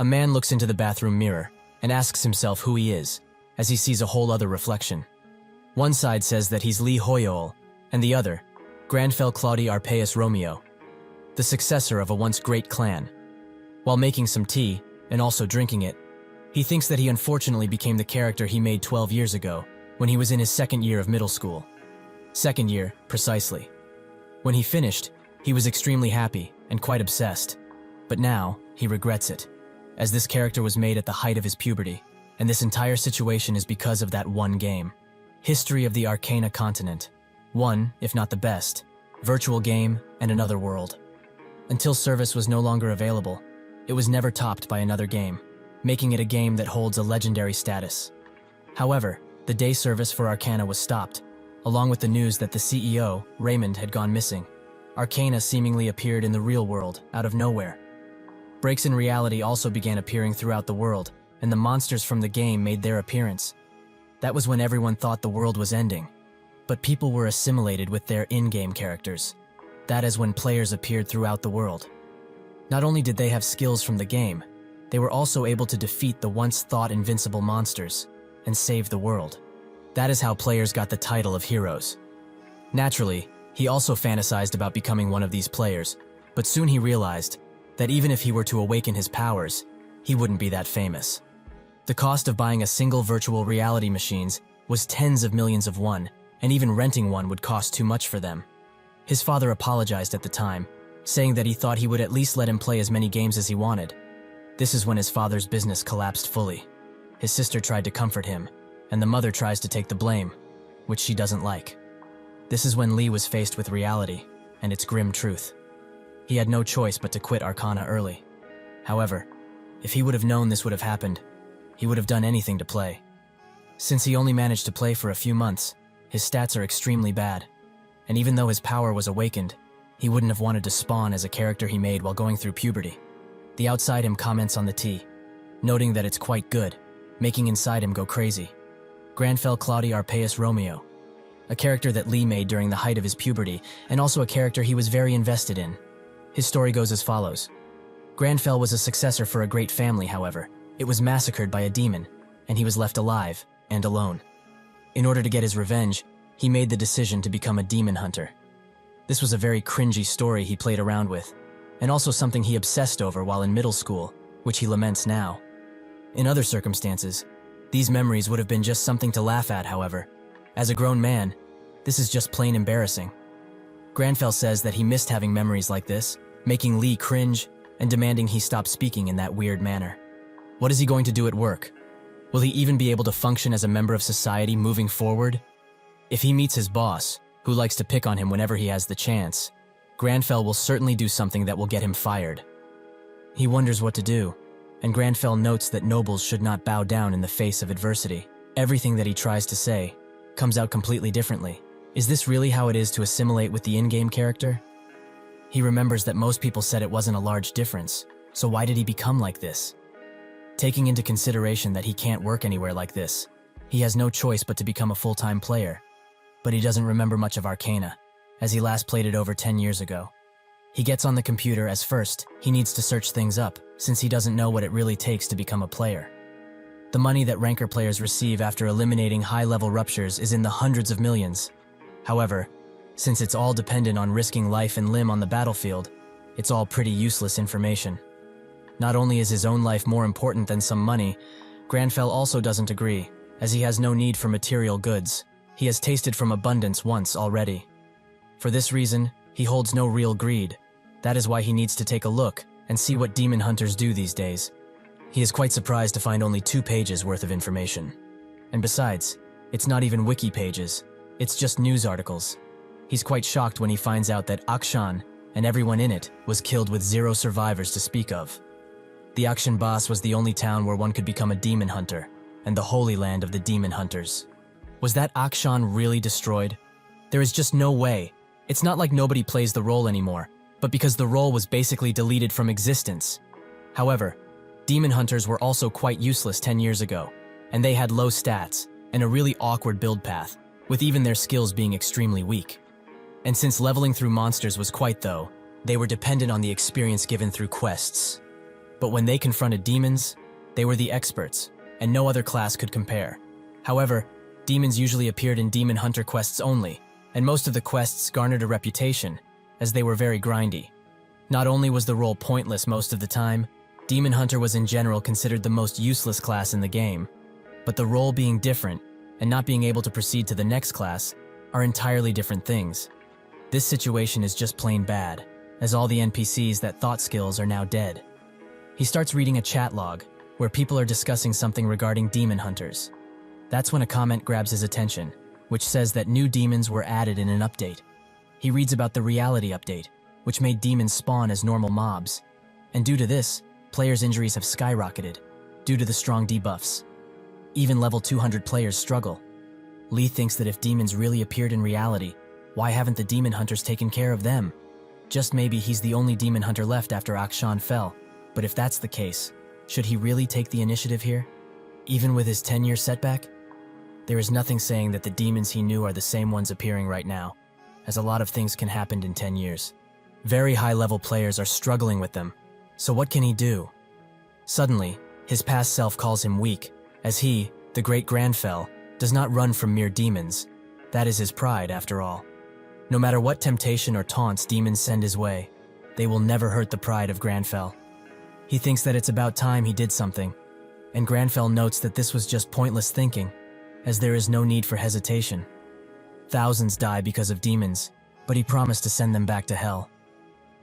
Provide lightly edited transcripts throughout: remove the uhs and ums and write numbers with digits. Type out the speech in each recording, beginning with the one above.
A man looks into the bathroom mirror and asks himself who he is, as he sees a whole other reflection. One side says that he's Lee Hoyol, and the other, Granfell Claudi Arpaeus Romeo, the successor of a once great clan. While making some tea, and also drinking it, he thinks that he unfortunately became the character he made 12 years ago, when he was in his second year of middle school. Second year, precisely. When he finished, he was extremely happy and quite obsessed. But now, he regrets it, as this character was made at the height of his puberty, and this entire situation is because of that one game. History of the Arcana continent. One, if not the best, virtual game and another world. Until service was no longer available, it was never topped by another game, making it a game that holds a legendary status. However, the day service for Arcana was stopped, along with the news that the CEO, Raymond, had gone missing. Arcana seemingly appeared in the real world, out of nowhere. Breaks in reality also began appearing throughout the world, and the monsters from the game made their appearance. That was when everyone thought the world was ending. But people were assimilated with their in-game characters. That is when players appeared throughout the world. Not only did they have skills from the game, they were also able to defeat the once thought invincible monsters and save the world. That is how players got the title of heroes. Naturally, he also fantasized about becoming one of these players, but soon he realized that even if he were to awaken his powers, he wouldn't be that famous. The cost of buying a single virtual reality machines was tens of millions of won, and even renting one would cost too much for them. His father apologized at the time, saying that he thought he would at least let him play as many games as he wanted. This is when his father's business collapsed fully. His sister tried to comfort him, and the mother tries to take the blame, which she doesn't like. This is when Lee was faced with reality and its grim truth. He had no choice but to quit Arcana early. However, if he would have known this would have happened, he would have done anything to play. Since he only managed to play for a few months, his stats are extremely bad, and even though his power was awakened, he wouldn't have wanted to spawn as a character he made while going through puberty. The outside him comments on the tea, noting that it's quite good, making inside him go crazy. Granfell Claudi Arpaeus Romeo, a character that Lee made during the height of his puberty, and also a character he was very invested in. His story goes as follows. Granfell was a successor for a great family, however. It was massacred by a demon, and he was left alive and alone. In order to get his revenge, he made the decision to become a demon hunter. This was a very cringy story he played around with, and also something he obsessed over while in middle school, which he laments now. In other circumstances, these memories would have been just something to laugh at, however. As a grown man, this is just plain embarrassing. Granfell says that he missed having memories like this, making Lee cringe and demanding he stop speaking in that weird manner. What is he going to do at work? Will he even be able to function as a member of society moving forward? If he meets his boss, who likes to pick on him whenever he has the chance, Granfell will certainly do something that will get him fired. He wonders what to do, and Granfell notes that nobles should not bow down in the face of adversity. Everything that he tries to say comes out completely differently. Is this really how it is to assimilate with the in-game character? He remembers that most people said it wasn't a large difference, so why did he become like this? Taking into consideration that he can't work anywhere like this, he has no choice but to become a full-time player. But he doesn't remember much of Arcana, as he last played it over 10 years ago. He gets on the computer as first, he needs to search things up, since he doesn't know what it really takes to become a player. The money that ranker players receive after eliminating high-level ruptures is in the hundreds of millions. However, since it's all dependent on risking life and limb on the battlefield, it's all pretty useless information. Not only is his own life more important than some money, Granfell also doesn't agree, as he has no need for material goods. He has tasted from abundance once already. For this reason, he holds no real greed. That is why he needs to take a look and see what demon hunters do these days. He is quite surprised to find only 2 pages worth of information. And besides, it's not even wiki pages, it's just news articles. He's quite shocked when he finds out that Akshan and everyone in it was killed with 0 survivors to speak of. The Akshan Bas was the only town where one could become a demon hunter, and the holy land of the demon hunters. Was that Akshan really destroyed? There is just no way. It's not like nobody plays the role anymore, but because the role was basically deleted from existence. However, demon hunters were also quite useless 10 years ago, and they had low stats and a really awkward build path, with even their skills being extremely weak. And since leveling through monsters was quite though, they were dependent on the experience given through quests. But when they confronted demons, they were the experts, and no other class could compare. However, demons usually appeared in demon hunter quests only, and most of the quests garnered a reputation, as they were very grindy. Not only was the role pointless most of the time, demon hunter was in general considered the most useless class in the game, but the role being different and not being able to proceed to the next class are entirely different things. This situation is just plain bad, as all the NPCs that thought skills are now dead. He starts reading a chat log, where people are discussing something regarding demon hunters. That's when a comment grabs his attention, which says that new demons were added in an update. He reads about the reality update, which made demons spawn as normal mobs. And due to this, players' injuries have skyrocketed, due to the strong debuffs. Even level 200 players struggle. Lee thinks that if demons really appeared in reality, why haven't the demon hunters taken care of them? Just maybe he's the only demon hunter left after Akshan fell, but if that's the case, should he really take the initiative here? Even with his 10-year setback? There is nothing saying that the demons he knew are the same ones appearing right now, as a lot of things can happen in 10 years. Very high-level players are struggling with them, so what can he do? Suddenly, his past self calls him weak, as he, the great Granfell, does not run from mere demons. That is his pride, after all. No matter what temptation or taunts demons send his way, they will never hurt the pride of Granfell. He thinks that it's about time he did something, and Granfell notes that this was just pointless thinking, as there is no need for hesitation. Thousands die because of demons, but he promised to send them back to hell.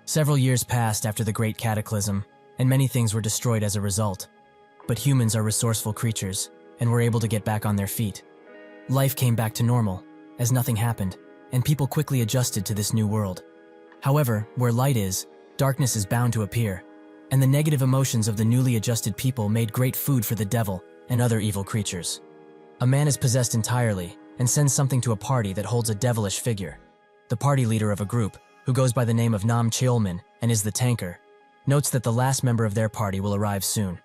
Several years passed after the Great Cataclysm, and many things were destroyed as a result. But humans are resourceful creatures, and were able to get back on their feet. Life came back to normal, as nothing happened, and people quickly adjusted to this new world. However, where light is, darkness is bound to appear, and the negative emotions of the newly adjusted people made great food for the devil and other evil creatures. A man is possessed entirely and sends something to a party that holds a devilish figure. The party leader of a group, who goes by the name of Nam Cheolmin and is the tanker, notes that the last member of their party will arrive soon.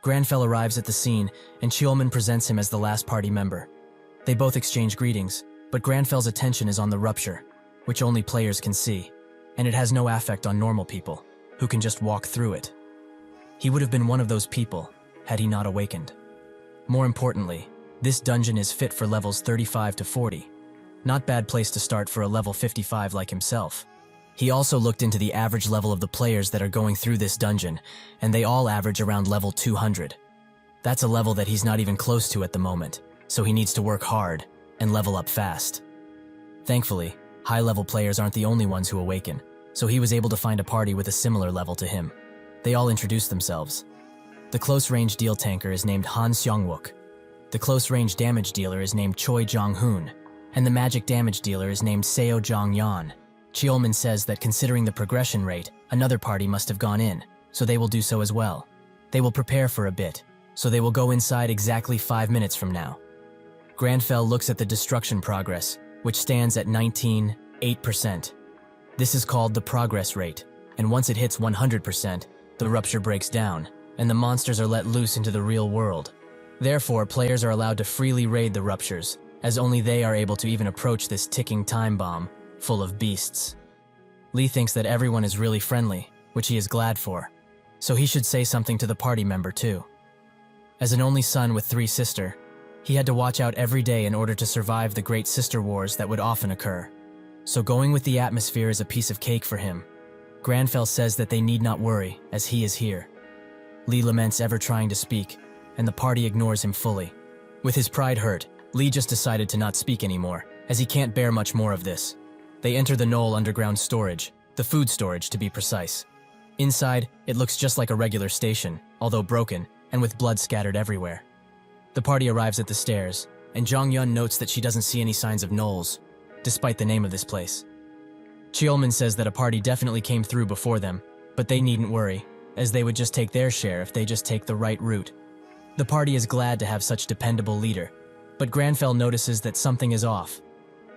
Granfell arrives at the scene, and Cheolmin presents him as the last party member. They both exchange greetings, but Granfell's attention is on the rupture, which only players can see, and it has no affect on normal people, who can just walk through it. He would have been one of those people, had he not awakened. More importantly, this dungeon is fit for levels 35 to 40. Not bad place to start for a level 55 like himself. He also looked into the average level of the players that are going through this dungeon, and they all average around level 200. That's a level that he's not even close to at the moment, so he needs to work hard and level up fast. Thankfully, high-level players aren't the only ones who awaken, so he was able to find a party with a similar level to him. They all introduced themselves. The close-range deal tanker is named Han Seongwook. The close-range damage dealer is named Choi Jong-hoon, and the magic damage dealer is named Seo Jong-yeon. Cheolmin says that considering the progression rate, another party must have gone in, so they will do so as well. They will prepare for a bit, so they will go inside exactly 5 minutes from now. Granfell looks at the destruction progress, which stands at 19.8%. This is called the progress rate, and once it hits 100%, the rupture breaks down, and the monsters are let loose into the real world. Therefore, players are allowed to freely raid the ruptures, as only they are able to even approach this ticking time bomb, full of beasts. Lee thinks that everyone is really friendly, which he is glad for, so he should say something to the party member too. As an only son with 3 sisters, he had to watch out every day in order to survive the great sister wars that would often occur. So going with the atmosphere is a piece of cake for him. Granfell says that they need not worry, as he is here. Lee laments ever trying to speak, and the party ignores him fully. With his pride hurt, Lee just decided to not speak anymore, as he can't bear much more of this. They enter the Knoll underground storage, the food storage to be precise. Inside, it looks just like a regular station, although broken, and with blood scattered everywhere. The party arrives at the stairs, and Jong-yeon notes that she doesn't see any signs of gnolls, despite the name of this place. Cheolmin says that a party definitely came through before them, but they needn't worry, as they would just take their share if they just take the right route. The party is glad to have such dependable leader, but Granfell notices that something is off.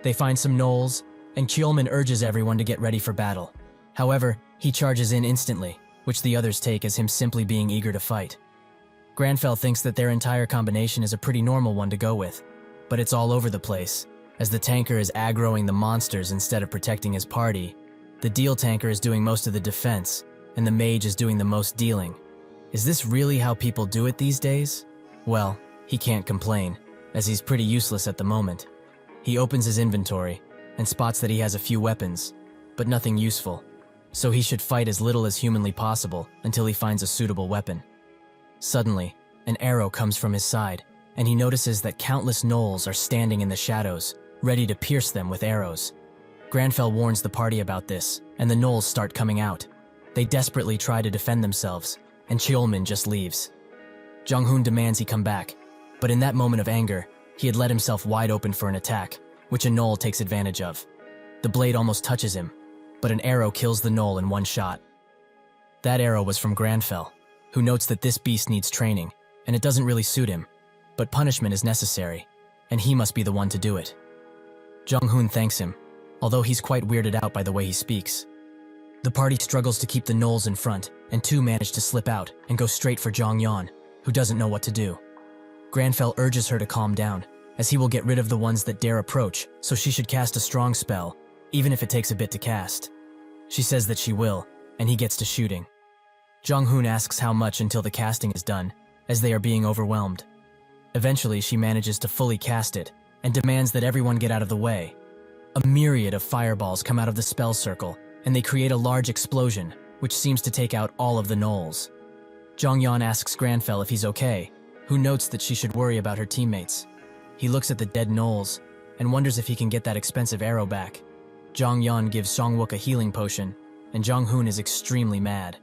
They find some gnolls, and Cheolmin urges everyone to get ready for battle. However, he charges in instantly, which the others take as him simply being eager to fight. Granfell thinks that their entire combination is a pretty normal one to go with, but it's all over the place, as the tanker is aggroing the monsters instead of protecting his party. The deal tanker is doing most of the defense, and the mage is doing the most dealing. Is this really how people do it these days? Well, he can't complain, as he's pretty useless at the moment. He opens his inventory and spots that he has a few weapons, but nothing useful, so he should fight as little as humanly possible until he finds a suitable weapon. Suddenly, an arrow comes from his side, and he notices that countless gnolls are standing in the shadows, ready to pierce them with arrows. Granfell warns the party about this, and the gnolls start coming out. They desperately try to defend themselves, and Cheolmin just leaves. Jong-hoon demands he come back, but in that moment of anger, he had let himself wide open for an attack, which a gnoll takes advantage of. The blade almost touches him, but an arrow kills the gnoll in one shot. That arrow was from Granfell, who notes that this beast needs training, and it doesn't really suit him, but punishment is necessary, and he must be the one to do it. Jong-hoon thanks him, although he's quite weirded out by the way he speaks. The party struggles to keep the gnolls in front, and two manage to slip out and go straight for Jong-yeon, who doesn't know what to do. Granfell urges her to calm down, as he will get rid of the ones that dare approach, so she should cast a strong spell, even if it takes a bit to cast. She says that she will, and he gets to shooting. Jong-hoon asks how much until the casting is done, as they are being overwhelmed. Eventually, she manages to fully cast it, and demands that everyone get out of the way. A myriad of fireballs come out of the spell circle, and they create a large explosion, which seems to take out all of the gnolls. Jong-yeon asks Granfell if he's okay, who notes that she should worry about her teammates. He looks at the dead gnolls, and wonders if he can get that expensive arrow back. Jong-yeon gives Songwook a healing potion, and Jong-hoon is extremely mad.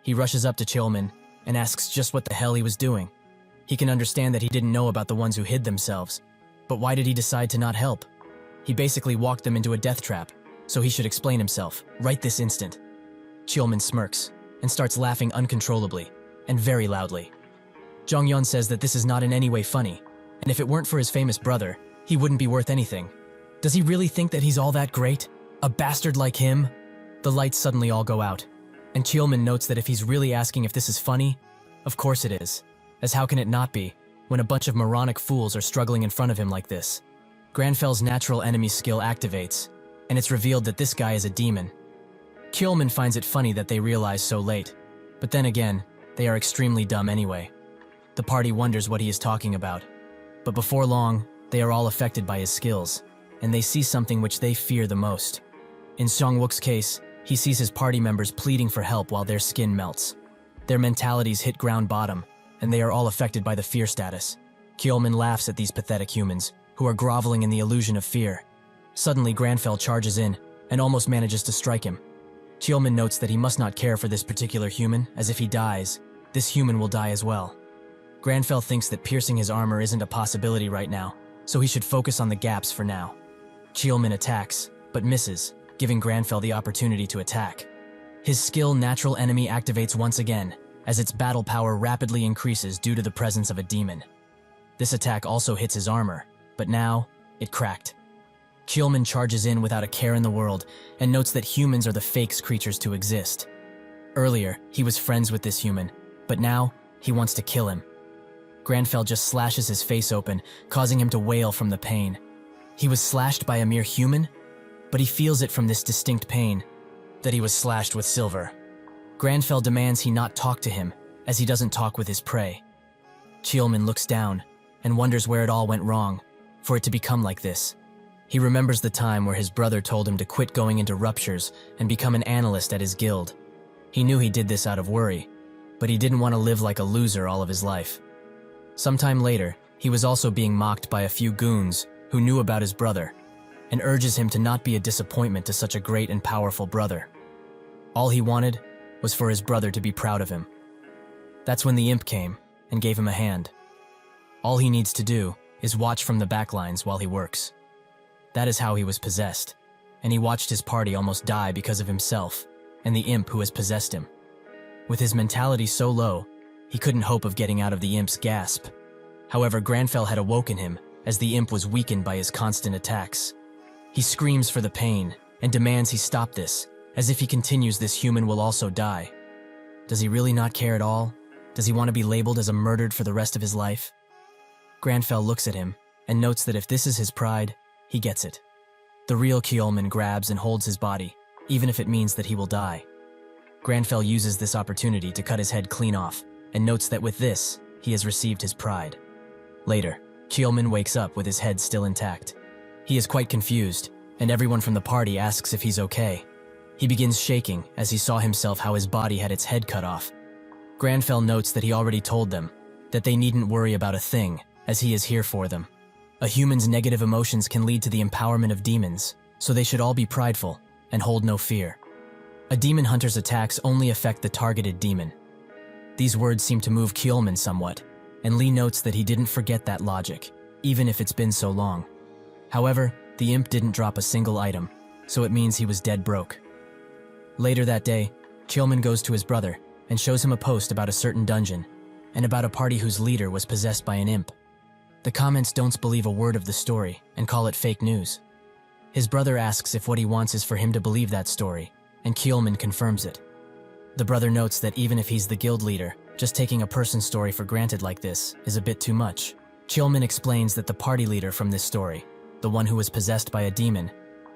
He rushes up to Cheolmin, and asks just what the hell he was doing. He can understand that he didn't know about the ones who hid themselves, but why did he decide to not help? He basically walked them into a death trap, so he should explain himself, right this instant. Cheolmin smirks, and starts laughing uncontrollably, and very loudly. Jong-yeon says that this is not in any way funny, and if it weren't for his famous brother, he wouldn't be worth anything. Does he really think that he's all that great? A bastard like him? The lights suddenly all go out, and Cheolmin notes that if he's really asking if this is funny, of course it is, as how can it not be, when a bunch of moronic fools are struggling in front of him like this? Granfell's natural enemy skill activates, and it's revealed that this guy is a demon. Cheolmin finds it funny that they realize so late, but then again, they are extremely dumb anyway. The party wonders what he is talking about, but before long, they are all affected by his skills, and they see something which they fear the most. In Songwook's case, he sees his party members pleading for help while their skin melts. Their mentalities hit ground bottom, and they are all affected by the fear status. Cheolmin laughs at these pathetic humans, who are groveling in the illusion of fear. Suddenly, Granfell charges in, and almost manages to strike him. Cheolmin notes that he must not care for this particular human, as if he dies, this human will die as well. Granfell thinks that piercing his armor isn't a possibility right now, so he should focus on the gaps for now. Cheolmin attacks, but misses, giving Granfell the opportunity to attack. His skill Natural Enemy activates once again, as its battle power rapidly increases due to the presence of a demon. This attack also hits his armor, but now, it cracked. Cheolmin charges in without a care in the world, and notes that humans are the fake creatures to exist. Earlier, he was friends with this human, but now, he wants to kill him. Granfell just slashes his face open, causing him to wail from the pain. He was slashed by a mere human? But he feels it from this distinct pain, that he was slashed with silver. Granfell demands he not talk to him, as he doesn't talk with his prey. Cheolmin looks down, and wonders where it all went wrong, for it to become like this. He remembers the time where his brother told him to quit going into ruptures and become an analyst at his guild. He knew he did this out of worry, but he didn't want to live like a loser all of his life. Sometime later, he was also being mocked by a few goons who knew about his brother, and urges him to not be a disappointment to such a great and powerful brother. All he wanted was for his brother to be proud of him. That's when the imp came and gave him a hand. All he needs to do is watch from the backlines while he works. That is how he was possessed, and he watched his party almost die because of himself and the imp who has possessed him. With his mentality so low, he couldn't hope of getting out of the imp's grasp. However, Granfell had awoken him as the imp was weakened by his constant attacks. He screams for the pain and demands he stop this, as if he continues this human will also die. Does he really not care at all? Does he want to be labeled as a murdered for the rest of his life? Granfell looks at him and notes that if this is his pride, he gets it. The real Cheolmin grabs and holds his body, even if it means that he will die. Granfell uses this opportunity to cut his head clean off, and notes that with this, he has received his pride. Later, Keelman wakes up with his head still intact. He is quite confused, and everyone from the party asks if he's okay. He begins shaking as he saw himself how his body had its head cut off. Granfell notes that he already told them that they needn't worry about a thing, as he is here for them. A human's negative emotions can lead to the empowerment of demons, so they should all be prideful and hold no fear. A demon hunter's attacks only affect the targeted demon. These words seem to move Keelman somewhat, and Lee notes that he didn't forget that logic, even if it's been so long. However, the imp didn't drop a single item, so it means he was dead broke. Later that day, Keelman goes to his brother and shows him a post about a certain dungeon, and about a party whose leader was possessed by an imp. The comments don't believe a word of the story and call it fake news. His brother asks if what he wants is for him to believe that story, and Keelman confirms it. The brother notes that even if he's the guild leader, just taking a person's story for granted like this is a bit too much. Keelman explains that the party leader from this story, the one who was possessed by a demon,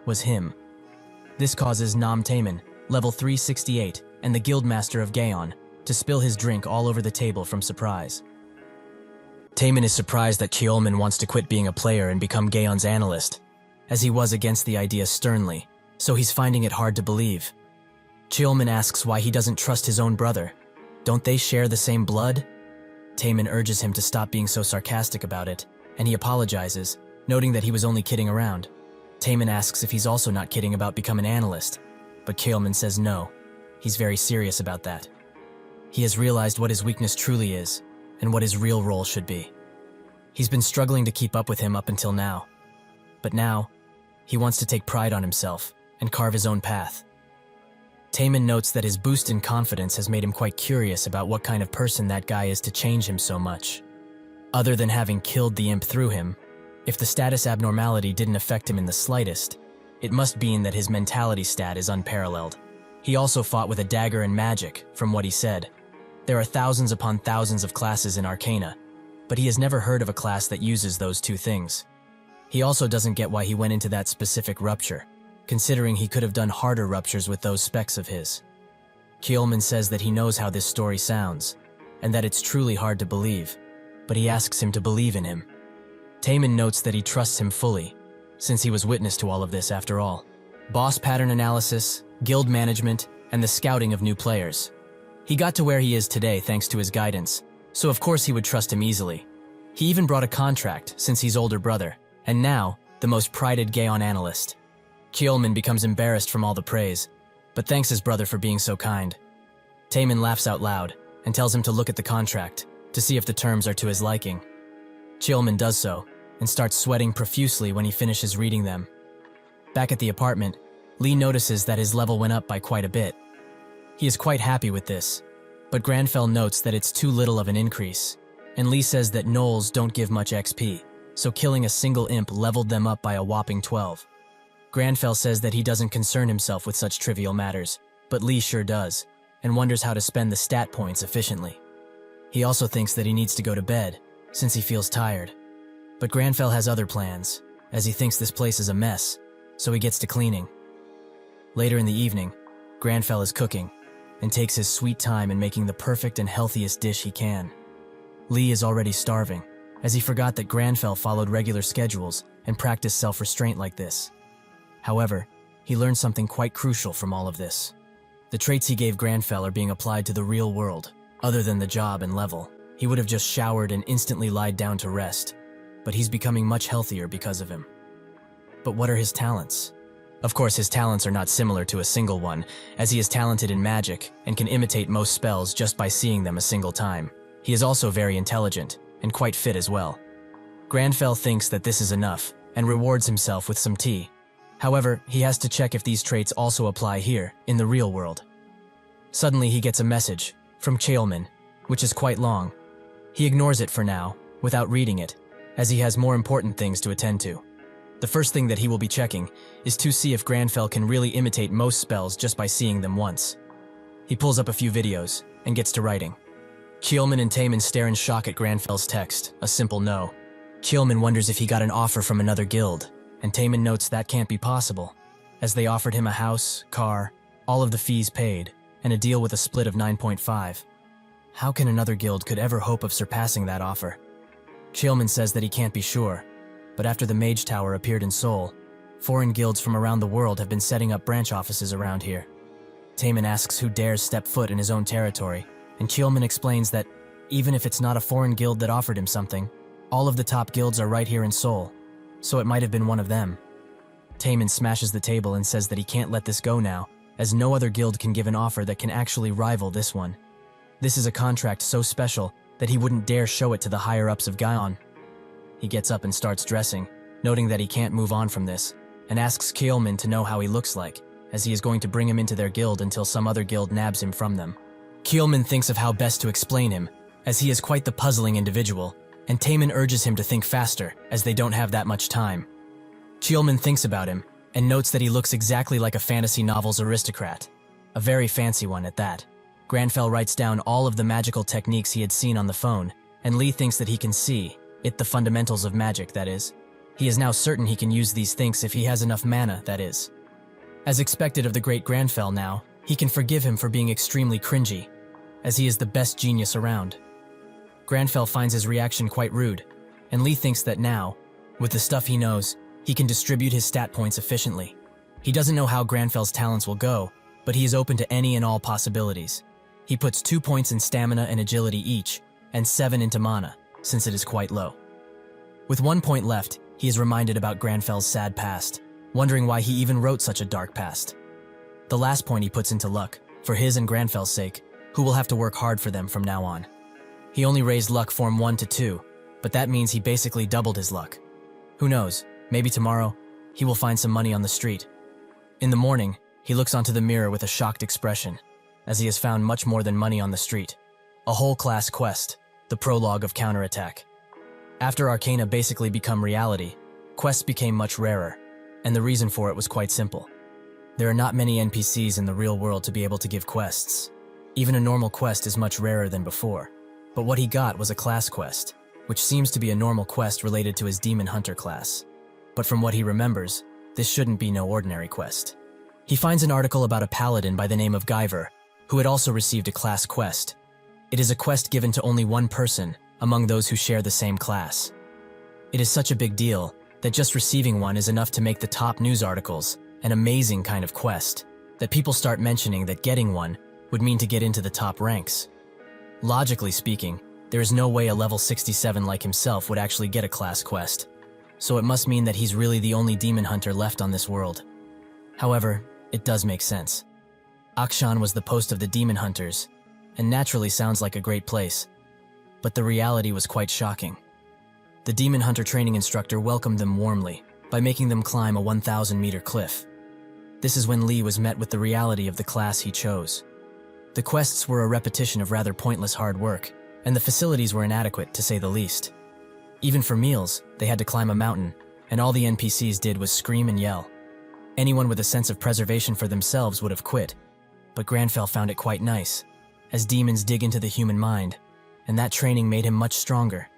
was him. This causes Nam Taman, level 368, and the guildmaster of Gaon, to spill his drink all over the table from surprise. Taman is surprised that Keelman wants to quit being a player and become Gaon's analyst, as he was against the idea sternly, so he's finding it hard to believe. Keelman asks why he doesn't trust his own brother. Don't they share the same blood? Taman urges him to stop being so sarcastic about it, and he apologizes, noting that he was only kidding around. Taman asks if he's also not kidding about becoming an analyst, but Keelman says no. He's very serious about that. He has realized what his weakness truly is, and what his real role should be. He's been struggling to keep up with him up until now. But now, he wants to take pride on himself and carve his own path. Taman notes that his boost in confidence has made him quite curious about what kind of person that guy is to change him so much. Other than having killed the imp through him, if the status abnormality didn't affect him in the slightest, it must mean that his mentality stat is unparalleled. He also fought with a dagger and magic, from what he said. There are thousands upon thousands of classes in Arcana, but he has never heard of a class that uses those two things. He also doesn't get why he went into that specific rupture, considering he could have done harder ruptures with those specs of his. Keelman says that he knows how this story sounds, and that it's truly hard to believe, but he asks him to believe in him. Taman notes that he trusts him fully, since he was witness to all of this after all. Boss pattern analysis, guild management, and the scouting of new players. He got to where he is today thanks to his guidance, so of course he would trust him easily. He even brought a contract since he's older brother, and now, the most prided Gaon analyst. Keelman becomes embarrassed from all the praise, but thanks his brother for being so kind. Taman laughs out loud and tells him to look at the contract to see if the terms are to his liking. Keelman does so and starts sweating profusely when he finishes reading them. Back at the apartment, Lee notices that his level went up by quite a bit. He is quite happy with this, but Granfell notes that it's too little of an increase, and Lee says that gnolls don't give much XP, so killing a single imp leveled them up by a whopping 12. Granfell says that he doesn't concern himself with such trivial matters, but Lee sure does, and wonders how to spend the stat points efficiently. He also thinks that he needs to go to bed, since he feels tired. But Granfell has other plans, as he thinks this place is a mess, so he gets to cleaning. Later in the evening, Granfell is cooking, and takes his sweet time in making the perfect and healthiest dish he can. Lee is already starving, as he forgot that Granfell followed regular schedules and practiced self-restraint like this. However, he learned something quite crucial from all of this. The traits he gave Granfell are being applied to the real world, other than the job and level. He would have just showered and instantly lied down to rest, but he's becoming much healthier because of him. But what are his talents? Of course, his talents are not similar to a single one, as he is talented in magic and can imitate most spells just by seeing them a single time. He is also very intelligent and quite fit as well. Granfell thinks that this is enough and rewards himself with some tea. However, he has to check if these traits also apply here, in the real world. Suddenly he gets a message from Keelman, which is quite long. He ignores it for now, without reading it, as he has more important things to attend to. The first thing that he will be checking is to see if Granfell can really imitate most spells just by seeing them once. He pulls up a few videos and gets to writing. Keelman and Taman stare in shock at Granfell's text, a simple no. Keelman wonders if he got an offer from another guild, and Taman notes that can't be possible, as they offered him a house, car, all of the fees paid, and a deal with a split of 9.5. How can another guild could ever hope of surpassing that offer? Cheelman says that he can't be sure, but after the Mage Tower appeared in Seoul, foreign guilds from around the world have been setting up branch offices around here. Taemin asks who dares step foot in his own territory, and Cheelman explains that even if it's not a foreign guild that offered him something, all of the top guilds are right here in Seoul, so it might have been one of them. Taemin smashes the table and says that he can't let this go now, as no other guild can give an offer that can actually rival this one. This is a contract so special that he wouldn't dare show it to the higher-ups of Gaon. He gets up and starts dressing, noting that he can't move on from this, and asks Cheelman to know how he looks like, as he is going to bring him into their guild until some other guild nabs him from them. Cheelman thinks of how best to explain him, as he is quite the puzzling individual, and Taemin urges him to think faster, as they don't have that much time. Cheelman thinks about him, and notes that he looks exactly like a fantasy novel's aristocrat. A very fancy one at that. Granfell writes down all of the magical techniques he had seen on the phone, and Lee thinks that he can see it, the fundamentals of magic, that is. He is now certain he can use these things if he has enough mana, that is. As expected of the great Granfell now, he can forgive him for being extremely cringy, as he is the best genius around. Granfell finds his reaction quite rude, and Lee thinks that now, with the stuff he knows, he can distribute his stat points efficiently. He doesn't know how Granfell's talents will go, but he is open to any and all possibilities. He puts 2 points in stamina and agility each, and 7 into mana, since it is quite low. With 1 point left, he is reminded about Granfell's sad past, wondering why he even wrote such a dark past. The last point he puts into luck, for his and Granfell's sake, who will have to work hard for them from now on. He only raised luck form 1 to 2, but that means he basically doubled his luck. Who knows, maybe tomorrow, he will find some money on the street. In the morning, he looks onto the mirror with a shocked expression, as he has found much more than money on the street. A whole class quest, the prologue of Counterattack. After Arcana basically become reality, quests became much rarer, and the reason for it was quite simple. There are not many NPCs in the real world to be able to give quests. Even a normal quest is much rarer than before, but what he got was a class quest, which seems to be a normal quest related to his Demon Hunter class. But from what he remembers, this shouldn't be no ordinary quest. He finds an article about a paladin by the name of Guyver, who had also received a class quest. It is a quest given to only one person among those who share the same class. It is such a big deal that just receiving one is enough to make the top news articles an amazing kind of quest, that people start mentioning that getting one would mean to get into the top ranks. Logically speaking, there is no way a level 67 like himself would actually get a class quest, so it must mean that he's really the only demon hunter left on this world. However, it does make sense. Akshan was the post of the demon hunters, and naturally sounds like a great place, but the reality was quite shocking. The demon hunter training instructor welcomed them warmly by making them climb a 1,000-meter cliff. This is when Lee was met with the reality of the class he chose. The quests were a repetition of rather pointless hard work, and the facilities were inadequate, to say the least. Even for meals, they had to climb a mountain, and all the NPCs did was scream and yell. Anyone with a sense of preservation for themselves would have quit, but Granfell found it quite nice, as demons dig into the human mind, and that training made him much stronger.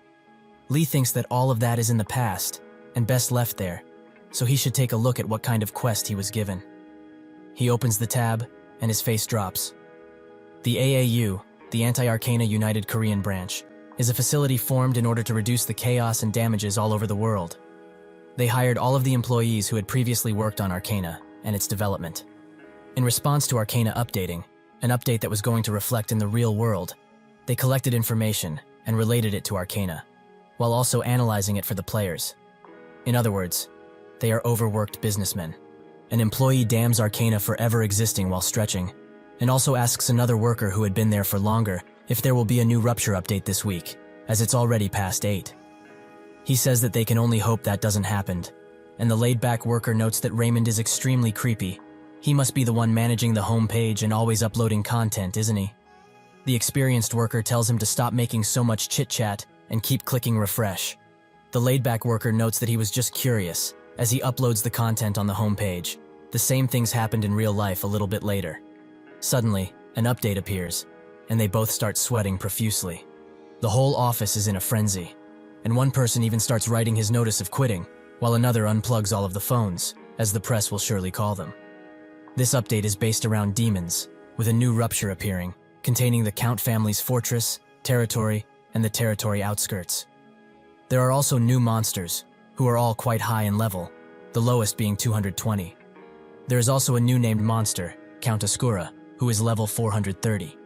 Lee thinks that all of that is in the past, and best left there, so he should take a look at what kind of quest he was given. He opens the tab, and his face drops. The AAU, the Anti-Arcana United Korean Branch, is a facility formed in order to reduce the chaos and damages all over the world. They hired all of the employees who had previously worked on Arcana and its development. In response to Arcana updating, an update that was going to reflect in the real world, they collected information and related it to Arcana, while also analyzing it for the players. In other words, they are overworked businessmen. An employee damns Arcana for ever existing while stretching, and also asks another worker who had been there for longer if there will be a new Rupture update this week, as it's already past 8. He says that they can only hope that doesn't happen, and the laid-back worker notes that Raymond is extremely creepy. He must be the one managing the homepage and always uploading content, isn't he? The experienced worker tells him to stop making so much chit-chat and keep clicking refresh. The laid-back worker notes that he was just curious as he uploads the content on the homepage. The same things happened in real life a little bit later. Suddenly, an update appears, and they both start sweating profusely. The whole office is in a frenzy, and one person even starts writing his notice of quitting, while another unplugs all of the phones, as the press will surely call them. This update is based around demons, with a new Rupture appearing, containing the Count family's fortress, territory, and the territory outskirts. There are also new monsters, who are all quite high in level, the lowest being 220. There is also a new named monster, Count Oscura, who is level 430.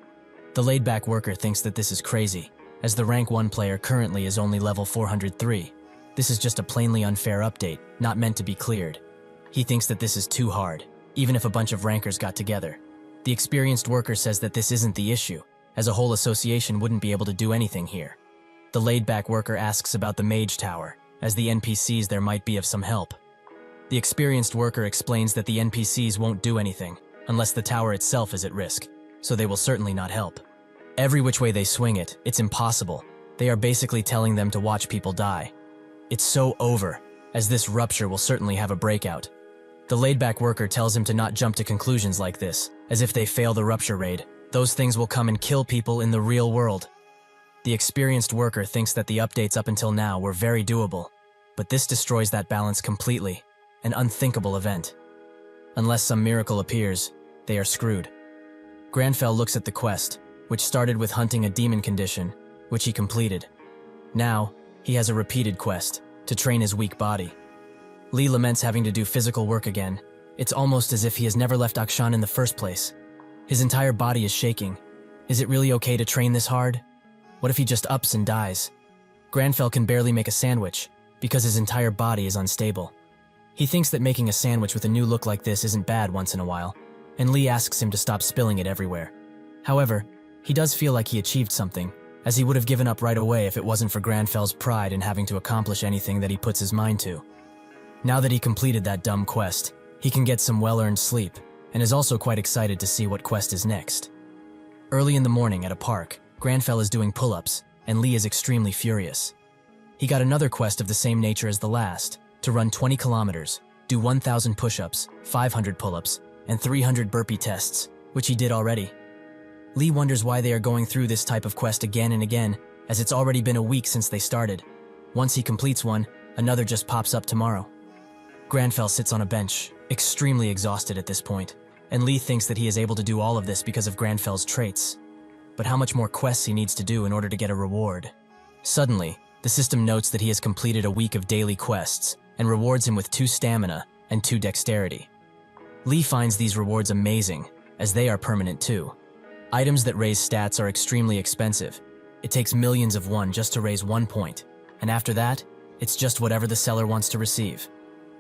The laid-back worker thinks that this is crazy, as the rank 1 player currently is only level 403. This is just a plainly unfair update, not meant to be cleared. He thinks that this is too hard, even if a bunch of rankers got together. The experienced worker says that this isn't the issue, as a whole association wouldn't be able to do anything here. The laid-back worker asks about the Mage Tower, as the NPCs there might be of some help. The experienced worker explains that the NPCs won't do anything, unless the tower itself is at risk, so they will certainly not help. Every which way they swing it, it's impossible. They are basically telling them to watch people die. It's so over, as this rupture will certainly have a breakout. The laid-back worker tells him to not jump to conclusions like this, as if they fail the rupture raid, those things will come and kill people in the real world. The experienced worker thinks that the updates up until now were very doable, but this destroys that balance completely, an unthinkable event. Unless some miracle appears, they are screwed. Granfell looks at the quest, which started with hunting a demon condition, which he completed. Now, he has a repeated quest, to train his weak body. Lee laments having to do physical work again. It's almost as if he has never left Akshan in the first place. His entire body is shaking. Is it really okay to train this hard? What if he just ups and dies? Granfell can barely make a sandwich, because his entire body is unstable. He thinks that making a sandwich with a new look like this isn't bad once in a while, and Lee asks him to stop spilling it everywhere. However, he does feel like he achieved something, as he would have given up right away if it wasn't for Granfell's pride in having to accomplish anything that he puts his mind to. Now that he completed that dumb quest, he can get some well-earned sleep, and is also quite excited to see what quest is next. Early in the morning at a park, Granfell is doing pull-ups, and Lee is extremely furious. He got another quest of the same nature as the last, to run 20 kilometers, do 1,000 push-ups, 500 pull-ups, and 300 burpee tests, which he did already. Lee wonders why they are going through this type of quest again and again, as it's already been a week since they started. Once he completes one, another just pops up tomorrow. Granfell sits on a bench, extremely exhausted at this point, and Lee thinks that he is able to do all of this because of Granfell's traits. But how much more quests he needs to do in order to get a reward. Suddenly, the system notes that he has completed a week of daily quests, and rewards him with 2 stamina and 2 dexterity. Lee finds these rewards amazing, as they are permanent too. Items that raise stats are extremely expensive. It takes millions of one just to raise 1 point, and after that, it's just whatever the seller wants to receive.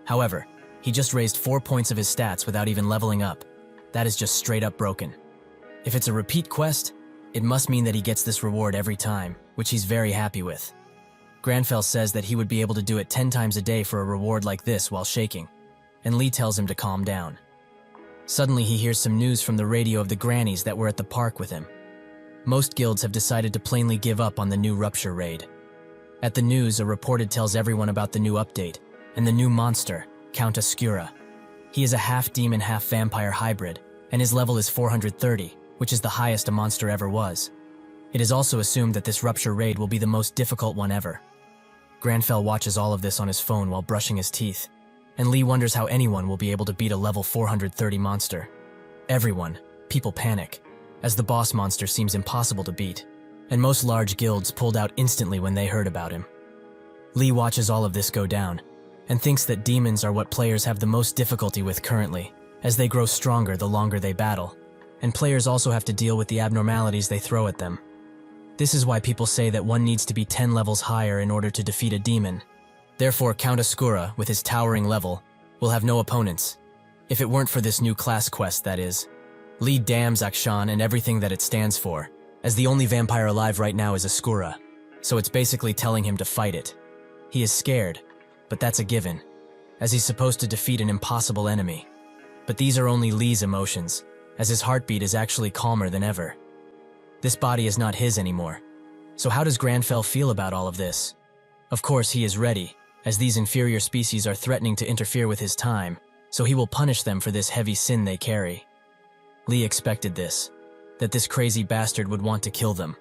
However, he just raised 4 points of his stats without even leveling up. That is just straight up broken. If it's a repeat quest, it must mean that he gets this reward every time, which he's very happy with. Granfell says that he would be able to do it 10 times a day for a reward like this while shaking, and Lee tells him to calm down. Suddenly he hears some news from the radio of the grannies that were at the park with him. Most guilds have decided to plainly give up on the new rupture raid. At the news, a reporter tells everyone about the new update, and the new monster, Count Oscura. He is a half-demon, half-vampire hybrid, and his level is 430, which is the highest a monster ever was. It is also assumed that this rupture raid will be the most difficult one ever. Granfell watches all of this on his phone while brushing his teeth, and Lee wonders how anyone will be able to beat a level 430 monster. Everyone, people panic, as the boss monster seems impossible to beat, and most large guilds pulled out instantly when they heard about him. Lee watches all of this go down, and thinks that demons are what players have the most difficulty with currently, as they grow stronger the longer they battle, and players also have to deal with the abnormalities they throw at them. This is why people say that one needs to be 10 levels higher in order to defeat a demon. Therefore, Count Oscura, with his towering level, will have no opponents. If it weren't for this new class quest, that is. Lee damns Akshan and everything that it stands for, as the only vampire alive right now is Oscura, so it's basically telling him to fight it. He is scared, but that's a given, as he's supposed to defeat an impossible enemy. But these are only Lee's emotions, as his heartbeat is actually calmer than ever. This body is not his anymore. So how does Granfell feel about all of this? Of course he is ready, as these inferior species are threatening to interfere with his time, so he will punish them for this heavy sin they carry. Lee expected this, that this crazy bastard would want to kill them.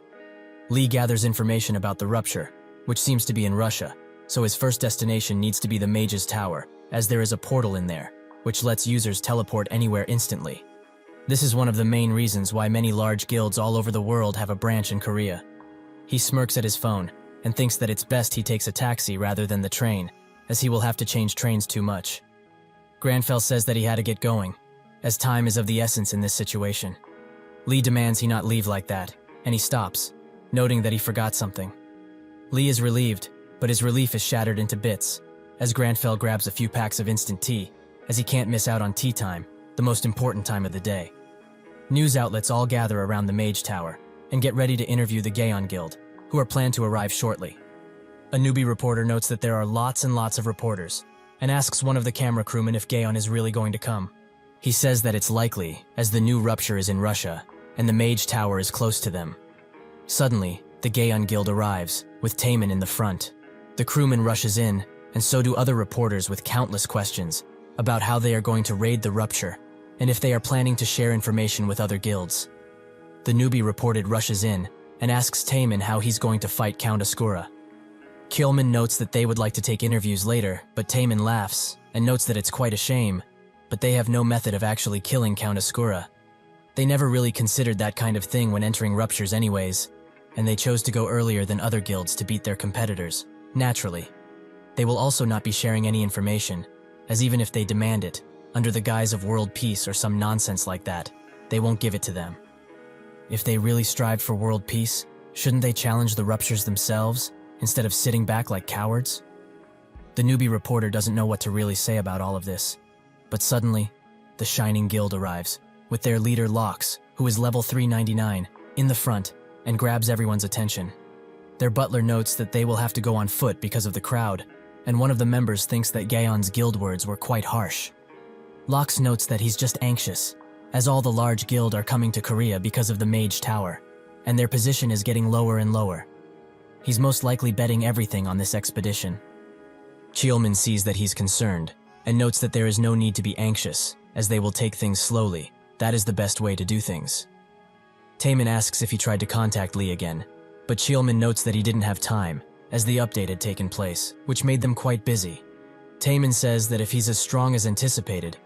Lee gathers information about the rupture, which seems to be in Russia, so his first destination needs to be the Mage's Tower, as there is a portal in there, which lets users teleport anywhere instantly. This is one of the main reasons why many large guilds all over the world have a branch in Korea. He smirks at his phone and thinks that it's best he takes a taxi rather than the train, as he will have to change trains too much. Granfell says that he had to get going, as time is of the essence in this situation. Lee demands he not leave like that, and he stops, noting that he forgot something. Lee is relieved, but his relief is shattered into bits, as Granfell grabs a few packs of instant tea, as he can't miss out on tea time, the most important time of the day. News outlets all gather around the Mage Tower and get ready to interview the Gaon Guild, who are planned to arrive shortly. A newbie reporter notes that there are lots and lots of reporters, and asks one of the camera crewmen if Gaon is really going to come. He says that it's likely, as the new rupture is in Russia, and the Mage Tower is close to them. Suddenly, the Gaon Guild arrives, with Taemin in the front. The crewman rushes in, and so do other reporters with countless questions about how they are going to raid the rupture, and if they are planning to share information with other guilds. The newbie reported rushes in, and asks Taemin how he's going to fight Count Ascura. Kjolman notes that they would like to take interviews later, but Taemin laughs, and notes that it's quite a shame, but they have no method of actually killing Count Ascura. They never really considered that kind of thing when entering ruptures anyways, and they chose to go earlier than other guilds to beat their competitors, naturally. They will also not be sharing any information, as even if they demand it, under the guise of world peace or some nonsense like that, they won't give it to them. If they really strived for world peace, shouldn't they challenge the ruptures themselves, instead of sitting back like cowards? The newbie reporter doesn't know what to really say about all of this, but suddenly, the Shining Guild arrives, with their leader Lox, who is level 399, in the front, and grabs everyone's attention. Their butler notes that they will have to go on foot because of the crowd, and one of the members thinks that Gaon's guild words were quite harsh. Lox notes that he's just anxious, as all the large guild are coming to Korea because of the Mage Tower, and their position is getting lower and lower. He's most likely betting everything on this expedition. Kjolman sees that he's concerned, and notes that there is no need to be anxious, as they will take things slowly. That is the best way to do things. Taemin asks if he tried to contact Lee again, but Kjolman notes that he didn't have time, as the update had taken place, which made them quite busy. Taemin says that if he's as strong as anticipated,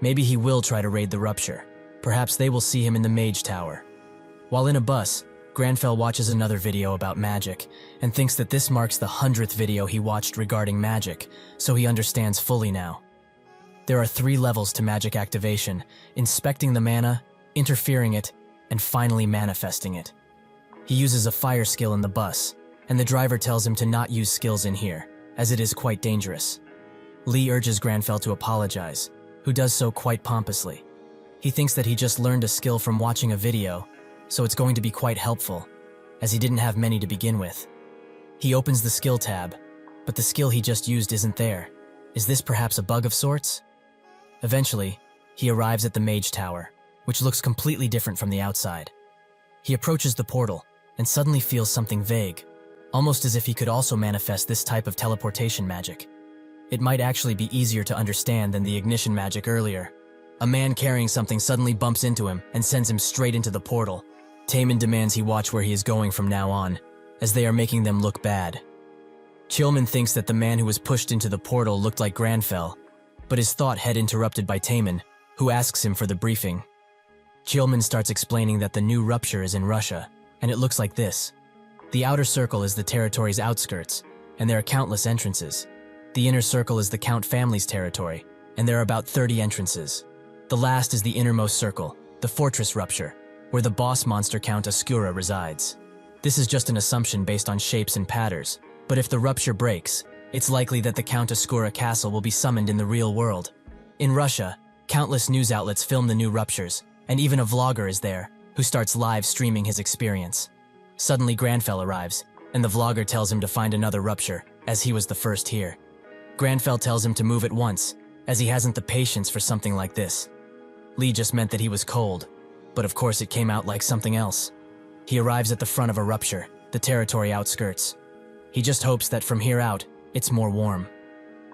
maybe he will try to raid the rupture. Perhaps they will see him in the Mage Tower. While in a bus, Granfell watches another video about magic, and thinks that this marks the 100th video he watched regarding magic, so he understands fully now. There are 3 levels to magic activation: inspecting the mana, interfering it, and finally manifesting it. He uses a fire skill in the bus, and the driver tells him to not use skills in here, as it is quite dangerous. Lee urges Granfell to apologize, who does so quite pompously. He thinks that he just learned a skill from watching a video, so it's going to be quite helpful, as he didn't have many to begin with. He opens the skill tab, but the skill he just used isn't there. Is this perhaps a bug of sorts? Eventually, he arrives at the Mage Tower, which looks completely different from the outside. He approaches the portal, and suddenly feels something vague, almost as if he could also manifest this type of teleportation magic. It might actually be easier to understand than the ignition magic earlier. A man carrying something suddenly bumps into him and sends him straight into the portal. Taemin demands he watch where he is going from now on, as they are making them look bad. Kjolman thinks that the man who was pushed into the portal looked like Granfell, but his thought had interrupted by Taemin, who asks him for the briefing. Kjolman starts explaining that the new rupture is in Russia, and it looks like this. The outer circle is the territory's outskirts, and there are countless entrances. The inner circle is the Count family's territory, and there are about 30 entrances. The last is the innermost circle, the fortress rupture, where the boss monster Count Ascura resides. This is just an assumption based on shapes and patterns, but if the rupture breaks, it's likely that the Count Ascura castle will be summoned in the real world. In Russia, countless news outlets film the new ruptures, and even a vlogger is there, who starts live streaming his experience. Suddenly Granfell arrives, and the vlogger tells him to find another rupture, as he was the first here. Granfell tells him to move at once, as he hasn't the patience for something like this. Lee just meant that he was cold, but of course it came out like something else. He arrives at the front of a rupture, the territory outskirts. He just hopes that from here out, it's more warm.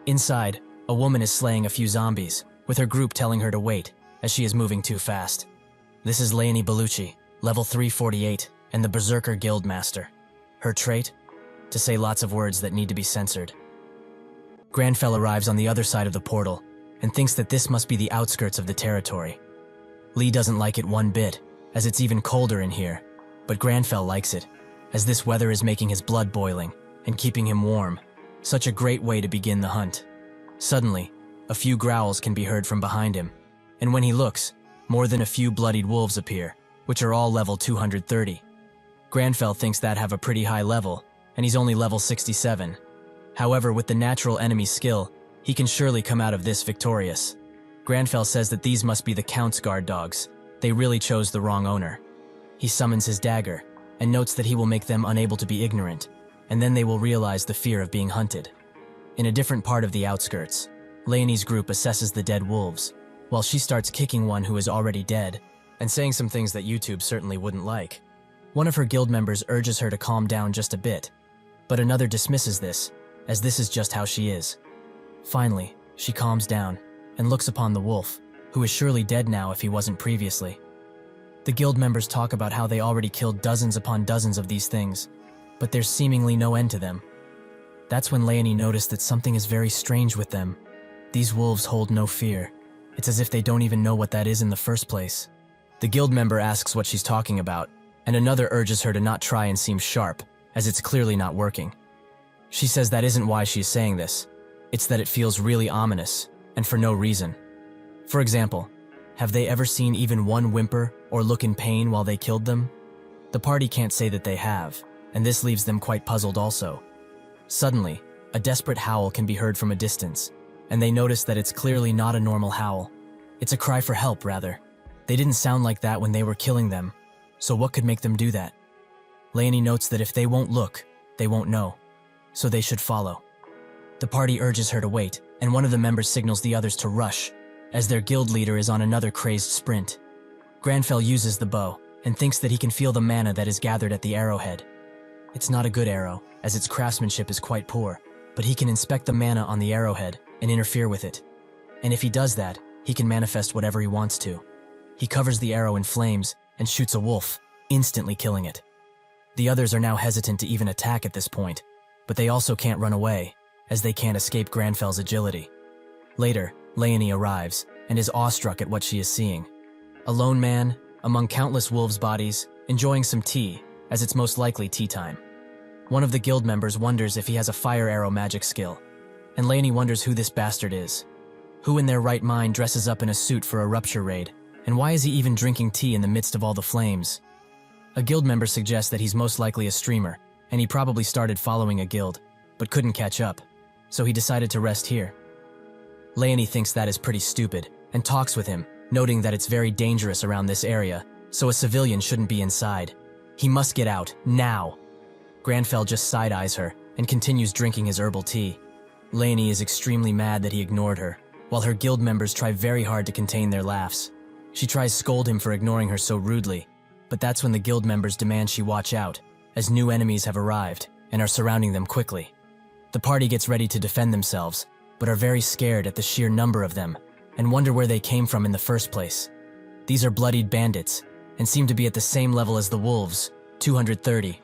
Inside, a woman is slaying a few zombies, with her group telling her to wait, as she is moving too fast. This is Leonie Bellucci, level 348, and the Berserker Guild Master. Her trait? To say lots of words that need to be censored. Granfell arrives on the other side of the portal, and thinks that this must be the outskirts of the territory. Lee doesn't like it one bit, as it's even colder in here, but Granfell likes it, as this weather is making his blood boiling and keeping him warm. Such a great way to begin the hunt. Suddenly, a few growls can be heard from behind him, and when he looks, more than a few bloodied wolves appear, which are all level 230. Granfell thinks that have a pretty high level, and he's only level 67. However, with the natural enemy skill, he can surely come out of this victorious. Granfell says that these must be the Count's guard dogs. They really chose the wrong owner. He summons his dagger, and notes that he will make them unable to be ignorant, and then they will realize the fear of being hunted. In a different part of the outskirts, Leonie's group assesses the dead wolves, while she starts kicking one who is already dead, and saying some things that YouTube certainly wouldn't like. One of her guild members urges her to calm down just a bit, but another dismisses this, as this is just how she is. Finally, she calms down, and looks upon the wolf, who is surely dead now if he wasn't previously. The guild members talk about how they already killed dozens upon dozens of these things, but there's seemingly no end to them. That's when Leonie noticed that something is very strange with them. These wolves hold no fear. It's as if they don't even know what that is in the first place. The guild member asks what she's talking about, and another urges her to not try and seem sharp, as it's clearly not working. She says that isn't why she's saying this. It's that it feels really ominous, and for no reason. For example, have they ever seen even one whimper or look in pain while they killed them? The party can't say that they have, and this leaves them quite puzzled also. Suddenly, a desperate howl can be heard from a distance, and they notice that it's clearly not a normal howl. It's a cry for help, rather. They didn't sound like that when they were killing them, so what could make them do that? Leonie notes that if they won't look, they won't know, so they should follow. The party urges her to wait, and one of the members signals the others to rush, as their guild leader is on another crazed sprint. Granfell uses the bow, and thinks that he can feel the mana that is gathered at the arrowhead. It's not a good arrow, as its craftsmanship is quite poor, but he can inspect the mana on the arrowhead and interfere with it. And if he does that, he can manifest whatever he wants to. He covers the arrow in flames and shoots a wolf, instantly killing it. The others are now hesitant to even attack at this point, but they also can't run away, as they can't escape Granfell's agility. Later, Leonie arrives, and is awestruck at what she is seeing. A lone man, among countless wolves' bodies, enjoying some tea, as it's most likely tea time. One of the guild members wonders if he has a fire arrow magic skill, and Leonie wonders who this bastard is. Who in their right mind dresses up in a suit for a rupture raid, and why is he even drinking tea in the midst of all the flames? A guild member suggests that he's most likely a streamer, and he probably started following a guild, but couldn't catch up, so he decided to rest here. Leonie thinks that is pretty stupid, and talks with him, noting that it's very dangerous around this area, so a civilian shouldn't be inside. He must get out, now! Granfell just side-eyes her, and continues drinking his herbal tea. Leonie is extremely mad that he ignored her, while her guild members try very hard to contain their laughs. She tries to scold him for ignoring her so rudely, but that's when the guild members demand she watch out, as new enemies have arrived, and are surrounding them quickly. The party gets ready to defend themselves, but are very scared at the sheer number of them, and wonder where they came from in the first place. These are bloodied bandits, and seem to be at the same level as the wolves, 230.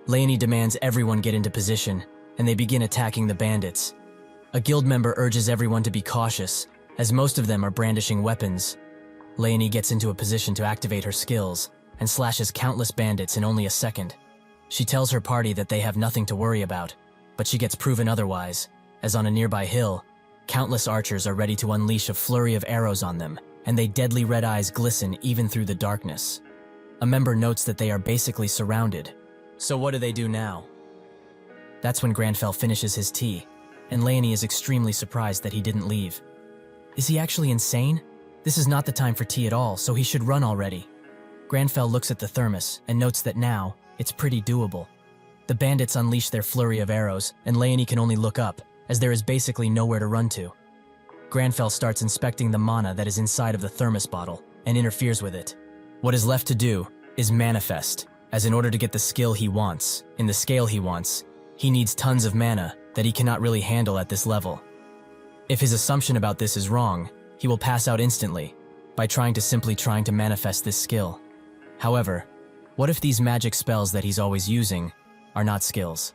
Leonie demands everyone get into position, and they begin attacking the bandits. A guild member urges everyone to be cautious, as most of them are brandishing weapons. Leonie gets into a position to activate her skills, and slashes countless bandits in only a second. She tells her party that they have nothing to worry about, but she gets proven otherwise, as on a nearby hill, countless archers are ready to unleash a flurry of arrows on them, and their deadly red eyes glisten even through the darkness. A member notes that they are basically surrounded. So what do they do now? That's when Granfell finishes his tea, and Leonie is extremely surprised that he didn't leave. Is he actually insane? This is not the time for tea at all, so he should run already. Granfell looks at the thermos and notes that now, it's pretty doable. The bandits unleash their flurry of arrows, and Leonie can only look up, as there is basically nowhere to run to. Granfell starts inspecting the mana that is inside of the thermos bottle, and interferes with it. What is left to do is manifest, as in order to get the skill he wants, in the scale he wants, he needs tons of mana that he cannot really handle at this level. If his assumption about this is wrong, he will pass out instantly, by simply trying to manifest this skill. However, what if these magic spells that he's always using are not skills?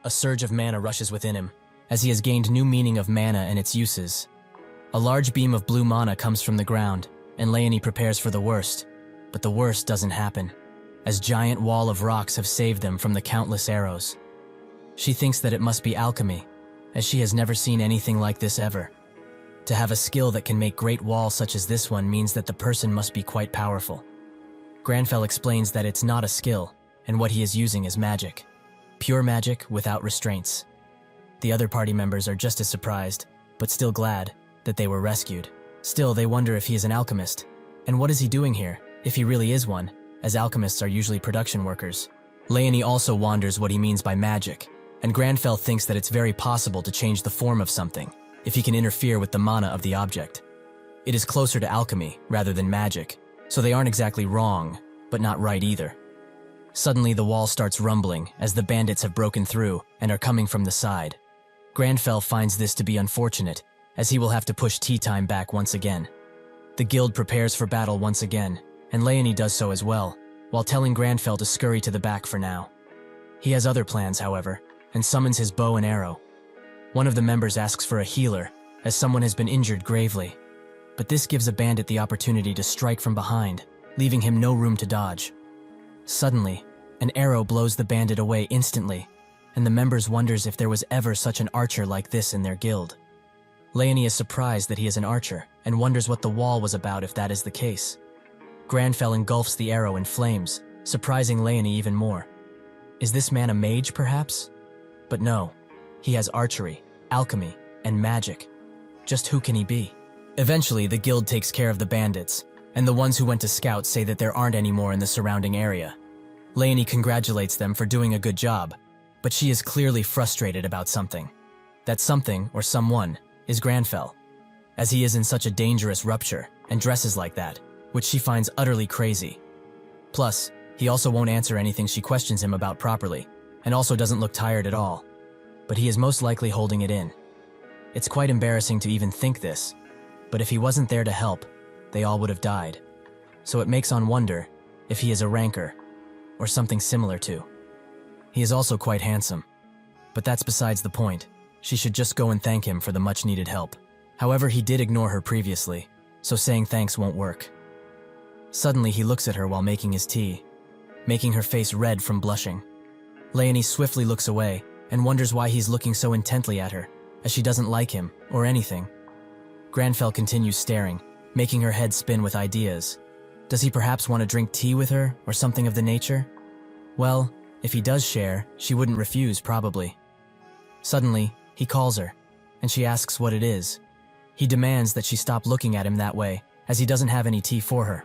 A surge of mana rushes within him, as he has gained new meaning of mana and its uses. A large beam of blue mana comes from the ground, and Leonie prepares for the worst. But the worst doesn't happen, as giant wall of rocks have saved them from the countless arrows. She thinks that it must be alchemy, as she has never seen anything like this ever. To have a skill that can make great walls such as this one means that the person must be quite powerful. Granfell explains that it's not a skill, and what he is using is magic. Pure magic without restraints. The other party members are just as surprised, but still glad, that they were rescued. Still, they wonder if he is an alchemist. And what is he doing here, if he really is one, as alchemists are usually production workers? Leonie also wonders what he means by magic, and Granfell thinks that it's very possible to change the form of something, if he can interfere with the mana of the object. It is closer to alchemy, rather than magic, so they aren't exactly wrong, but not right either. Suddenly the wall starts rumbling, as the bandits have broken through, and are coming from the side. Granfell finds this to be unfortunate, as he will have to push tea time back once again. The guild prepares for battle once again, and Leonie does so as well, while telling Granfell to scurry to the back for now. He has other plans, however, and summons his bow and arrow. One of the members asks for a healer, as someone has been injured gravely. But this gives a bandit the opportunity to strike from behind, leaving him no room to dodge. Suddenly, an arrow blows the bandit away instantly, and the members wonders if there was ever such an archer like this in their guild. Leonie is surprised that he is an archer, and wonders what the wall was about if that is the case. Granfell engulfs the arrow in flames, surprising Leonie even more. Is this man a mage, perhaps? But no, he has archery, alchemy, and magic. Just who can he be? Eventually, the guild takes care of the bandits, and the ones who went to scout say that there aren't any more in the surrounding area. Leonie congratulates them for doing a good job, but she is clearly frustrated about something. That something, or someone, is Granfell, as he is in such a dangerous rupture and dresses like that, which she finds utterly crazy. Plus, he also won't answer anything she questions him about properly, and also doesn't look tired at all. But he is most likely holding it in. It's quite embarrassing to even think this, but if he wasn't there to help, they all would have died. So it makes one wonder if he is a rancor, or something similar to. He is also quite handsome, but that's besides the point. She should just go and thank him for the much-needed help. However, he did ignore her previously, so saying thanks won't work. Suddenly, he looks at her while making his tea, making her face red from blushing. Leonie swiftly looks away and wonders why he's looking so intently at her, as she doesn't like him or anything. Granfell continues staring, making her head spin with ideas. Does he perhaps want to drink tea with her, or something of the nature? Well, if he does share, she wouldn't refuse, probably. Suddenly, he calls her, and she asks what it is. He demands that she stop looking at him that way, as he doesn't have any tea for her.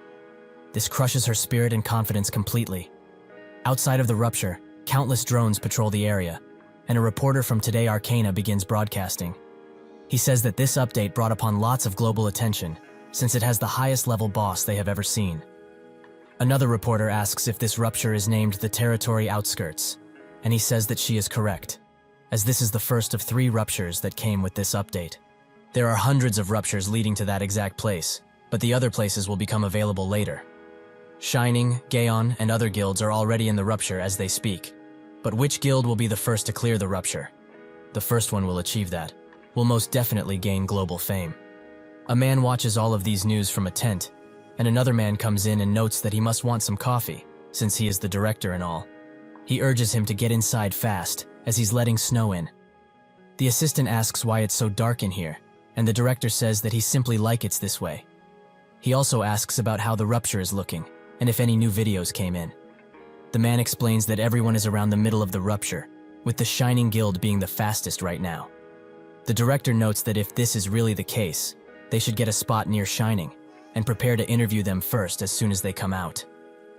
This crushes her spirit and confidence completely. Outside of the rupture, countless drones patrol the area, and a reporter from Today Arcana begins broadcasting. He says that this update brought upon lots of global attention, since it has the highest level boss they have ever seen. Another reporter asks if this rupture is named the Territory Outskirts, and he says that she is correct, as this is the first of 3 ruptures that came with this update. There are hundreds of ruptures leading to that exact place, but the other places will become available later. Shining, Gaon, and other guilds are already in the rupture as they speak. But which guild will be the first to clear the rupture? The first one will achieve that, will most definitely gain global fame. A man watches all of these news from a tent, and another man comes in and notes that he must want some coffee, since he is the director and all. He urges him to get inside fast, as he's letting snow in. The assistant asks why it's so dark in here, and the director says that he simply likes it this way. He also asks about how the rupture is looking, and if any new videos came in. The man explains that everyone is around the middle of the rupture, with the Shining Guild being the fastest right now. The director notes that if this is really the case, they should get a spot near Shining, and prepare to interview them first as soon as they come out.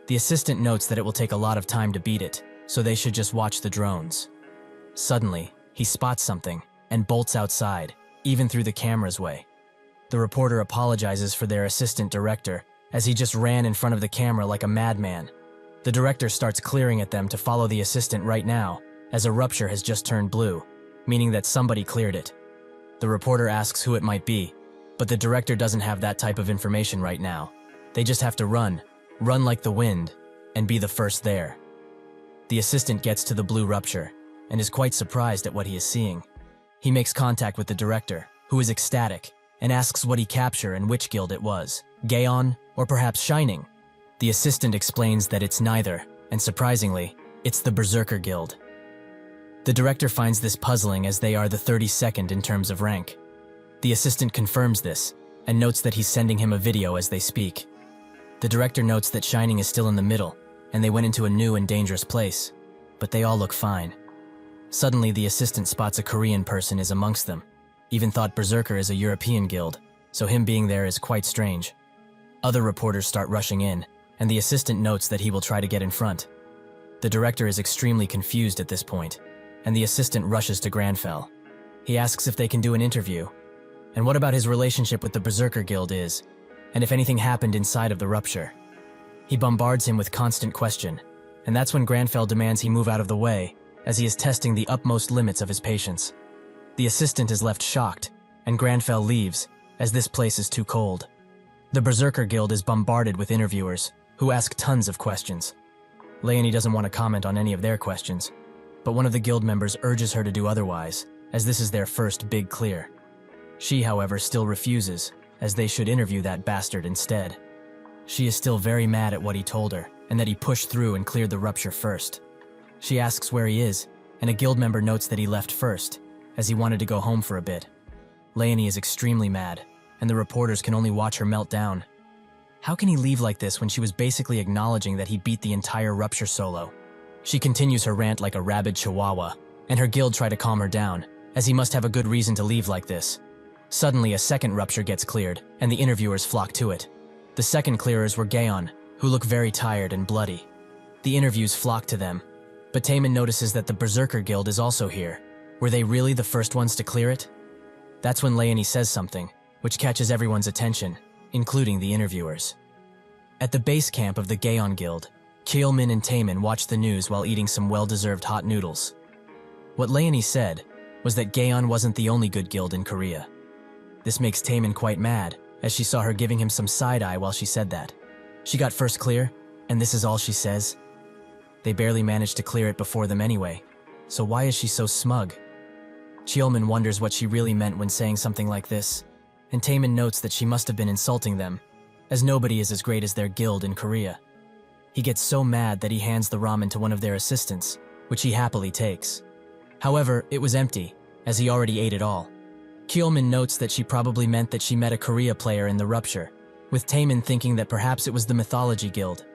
The assistant notes that it will take a lot of time to beat it, so they should just watch the drones. Suddenly, he spots something, and bolts outside, even through the camera's way. The reporter apologizes for their assistant director, as he just ran in front of the camera like a madman. The director starts clearing at them to follow the assistant right now, as a rupture has just turned blue, meaning that somebody cleared it. The reporter asks who it might be, but the director doesn't have that type of information right now. They just have to run like the wind, and be the first there. The assistant gets to the blue rupture, and is quite surprised at what he is seeing. He makes contact with the director, who is ecstatic, and asks what he captured and which guild it was, Gaon or perhaps Shining. The assistant explains that it's neither, and surprisingly, it's the Berserker Guild. The director finds this puzzling as they are the 32nd in terms of rank. The assistant confirms this, and notes that he's sending him a video as they speak. The director notes that Shining is still in the middle, and they went into a new and dangerous place, but they all look fine. Suddenly, the assistant spots a Korean person is amongst them. Even thought Berserker is a European guild, so him being there is quite strange. Other reporters start rushing in, and the assistant notes that he will try to get in front. The director is extremely confused at this point, and the assistant rushes to Granfell. He asks if they can do an interview, and what about his relationship with the Berserker Guild is, and if anything happened inside of the rupture. He bombards him with constant question, and that's when Granfell demands he move out of the way, as he is testing the utmost limits of his patience. The assistant is left shocked, and Granfell leaves, as this place is too cold. The Berserker Guild is bombarded with interviewers, who ask tons of questions. Leonie doesn't want to comment on any of their questions, but one of the guild members urges her to do otherwise, as this is their first big clear. She, however, still refuses, as they should interview that bastard instead. She is still very mad at what he told her, and that he pushed through and cleared the rupture first. She asks where he is, and a guild member notes that he left first, as he wanted to go home for a bit. Leonie is extremely mad, and the reporters can only watch her melt down. How can he leave like this when she was basically acknowledging that he beat the entire rupture solo? She continues her rant like a rabid chihuahua, and her guild try to calm her down, as he must have a good reason to leave like this. Suddenly, a second rupture gets cleared, and the interviewers flock to it. The second clearers were Gaon, who look very tired and bloody. The interviews flock to them, but Taemin notices that the Berserker Guild is also here. Were they really the first ones to clear it? That's when Leonie says something, which catches everyone's attention, including the interviewers. At the base camp of the Gaon Guild, Kyeolmin and Taemin watch the news while eating some well-deserved hot noodles. What Leonie said was that Gaon wasn't the only good guild in Korea. This makes Taemin quite mad, as she saw her giving him some side-eye while she said that. She got first clear, and this is all she says? They barely managed to clear it before them anyway, so why is she so smug? Kyeolmin wonders what she really meant when saying something like this, and Taemin notes that she must have been insulting them, as nobody is as great as their guild in Korea. He gets so mad that he hands the ramen to one of their assistants, which he happily takes. However, it was empty, as he already ate it all. Kyeolmin notes that she probably meant that she met a Korea player in the rupture, with Taemin thinking that perhaps it was the Mythology Guild.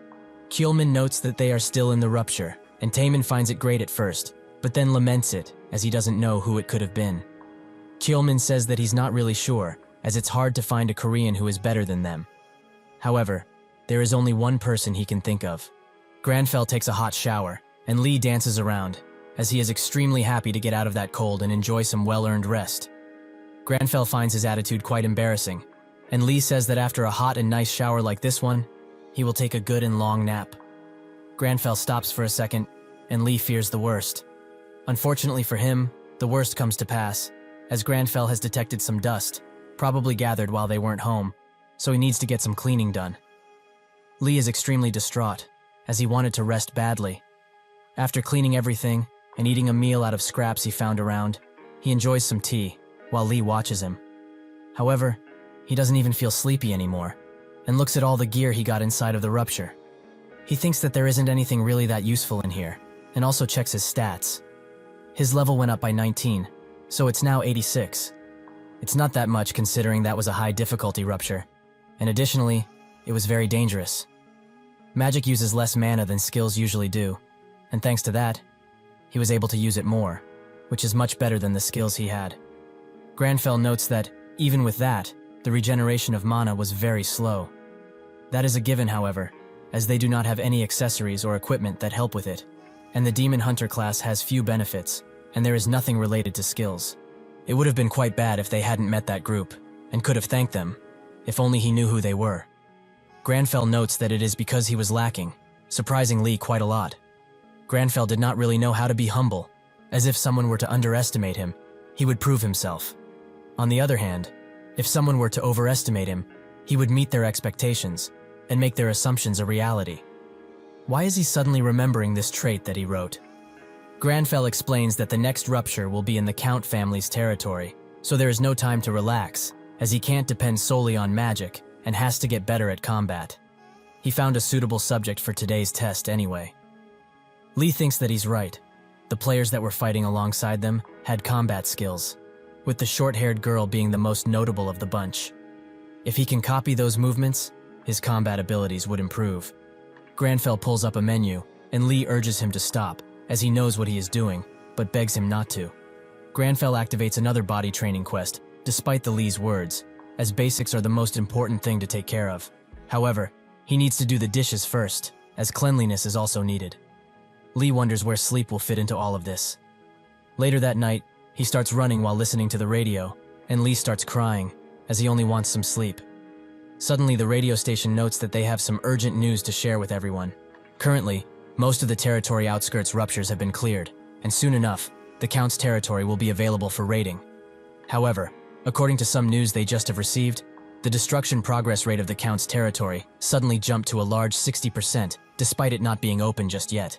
Kyeolmin notes that they are still in the rupture, and Taemin finds it great at first, but then laments it, as he doesn't know who it could have been. Kyeolmin says that he's not really sure, as it's hard to find a Korean who is better than them. However, there is only one person he can think of. Granfell takes a hot shower, and Lee dances around, as he is extremely happy to get out of that cold and enjoy some well-earned rest. Granfell finds his attitude quite embarrassing, and Lee says that after a hot and nice shower like this one, he will take a good and long nap. Granfell stops for a second, and Lee fears the worst. Unfortunately for him, the worst comes to pass, as Granfell has detected some dust, probably gathered while they weren't home, so he needs to get some cleaning done. Lee is extremely distraught, as he wanted to rest badly. After cleaning everything and eating a meal out of scraps he found around, he enjoys some tea, while Lee watches him. However, he doesn't even feel sleepy anymore, and looks at all the gear he got inside of the rupture. He thinks that there isn't anything really that useful in here, and also checks his stats. His level went up by 19, so it's now 86. It's not that much considering that was a high difficulty rupture, and additionally, it was very dangerous. Magic uses less mana than skills usually do, and thanks to that, he was able to use it more, which is much better than the skills he had. Granfell notes that, even with that, the regeneration of mana was very slow. That is a given, however, as they do not have any accessories or equipment that help with it, and the Demon Hunter class has few benefits, and there is nothing related to skills. It would have been quite bad if they hadn't met that group, and could have thanked them, if only he knew who they were. Granfell notes that it is because he was lacking, surprising Lee quite a lot. Granfell did not really know how to be humble, as if someone were to underestimate him, he would prove himself. On the other hand, if someone were to overestimate him, he would meet their expectations and make their assumptions a reality. Why is he suddenly remembering this trait that he wrote? Granfell explains that the next rupture will be in the Count family's territory, so there is no time to relax, as he can't depend solely on magic and has to get better at combat. He found a suitable subject for today's test anyway. Lee thinks that he's right. The players that were fighting alongside them had combat skills, with the short-haired girl being the most notable of the bunch. If he can copy those movements, his combat abilities would improve. Granfell pulls up a menu, and Lee urges him to stop, as he knows what he is doing, but begs him not to. Granfell activates another body training quest, despite the Lee's words, as basics are the most important thing to take care of. However, he needs to do the dishes first, as cleanliness is also needed. Lee wonders where sleep will fit into all of this. Later that night, he starts running while listening to the radio, and Lee starts crying, as he only wants some sleep. Suddenly, the radio station notes that they have some urgent news to share with everyone. Currently, most of the territory outskirts ruptures have been cleared, and soon enough, the Count's territory will be available for raiding. However, according to some news they just have received, the destruction progress rate of the Count's territory suddenly jumped to a large 60%, despite it not being open just yet.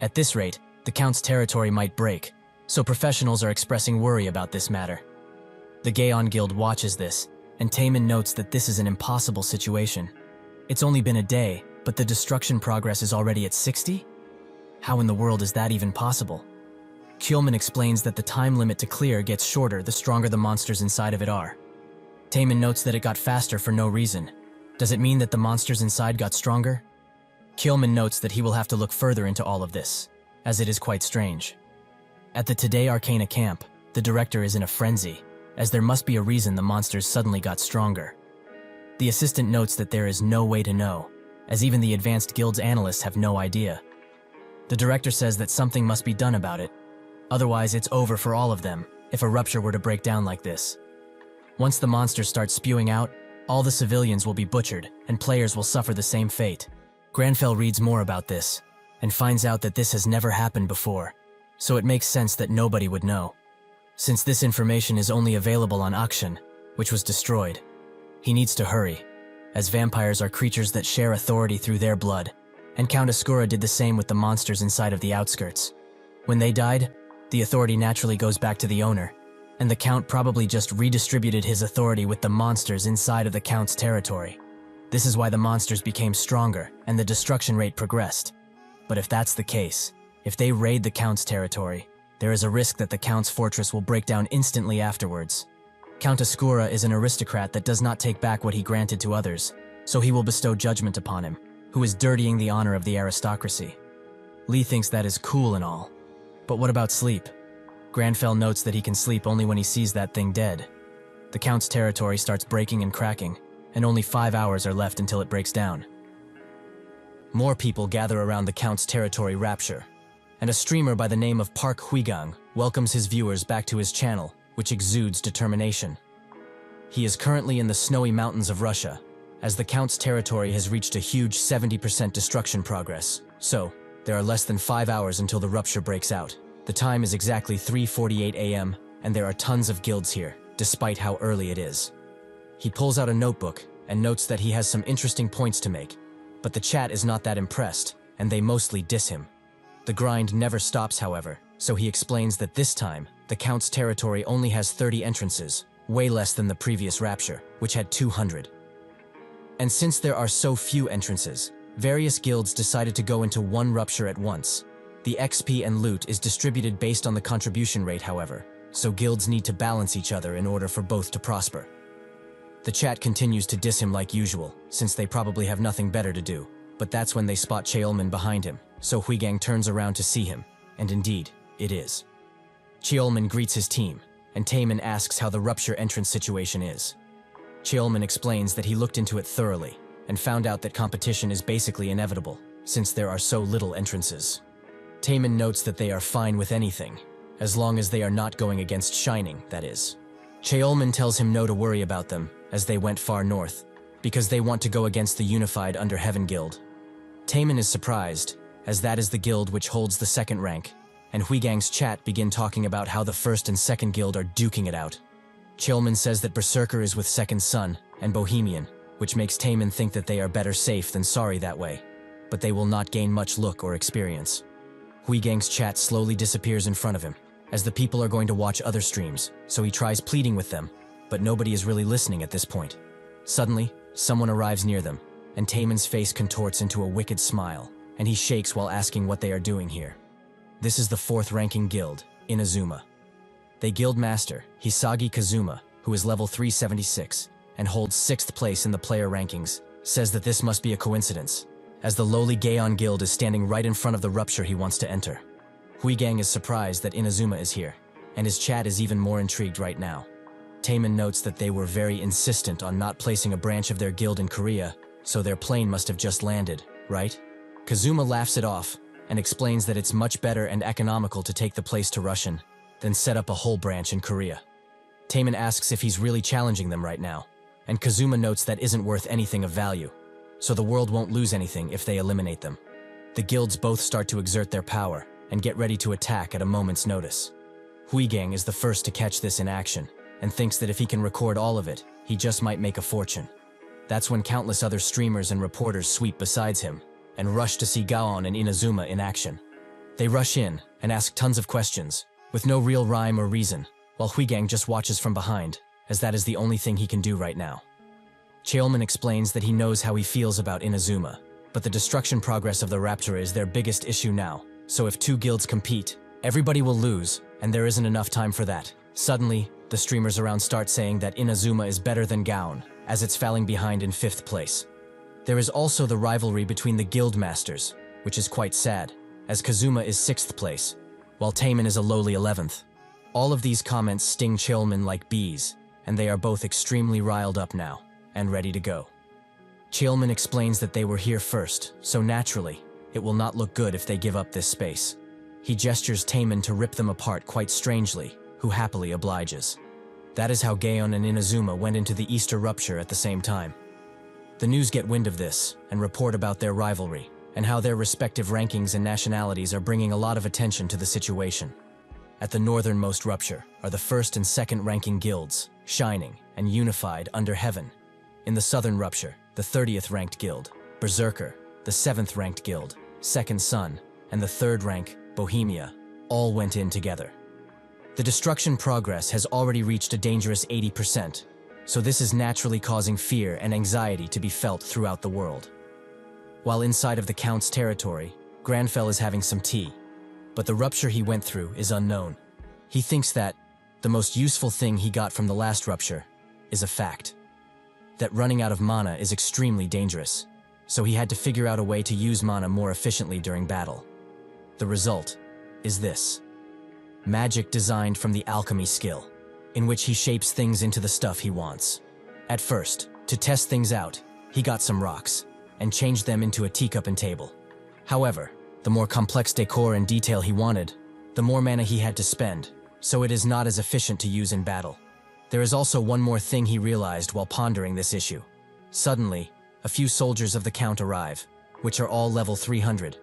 At this rate, the Count's territory might break, so professionals are expressing worry about this matter. The Gaon Guild watches this, and Taemin notes that this is an impossible situation. It's only been a day, but the destruction progress is already at 60? How in the world is that even possible? Kjolman explains that the time limit to clear gets shorter the stronger the monsters inside of it are. Taemin notes that it got faster for no reason. Does it mean that the monsters inside got stronger? Kjolman notes that he will have to look further into all of this, as it is quite strange. At the Today Arcana camp, the director is in a frenzy, as there must be a reason the monsters suddenly got stronger. The assistant notes that there is no way to know, as even the Advanced Guild's analysts have no idea. The director says that something must be done about it. Otherwise, it's over for all of them, if a rupture were to break down like this. Once the monsters start spewing out, all the civilians will be butchered, and players will suffer the same fate. Granfell reads more about this, and finds out that this has never happened before, so it makes sense that nobody would know. Since this information is only available on Akshan, which was destroyed, he needs to hurry, as vampires are creatures that share authority through their blood, and Count Ascura did the same with the monsters inside of the outskirts. When they died, the authority naturally goes back to the owner, and the Count probably just redistributed his authority with the monsters inside of the Count's territory. This is why the monsters became stronger and the destruction rate progressed. But if that's the case, if they raid the Count's territory, there is a risk that the Count's fortress will break down instantly afterwards. Count Ascura is an aristocrat that does not take back what he granted to others, so he will bestow judgment upon him, who is dirtying the honor of the aristocracy. Lee thinks that is cool and all. But what about sleep? Granfell notes that he can sleep only when he sees that thing dead. The Count's territory starts breaking and cracking, and only 5 hours are left until it breaks down. More people gather around the Count's territory rapture, and a streamer by the name of Park Huigang welcomes his viewers back to his channel, which exudes determination. He is currently in the snowy mountains of Russia, as the Count's territory has reached a huge 70% destruction progress, so there are less than 5 hours until the rupture breaks out. The time is exactly 3:48 a.m., and there are tons of guilds here, despite how early it is. He pulls out a notebook and notes that he has some interesting points to make, but the chat is not that impressed, and they mostly diss him. The grind never stops, however, so he explains that this time, the Count's territory only has 30 entrances, way less than the previous rapture, which had 200. And since there are so few entrances, various guilds decided to go into one rupture at once. The XP and loot is distributed based on the contribution rate, however, so guilds need to balance each other in order for both to prosper. The chat continues to diss him like usual, since they probably have nothing better to do, but that's when they spot Cheolman behind him, so Huigang turns around to see him, and indeed, it is. Cheolman greets his team, and Taemin asks how the rupture entrance situation is. Cheolman explains that he looked into it thoroughly, and found out that competition is basically inevitable, since there are so little entrances. Taemin notes that they are fine with anything, as long as they are not going against Shining, that is. Cheolman tells him no to worry about them, as they went far north, because they want to go against the unified Under Heaven Guild. Taemin is surprised, as that is the guild which holds the second rank, and Huigang's chat begin talking about how the first and second guild are duking it out. Cheolman says that Berserker is with Second Son and Bohemian, which makes Taemin think that they are better safe than sorry that way, but they will not gain much look or experience. Huigang's chat slowly disappears in front of him, as the people are going to watch other streams, so he tries pleading with them, but nobody is really listening at this point. Suddenly, someone arrives near them, and Tamen's face contorts into a wicked smile, and he shakes while asking what they are doing here. This is the 4th-ranking guild, Inazuma. They guild master, Hisagi Kazuma, who is level 376, and holds 6th place in the player rankings, says that this must be a coincidence, as the lowly Gaon guild is standing right in front of the rupture he wants to enter. Huigang is surprised that Inazuma is here, and his chat is even more intrigued right now. Tamen notes that they were very insistent on not placing a branch of their guild in Korea, so their plane must have just landed, right? Kazuma laughs it off, and explains that it's much better and economical to take the place to Russian than set up a whole branch in Korea. Tamen asks if he's really challenging them right now, and Kazuma notes that isn't worth anything of value, so the world won't lose anything if they eliminate them. The guilds both start to exert their power and get ready to attack at a moment's notice. Huigang is the first to catch this in action, and thinks that if he can record all of it, he just might make a fortune. That's when countless other streamers and reporters sweep besides him, and rush to see Gaon and Inazuma in action. They rush in and ask tons of questions, with no real rhyme or reason, while Huigang just watches from behind, as that is the only thing he can do right now. Cheolman explains that he knows how he feels about Inazuma, but the destruction progress of the Rapture is their biggest issue now, so if 2 guilds compete, everybody will lose, and there isn't enough time for that. Suddenly, the streamers around start saying that Inazuma is better than Gaon, as it's falling behind in 5th place. There is also the rivalry between the guild masters, which is quite sad, as Kazuma is 6th place, while Tamen is a lowly 11th. All of these comments sting Cheolman like bees, and they are both extremely riled up now, and ready to go. Cheolman explains that they were here first, so naturally, it will not look good if they give up this space. He gestures Tamen to rip them apart quite strangely, who happily obliges. That is how Gaon and Inazuma went into the Easter rupture at the same time. The news get wind of this, and report about their rivalry, and how their respective rankings and nationalities are bringing a lot of attention to the situation. At the northernmost rupture are the 1st and 2nd ranking guilds, shining and unified under heaven. In the southern rupture, the 30th ranked guild, Berserker, the 7th ranked guild, Second Sun, and the 3rd rank, Bohemia, all went in together. The destruction progress has already reached a dangerous 80%, so this is naturally causing fear and anxiety to be felt throughout the world. While inside of the Count's territory, Granfell is having some tea, but the rupture he went through is unknown. He thinks that the most useful thing he got from the last rupture is a fact. That running out of mana is extremely dangerous, so he had to figure out a way to use mana more efficiently during battle. The result is this. Magic designed from the alchemy skill, in which he shapes things into the stuff he wants. At first, to test things out, he got some rocks, and changed them into a teacup and table. However, the more complex decor and detail he wanted, the more mana he had to spend, so it is not as efficient to use in battle. There is also one more thing he realized while pondering this issue. Suddenly, a few soldiers of the Count arrive, which are all level 300.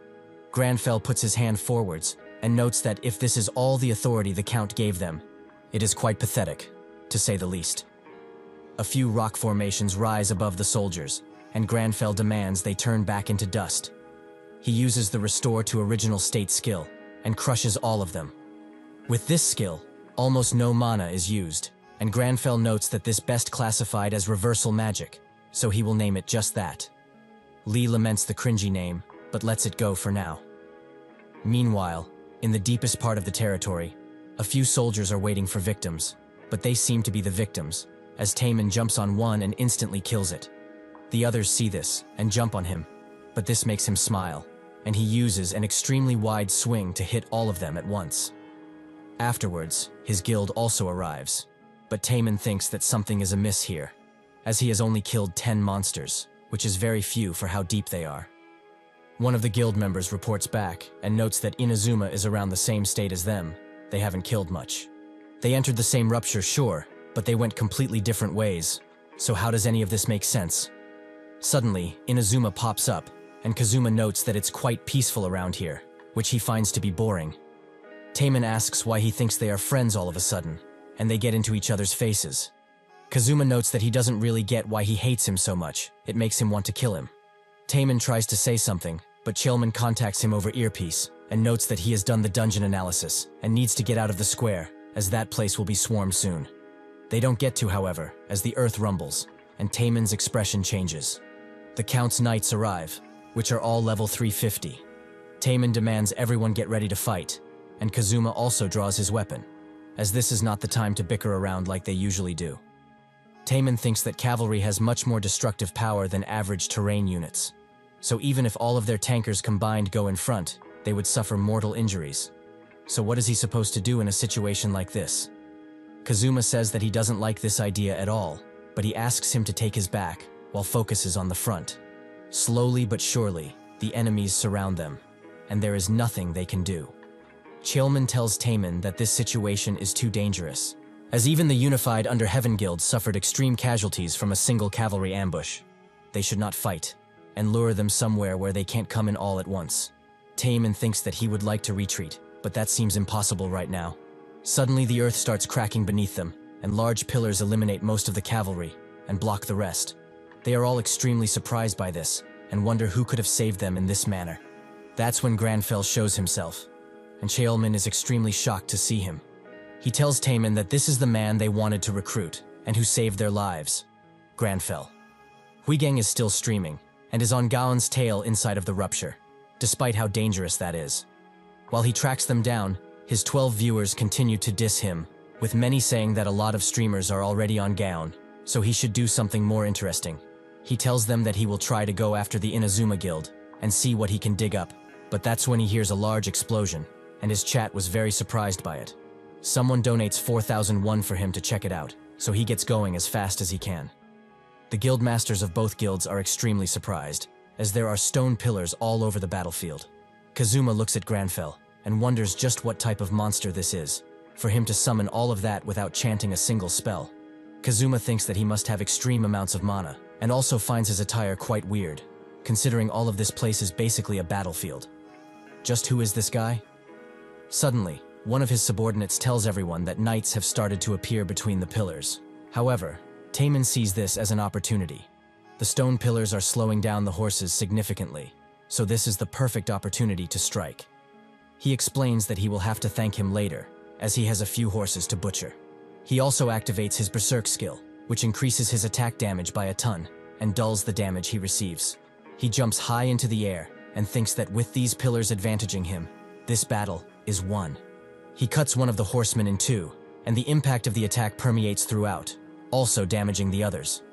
Granfell puts his hand forwards, and notes that if this is all the authority the Count gave them, it is quite pathetic, to say the least. A few rock formations rise above the soldiers, and Granfell demands they turn back into dust. He uses the Restore to Original State skill, and crushes all of them. With this skill, almost no mana is used, and Granfell notes that this best classified as reversal magic, so he will name it just that. Lee laments the cringy name, but lets it go for now. Meanwhile, in the deepest part of the territory, a few soldiers are waiting for victims, but they seem to be the victims, as Tamen jumps on one and instantly kills it. The others see this and jump on him, but this makes him smile, and he uses an extremely wide swing to hit all of them at once. Afterwards, his guild also arrives, but Tamen thinks that something is amiss here, as he has only killed 10 monsters, which is very few for how deep they are. One of the guild members reports back and notes that Inazuma is around the same state as them. They haven't killed much. They entered the same rupture, sure, but they went completely different ways, so how does any of this make sense? Suddenly, Inazuma pops up, and Kazuma notes that it's quite peaceful around here, which he finds to be boring. Tamen asks why he thinks they are friends all of a sudden, and they get into each other's faces. Kazuma notes that he doesn't really get why he hates him so much. It makes him want to kill him. Tamen tries to say something, but Cheolman contacts him over earpiece and notes that he has done the dungeon analysis and needs to get out of the square, as that place will be swarmed soon. They don't get to, however, as the earth rumbles, and Taemin's expression changes. The Count's knights arrive, which are all level 350. Taemin demands everyone get ready to fight, and Kazuma also draws his weapon, as this is not the time to bicker around like they usually do. Taemin thinks that cavalry has much more destructive power than average terrain units, so even if all of their tankers combined go in front, they would suffer mortal injuries. So what is he supposed to do in a situation like this? Kazuma says that he doesn't like this idea at all, but he asks him to take his back, while focuses on the front. Slowly but surely, the enemies surround them, and there is nothing they can do. Cheolman tells Taemin that this situation is too dangerous, as even the unified Under Heaven Guild suffered extreme casualties from a single cavalry ambush. They should not fight, and lure them somewhere where they can't come in all at once. Taemin thinks that he would like to retreat, but that seems impossible right now. Suddenly the earth starts cracking beneath them, and large pillars eliminate most of the cavalry and block the rest. They are all extremely surprised by this, and wonder who could have saved them in this manner. That's when Granfell shows himself, and Cheolman is extremely shocked to see him. He tells Taemin that this is the man they wanted to recruit, and who saved their lives, Granfell. Huigang is still streaming, and is on Gaon's tail inside of the rupture, despite how dangerous that is. While he tracks them down, his 12 viewers continue to diss him, with many saying that a lot of streamers are already on Gaon, so he should do something more interesting. He tells them that he will try to go after the Inazuma Guild, and see what he can dig up, but that's when he hears a large explosion, and his chat was very surprised by it. Someone donates 4,001 for him to check it out, so he gets going as fast as he can. The guild masters of both guilds are extremely surprised, as there are stone pillars all over the battlefield. Kazuma looks at Granfell, and wonders just what type of monster this is, for him to summon all of that without chanting a single spell. Kazuma thinks that he must have extreme amounts of mana, and also finds his attire quite weird, considering all of this place is basically a battlefield. Just who is this guy? Suddenly, one of his subordinates tells everyone that knights have started to appear between the pillars. However, Taemin sees this as an opportunity. The stone pillars are slowing down the horses significantly, so this is the perfect opportunity to strike. He explains that he will have to thank him later, as he has a few horses to butcher. He also activates his Berserk skill, which increases his attack damage by a ton, and dulls the damage he receives. He jumps high into the air, and thinks that with these pillars advantaging him, this battle is won. He cuts one of the horsemen in two, and the impact of the attack permeates throughout, also damaging the others.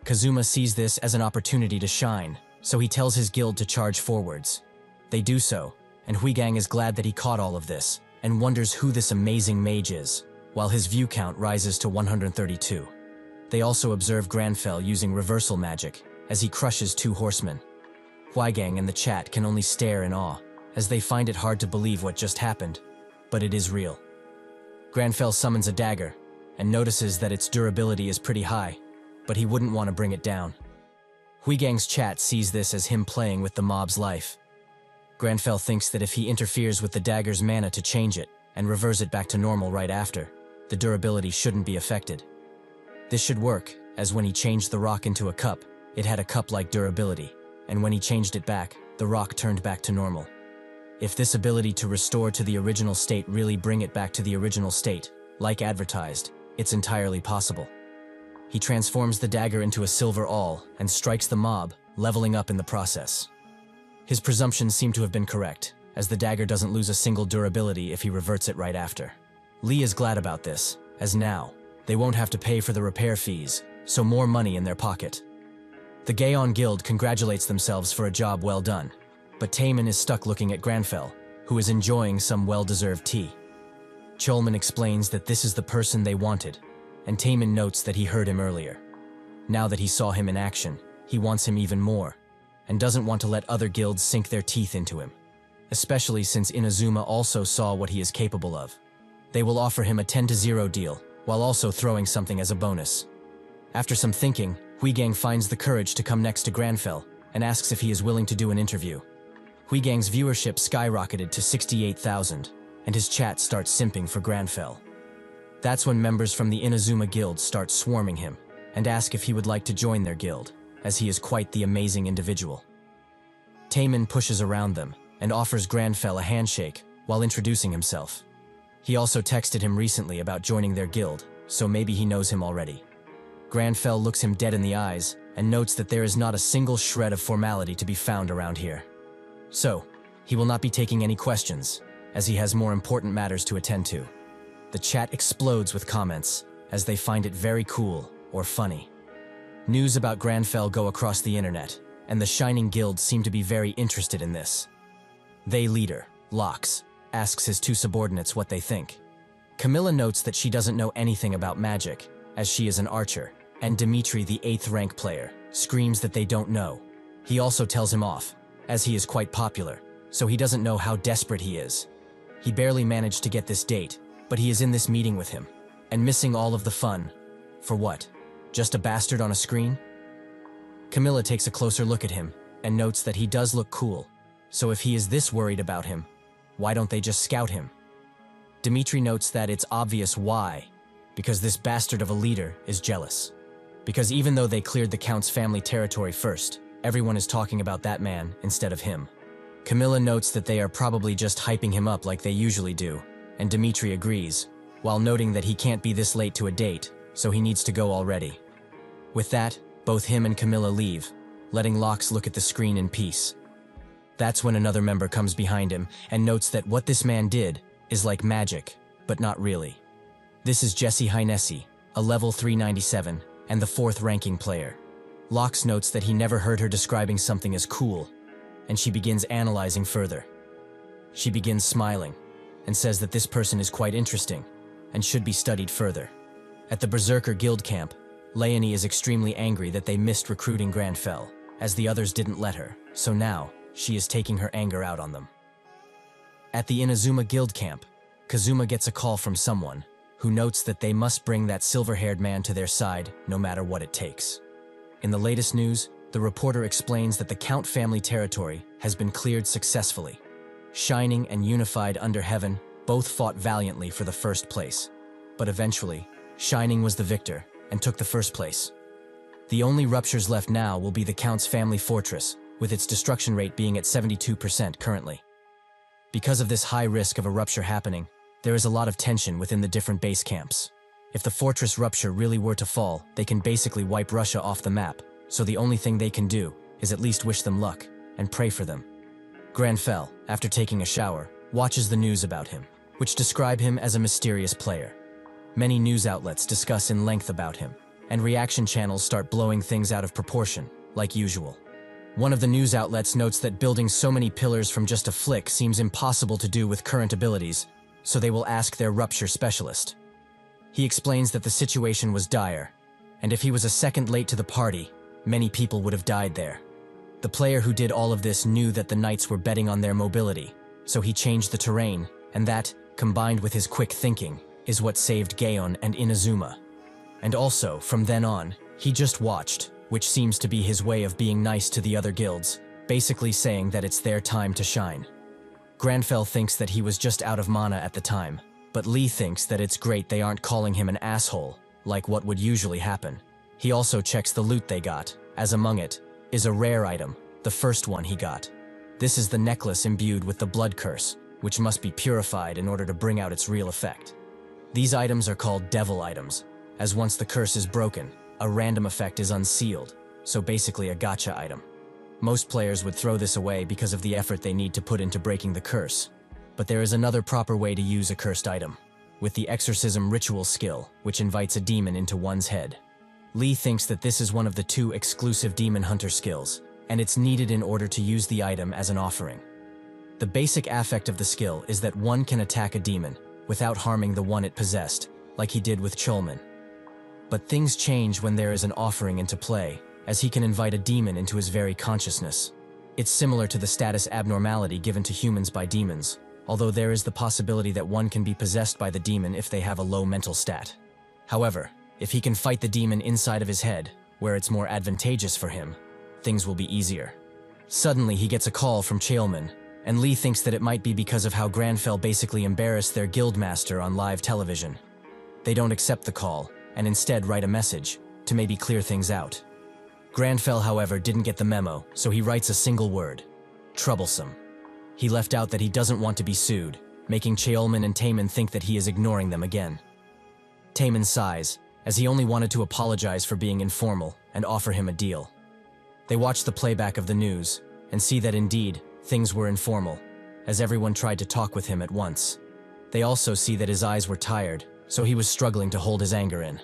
Kazuma sees this as an opportunity to shine, so he tells his guild to charge forwards. They do so, and Huigang is glad that he caught all of this, and wonders who this amazing mage is, while his view count rises to 132. They also observe Granfell using reversal magic, as he crushes two horsemen. Huigang and the chat can only stare in awe, as they find it hard to believe what just happened, but it is real. Granfell summons a dagger, and notices that its durability is pretty high, but he wouldn't want to bring it down. Huigang's chat sees this as him playing with the mob's life. Granfell thinks that if he interferes with the dagger's mana to change it, and reverse it back to normal right after, the durability shouldn't be affected. This should work, as when he changed the rock into a cup, it had a cup-like durability, and when he changed it back, the rock turned back to normal. If this ability to restore to the original state really bring it back to the original state, like advertised, it's entirely possible. He transforms the dagger into a silver awl and strikes the mob, leveling up in the process. His presumptions seem to have been correct, as the dagger doesn't lose a single durability if he reverts it right after. Lee is glad about this, as now, they won't have to pay for the repair fees, so more money in their pocket. The Gaon Guild congratulates themselves for a job well done, but Taemin is stuck looking at Granfell, who is enjoying some well-deserved tea. Cheolman explains that this is the person they wanted, and Taemin notes that he heard him earlier. Now that he saw him in action, he wants him even more, and doesn't want to let other guilds sink their teeth into him, especially since Inazuma also saw what he is capable of. They will offer him a 10-0 deal, while also throwing something as a bonus. After some thinking, Huigang finds the courage to come next to Granfell, and asks if he is willing to do an interview. Huigang's viewership skyrocketed to 68,000, and his chat starts simping for Granfell. That's when members from the Inazuma Guild start swarming him, and ask if he would like to join their guild, as he is quite the amazing individual. Taemin pushes around them, and offers Granfell a handshake, while introducing himself. He also texted him recently about joining their guild, so maybe he knows him already. Granfell looks him dead in the eyes and notes that there is not a single shred of formality to be found around here. So, he will not be taking any questions, as he has more important matters to attend to. The chat explodes with comments, as they find it very cool or funny. News about Granfell go across the internet, and the Shining Guild seem to be very interested in this. They leader, Lox, asks his two subordinates what they think. Camilla notes that she doesn't know anything about magic, as she is an archer, and Dimitri, the 8th rank player, screams that they don't know. He also tells him off, as he is quite popular, so he doesn't know how desperate he is. He barely managed to get this date, but he is in this meeting with him, and missing all of the fun. For what? Just a bastard on a screen? Camilla takes a closer look at him, and notes that he does look cool, so if he is this worried about him, why don't they just scout him? Dimitri notes that it's obvious why, because this bastard of a leader is jealous. Because even though they cleared the Count's family territory first, everyone is talking about that man instead of him. Camilla notes that they are probably just hyping him up like they usually do, and Dimitri agrees, while noting that he can't be this late to a date, so he needs to go already. With that, both him and Camilla leave, letting Lox look at the screen in peace. That's when another member comes behind him and notes that what this man did is like magic, but not really. This is Jessie Heinesi, a level 397, and the 4th ranking player. Lox notes that he never heard her describing something as cool, and she begins analyzing further. She begins smiling, and says that this person is quite interesting, and should be studied further. At the Berserker Guild camp, Leonie is extremely angry that they missed recruiting Granfell, as the others didn't let her, so now, she is taking her anger out on them. At the Inazuma Guild camp, Kazuma gets a call from someone, who notes that they must bring that silver-haired man to their side, no matter what it takes. In the latest news, the reporter explains that the Count family territory has been cleared successfully. Shining and Unified under Heaven both fought valiantly for the first place, but eventually, Shining was the victor and took the first place. The only ruptures left now will be the Count's family fortress, with its destruction rate being at 72% currently. Because of this high risk of a rupture happening, there is a lot of tension within the different base camps. If the fortress rupture really were to fall, they can basically wipe Russia off the map, so the only thing they can do is at least wish them luck and pray for them. Granfell, after taking a shower, watches the news about him, which describe him as a mysterious player. Many news outlets discuss in length about him, and reaction channels start blowing things out of proportion, like usual. One of the news outlets notes that building so many pillars from just a flick seems impossible to do with current abilities, so they will ask their rupture specialist. He explains that the situation was dire, and if he was a second late to the party, many people would have died there. The player who did all of this knew that the knights were betting on their mobility, so he changed the terrain, and that, combined with his quick thinking, is what saved Gaon and Inazuma. And also, from then on, he just watched, which seems to be his way of being nice to the other guilds, basically saying that it's their time to shine. Granfell thinks that he was just out of mana at the time, but Lee thinks that it's great they aren't calling him an asshole, like what would usually happen. He also checks the loot they got, as among it is a rare item, the first one he got. This is the necklace imbued with the blood curse, which must be purified in order to bring out its real effect. These items are called devil items, as once the curse is broken, a random effect is unsealed, so basically a gacha item. Most players would throw this away because of the effort they need to put into breaking the curse. But there is another proper way to use a cursed item, with the exorcism ritual skill, which invites a demon into one's head. Lee thinks that this is one of the 2 exclusive demon hunter skills, and it's needed in order to use the item as an offering. The basic affect of the skill is that one can attack a demon without harming the one it possessed, like he did with Cholman. But things change when there is an offering into play, as he can invite a demon into his very consciousness. It's similar to the status abnormality given to humans by demons, although there is the possibility that one can be possessed by the demon if they have a low mental stat. However, if he can fight the demon inside of his head, where it's more advantageous for him, things will be easier. Suddenly, he gets a call from Cholman, and Lee thinks that it might be because of how Granfell basically embarrassed their guildmaster on live television. They don't accept the call, and instead write a message, to maybe clear things out. Granfell, however, didn't get the memo, so he writes a single word: troublesome. He left out that he doesn't want to be sued, making Cheolman and Taemin think that he is ignoring them again. Taman sighs, as he only wanted to apologize for being informal and offer him a deal. They watch the playback of the news and see that indeed, things were informal, as everyone tried to talk with him at once. They also see that his eyes were tired, so he was struggling to hold his anger in.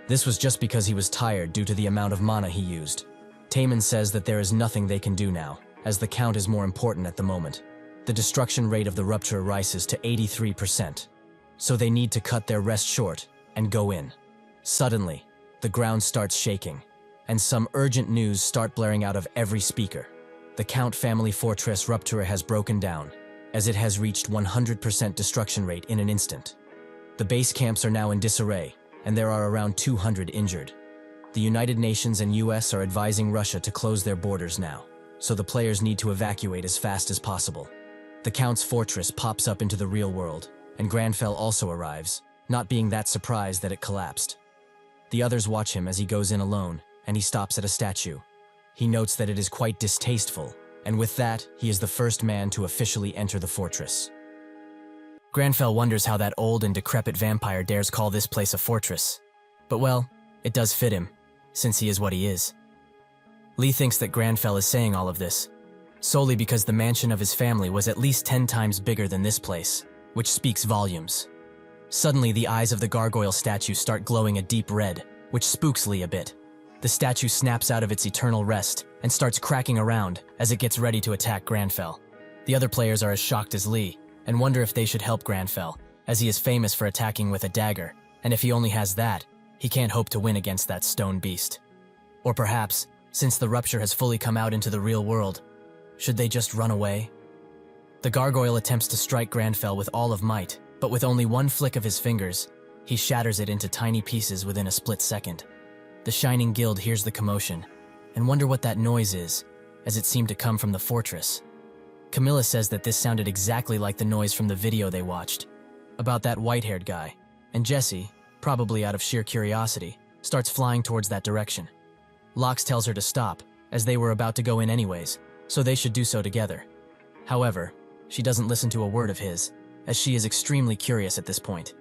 This was just because he was tired due to the amount of mana he used. Taman says that there is nothing they can do now, as the count is more important at the moment. The destruction rate of the rupture rises to 83%, so they need to cut their rest short and go in. Suddenly, the ground starts shaking, and some urgent news start blaring out of every speaker. The Count family fortress Ruptura has broken down, as it has reached 100% destruction rate in an instant. The base camps are now in disarray, and there are around 200 injured. The United Nations and US are advising Russia to close their borders now, so the players need to evacuate as fast as possible. The Count's fortress pops up into the real world, and Granfell also arrives, not being that surprised that it collapsed. The others watch him as he goes in alone, and he stops at a statue. He notes that it is quite distasteful, and with that, he is the first man to officially enter the fortress. Granfell wonders how that old and decrepit vampire dares call this place a fortress. But well, it does fit him, since he is what he is. Lee thinks that Granfell is saying all of this, solely because the mansion of his family was at least 10 times bigger than this place, which speaks volumes. Suddenly, the eyes of the gargoyle statue start glowing a deep red, which spooks Lee a bit. The statue snaps out of its eternal rest and starts cracking around as it gets ready to attack Granfell. The other players are as shocked as Lee and wonder if they should help Granfell, as he is famous for attacking with a dagger, and if he only has that, he can't hope to win against that stone beast. Or perhaps, since the rupture has fully come out into the real world, should they just run away? The gargoyle attempts to strike Granfell with all of might, but with only one flick of his fingers, he shatters it into tiny pieces within a split second. The Shining Guild hears the commotion and wonder what that noise is, as it seemed to come from the fortress. Camilla says that this sounded exactly like the noise from the video they watched, about that white-haired guy, and Jesse, probably out of sheer curiosity, starts flying towards that direction. Lox tells her to stop, as they were about to go in anyways, so they should do so together. However, she doesn't listen to a word of his, as she is extremely curious at this point.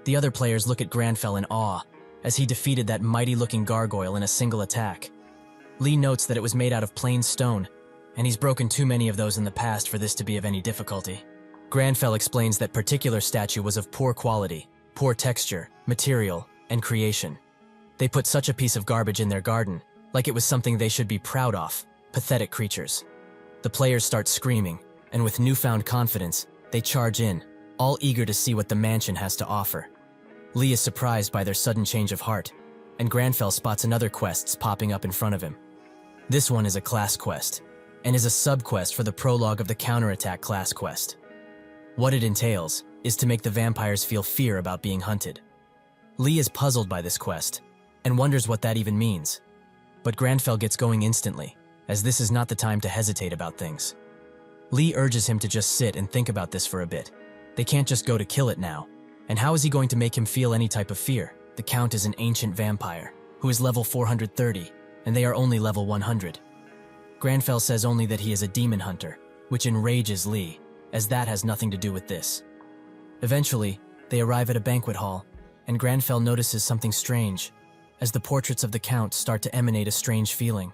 The other players look at Granfell in awe, as he defeated that mighty-looking gargoyle in a single attack. Lee notes that it was made out of plain stone, and he's broken too many of those in the past for this to be of any difficulty. Granfell explains that particular statue was of poor quality, poor texture, material, and creation. They put such a piece of garbage in their garden, like it was something they should be proud of. Pathetic creatures. The players start screaming, and with newfound confidence, they charge in, all eager to see what the mansion has to offer. Lee is surprised by their sudden change of heart, and Granfell spots another quest popping up in front of him. This one is a class quest, and is a sub-quest for the prologue of the counterattack class quest. What it entails is to make the vampires feel fear about being hunted. Lee is puzzled by this quest, and wonders what that even means. But Granfell gets going instantly, as this is not the time to hesitate about things. Lee urges him to just sit and think about this for a bit. They can't just go to kill it now, and how is he going to make him feel any type of fear? The Count is an ancient vampire, who is level 430, and they are only level 100. Granfell says only that he is a demon hunter, which enrages Lee, as that has nothing to do with this. Eventually, they arrive at a banquet hall, and Granfell notices something strange, as the portraits of the Count start to emanate a strange feeling.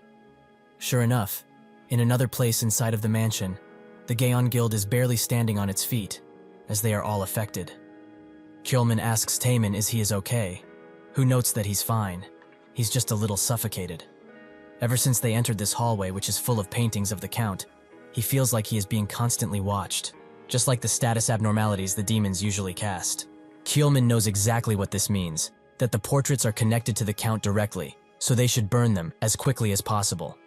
Sure enough, in another place inside of the mansion, the Gaon Guild is barely standing on its feet, as they are all affected. Kjolman asks Taman if he is okay, who notes that he's fine. He's just a little suffocated. Ever since they entered this hallway, which is full of paintings of the Count, he feels like he is being constantly watched, just like the status abnormalities the demons usually cast. Kjolman knows exactly what this means, that the portraits are connected to the Count directly, so they should burn them as quickly as possible.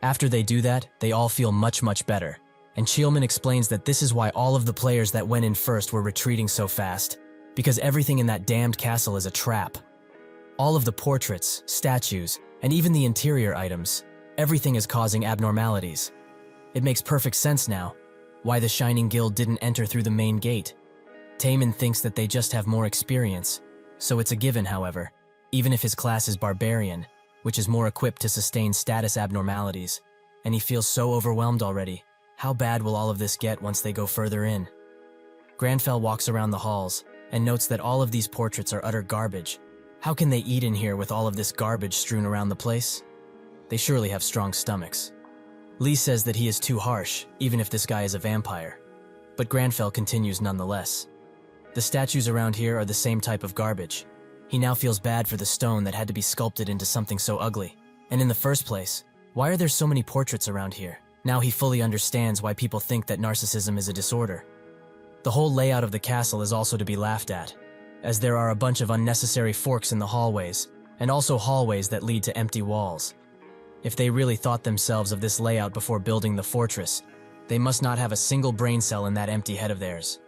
After they do that, they all feel much better, and Kjolman explains that this is why all of the players that went in first were retreating so fast, because everything in that damned castle is a trap. All of the portraits, statues, and even the interior items, everything is causing abnormalities. It makes perfect sense now, why the Shining Guild didn't enter through the main gate. Taman thinks that they just have more experience, so it's a given, however, even if his class is Barbarian, which is more equipped to sustain status abnormalities, and he feels so overwhelmed already. How bad will all of this get once they go further in? Granfell walks around the halls, and notes that all of these portraits are utter garbage. How can they eat in here with all of this garbage strewn around the place? They surely have strong stomachs. Lee says that he is too harsh, even if this guy is a vampire. But Granfell continues nonetheless. The statues around here are the same type of garbage. He now feels bad for the stone that had to be sculpted into something so ugly. And in the first place, why are there so many portraits around here? Now he fully understands why people think that narcissism is a disorder. The whole layout of the castle is also to be laughed at, as there are a bunch of unnecessary forks in the hallways, and also hallways that lead to empty walls. If they really thought themselves of this layout before building the fortress, they must not have a single brain cell in that empty head of theirs.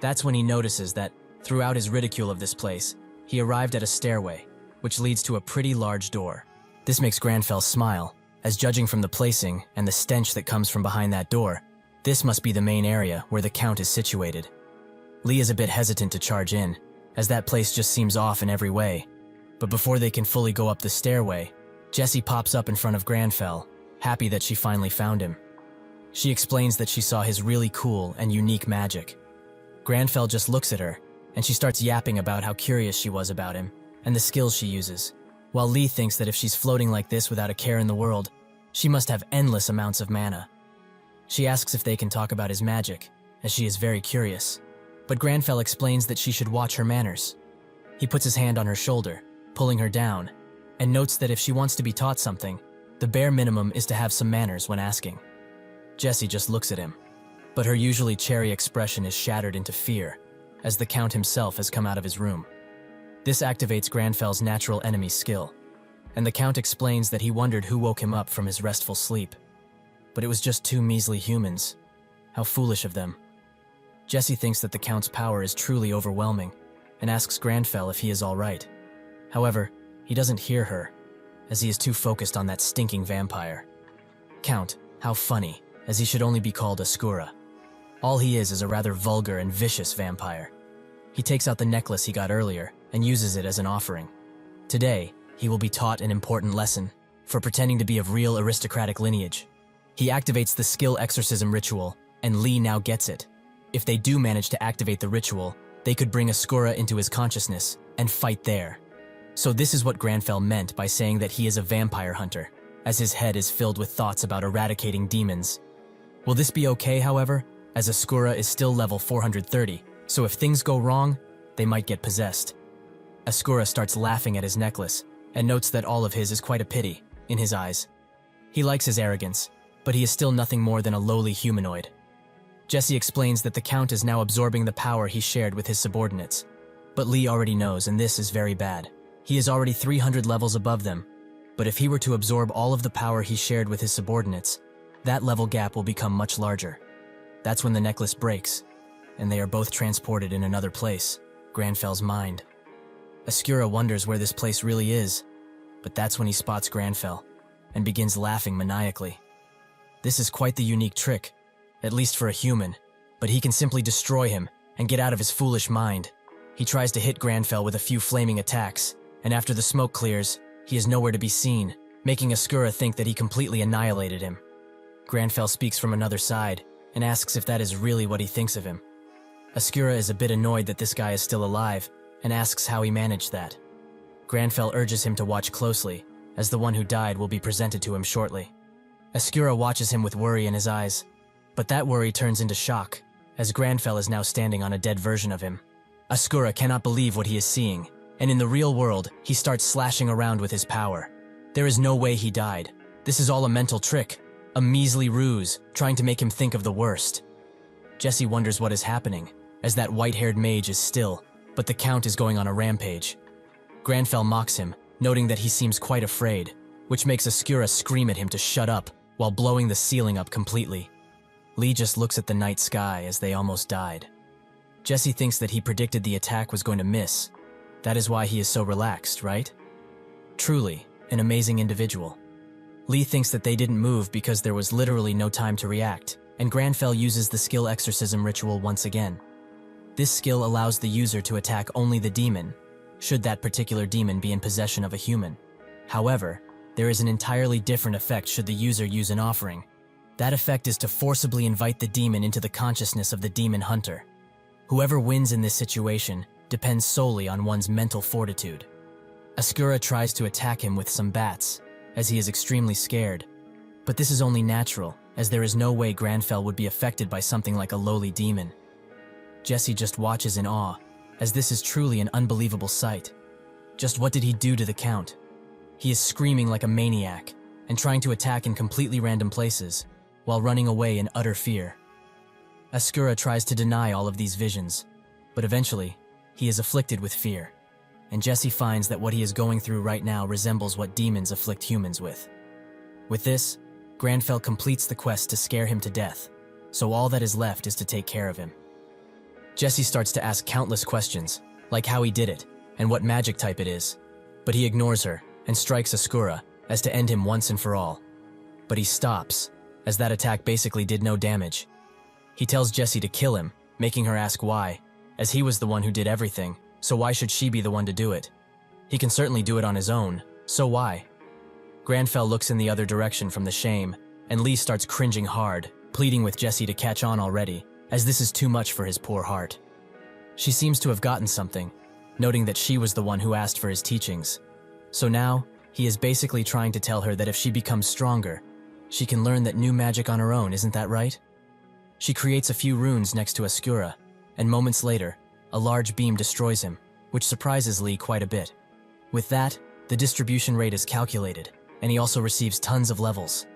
That's when he notices that, throughout his ridicule of this place, he arrived at a stairway, which leads to a pretty large door. This makes Granfell smile, as judging from the placing and the stench that comes from behind that door, this must be the main area where the Count is situated. Lee is a bit hesitant to charge in, as that place just seems off in every way. But before they can fully go up the stairway, Jessie pops up in front of Granfell, happy that she finally found him. She explains that she saw his really cool and unique magic. Granfell just looks at her, and she starts yapping about how curious she was about him, and the skills she uses, while Lee thinks that if she's floating like this without a care in the world, she must have endless amounts of mana. She asks if they can talk about his magic, as she is very curious, but Granfell explains that she should watch her manners. He puts his hand on her shoulder, pulling her down, and notes that if she wants to be taught something, the bare minimum is to have some manners when asking. Jessie just looks at him, but her usually cherry expression is shattered into fear, as the Count himself has come out of his room. This activates Granfell's natural enemy skill, and the Count explains that he wondered who woke him up from his restful sleep. But it was just two measly humans. How foolish of them. Jessie thinks that the Count's power is truly overwhelming, and asks Granfell if he is all right. However, he doesn't hear her, as he is too focused on that stinking vampire. Count, how funny, as he should only be called a Skura. All he is a rather vulgar and vicious vampire. He takes out the necklace he got earlier and uses it as an offering. Today, he will be taught an important lesson for pretending to be of real aristocratic lineage. He activates the skill exorcism ritual, and Lee now gets it. If they do manage to activate the ritual, they could bring a Skura into his consciousness and fight there. So this is what Granfell meant by saying that he is a vampire hunter, as his head is filled with thoughts about eradicating demons. Will this be okay, however, as a Skura is still level 430, so if things go wrong, they might get possessed. Skura starts laughing at his necklace, and notes that all of his is quite a pity, in his eyes. He likes his arrogance, but he is still nothing more than a lowly humanoid. Jessie explains that the Count is now absorbing the power he shared with his subordinates. But Lee already knows, and this is very bad. He is already 300 levels above them, but if he were to absorb all of the power he shared with his subordinates, that level gap will become much larger. That's when the necklace breaks, and they are both transported in another place, Granfell's mind. Skura wonders where this place really is, but that's when he spots Granfell, and begins laughing maniacally. This is quite the unique trick, at least for a human, but he can simply destroy him and get out of his foolish mind. He tries to hit Granfell with a few flaming attacks, and after the smoke clears, he is nowhere to be seen, making Skura think that he completely annihilated him. Granfell speaks from another side, and asks if that is really what he thinks of him. Skura is a bit annoyed that this guy is still alive, and asks how he managed that. Granfell urges him to watch closely, as the one who died will be presented to him shortly. Skura watches him with worry in his eyes, but that worry turns into shock, as Granfell is now standing on a dead version of him. Skura cannot believe what he is seeing, and in the real world, he starts slashing around with his power. There is no way he died. This is all a mental trick, a measly ruse, trying to make him think of the worst. Jessie wonders what is happening, as that white-haired mage is still, but the Count is going on a rampage. Granfell mocks him, noting that he seems quite afraid, which makes Skura scream at him to shut up, while blowing the ceiling up completely. Lee just looks at the night sky as they almost died. Jessie thinks that he predicted the attack was going to miss. That is why he is so relaxed, right? Truly, an amazing individual. Lee thinks that they didn't move because there was literally no time to react, and Granfell uses the skill exorcism ritual once again. This skill allows the user to attack only the demon, should that particular demon be in possession of a human. However, there is an entirely different effect should the user use an offering. That effect is to forcibly invite the demon into the consciousness of the demon hunter. Whoever wins in this situation depends solely on one's mental fortitude. Ascura tries to attack him with some bats, as he is extremely scared. But this is only natural, as there is no way Granfell would be affected by something like a lowly demon. Jesse just watches in awe, as this is truly an unbelievable sight. Just what did he do to the Count? He is screaming like a maniac, and trying to attack in completely random places, while running away in utter fear. Ascura tries to deny all of these visions, but eventually, he is afflicted with fear, and Jesse finds that what he is going through right now resembles what demons afflict humans with. With this, Granfell completes the quest to scare him to death, so all that is left is to take care of him. Jesse starts to ask countless questions, like how he did it, and what magic type it is, but he ignores her and strikes Ascura as to end him once and for all. But he stops, as that attack basically did no damage. He tells Jesse to kill him, making her ask why, as he was the one who did everything, so why should she be the one to do it? He can certainly do it on his own, so why? Granfell looks in the other direction from the shame, and Lee starts cringing hard, pleading with Jesse to catch on already, as this is too much for his poor heart. She seems to have gotten something, noting that she was the one who asked for his teachings. So now, he is basically trying to tell her that if she becomes stronger, she can learn that new magic on her own, isn't that right? She creates a few runes next to Ascura, and moments later, a large beam destroys him, which surprises Lee quite a bit. With that, the distribution rate is calculated, and he also receives tons of levels.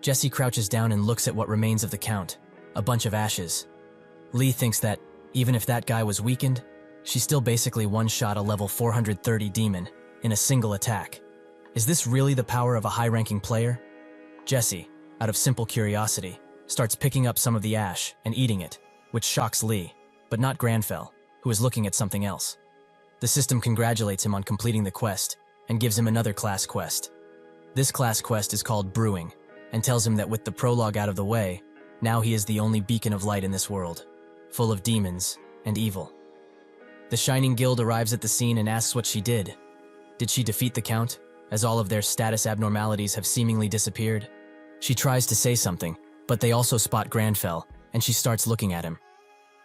Jesse crouches down and looks at what remains of the Count, a bunch of ashes. Lee thinks that, even if that guy was weakened, she still basically one-shot a level 430 demon in a single attack. Is this really the power of a high-ranking player? Jesse, out of simple curiosity, starts picking up some of the ash and eating it, which shocks Lee, but not Granfell, who is looking at something else. The system congratulates him on completing the quest and gives him another class quest. This class quest is called Brewing, and tells him that with the prologue out of the way, now he is the only beacon of light in this world, full of demons and evil. The Shining Guild arrives at the scene and asks what she did. Did she defeat the Count, as all of their status abnormalities have seemingly disappeared? She tries to say something, but they also spot Granfell, and she starts looking at him.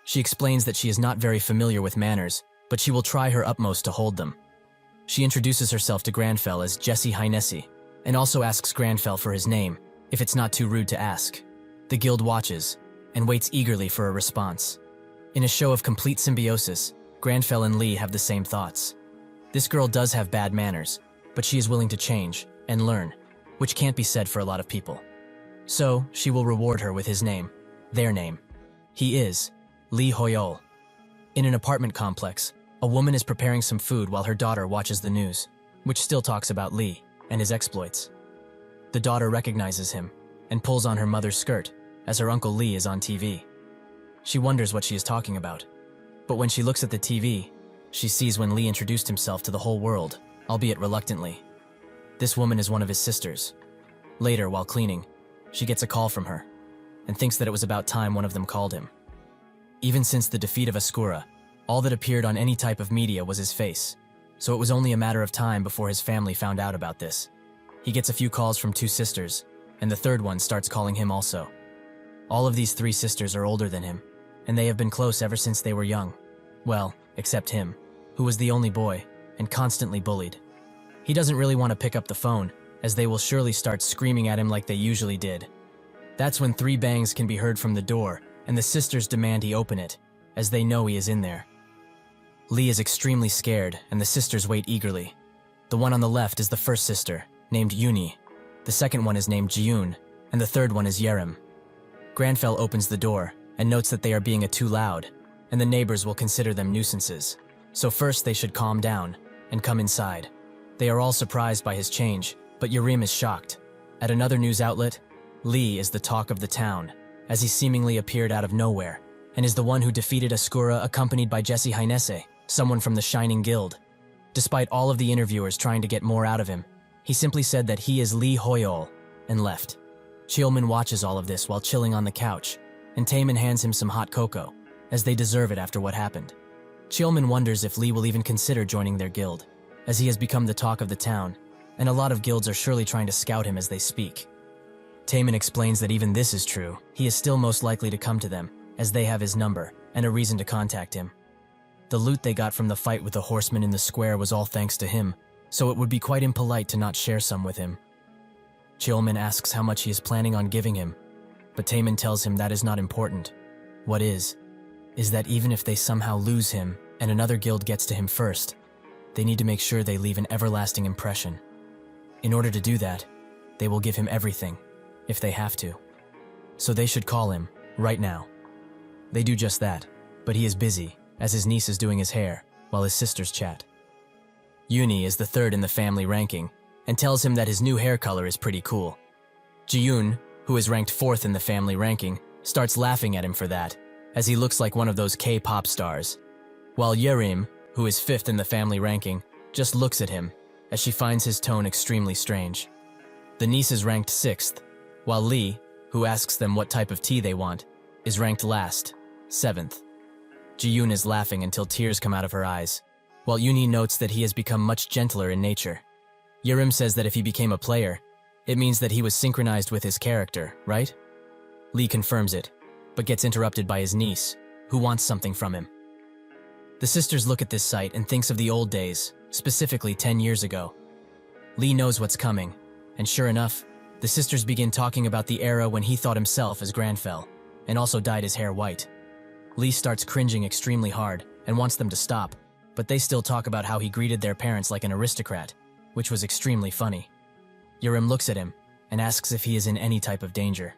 She explains that she is not very familiar with manners, but she will try her utmost to hold them. She introduces herself to Granfell as Jesse Hynesi, and also asks Granfell for his name, if it's not too rude to ask. The guild watches, and waits eagerly for a response. In a show of complete symbiosis, Granfell and Lee have the same thoughts. This girl does have bad manners, but she is willing to change and learn, which can't be said for a lot of people. So, she will reward her with his name, their name. He is Lee Hoyol. In an apartment complex, a woman is preparing some food while her daughter watches the news, which still talks about Lee and his exploits. The daughter recognizes him and pulls on her mother's skirt as her Uncle Lee is on TV. She wonders what she is talking about, but when she looks at the TV, she sees when Lee introduced himself to the whole world, albeit reluctantly. This woman is one of his sisters. Later, while cleaning, she gets a call from her and thinks that it was about time one of them called him. Even since the defeat of Ascura, all that appeared on any type of media was his face, so it was only a matter of time before his family found out about this. He gets a few calls from two sisters, and the third one starts calling him also. All of these three sisters are older than him, and they have been close ever since they were young. Well, except him, who was the only boy, and constantly bullied. He doesn't really want to pick up the phone, as they will surely start screaming at him like they usually did. That's when 3 bangs can be heard from the door, and the sisters demand he open it, as they know he is in there. Lee is extremely scared, and the sisters wait eagerly. The one on the left is the first sister, named Yuni. The second one is named Jiyoon, and the third one is Yerim. Granfell opens the door, and notes that they are being too loud, and the neighbors will consider them nuisances. So first they should calm down, and come inside. They are all surprised by his change, but Yerim is shocked. At another news outlet, Lee is the talk of the town, as he seemingly appeared out of nowhere, and is the one who defeated Ascura accompanied by Jesse Hynesi, someone from the Shining Guild. Despite all of the interviewers trying to get more out of him, he simply said that he is Lee Hoyol, and left. Cheolman watches all of this while chilling on the couch, and Taemin hands him some hot cocoa, as they deserve it after what happened. Cheolman wonders if Lee will even consider joining their guild, as he has become the talk of the town, and a lot of guilds are surely trying to scout him as they speak. Taemin explains that even this is true, he is still most likely to come to them, as they have his number and a reason to contact him. The loot they got from the fight with the horsemen in the square was all thanks to him, so it would be quite impolite to not share some with him. Cheolmin asks how much he is planning on giving him, but Taemin tells him that is not important. What is that even if they somehow lose him and another guild gets to him first, they need to make sure they leave an everlasting impression. In order to do that, they will give him everything, if they have to. So they should call him, right now. They do just that, but he is busy, as his niece is doing his hair, while his sisters chat. Yoonhee is the third in the family ranking, and tells him that his new hair color is pretty cool. Jiyoon, who is ranked 4th in the family ranking, starts laughing at him for that, as he looks like one of those K-pop stars, while Yerim, who is 5th in the family ranking, just looks at him, as she finds his tone extremely strange. The niece is ranked 6th, while Lee, who asks them what type of tea they want, is ranked last, 7th. Jiyoon is laughing until tears come out of her eyes, while Yoonhee notes that he has become much gentler in nature. Yerim says that if he became a player, it means that he was synchronized with his character, right? Lee confirms it, but gets interrupted by his niece, who wants something from him. The sisters look at this sight and thinks of the old days, specifically 10 years ago. Lee knows what's coming, and sure enough, the sisters begin talking about the era when he thought himself as Granfell, and also dyed his hair white. Lee starts cringing extremely hard and wants them to stop, but they still talk about how he greeted their parents like an aristocrat, which was extremely funny. Yerim looks at him and asks if he is in any type of danger.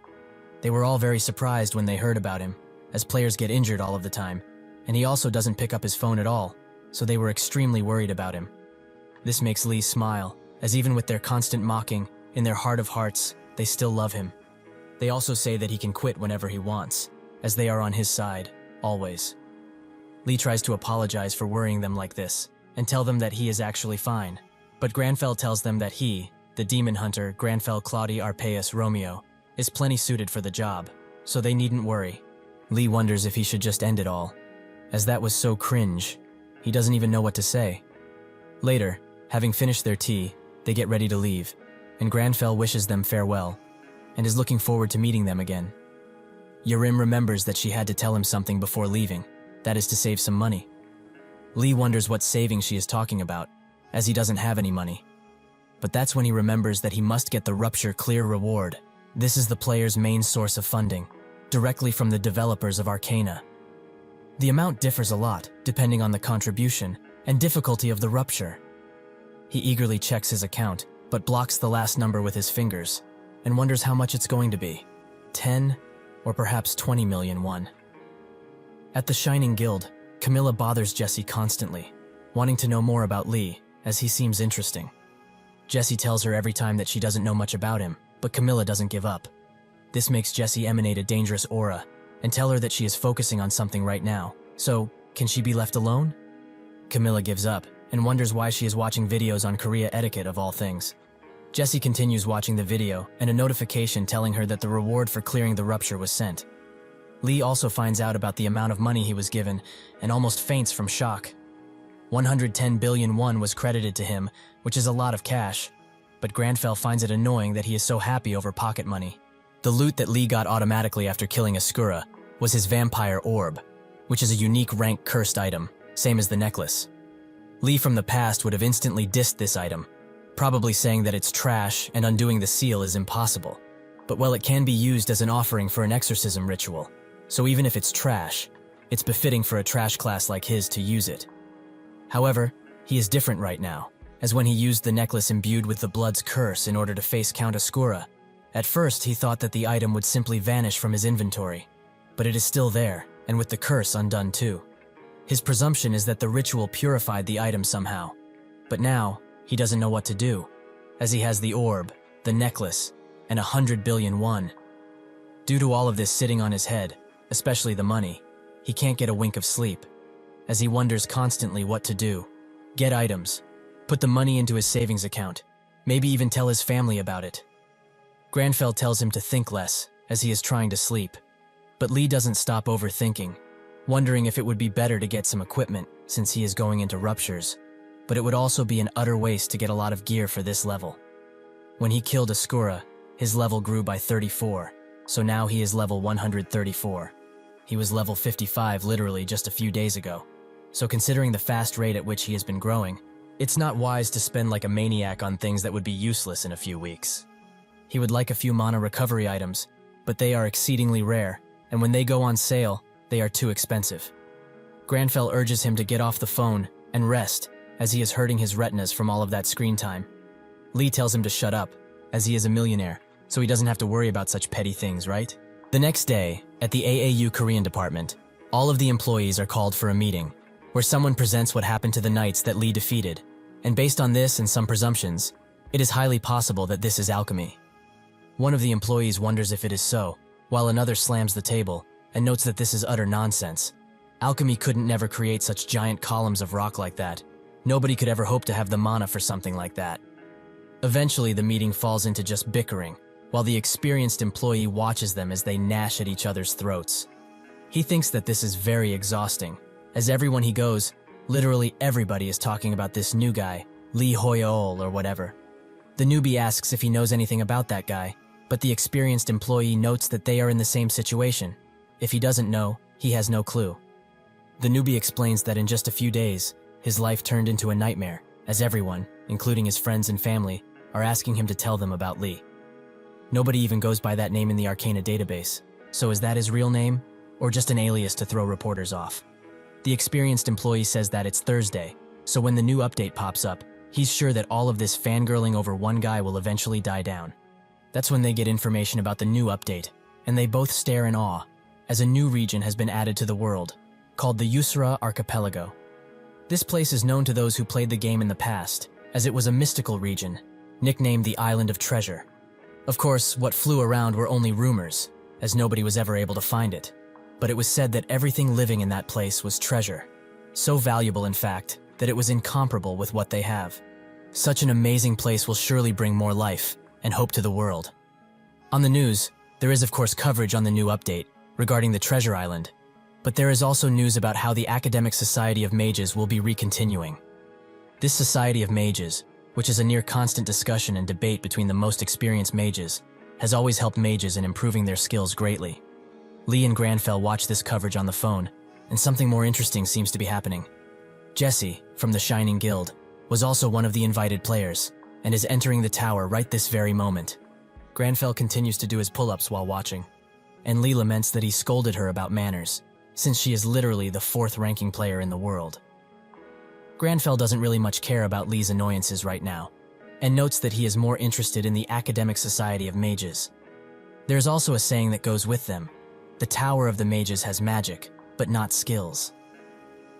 They were all very surprised when they heard about him, as players get injured all of the time, and he also doesn't pick up his phone at all, so they were extremely worried about him. This makes Lee smile, as even with their constant mocking, in their heart of hearts, they still love him. They also say that he can quit whenever he wants, as they are on his side, always. Lee tries to apologize for worrying them like this, and tell them that he is actually fine, but Granfell tells them that he, the demon hunter Granfell Claudi Arpaeus Romeo, is plenty suited for the job, so they needn't worry. Lee wonders if he should just end it all, as that was so cringe, he doesn't even know what to say. Later, having finished their tea, they get ready to leave, and Granfell wishes them farewell, and is looking forward to meeting them again. Yerim remembers that she had to tell him something before leaving, that is to save some money. Lee wonders what saving she is talking about, as he doesn't have any money. But that's when he remembers that he must get the Rupture Clear reward. This is the player's main source of funding, directly from the developers of Arcana. The amount differs a lot, depending on the contribution and difficulty of the Rupture. He eagerly checks his account, but blocks the last number with his fingers, and wonders how much it's going to be. 10 or perhaps 20 million won. At the Shining Guild, Camilla bothers Jesse constantly, wanting to know more about Lee, as he seems interesting. Jesse tells her every time that she doesn't know much about him, but Camilla doesn't give up. This makes Jesse emanate a dangerous aura, and tell her that she is focusing on something right now, so can she be left alone? Camilla gives up, and wonders why she is watching videos on Korea etiquette of all things. Jesse continues watching the video, and a notification telling her that the reward for clearing the Rupture was sent. Lee also finds out about the amount of money he was given, and almost faints from shock. 110 billion won was credited to him, which is a lot of cash, but Granfell finds it annoying that he is so happy over pocket money. The loot that Lee got automatically after killing Ascura was his vampire orb, which is a unique rank cursed item, same as the necklace. Lee from the past would have instantly dissed this item, probably saying that it's trash and undoing the seal is impossible. But well, it can be used as an offering for an exorcism ritual, so even if it's trash, it's befitting for a trash class like his to use it. However, he is different right now, as when he used the necklace imbued with the blood's curse in order to face Count Ascura. At first, he thought that the item would simply vanish from his inventory, but it is still there, and with the curse undone too. His presumption is that the ritual purified the item somehow, but now, he doesn't know what to do, as he has the orb, the necklace, and 100 billion won. Due to all of this sitting on his head, especially the money, he can't get a wink of sleep, as he wonders constantly what to do. Get items, put the money into his savings account, maybe even tell his family about it. Granfell tells him to think less, as he is trying to sleep, but Lee doesn't stop overthinking, wondering if it would be better to get some equipment since he is going into ruptures, but it would also be an utter waste to get a lot of gear for this level. When he killed Ascura, his level grew by 34, so now he is level 134. He was level 55 literally just a few days ago. so considering the fast rate at which he has been growing, it's not wise to spend like a maniac on things that would be useless in a few weeks. He would like a few mana recovery items, but they are exceedingly rare, and when they go on sale, they are too expensive. Granfell urges him to get off the phone and rest, as he is hurting his retinas from all of that screen time. Lee tells him to shut up, as he is a millionaire, so he doesn't have to worry about such petty things, right? The next day, at the AAU Korean department, all of the employees are called for a meeting, where someone presents what happened to the knights that Lee defeated, and based on this and some presumptions, it is highly possible that this is alchemy. One of the employees wonders if it is so, while another slams the table and notes that this is utter nonsense. Alchemy couldn't never create such giant columns of rock like that. Nobody could ever hope to have the mana for something like that. Eventually, the meeting falls into just bickering, while the experienced employee watches them as they gnash at each other's throats. He thinks that this is very exhausting, as everyone he goes, literally everybody is talking about this new guy, Lee Hoyeol or whatever. The newbie asks if he knows anything about that guy, but the experienced employee notes that they are in the same situation. If he doesn't know, he has no clue. The newbie explains that in just a few days, his life turned into a nightmare, as everyone, including his friends and family, are asking him to tell them about Lee. Nobody even goes by that name in the Arcana database, so is that his real name, or just an alias to throw reporters off? The experienced employee says that it's Thursday, so when the new update pops up, he's sure that all of this fangirling over one guy will eventually die down. That's when they get information about the new update, and they both stare in awe, as a new region has been added to the world, called the Yusra Archipelago. This place is known to those who played the game in the past, as it was a mystical region, nicknamed the Island of Treasure. Of course, what flew around were only rumors, as nobody was ever able to find it. But it was said that everything living in that place was treasure. So valuable, in fact, that it was incomparable with what they have. Such an amazing place will surely bring more life and hope to the world. On the news, there is of course coverage on the new update regarding the Treasure Island, but there is also news about how the Academic Society of Mages will be recontinuing. This Society of Mages, which is a near constant discussion and debate between the most experienced mages, has always helped mages in improving their skills greatly. Lee and Granfell watch this coverage on the phone, and something more interesting seems to be happening. Jesse, from the Shining Guild, was also one of the invited players, and is entering the tower right this very moment. Granfell continues to do his pull-ups while watching, and Lee laments that he scolded her about manners, since she is literally the 4th-ranking player in the world. Granfell doesn't really much care about Lee's annoyances right now, and notes that he is more interested in the Academic Society of Mages. There's also a saying that goes with them: the Tower of the Mages has magic, but not skills.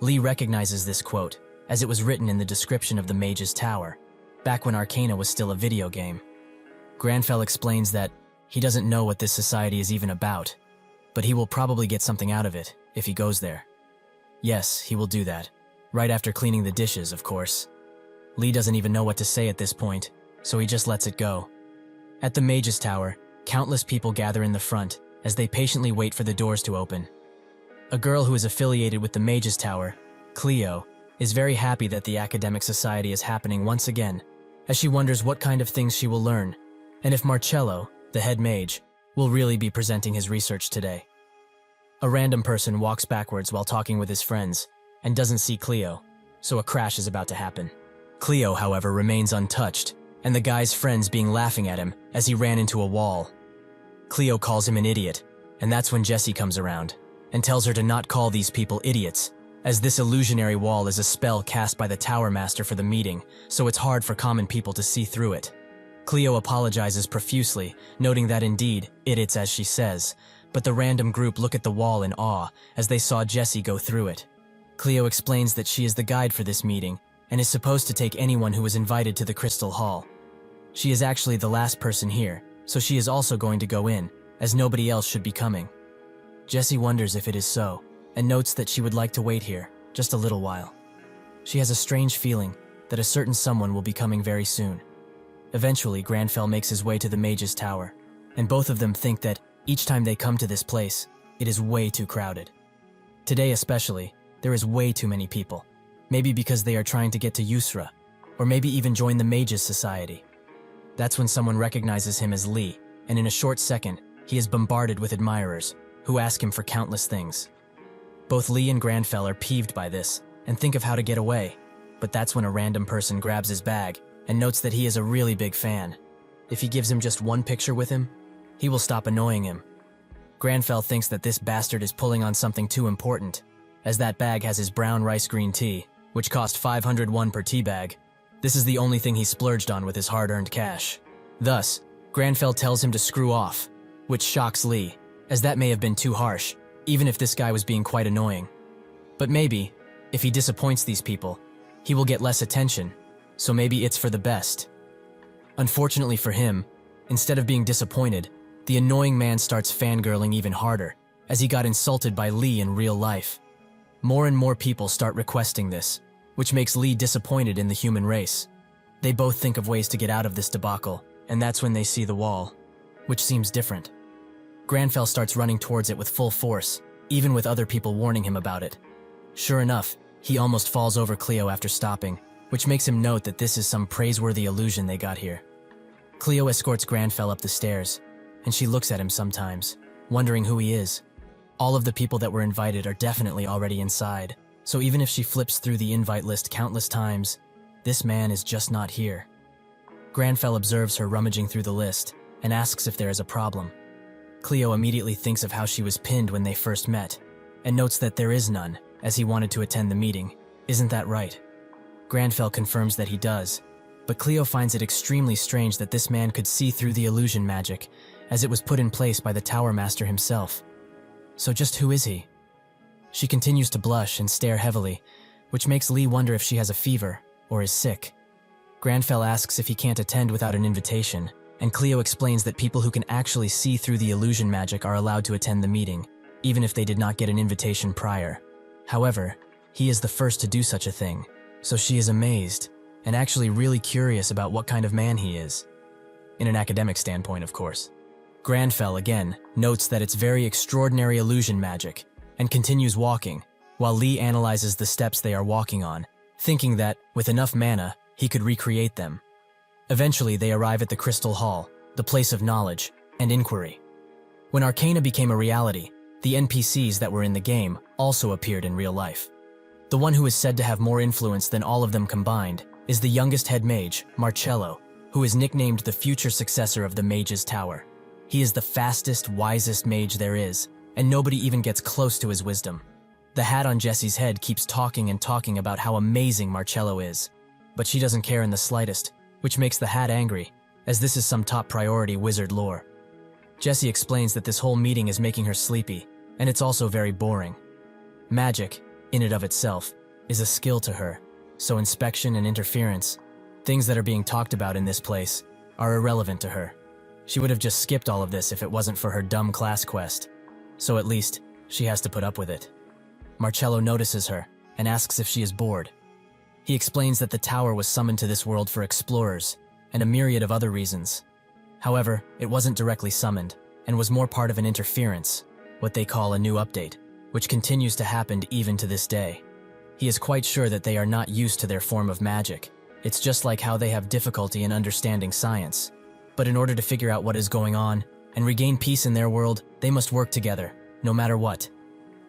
Lee recognizes this quote, as it was written in the description of the Mages Tower, back when Arcana was still a video game. Granfell explains that he doesn't know what this society is even about, but he will probably get something out of it if he goes there. Yes, he will do that, right after cleaning the dishes, of course. Lee doesn't even know what to say at this point, so he just lets it go. At the Mages Tower, countless people gather in the front, as they patiently wait for the doors to open. A girl who is affiliated with the Mages Tower, Cleo, is very happy that the Academic Society is happening once again, as she wonders what kind of things she will learn, and if Marcello, the head mage, will really be presenting his research today. A random person walks backwards while talking with his friends, and doesn't see Cleo, so a crash is about to happen. Cleo, however, remains untouched, and the guy's friends being laughing at him as he ran into a wall. Cleo calls him an idiot, and that's when Jesse comes around, and tells her to not call these people idiots, as this illusionary wall is a spell cast by the Tower Master for the meeting, so it's hard for common people to see through it. Cleo apologizes profusely, noting that indeed, idiots as she says, but the random group look at the wall in awe as they saw Jesse go through it. Cleo explains that she is the guide for this meeting, and is supposed to take anyone who is invited to the Crystal Hall. She is actually the last person here, so she is also going to go in, as nobody else should be coming. Jessie wonders if it is so, and notes that she would like to wait here, just a little while. She has a strange feeling that a certain someone will be coming very soon. Eventually, Granfell makes his way to the Mage's Tower, and both of them think that each time they come to this place, it is way too crowded. Today especially, there is way too many people, maybe because they are trying to get to Yusra, or maybe even join the Mages Society. That's when someone recognizes him as Lee, and in a short second, he is bombarded with admirers, who ask him for countless things. Both Lee and Granfell are peeved by this, and think of how to get away. But that's when a random person grabs his bag and notes that he is a really big fan. If he gives him just one picture with him, he will stop annoying him. Granfell thinks that this bastard is pulling on something too important, as that bag has his brown rice green tea, which cost 501 per tea bag. This is the only thing he splurged on with his hard-earned cash. Thus, Granfell tells him to screw off, which shocks Lee, as that may have been too harsh, even if this guy was being quite annoying. But maybe, if he disappoints these people, he will get less attention, so maybe it's for the best. Unfortunately for him, instead of being disappointed, the annoying man starts fangirling even harder, as he got insulted by Lee in real life. More and more people start requesting this, which makes Lee disappointed in the human race. They both think of ways to get out of this debacle, and that's when they see the wall, which seems different. Granfell starts running towards it with full force, even with other people warning him about it. Sure enough, he almost falls over Cleo after stopping, which makes him note that this is some praiseworthy illusion they got here. Cleo escorts Granfell up the stairs, and she looks at him sometimes, wondering who he is. All of the people that were invited are definitely already inside, so even if she flips through the invite list countless times, this man is just not here. Granfell observes her rummaging through the list and asks if there is a problem. Cleo immediately thinks of how she was pinned when they first met, and notes that there is none, as he wanted to attend the meeting. Isn't that right? Granfell confirms that he does, but Cleo finds it extremely strange that this man could see through the illusion magic, as it was put in place by the Tower Master himself. So just who is he? She continues to blush and stare heavily, which makes Lee wonder if she has a fever or is sick. Granfell asks if he can't attend without an invitation, and Cleo explains that people who can actually see through the illusion magic are allowed to attend the meeting, even if they did not get an invitation prior. However, he is the first to do such a thing, so she is amazed and actually really curious about what kind of man he is. In an academic standpoint, of course. Granfell, again, notes that it's very extraordinary illusion magic and continues walking, while Lee analyzes the steps they are walking on, thinking that, with enough mana, he could recreate them. Eventually, they arrive at the Crystal Hall, the place of knowledge and inquiry. When Arcana became a reality, the NPCs that were in the game also appeared in real life. The one who is said to have more influence than all of them combined is the youngest head mage, Marcello, who is nicknamed the future successor of the Mage's Tower. He is the fastest, wisest mage there is, and nobody even gets close to his wisdom. The hat on Jessie's head keeps talking and talking about how amazing Marcello is, but she doesn't care in the slightest, which makes the hat angry, as this is some top priority wizard lore. Jessie explains that this whole meeting is making her sleepy, and it's also very boring. Magic, in and of itself, is a skill to her, so inspection and interference, things that are being talked about in this place, are irrelevant to her. She would have just skipped all of this if it wasn't for her dumb class quest, so at least she has to put up with it. Marcello notices her and asks if she is bored. He explains that the tower was summoned to this world for explorers and a myriad of other reasons. However, it wasn't directly summoned and was more part of an interference, what they call a new update, which continues to happen even to this day. He is quite sure that they are not used to their form of magic. It's just like how they have difficulty in understanding science. But in order to figure out what is going on and regain peace in their world, they must work together, no matter what.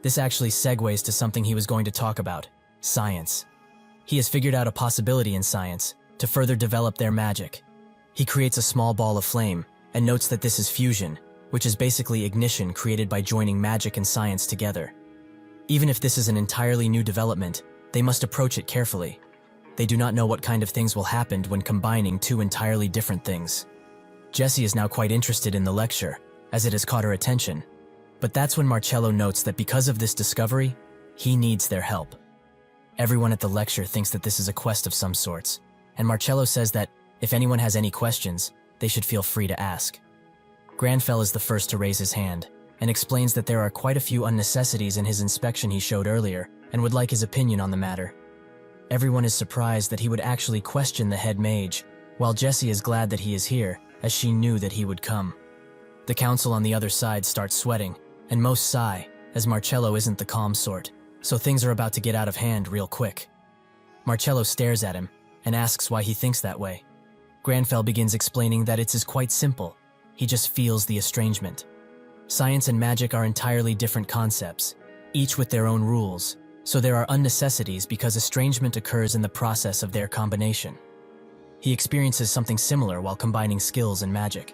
This actually segues to something he was going to talk about: science. He has figured out a possibility in science to further develop their magic. He creates a small ball of flame and notes that this is fusion, which is basically ignition created by joining magic and science together. Even if this is an entirely new development, they must approach it carefully. They do not know what kind of things will happen when combining two entirely different things. Jessie is now quite interested in the lecture, as it has caught her attention. But that's when Marcello notes that because of this discovery, he needs their help. Everyone at the lecture thinks that this is a quest of some sorts, and Marcello says that if anyone has any questions, they should feel free to ask. Granfell is the first to raise his hand, and explains that there are quite a few unnecessities in his inspection he showed earlier, and would like his opinion on the matter. Everyone is surprised that he would actually question the head mage, while Jessie is glad that he is here, as she knew that he would come. The council on the other side starts sweating, and most sigh, as Marcello isn't the calm sort, so things are about to get out of hand real quick. Marcello stares at him, and asks why he thinks that way. Granfell begins explaining that it is quite simple. He just feels the estrangement. Science and magic are entirely different concepts, each with their own rules, So there are unnecessities because estrangement occurs in the process of their combination. He experiences something similar while combining skills and magic.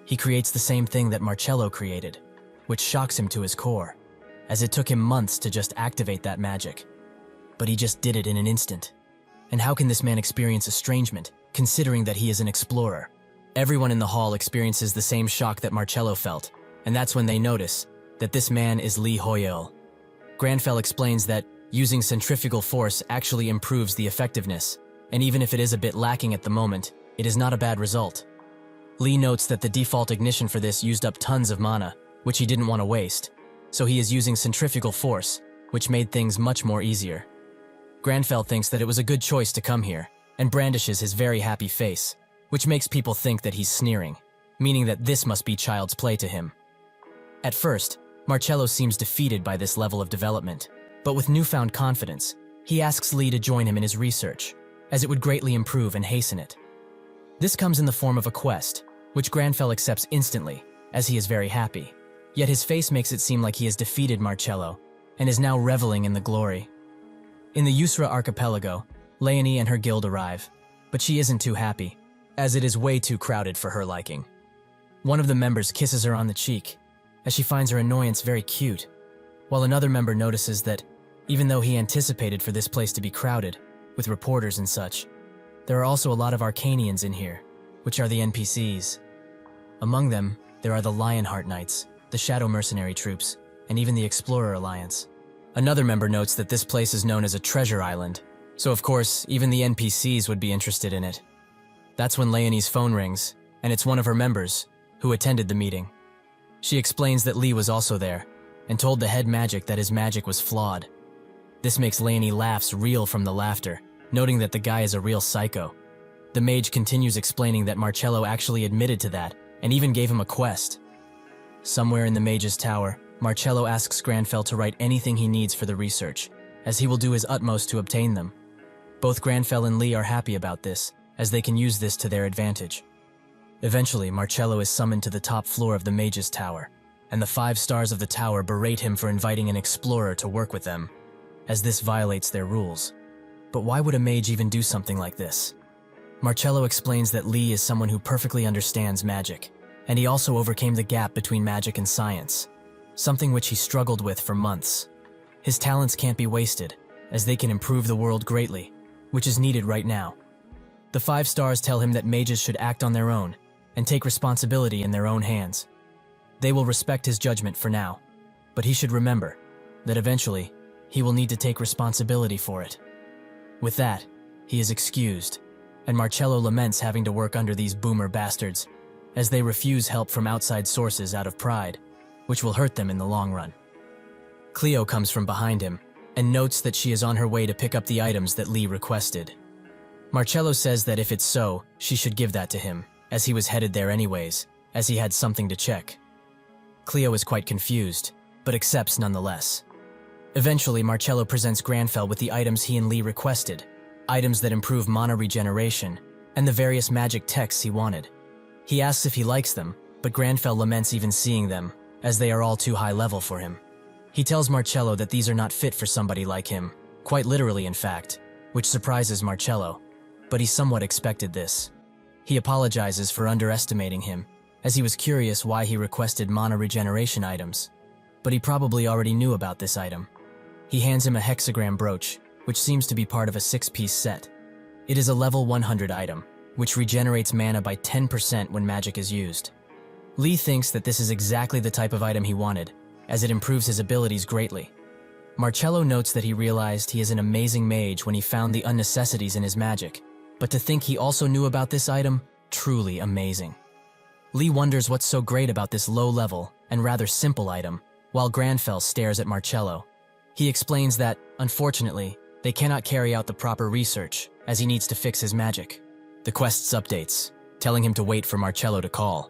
He creates the same thing that Marcello created, which shocks him to his core, as it took him months to just activate that magic. But he just did it in an instant. And how can this man experience estrangement, considering that he is an explorer? Everyone in the hall experiences the same shock that Marcello felt, and that's when they notice that this man is Lee Hoyol. Granfell explains that using centrifugal force actually improves the effectiveness, and even if it is a bit lacking at the moment, it is not a bad result. Lee notes that the default ignition for this used up tons of mana, which he didn't want to waste, so he is using centrifugal force, which made things much more easier. Granfell thinks that it was a good choice to come here, and brandishes his very happy face, which makes people think that he's sneering, meaning that this must be child's play to him. At first, Marcello seems defeated by this level of development, but with newfound confidence, he asks Lee to join him in his research, as it would greatly improve and hasten it. This comes in the form of a quest, which Granfell accepts instantly, as he is very happy. Yet his face makes it seem like he has defeated Marcello, and is now reveling in the glory. In the Yusra archipelago, Leonie and her guild arrive, but she isn't too happy, as it is way too crowded for her liking. One of the members kisses her on the cheek, as she finds her annoyance very cute, while another member notices that, even though he anticipated for this place to be crowded, with reporters and such, there are also a lot of Arcanians in here, which are the NPCs. Among them, there are the Lionheart Knights, the Shadow Mercenary Troops, and even the Explorer Alliance. Another member notes that this place is known as a treasure island, so of course, even the NPCs would be interested in it. That's when Leonie's phone rings, and it's one of her members, who attended the meeting. She explains that Lee was also there, and told the head magic that his magic was flawed. This makes Leonie laughs reel from the laughter, noting that the guy is a real psycho. The mage continues explaining that Marcello actually admitted to that, and even gave him a quest. Somewhere in the mage's tower, Marcello asks Granfell to write anything he needs for the research, as he will do his utmost to obtain them. Both Granfell and Lee are happy about this, as they can use this to their advantage. Eventually, Marcello is summoned to the top floor of the mage's tower, and the 5 stars of the tower berate him for inviting an explorer to work with them, as this violates their rules. But why would a mage even do something like this? Marcello explains that Lee is someone who perfectly understands magic, and he also overcame the gap between magic and science, something which he struggled with for months. His talents can't be wasted, as they can improve the world greatly, which is needed right now. The 5 stars tell him that mages should act on their own, and take responsibility in their own hands. They will respect his judgment for now, but he should remember that eventually he will need to take responsibility for it. With that, he is excused, and Marcello laments having to work under these boomer bastards, as they refuse help from outside sources out of pride, which will hurt them in the long run. Cleo comes from behind him, and notes that she is on her way to pick up the items that Lee requested. Marcello says that if it's so, she should give that to him, as he was headed there anyways, as he had something to check. Cleo is quite confused, but accepts nonetheless. Eventually, Marcello presents Granfell with the items he and Lee requested, items that improve mana regeneration, and the various magic texts he wanted. He asks if he likes them, but Granfell laments even seeing them, as they are all too high level for him. He tells Marcello that these are not fit for somebody like him, quite literally in fact, which surprises Marcello, but he somewhat expected this. He apologizes for underestimating him, as he was curious why he requested mana regeneration items, but he probably already knew about this item. He hands him a hexagram brooch, which seems to be part of a 6-piece set. It is a level 100 item, which regenerates mana by 10% when magic is used. Lee thinks that this is exactly the type of item he wanted, as it improves his abilities greatly. Marcello notes that he realized he is an amazing mage when he found the unnecessities in his magic, but to think he also knew about this item, truly amazing. Lee wonders what's so great about this low-level and rather simple item, while Granfell stares at Marcello. He explains that, unfortunately, they cannot carry out the proper research, as he needs to fix his magic. The quest's updates, telling him to wait for Marcello to call.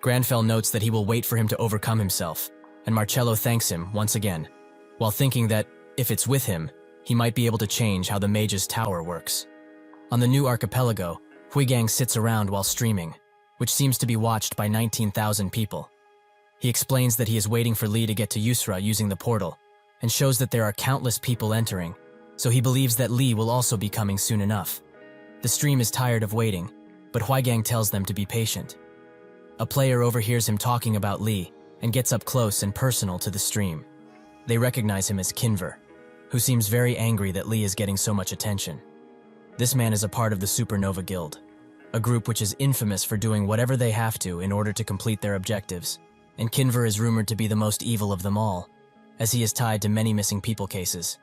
Granfell notes that he will wait for him to overcome himself, and Marcello thanks him once again, while thinking that, if it's with him, he might be able to change how the mage's tower works. On the new archipelago, Huigang sits around while streaming, which seems to be watched by 19,000 people. He explains that he is waiting for Lee to get to Yusra using the portal, and shows that there are countless people entering, so he believes that Lee will also be coming soon enough. The stream is tired of waiting, but Huaigang tells them to be patient. A player overhears him talking about Lee and gets up close and personal to the stream. They recognize him as Kinver, who seems very angry that Lee is getting so much attention. This man is a part of the Supernova Guild, a group which is infamous for doing whatever they have to in order to complete their objectives, and Kinver is rumored to be the most evil of them all, as he is tied to many missing people cases.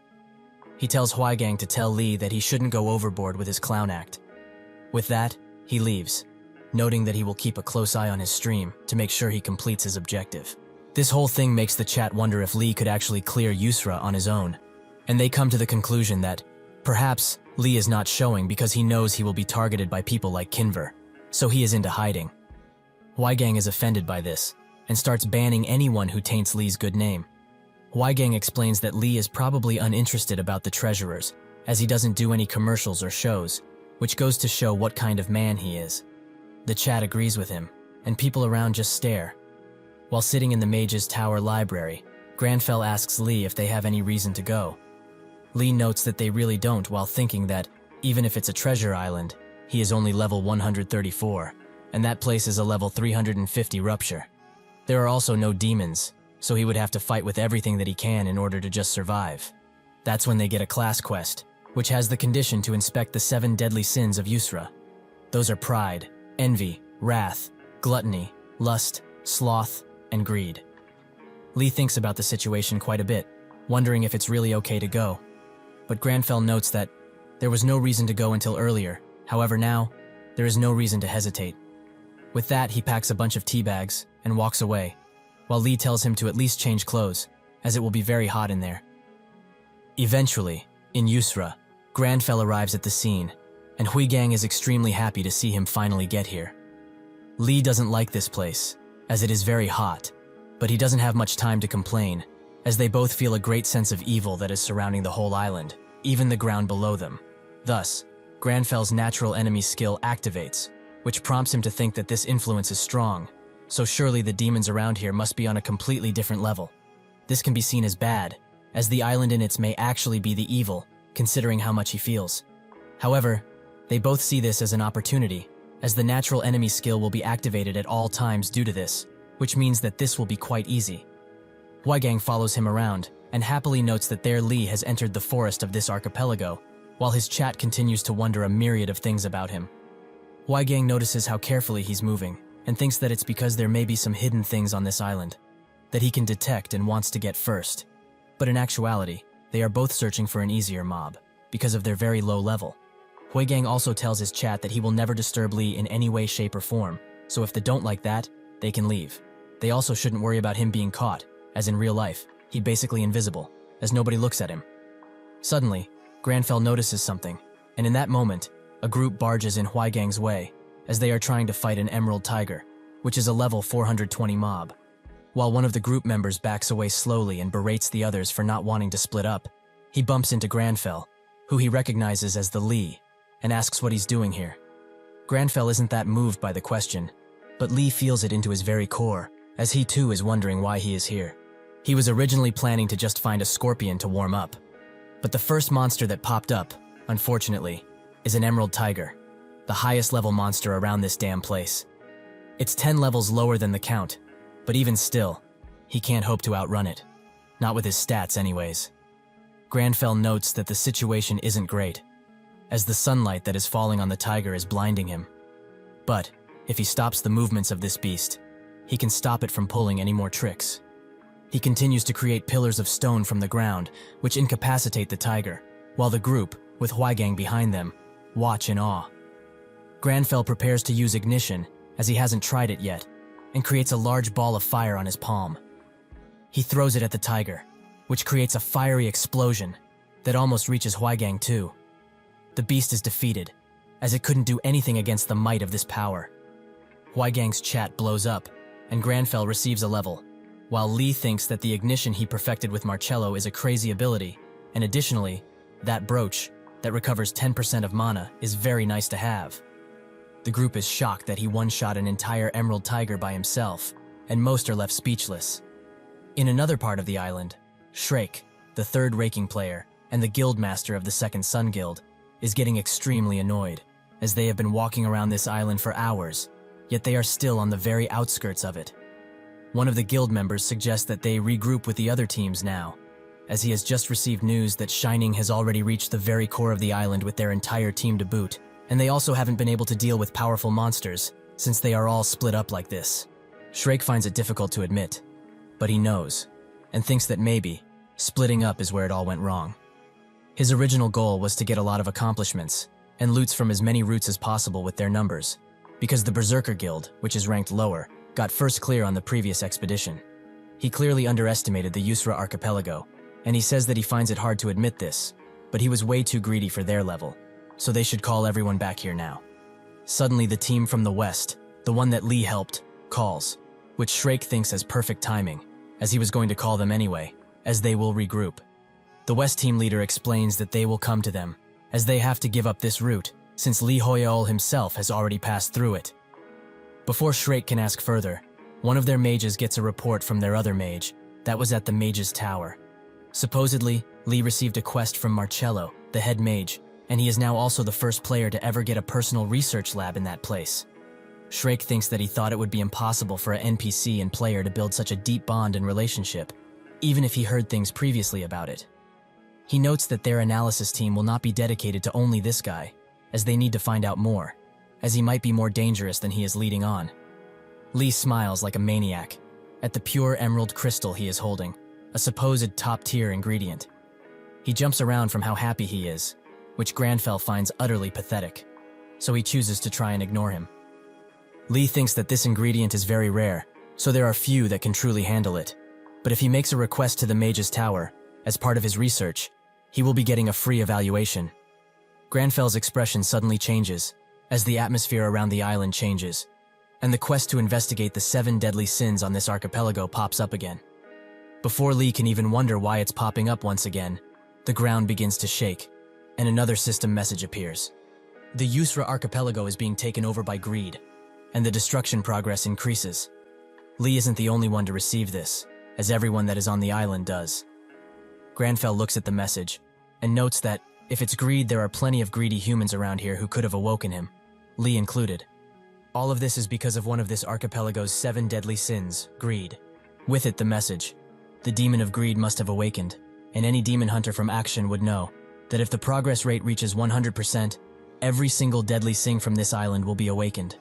He tells Huaigang to tell Lee that he shouldn't go overboard with his clown act. With that, he leaves, noting that he will keep a close eye on his stream to make sure he completes his objective. This whole thing makes the chat wonder if Lee could actually clear Yusra on his own, and they come to the conclusion that perhaps Lee is not showing because he knows he will be targeted by people like Kinver, so he is into hiding. Huaigang is offended by this and starts banning anyone who taints Lee's good name. Huaigang explains that Lee is probably uninterested about the treasurers, as he doesn't do any commercials or shows, which goes to show what kind of man he is. The chat agrees with him, and people around just stare. While sitting in the Mage's Tower library, Granfell asks Lee if they have any reason to go. Lee notes that they really don't, while thinking that, even if it's a treasure island, he is only level 134, and that place is a level 350 rupture. There are also no demons, so he would have to fight with everything that he can in order to just survive. That's when they get a class quest, which has the condition to inspect the 7 deadly sins of Yusra. Those are pride, envy, wrath, gluttony, lust, sloth, and greed. Lee thinks about the situation quite a bit, wondering if it's really okay to go. But Granfell notes that there was no reason to go until earlier. However, now, there is no reason to hesitate. With that, he packs a bunch of tea bags and walks away, while Lee tells him to at least change clothes, as it will be very hot in there. Eventually, in Yusra, Granfell arrives at the scene, and Huigang is extremely happy to see him finally get here. Lee doesn't like this place, as it is very hot, but he doesn't have much time to complain, as they both feel a great sense of evil that is surrounding the whole island, even the ground below them. Thus, Granfell's natural enemy skill activates, which prompts him to think that this influence is strong, so surely the demons around here must be on a completely different level. This can be seen as bad, as the island in its may actually be the evil, considering how much he feels. However, they both see this as an opportunity, as the natural enemy skill will be activated at all times due to this, which means that this will be quite easy. Huaigang follows him around, and happily notes that there Lee has entered the forest of this archipelago, while his chat continues to wonder a myriad of things about him. Huaigang notices how carefully he's moving, and thinks that it's because there may be some hidden things on this island that he can detect and wants to get first. But in actuality, they are both searching for an easier mob, because of their very low level. Huaigang also tells his chat that he will never disturb Lee in any way, shape, or form, so if they don't like that, they can leave. They also shouldn't worry about him being caught, as in real life, he's basically invisible, as nobody looks at him. Suddenly, Granfell notices something, and in that moment, a group barges in Huaigang's way, as they are trying to fight an Emerald Tiger, which is a level 420 mob. While one of the group members backs away slowly and berates the others for not wanting to split up, he bumps into Granfell, who he recognizes as the Lee, and asks what he's doing here. Granfell isn't that moved by the question, but Lee feels it into his very core, as he too is wondering why he is here. He was originally planning to just find a scorpion to warm up, but the first monster that popped up, unfortunately, is an Emerald Tiger, the highest level monster around this damn place. It's 10 levels lower than the count, but even still, he can't hope to outrun it. Not with his stats anyways. Granfell notes that the situation isn't great, as the sunlight that is falling on the tiger is blinding him. But, if he stops the movements of this beast, he can stop it from pulling any more tricks. He continues to create pillars of stone from the ground, which incapacitate the tiger, while the group, with Huaigang behind them, watch in awe. Granfell prepares to use ignition, as he hasn't tried it yet, and creates a large ball of fire on his palm. He throws it at the tiger, which creates a fiery explosion that almost reaches Huaigang too. The beast is defeated, as it couldn't do anything against the might of this power. Huaigang's chat blows up, and Granfell receives a level, while Lee thinks that the ignition he perfected with Marcello is a crazy ability, and additionally, that brooch, that recovers 10% of mana, is very nice to have. The group is shocked that he one-shot an entire Emerald Tiger by himself, and most are left speechless. In another part of the island, Shrek, the third raking player, and the guild master of the Second Sun Guild, is getting extremely annoyed, as they have been walking around this island for hours, yet they are still on the very outskirts of it. One of the guild members suggests that they regroup with the other teams now, as he has just received news that Shining has already reached the very core of the island with their entire team to boot, and they also haven't been able to deal with powerful monsters, since they are all split up like this. Shrek finds it difficult to admit, but he knows, and thinks that maybe, splitting up is where it all went wrong. His original goal was to get a lot of accomplishments, and loots from as many routes as possible with their numbers, because the Berserker Guild, which is ranked lower, got first clear on the previous expedition. He clearly underestimated the Yusra Archipelago, and he says that he finds it hard to admit this, but he was way too greedy for their level, so they should call everyone back here now. Suddenly the team from the west, the one that Lee helped, calls, which Shrek thinks as perfect timing, as he was going to call them anyway, as they will regroup. The west team leader explains that they will come to them, as they have to give up this route, since Lee Hoyaol himself has already passed through it. Before Shrek can ask further, one of their mages gets a report from their other mage that was at the mage's tower. Supposedly, Lee received a quest from Marcello, the head mage, and he is now also the first player to ever get a personal research lab in that place. Shrek thinks that he thought it would be impossible for an NPC and player to build such a deep bond and relationship, even if he heard things previously about it. He notes that their analysis team will not be dedicated to only this guy, as they need to find out more, as he might be more dangerous than he is leading on. Lee smiles like a maniac at the pure emerald crystal he is holding, a supposed top-tier ingredient. He jumps around from how happy he is, which Granfell finds utterly pathetic, so he chooses to try and ignore him. Lee thinks that this ingredient is very rare, so there are few that can truly handle it, but if he makes a request to the mage's tower, as part of his research, he will be getting a free evaluation. Granfell's expression suddenly changes, as the atmosphere around the island changes, and the quest to investigate the 7 deadly sins on this archipelago pops up again. Before Lee can even wonder why it's popping up once again, the ground begins to shake, and another system message appears. The Yusra archipelago is being taken over by greed, and the destruction progress increases. Lee isn't the only one to receive this, as everyone that is on the island does. Granfell looks at the message, and notes that, if it's greed, there are plenty of greedy humans around here who could have awoken him, Lee included. All of this is because of one of this archipelago's 7 deadly sins, greed. With it, the message. The demon of greed must have awakened, and any demon hunter from Action would know that if the progress rate reaches 100%, every single deadly sin from this island will be awakened.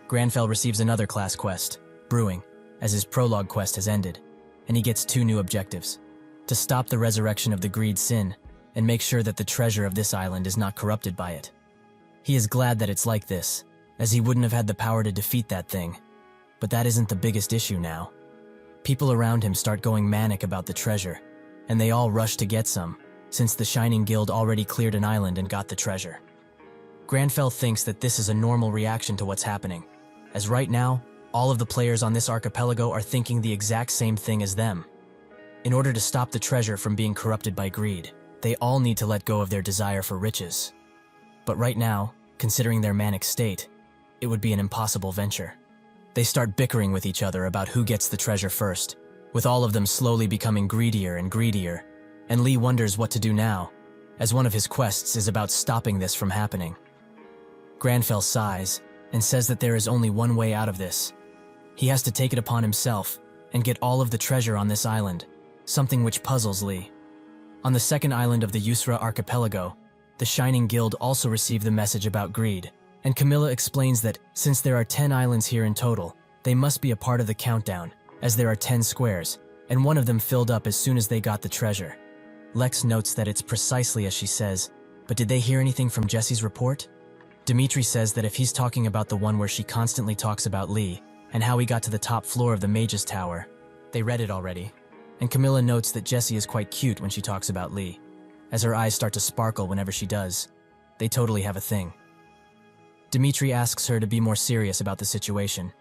Granfell receives another class quest, Brewing, as his prologue quest has ended, and he gets 2 new objectives. To stop the resurrection of the greed sin, and make sure that the treasure of this island is not corrupted by it. He is glad that it's like this, as he wouldn't have had the power to defeat that thing. But that isn't the biggest issue now. People around him start going manic about the treasure, and they all rush to get some, since the Shining Guild already cleared an island and got the treasure. Granfell thinks that this is a normal reaction to what's happening, as right now, all of the players on this archipelago are thinking the exact same thing as them. In order to stop the treasure from being corrupted by greed, they all need to let go of their desire for riches. But right now, considering their manic state, it would be an impossible venture. They start bickering with each other about who gets the treasure first, with all of them slowly becoming greedier and greedier, and Lee wonders what to do now, as one of his quests is about stopping this from happening. Granfell sighs and says that there is only one way out of this. He has to take it upon himself and get all of the treasure on this island, something which puzzles Lee. On the second island of the Yusra archipelago, the Shining Guild also received the message about greed, and Camilla explains that since there are 10 islands here in total, they must be a part of the countdown, as there are 10 squares, and one of them filled up as soon as they got the treasure. Lex notes that it's precisely as she says, but did they hear anything from Jesse's report? Dimitri says that if he's talking about the one where she constantly talks about Lee, and how he got to the top floor of the Mage's Tower, they read it already. And Camilla notes that Jessie is quite cute when she talks about Lee, as her eyes start to sparkle whenever she does. They totally have a thing. Dimitri asks her to be more serious about the situation,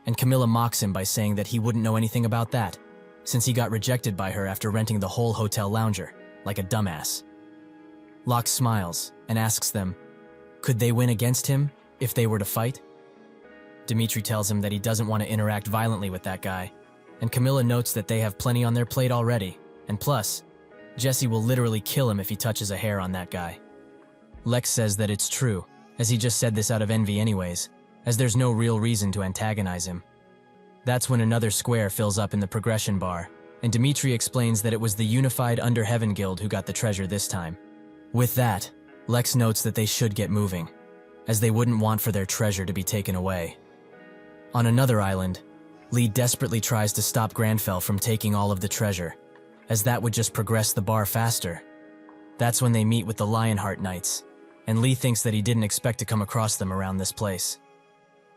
and Camilla mocks him by saying that he wouldn't know anything about that, since he got rejected by her after renting the whole hotel lounger, like a dumbass. Locke smiles and asks them, could they win against him if they were to fight? Dimitri tells him that he doesn't want to interact violently with that guy, and Camilla notes that they have plenty on their plate already, and plus, Jesse will literally kill him if he touches a hair on that guy. Lex says that it's true, as he just said this out of envy anyways, as there's no real reason to antagonize him. That's when another square fills up in the progression bar, and Dimitri explains that it was the Unified Under Heaven Guild who got the treasure this time. With that, Lex notes that they should get moving, as they wouldn't want for their treasure to be taken away. On another island, Lee desperately tries to stop Granfell from taking all of the treasure, as that would just progress the bar faster. That's when they meet with the Lionheart Knights, and Lee thinks that he didn't expect to come across them around this place.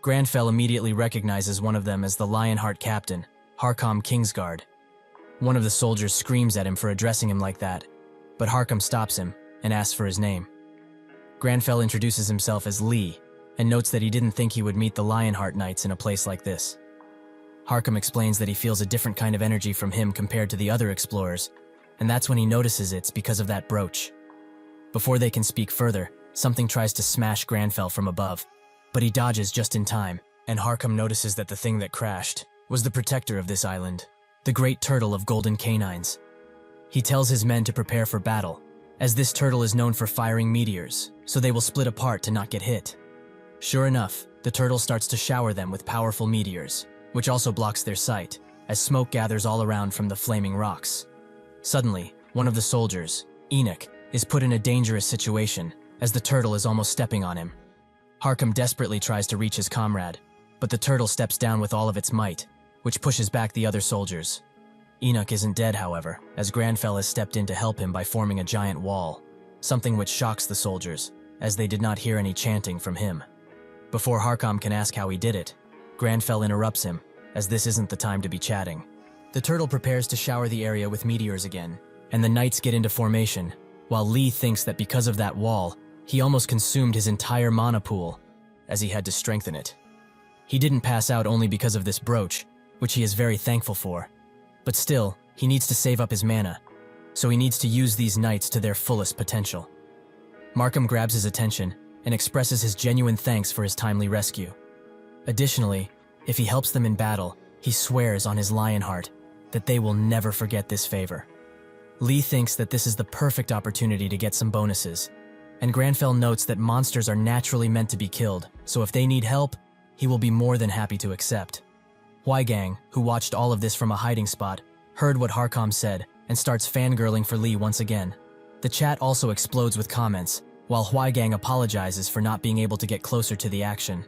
Granfell immediately recognizes one of them as the Lionheart captain, Harcom Kingsguard. One of the soldiers screams at him for addressing him like that, but Harcom stops him and asks for his name. Granfell introduces himself as Lee, and notes that he didn't think he would meet the Lionheart Knights in a place like this. Harcom explains that he feels a different kind of energy from him compared to the other explorers, and that's when he notices it's because of that brooch. Before they can speak further, something tries to smash Granfell from above, but he dodges just in time, and Harcom notices that the thing that crashed was the protector of this island, the great turtle of golden canines. He tells his men to prepare for battle, as this turtle is known for firing meteors, so they will split apart to not get hit. Sure enough, the turtle starts to shower them with powerful meteors, which also blocks their sight, as smoke gathers all around from the flaming rocks. Suddenly, one of the soldiers, Enoch, is put in a dangerous situation, as the turtle is almost stepping on him. Harcom desperately tries to reach his comrade, but the turtle steps down with all of its might, which pushes back the other soldiers. Enoch isn't dead, however, as Granfell has stepped in to help him by forming a giant wall, something which shocks the soldiers, as they did not hear any chanting from him. Before Harcom can ask how he did it, Granfell interrupts him, as this isn't the time to be chatting. The turtle prepares to shower the area with meteors again, and the knights get into formation, while Lee thinks that because of that wall, he almost consumed his entire mana pool, as he had to strengthen it. He didn't pass out only because of this brooch, which he is very thankful for, but still, he needs to save up his mana, so he needs to use these knights to their fullest potential. Markham grabs his attention and expresses his genuine thanks for his timely rescue. Additionally, if he helps them in battle, he swears on his Lionheart that they will never forget this favor. Lee thinks that this is the perfect opportunity to get some bonuses, and Granfell notes that monsters are naturally meant to be killed, so if they need help, he will be more than happy to accept. Huaigang, who watched all of this from a hiding spot, heard what Harcom said and starts fangirling for Lee once again. The chat also explodes with comments, while Huaigang apologizes for not being able to get closer to the action.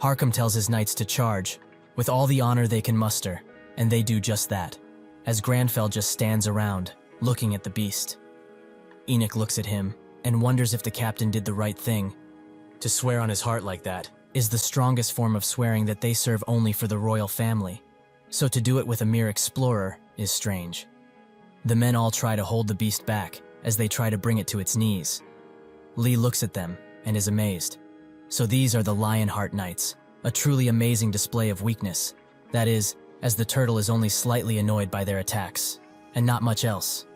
Harcom tells his knights to charge, with all the honor they can muster, and they do just that, as Granfell just stands around, looking at the beast. Enoch looks at him and wonders if the captain did the right thing. To swear on his heart like that is the strongest form of swearing that they serve only for the royal family, so to do it with a mere explorer is strange. The men all try to hold the beast back as they try to bring it to its knees. Lee looks at them and is amazed. So these are the Lionheart Knights, a truly amazing display of weakness. That is, as the turtle is only slightly annoyed by their attacks, and not much else.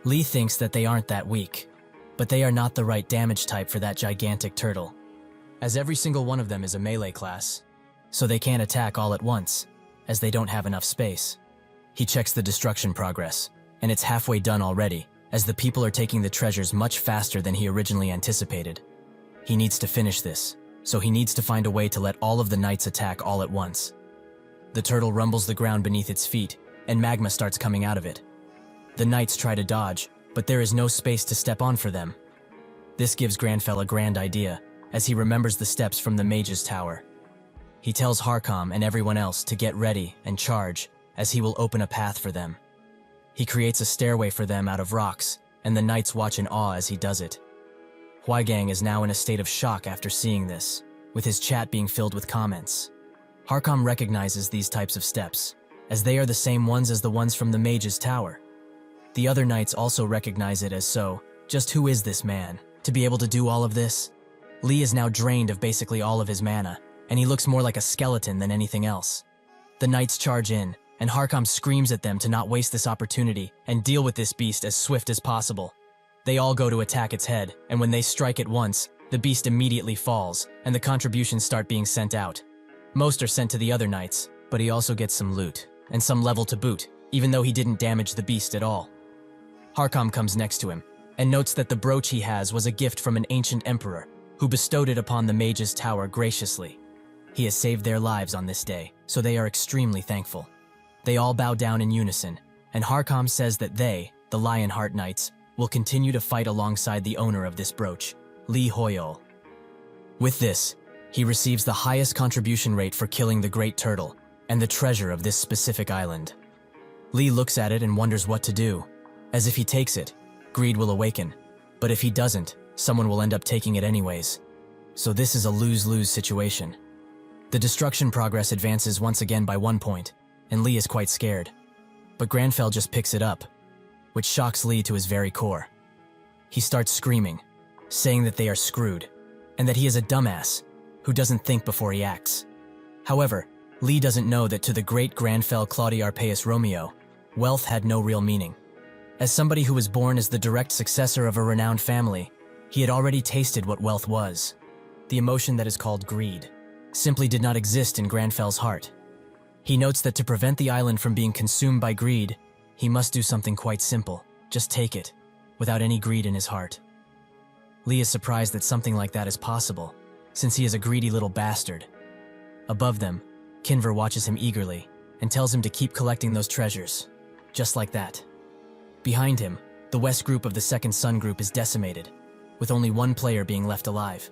Lee thinks that they aren't that weak, but they are not the right damage type for that gigantic turtle, as every single one of them is a melee class, so they can't attack all at once, as they don't have enough space. He checks the destruction progress, and it's halfway done already, as the people are taking the treasures much faster than he originally anticipated. He needs to finish this, so he needs to find a way to let all of the knights attack all at once. The turtle rumbles the ground beneath its feet, and magma starts coming out of it. The knights try to dodge, but there is no space to step on for them. This gives Granfell a grand idea, as he remembers the steps from the mage's tower. He tells Harcom and everyone else to get ready and charge, as he will open a path for them. He creates a stairway for them out of rocks, and the knights watch in awe as he does it. Huaigang is now in a state of shock after seeing this, with his chat being filled with comments. Harcom recognizes these types of steps, as they are the same ones as the ones from the mage's tower. The other knights also recognize it as so. Just who is this man, to be able to do all of this? Lee is now drained of basically all of his mana, and he looks more like a skeleton than anything else. The knights charge in, and Harcom screams at them to not waste this opportunity and deal with this beast as swift as possible. They all go to attack its head, and when they strike it once, the beast immediately falls, and the contributions start being sent out. Most are sent to the other knights, but he also gets some loot, and some level to boot, even though he didn't damage the beast at all. Harkam comes next to him and notes that the brooch he has was a gift from an ancient emperor who bestowed it upon the mage's tower graciously. He has saved their lives on this day, so they are extremely thankful. They all bow down in unison, and Harkam says that they, the Lionheart Knights, will continue to fight alongside the owner of this brooch, Lee Hoyol. With this, he receives the highest contribution rate for killing the Great Turtle and the treasure of this specific island. Lee looks at it and wonders what to do, as if he takes it, greed will awaken, but if he doesn't, someone will end up taking it anyways. So this is a lose-lose situation. The destruction progress advances once again by 1 point, and Lee is quite scared. But Granfell just picks it up, which shocks Lee to his very core. He starts screaming, saying that they are screwed, and that he is a dumbass who doesn't think before he acts. However, Lee doesn't know that to the great Granfell Claudi Arpaeus Romeo, wealth had no real meaning. As somebody who was born as the direct successor of a renowned family, he had already tasted what wealth was. The emotion that is called greed simply did not exist in Granfell's heart. He notes that to prevent the island from being consumed by greed, he must do something quite simple, just take it, without any greed in his heart. Lee is surprised that something like that is possible, since he is a greedy little bastard. Above them, Kinver watches him eagerly and tells him to keep collecting those treasures, just like that. Behind him, the west group of the Second Sun group is decimated, with only one player being left alive.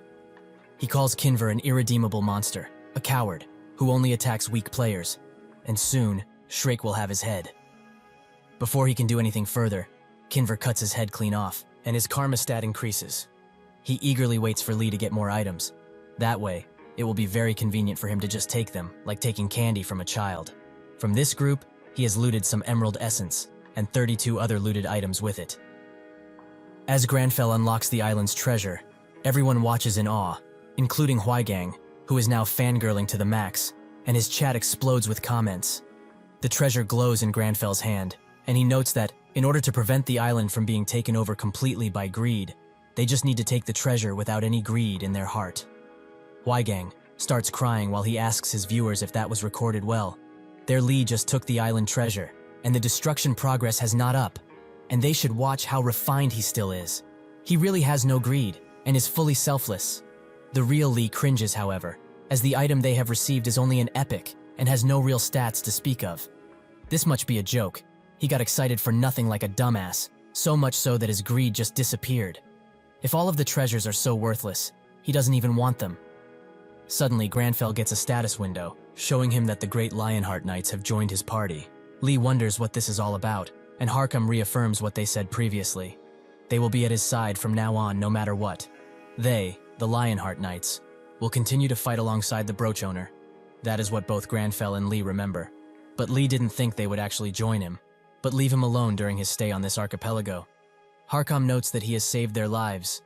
He calls Kinver an irredeemable monster, a coward, who only attacks weak players, and soon, Shrake will have his head. Before he can do anything further, Kinver cuts his head clean off, and his karma stat increases. He eagerly waits for Lee to get more items. That way, it will be very convenient for him to just take them, like taking candy from a child. From this group, he has looted some emerald essence, and 32 other looted items with it. As Granfell unlocks the island's treasure, everyone watches in awe, including Huigang, who is now fangirling to the max, and his chat explodes with comments. The treasure glows in Granfell's hand, and he notes that, in order to prevent the island from being taken over completely by greed, they just need to take the treasure without any greed in their heart. Huigang starts crying while he asks his viewers if that was recorded well. Their Lee just took the island treasure, and the destruction progress has not up, and they should watch how refined he still is. He really has no greed, and is fully selfless. The real Lee cringes, however, as the item they have received is only an epic, and has no real stats to speak of. This must be a joke. He got excited for nothing like a dumbass, so much so that his greed just disappeared. If all of the treasures are so worthless, he doesn't even want them. Suddenly, Granfell gets a status window, showing him that the great Lionheart Knights have joined his party. Lee wonders what this is all about, and Harkam reaffirms what they said previously. They will be at his side from now on no matter what. They, the Lionheart Knights, will continue to fight alongside the brooch owner. That is what both Granfell and Lee remember. But Lee didn't think they would actually join him, but leave him alone during his stay on this archipelago. Harkam notes that he has saved their lives,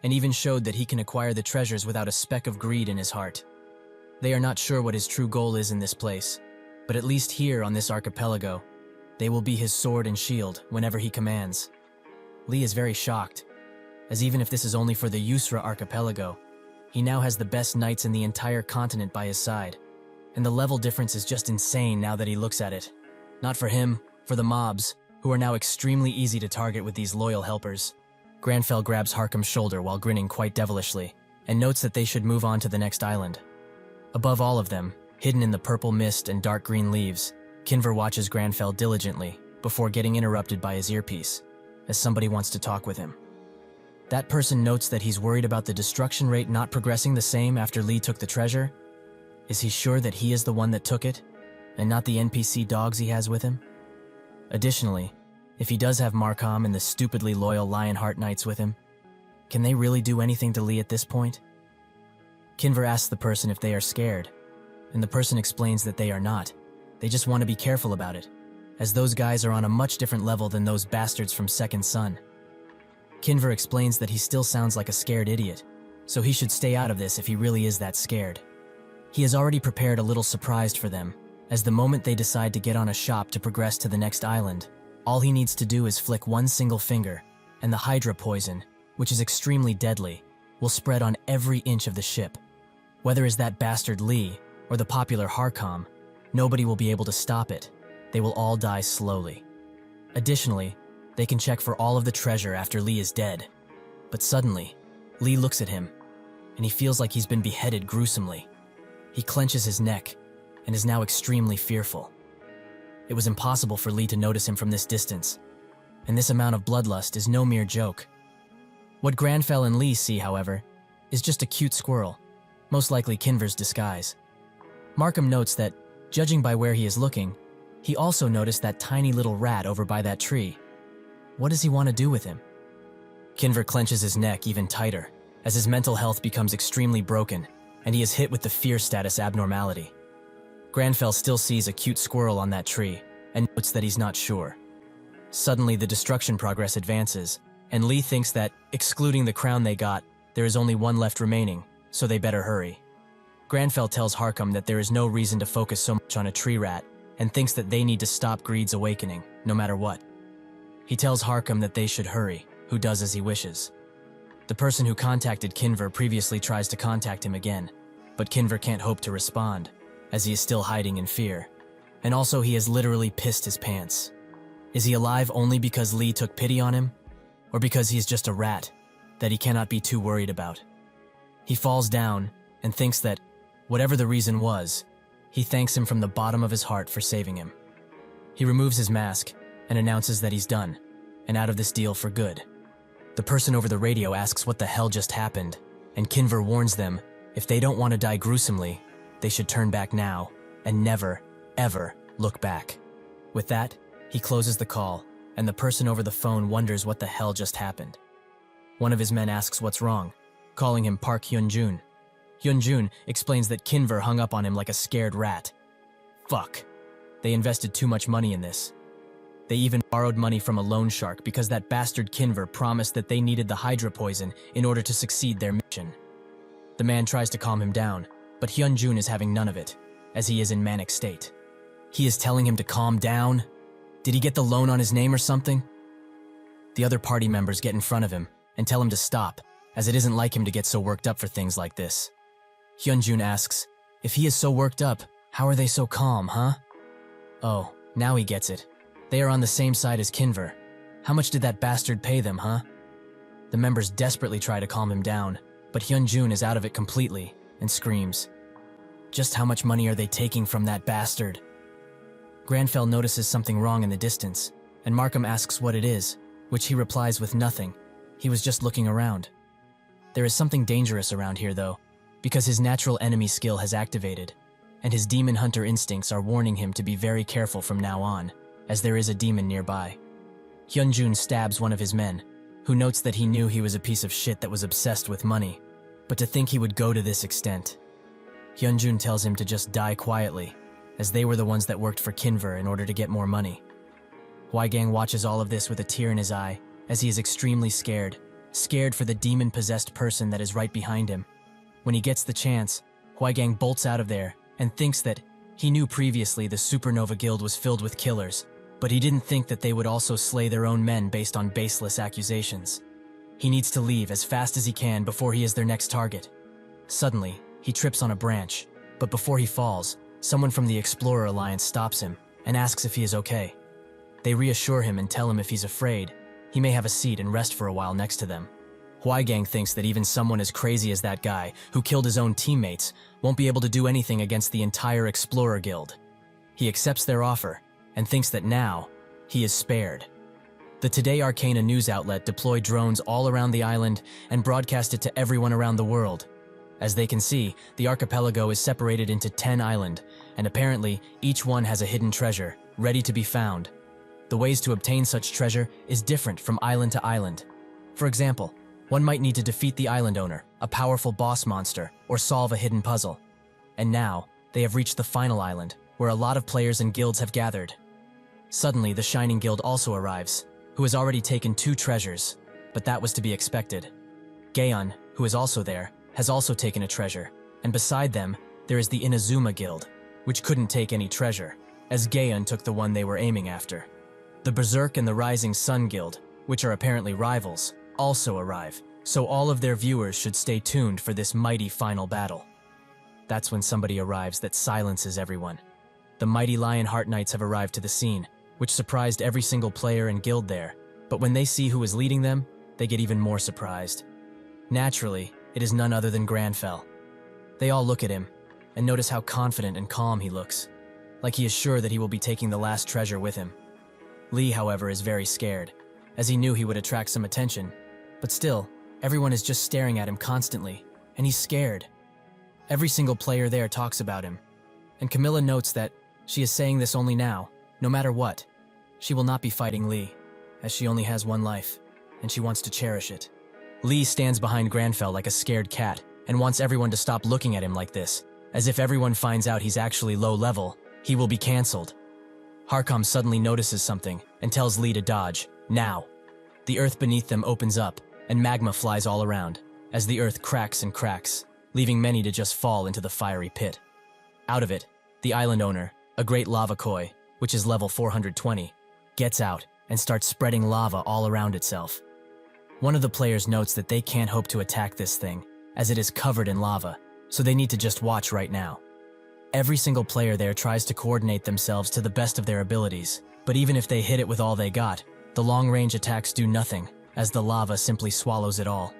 and even showed that he can acquire the treasures without a speck of greed in his heart. They are not sure what his true goal is in this place, but at least here on this archipelago, they will be his sword and shield whenever he commands. Lee is very shocked, as even if this is only for the Yusra archipelago, he now has the best knights in the entire continent by his side, and the level difference is just insane now that he looks at it. Not for him, for the mobs, who are now extremely easy to target with these loyal helpers. Granfell grabs Harkam's shoulder while grinning quite devilishly, and notes that they should move on to the next island. Above all of them, hidden in the purple mist and dark green leaves, Kinver watches Granfell diligently before getting interrupted by his earpiece, as somebody wants to talk with him. That person notes that he's worried about the destruction rate not progressing the same after Lee took the treasure. Is he sure that he is the one that took it, and not the NPC dogs he has with him? Additionally, if he does have Markham and the stupidly loyal Lionheart Knights with him, can they really do anything to Lee at this point? Kinver asks the person if they are scared, and the person explains that they are not. They just want to be careful about it, as those guys are on a much different level than those bastards from Second Sun. Kinver explains that he still sounds like a scared idiot, so he should stay out of this if he really is that scared. He has already prepared a little surprise for them, as the moment they decide to get on a shop to progress to the next island, all he needs to do is flick one single finger, and the Hydra poison, which is extremely deadly, will spread on every inch of the ship. Whether it's that bastard Lee or the popular Harkam, nobody will be able to stop it. They will all die slowly. Additionally, They can check for all of the treasure after Lee is dead. But suddenly, Lee looks at him, and he feels like he's been beheaded gruesomely. He clenches his neck and is now extremely fearful. It was impossible for Lee to notice him from this distance, and this amount of bloodlust is no mere joke. What Granfell and Lee see, however, is just a cute squirrel, most likely Kinver's disguise. Markham notes that, judging by where he is looking, he also noticed that tiny little rat over by that tree. What does he want to do with him? Kinver clenches his neck even tighter, as his mental health becomes extremely broken, and he is hit with the fear status abnormality. Granfell still sees a cute squirrel on that tree, and notes that he's not sure. Suddenly, the destruction progress advances, and Lee thinks that, excluding the crown they got, there is only one left remaining, so they better hurry. Granfell tells Harkham that there is no reason to focus so much on a tree rat, and thinks that they need to stop Greed's awakening, no matter what. He tells Harkham that they should hurry, who does as he wishes. The person who contacted Kinver previously tries to contact him again, but Kinver can't hope to respond, as he is still hiding in fear. And also he has literally pissed his pants. Is he alive only because Lee took pity on him? Or because he is just a rat that he cannot be too worried about? He falls down and thinks that, whatever the reason was, he thanks him from the bottom of his heart for saving him. He removes his mask and announces that he's done, and out of this deal for good. The person over the radio asks what the hell just happened, and Kinver warns them, if they don't want to die gruesomely, they should turn back now, and never, ever look back. With that, he closes the call, and the person over the phone wonders what the hell just happened. One of his men asks what's wrong, calling him Park Hyunjun. Hyunjun explains that Kinver hung up on him like a scared rat. Fuck. They invested too much money in this. They even borrowed money from a loan shark because that bastard Kinver promised that they needed the Hydra poison in order to succeed their mission. The man tries to calm him down, but Hyunjun is having none of it, as he is in manic state. He is telling him to calm down? Did he get the loan on his name or something? The other party members get in front of him and tell him to stop, as it isn't like him to get so worked up for things like this. Hyunjun asks, if he is so worked up, how are they so calm, huh? Oh, now he gets it. They are on the same side as Kinver. How much did that bastard pay them, huh? The members desperately try to calm him down, but Hyunjun is out of it completely and screams, just how much money are they taking from that bastard? Granfell notices something wrong in the distance, and Markham asks what it is, which he replies with nothing. He was just looking around. There is something dangerous around here, though, because his natural enemy skill has activated, and his demon hunter instincts are warning him to be very careful from now on, as there is a demon nearby. Hyunjun stabs one of his men, who notes that he knew he was a piece of shit that was obsessed with money, but to think he would go to this extent. Hyunjun tells him to just die quietly, as they were the ones that worked for Kinver in order to get more money. Hwaigang watches all of this with a tear in his eye, as he is extremely scared for the demon-possessed person that is right behind him. When he gets the chance, Hwaigang bolts out of there and thinks that he knew previously the Supernova Guild was filled with killers, but he didn't think that they would also slay their own men based on baseless accusations. He needs to leave as fast as he can before he is their next target. Suddenly, he trips on a branch, but before he falls, someone from the Explorer Alliance stops him and asks if he is okay. They reassure him and tell him if he's afraid, he may have a seat and rest for a while next to them. Hwaigang thinks that even someone as crazy as that guy, who killed his own teammates, won't be able to do anything against the entire Explorer Guild. He accepts their offer and thinks that now, he is spared. The Today Arcana news outlet deployed drones all around the island and broadcast it to everyone around the world. As they can see, the archipelago is separated into 10 islands, and apparently each one has a hidden treasure, ready to be found. The ways to obtain such treasure is different from island to island. For example, one might need to defeat the island owner, a powerful boss monster, or solve a hidden puzzle. And now, they have reached the final island, where a lot of players and guilds have gathered. Suddenly, the Shining Guild also arrives, who has already taken 2 treasures, but that was to be expected. Gaon, who is also there, has also taken a treasure, and beside them, there is the Inazuma Guild, which couldn't take any treasure, as Gaon took the one they were aiming after. The Berserk and the Rising Sun Guild, which are apparently rivals, also arrive, so all of their viewers should stay tuned for this mighty final battle. That's when somebody arrives that silences everyone. The mighty Lionheart Knights have arrived to the scene, which surprised every single player and guild there, But when they see who is leading them, they get even more surprised. Naturally, it is none other than Granfell. They all look at him and notice how confident and calm he looks, like he is sure that he will be taking the last treasure with him. Lee, however, is very scared, as he knew he would attract some attention. But still, everyone is just staring at him constantly, and he's scared. Every single player there talks about him, and Camilla notes that she is saying this only now. No matter what, she will not be fighting Lee, as she only has one life, and she wants to cherish it. Lee stands behind Granfell like a scared cat and wants everyone to stop looking at him like this, as if everyone finds out he's actually low level, he will be cancelled. Harkam suddenly notices something and tells Lee to dodge, now. The earth beneath them opens up, and magma flies all around, as the earth cracks and cracks, leaving many to just fall into the fiery pit. Out of it, the island owner, a great lava koi, which is level 420, gets out and starts spreading lava all around itself. One of the players notes that they can't hope to attack this thing, as it is covered in lava, so they need to just watch right now. Every single player there tries to coordinate themselves to the best of their abilities, but even if they hit it with all they got, the long-range attacks do nothing, as the lava simply swallows it all.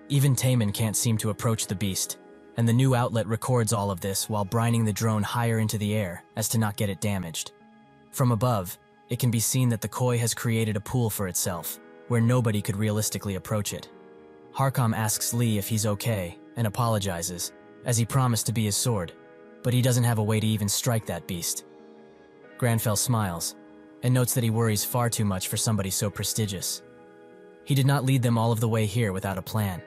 Even Taemin can't seem to approach the beast, and the new outlet records all of this while brining the drone higher into the air as to not get it damaged. From above, it can be seen that the koi has created a pool for itself, where nobody could realistically approach it. Harkam asks Lee if he's okay, and apologizes, as he promised to be his sword, but he doesn't have a way to even strike that beast. Granfell smiles, and notes that he worries far too much for somebody so prestigious. He did not lead them all of the way here without a plan.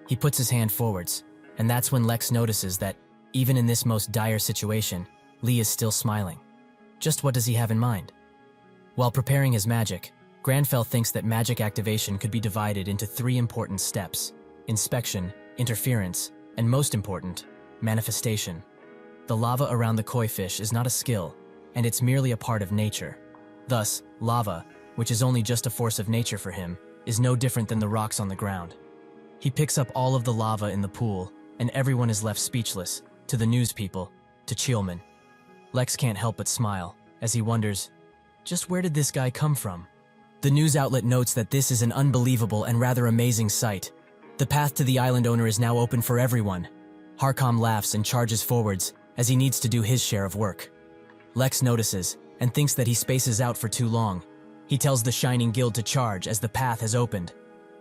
He puts his hand forwards, and that's when Lex notices that, even in this most dire situation, Lee is still smiling. Just what does he have in mind? While preparing his magic, Granfell thinks that magic activation could be divided into 3 important steps: inspection, interference, and most important, manifestation. The lava around the koi fish is not a skill, and it's merely a part of nature. Thus, lava, which is only just a force of nature for him, is no different than the rocks on the ground. He picks up all of the lava in the pool, and everyone is left speechless, to the news people, to Cheelman. Lex can't help but smile, as he wonders, just where did this guy come from? The news outlet notes that this is an unbelievable and rather amazing sight. The path to the island owner is now open for everyone. Harkam laughs and charges forwards, as he needs to do his share of work. Lex notices, and thinks that he spaces out for too long. He tells the Shining Guild to charge as the path has opened.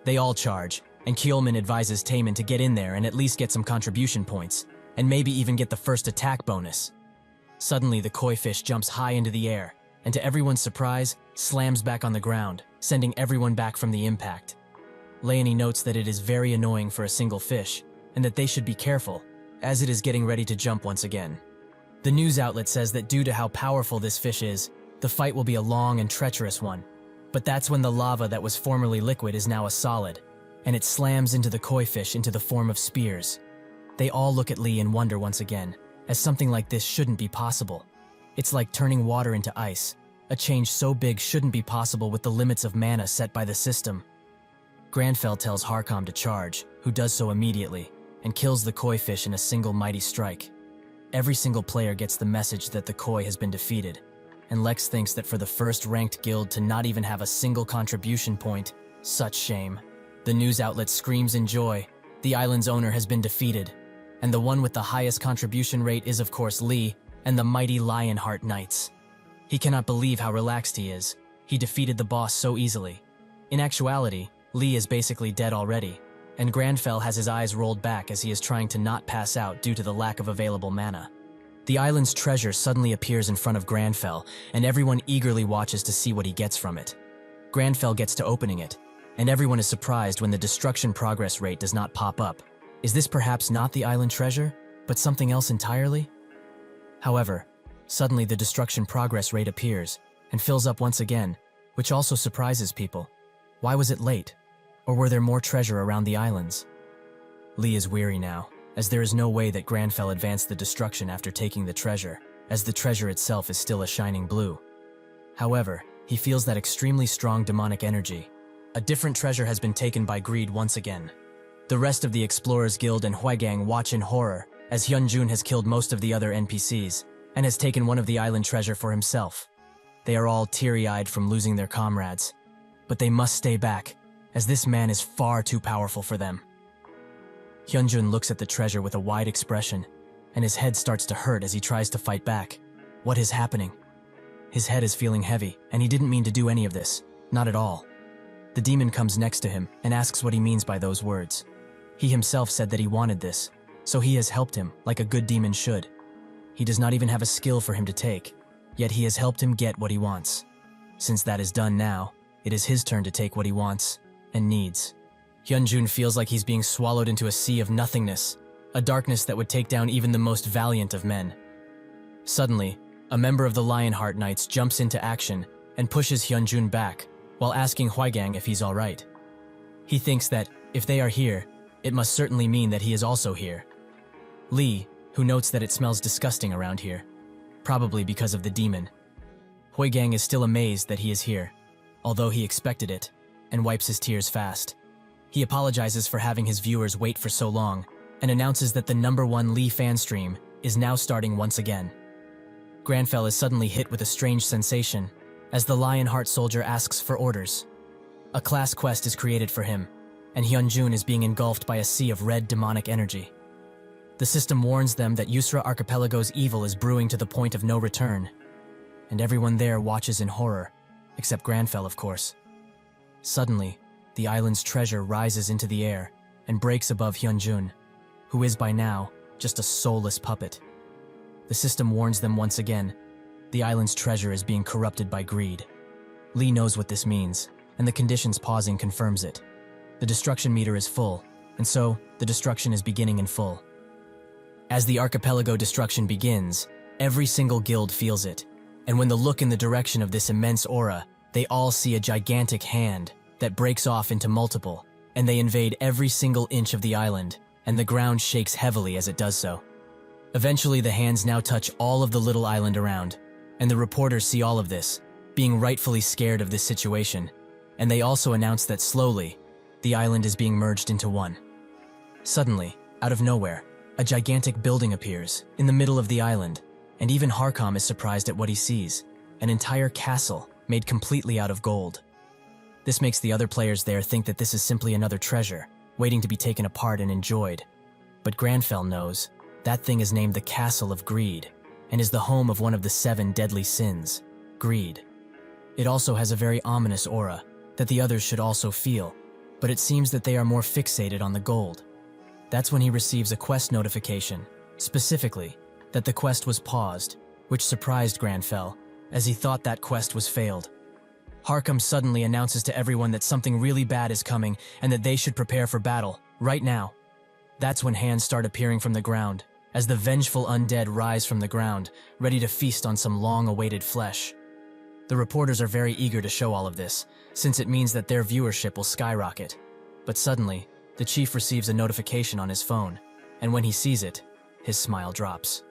They all charge, and Keelman advises Taemin to get in there and at least get some contribution points, and maybe even get the first attack bonus. Suddenly the koi fish jumps high into the air, and to everyone's surprise, slams back on the ground, sending everyone back from the impact. Leonie notes that it is very annoying for a single fish, and that they should be careful, as it is getting ready to jump once again. The news outlet says that due to how powerful this fish is, the fight will be a long and treacherous one. But that's when the lava that was formerly liquid is now a solid, and it slams into the koi fish into the form of spears. They all look at Lee and wonder once again, as something like this shouldn't be possible. It's like turning water into ice. A change so big shouldn't be possible with the limits of mana set by the system. Granfell tells Harkam to charge, who does so immediately, and kills the koi fish in a single mighty strike. Every single player gets the message that the koi has been defeated, and Lex thinks that for the first ranked guild to not even have a single contribution point, such shame. The news outlet screams in joy. The island's owner has been defeated, and the one with the highest contribution rate is of course Lee and the mighty Lionheart Knights. He cannot believe how relaxed he is. He defeated the boss so easily. In actuality, Lee is basically dead already, and Granfell has his eyes rolled back as he is trying to not pass out due to the lack of available mana. The island's treasure suddenly appears in front of Granfell, and everyone eagerly watches to see what he gets from it. Granfell gets to opening it, and everyone is surprised when the destruction progress rate does not pop up. Is this perhaps not the island treasure, but something else entirely? However, suddenly the destruction progress rate appears and fills up once again, which also surprises people. Why was it late? Or were there more treasure around the islands? Lee is weary now, as there is no way that Granfell advanced the destruction after taking the treasure, as the treasure itself is still a shining blue. However, he feels that extremely strong demonic energy. A different treasure has been taken by greed once again. The rest of the Explorers Guild and Huigang watch in horror, as Hyunjun has killed most of the other NPCs, and has taken one of the island treasure for himself. They are all teary-eyed from losing their comrades. but they must stay back, as this man is far too powerful for them. Hyunjun looks at the treasure with a wide expression, and his head starts to hurt as he tries to fight back. What is happening? His head is feeling heavy, and he didn't mean to do any of this. Not at all. The demon comes next to him and asks what he means by those words. He himself said that he wanted this, so he has helped him like a good demon should. He does not even have a skill for him to take, yet he has helped him get what he wants. Since that is done now, it is his turn to take what he wants and needs. Hyunjun feels like he's being swallowed into a sea of nothingness, a darkness that would take down even the most valiant of men. Suddenly, a member of the Lionheart Knights jumps into action and pushes Hyunjun back while asking Hwaigang if he's alright. He thinks that, if they are here, it must certainly mean that he is also here. Lee, who notes that it smells disgusting around here, probably because of the demon. Hwaigang is still amazed that he is here, although he expected it, and wipes his tears fast. He apologizes for having his viewers wait for so long, and announces that the #1 Lee fan stream is now starting once again. Granfell is suddenly hit with a strange sensation, as the Lionheart soldier asks for orders. A class quest is created for him, and Hyunjun is being engulfed by a sea of red demonic energy. The system warns them that Yusra Archipelago's evil is brewing to the point of no return, and everyone there watches in horror, except Granfell, of course. Suddenly, the island's treasure rises into the air and breaks above Hyunjun, who is by now just a soulless puppet. The system warns them once again, the island's treasure is being corrupted by greed. Lee knows what this means, and the conditions pausing confirms it. The destruction meter is full, and so the destruction is beginning in full. As the archipelago destruction begins, every single guild feels it, and when they look in the direction of this immense aura, they all see a gigantic hand that breaks off into multiple, and they invade every single inch of the island, and the ground shakes heavily as it does so. Eventually, the hands now touch all of the little island around, and the reporters see all of this, being rightfully scared of this situation, and they also announce that slowly, the island is being merged into one. Suddenly, out of nowhere, a gigantic building appears in the middle of the island, and even Harkam is surprised at what he sees, an entire castle made completely out of gold. This makes the other players there think that this is simply another treasure, waiting to be taken apart and enjoyed. But Granfell knows that thing is named the Castle of Greed, and is the home of one of the 7 deadly sins, greed. It also has a very ominous aura that the others should also feel, but it seems that they are more fixated on the gold. That's when he receives a quest notification, specifically, that the quest was paused, which surprised Granfell, as he thought that quest was failed. Harkam suddenly announces to everyone that something really bad is coming and that they should prepare for battle, right now. That's when hands start appearing from the ground, as the vengeful undead rise from the ground, ready to feast on some long-awaited flesh. The reporters are very eager to show all of this, since it means that their viewership will skyrocket. But suddenly, the chief receives a notification on his phone, and when he sees it, his smile drops.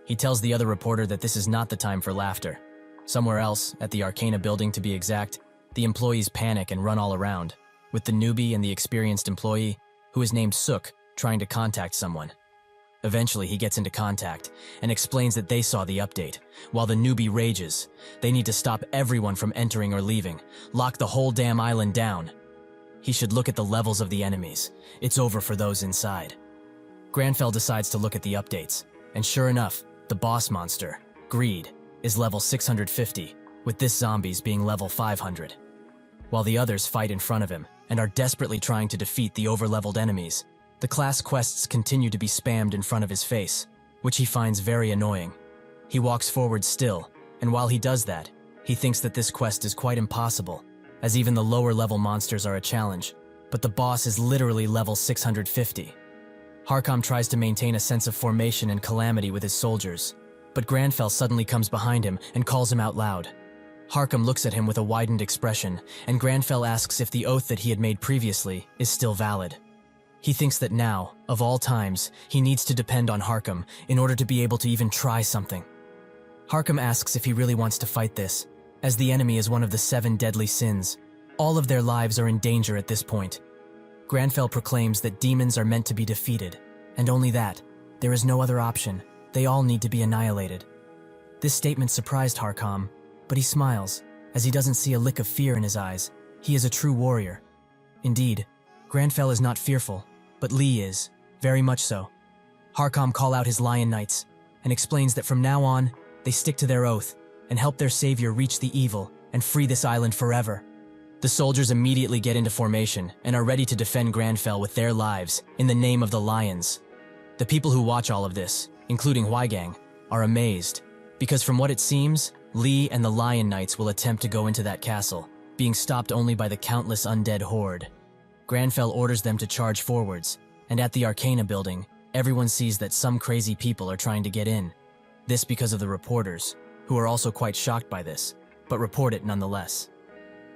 He tells the other reporter that this is not the time for laughter. Somewhere else, at the Arcana building to be exact, the employees panic and run all around, with the newbie and the experienced employee, who is named Suk, trying to contact someone. Eventually, he gets into contact and explains that they saw the update, while the newbie rages. They need to stop everyone from entering or leaving, lock the whole damn island down. He should look at the levels of the enemies. It's over for those inside. Granfell decides to look at the updates, and sure enough, the boss monster, Greed, is level 650, with this zombies being level 500. While the others fight in front of him and are desperately trying to defeat the over-leveled enemies, the class quests continue to be spammed in front of his face, which he finds very annoying. He walks forward still, and while he does that, he thinks that this quest is quite impossible, as even the lower-level monsters are a challenge, but the boss is literally level 650. Harkam tries to maintain a sense of formation and calamity with his soldiers, but Granfell suddenly comes behind him and calls him out loud. Harkam looks at him with a widened expression, and Granfell asks if the oath that he had made previously is still valid. He thinks that now, of all times, he needs to depend on Harkam in order to be able to even try something. Harkam asks if he really wants to fight this, as the enemy is one of the 7 deadly sins. All of their lives are in danger at this point. Granfell proclaims that demons are meant to be defeated, and only that. There is no other option. They all need to be annihilated. This statement surprised Harkam, but he smiles, as he doesn't see a lick of fear in his eyes. He is a true warrior. Indeed, Granfell is not fearful, but Lee is, very much so. Harkam call out his lion knights and explains that from now on, they stick to their oath and help their savior reach the evil and free this island forever. The soldiers immediately get into formation and are ready to defend Granfell with their lives in the name of the lions. The people who watch all of this, including Huigang, are amazed, because from what it seems, Lee and the Lion Knights will attempt to go into that castle, being stopped only by the countless undead horde. Granfell orders them to charge forwards, and at the Arcana building, everyone sees that some crazy people are trying to get in. This because of the reporters, who are also quite shocked by this, but report it nonetheless.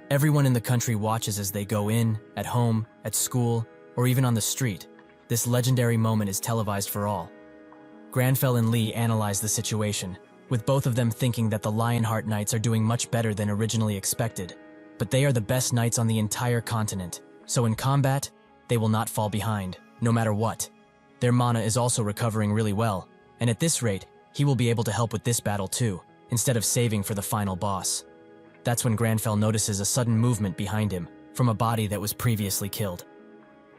Everyone in the country watches as they go in, at home, at school, or even on the street. This legendary moment is televised for all. Granfell and Lee analyze the situation, with both of them thinking that the Lionheart Knights are doing much better than originally expected. But they are the best knights on the entire continent, so in combat, they will not fall behind, no matter what. Their mana is also recovering really well, and at this rate, he will be able to help with this battle too, instead of saving for the final boss. That's when Granfell notices a sudden movement behind him, from a body that was previously killed.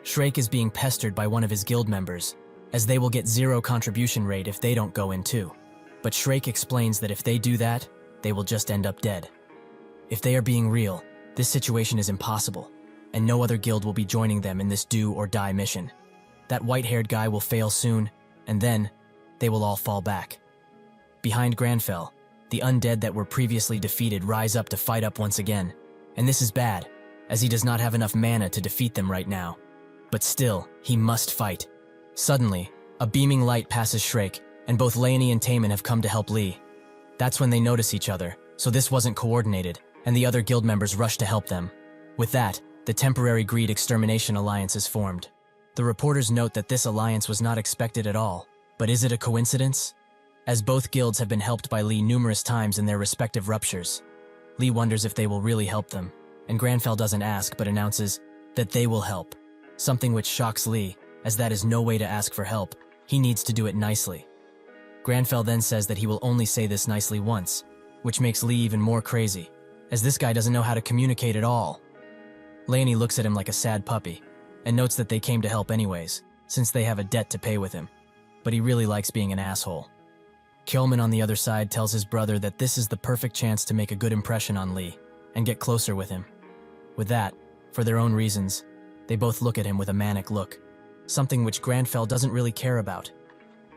Shrake is being pestered by one of his guild members, as they will get 0 contribution rate if they don't go in too. But Shrake explains that if they do that, they will just end up dead. If they are being real, this situation is impossible, and no other guild will be joining them in this do or die mission. That white-haired guy will fail soon, and then they will all fall back. Behind Granfell, the undead that were previously defeated rise up to fight up once again, and this is bad, as he does not have enough mana to defeat them right now. But still, he must fight. Suddenly, a beaming light passes Shrake, and both Leonie and Taemin have come to help Lee. That's when they notice each other, so this wasn't coordinated, and the other guild members rush to help them. With that, the temporary Greed Extermination Alliance is formed. The reporters note that this alliance was not expected at all, but is it a coincidence? As both guilds have been helped by Lee numerous times in their respective ruptures, Lee wonders if they will really help them, and Granfell doesn't ask but announces that they will help, something which shocks Lee, as that is no way to ask for help. He needs to do it nicely. Granfell then says that he will only say this nicely once, which makes Lee even more crazy, as this guy doesn't know how to communicate at all. Leonie looks at him like a sad puppy, and notes that they came to help anyways, since they have a debt to pay with him, but he really likes being an asshole. Kjolman on the other side tells his brother that this is the perfect chance to make a good impression on Lee, and get closer with him. With that, for their own reasons, they both look at him with a manic look, something which Granfell doesn't really care about.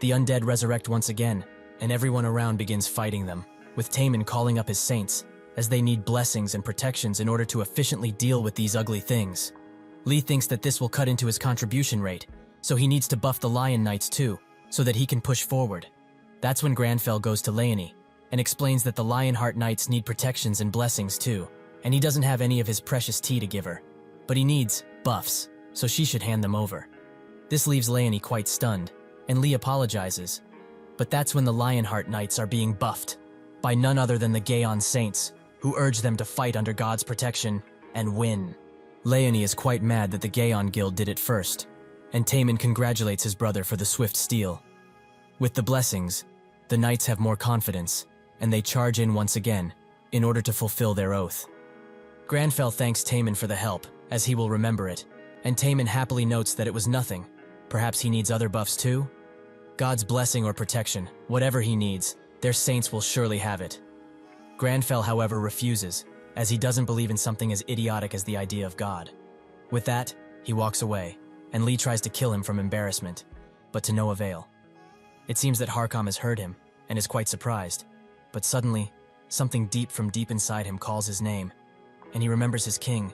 The undead resurrect once again, and everyone around begins fighting them, with Taemin calling up his saints, as they need blessings and protections in order to efficiently deal with these ugly things. Lee thinks that this will cut into his contribution rate, so he needs to buff the Lion Knights too, so that he can push forward. That's when Granfell goes to Leonie, and explains that the Lionheart Knights need protections and blessings too, and he doesn't have any of his precious tea to give her. But he needs buffs, so she should hand them over. This leaves Leonie quite stunned, and Lee apologizes. But that's when the Lionheart Knights are being buffed, by none other than the Gaon Saints, who urge them to fight under God's protection and win. Leonie is quite mad that the Gaon Guild did it first, and Taemin congratulates his brother for the swift steal. With the blessings, the knights have more confidence, and they charge in once again, in order to fulfill their oath. Granfell thanks Taemin for the help, as he will remember it, and Taemin happily notes that it was nothing. Perhaps he needs other buffs too? God's blessing or protection, whatever he needs, their saints will surely have it. Granfell, however, refuses, as he doesn't believe in something as idiotic as the idea of God. With that, he walks away, and Lee tries to kill him from embarrassment, but to no avail. It seems that Harkam has heard him, and is quite surprised, but suddenly, something deep from deep inside him calls his name, and he remembers his king,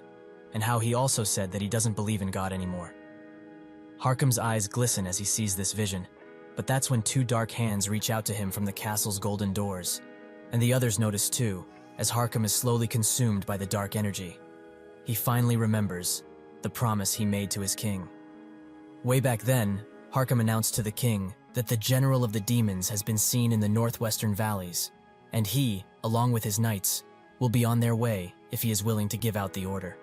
and how he also said that he doesn't believe in God anymore. Harkam's eyes glisten as he sees this vision, but that's when 2 dark hands reach out to him from the castle's golden doors, and the others notice too, as Harkam is slowly consumed by the dark energy. He finally remembers the promise he made to his king. Way back then, Harkam announced to the king that the general of the demons has been seen in the northwestern valleys, and he, along with his knights, will be on their way if he is willing to give out the order.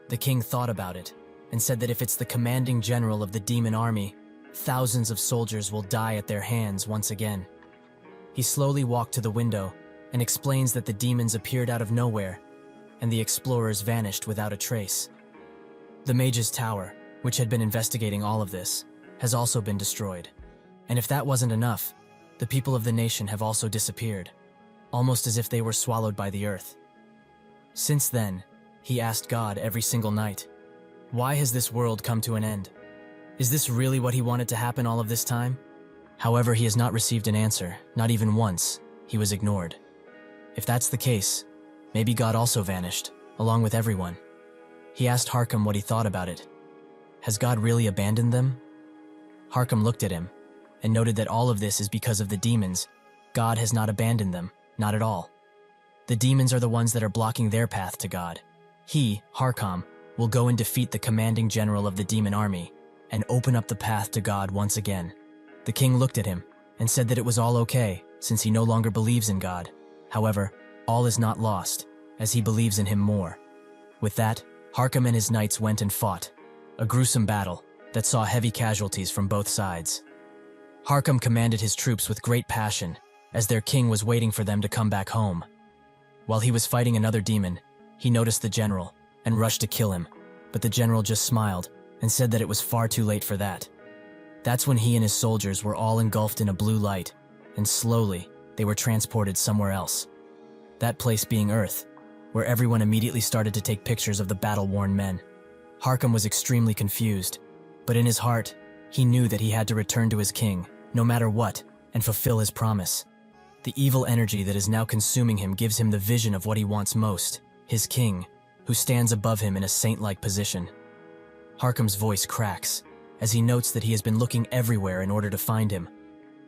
The king thought about it, and said that if it's the commanding general of the demon army, thousands of soldiers will die at their hands once again. He slowly walked to the window, and explains that the demons appeared out of nowhere, and the explorers vanished without a trace. The mage's tower, which had been investigating all of this, has also been destroyed. And if that wasn't enough, the people of the nation have also disappeared, almost as if they were swallowed by the earth. Since then, he asked God every single night, "Why has this world come to an end? Is this really what he wanted to happen all of this time?" However, he has not received an answer, not even once. He was ignored. If that's the case, maybe God also vanished, along with everyone. He asked Harkham what he thought about it. Has God really abandoned them? Harkham looked at him and noted that all of this is because of the demons. God has not abandoned them, not at all. The demons are the ones that are blocking their path to God. He, Harkham, will go and defeat the commanding general of the demon army and open up the path to God once again. The king looked at him and said that it was all okay since he no longer believes in God. However, all is not lost, as he believes in him more. With that, Harkham and his knights went and fought, a gruesome battle that saw heavy casualties from both sides. Harkham commanded his troops with great passion, as their king was waiting for them to come back home. While he was fighting another demon, he noticed the general and rushed to kill him, but the general just smiled and said that it was far too late for that. That's when he and his soldiers were all engulfed in a blue light, and slowly they were transported somewhere else. That place being Earth, where everyone immediately started to take pictures of the battle-worn men. Harkham was extremely confused, but in his heart, he knew that he had to return to his king, no matter what, and fulfill his promise. The evil energy that is now consuming him gives him the vision of what he wants most, his king, who stands above him in a saint-like position. Harkham's voice cracks, as he notes that he has been looking everywhere in order to find him.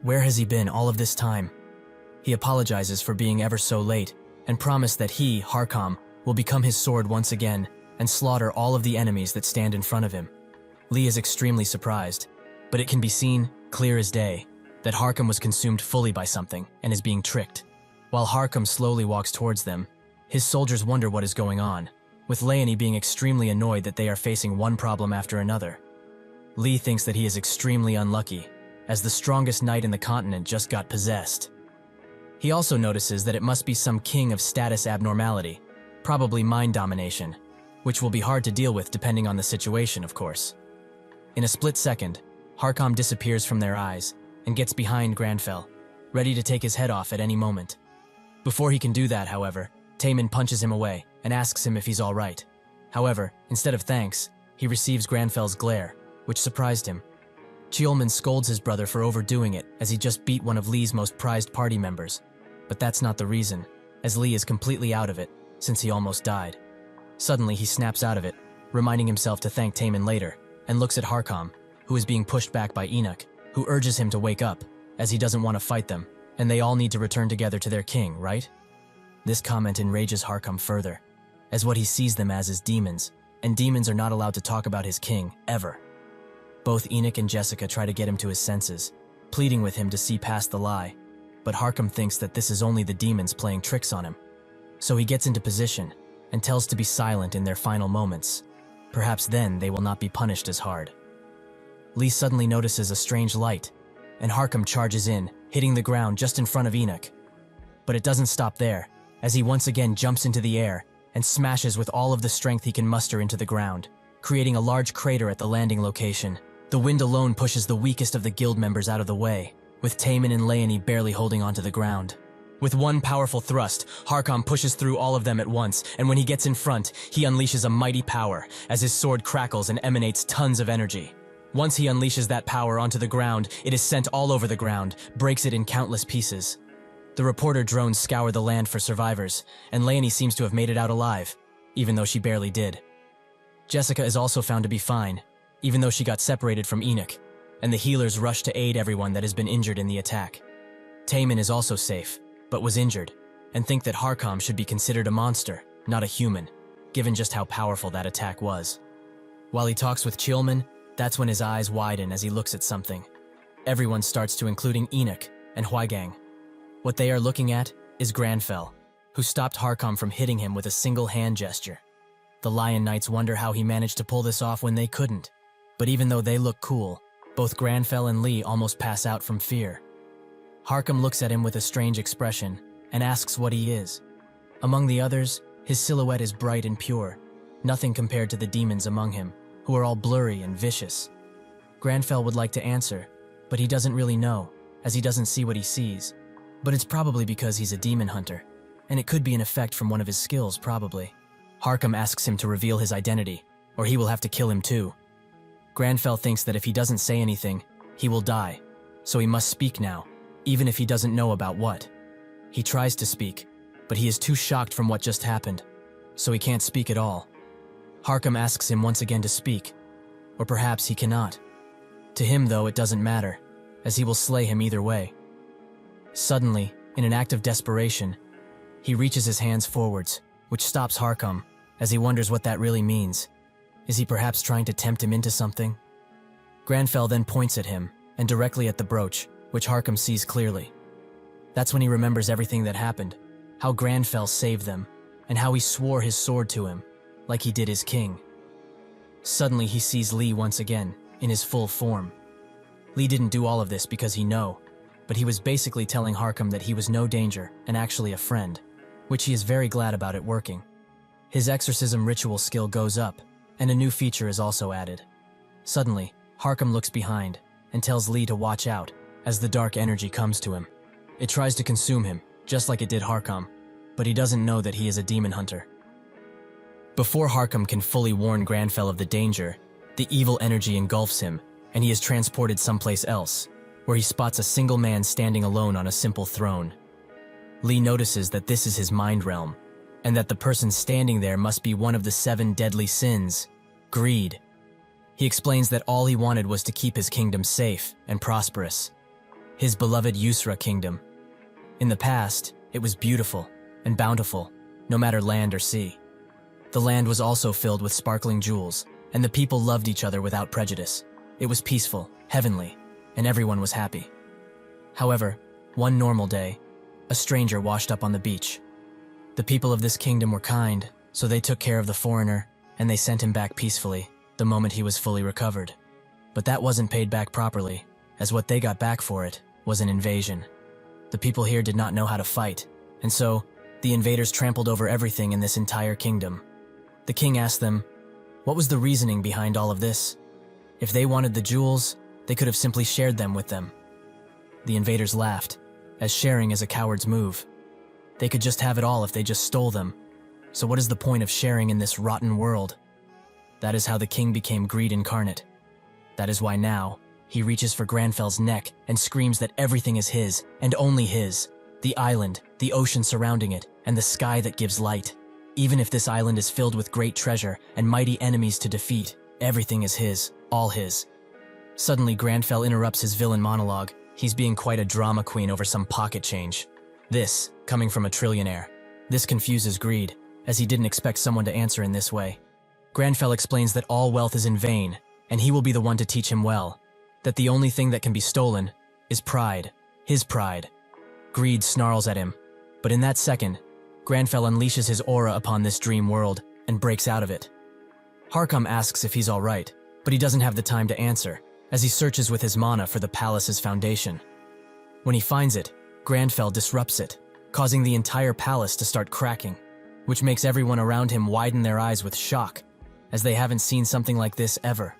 Where has he been all of this time? He apologizes for being ever so late, and promised that he, Harkham, will become his sword once again and slaughter all of the enemies that stand in front of him. Lee is extremely surprised, but it can be seen, clear as day, that Harkham was consumed fully by something and is being tricked. While Harkham slowly walks towards them, his soldiers wonder what is going on, with Leonie being extremely annoyed that they are facing one problem after another. Lee thinks that he is extremely unlucky, as the strongest knight in the continent just got possessed. He also notices that it must be some king of status abnormality, probably mind domination, which will be hard to deal with depending on the situation, of course. In a split second, Harkham disappears from their eyes and gets behind Granfell, ready to take his head off at any moment. Before he can do that, however, Taemin punches him away and asks him if he's all right. However, instead of thanks, he receives Granfell's glare, which surprised him. Cheolman scolds his brother for overdoing it as he just beat one of Lee's most prized party members. But that's not the reason, as Lee is completely out of it, since he almost died. Suddenly he snaps out of it, reminding himself to thank Taemin later, and looks at Harkham, who is being pushed back by Enoch, who urges him to wake up, as he doesn't want to fight them, and they all need to return together to their king, right? This comment enrages Harkham further, as what he sees them as is demons, and demons are not allowed to talk about his king, ever. Both Enoch and Jessica try to get him to his senses, pleading with him to see past the lie, but Harkham thinks that this is only the demons playing tricks on him. So he gets into position, and tells to be silent in their final moments. Perhaps then they will not be punished as hard. Lee suddenly notices a strange light, and Harkham charges in, hitting the ground just in front of Enoch. But it doesn't stop there, as he once again jumps into the air and smashes with all of the strength he can muster into the ground, creating a large crater at the landing location. The wind alone pushes the weakest of the guild members out of the way, with Taemin and Leonie barely holding onto the ground. With one powerful thrust, Harkham pushes through all of them at once, and when he gets in front, he unleashes a mighty power, as his sword crackles and emanates tons of energy. Once he unleashes that power onto the ground, it is sent all over the ground, breaks it in countless pieces. The reporter drones scour the land for survivors, and Leonie seems to have made it out alive, even though she barely did. Jessica is also found to be fine, even though she got separated from Enoch, and the healers rush to aid everyone that has been injured in the attack. Taemin is also safe, but was injured, and think that Harkham should be considered a monster, not a human, given just how powerful that attack was. While he talks with Cheolman, that's when his eyes widen as he looks at something. Everyone starts to, including Enoch and Huigang. What they are looking at is Granfell, who stopped Harkham from hitting him with a single hand gesture. The Lion Knights wonder how he managed to pull this off when they couldn't. But even though they look cool, both Granfell and Lee almost pass out from fear. Harkham looks at him with a strange expression and asks what he is. Among the others, His silhouette is bright and pure, nothing compared to the demons among him, who are all blurry and vicious. Granfell would like to answer, but he doesn't really know, as he doesn't see what he sees. But it's probably because he's a demon hunter, and it could be an effect from one of his skills, probably. Harkham asks him to reveal his identity, or he will have to kill him too. Granfell thinks that if he doesn't say anything, he will die, so he must speak now, even if he doesn't know about what. He tries to speak, but he is too shocked from what just happened, so he can't speak at all. Harkham asks him once again to speak, or perhaps he cannot. To him, though, it doesn't matter, as he will slay him either way. Suddenly, in an act of desperation, he reaches his hands forwards, which stops Harkham, as he wonders what that really means. Is he perhaps trying to tempt him into something? Granfell then points at him, and directly at the brooch, which Harkham sees clearly. That's when he remembers everything that happened, how Granfell saved them, and how he swore his sword to him, like he did his king. Suddenly he sees Lee once again, in his full form. Lee didn't do all of this because he knew, but he was basically telling Harkham that he was no danger and actually a friend, which he is very glad about it working. His exorcism ritual skill goes up, and a new feature is also added. Suddenly, Harkham looks behind and tells Lee to watch out as the dark energy comes to him. It tries to consume him, just like it did Harkham, but he doesn't know that he is a demon hunter. Before Harkham can fully warn Granfell of the danger, the evil energy engulfs him, and he is transported someplace else, where he spots a single man standing alone on a simple throne. Lee notices that this is his mind realm, and that the person standing there must be one of the 7 deadly sins, greed. He explains that all he wanted was to keep his kingdom safe and prosperous. His beloved Yusra kingdom. In the past, it was beautiful and bountiful, no matter land or sea. The land was also filled with sparkling jewels, and the people loved each other without prejudice. It was peaceful, heavenly, and everyone was happy. However, one normal day, a stranger washed up on the beach. The people of this kingdom were kind, so they took care of the foreigner, and they sent him back peacefully the moment he was fully recovered. But that wasn't paid back properly, as what they got back for it was an invasion. The people here did not know how to fight, and so the invaders trampled over everything in this entire kingdom. The king asked them, what was the reasoning behind all of this? If they wanted the jewels, they could have simply shared them with them. The invaders laughed, as sharing is a coward's move. They could just have it all if they just stole them. So what is the point of sharing in this rotten world? That is how the king became greed incarnate. That is why now, he reaches for Granfell's neck and screams that everything is his, and only his. The island, the ocean surrounding it, and the sky that gives light. Even if this island is filled with great treasure and mighty enemies to defeat, everything is his, all his. Suddenly, Granfell interrupts his villain monologue. He's being quite a drama queen over some pocket change. This, coming from a trillionaire. This confuses Greed, as he didn't expect someone to answer in this way. Granfell explains that all wealth is in vain, and he will be the one to teach him well. That the only thing that can be stolen is pride, his pride. Greed snarls at him, but in that second, Granfell unleashes his aura upon this dream world and breaks out of it. Harkham asks if he's alright, but he doesn't have the time to answer, as he searches with his mana for the palace's foundation. When he finds it, Granfell disrupts it, causing the entire palace to start cracking, which makes everyone around him widen their eyes with shock, as they haven't seen something like this ever.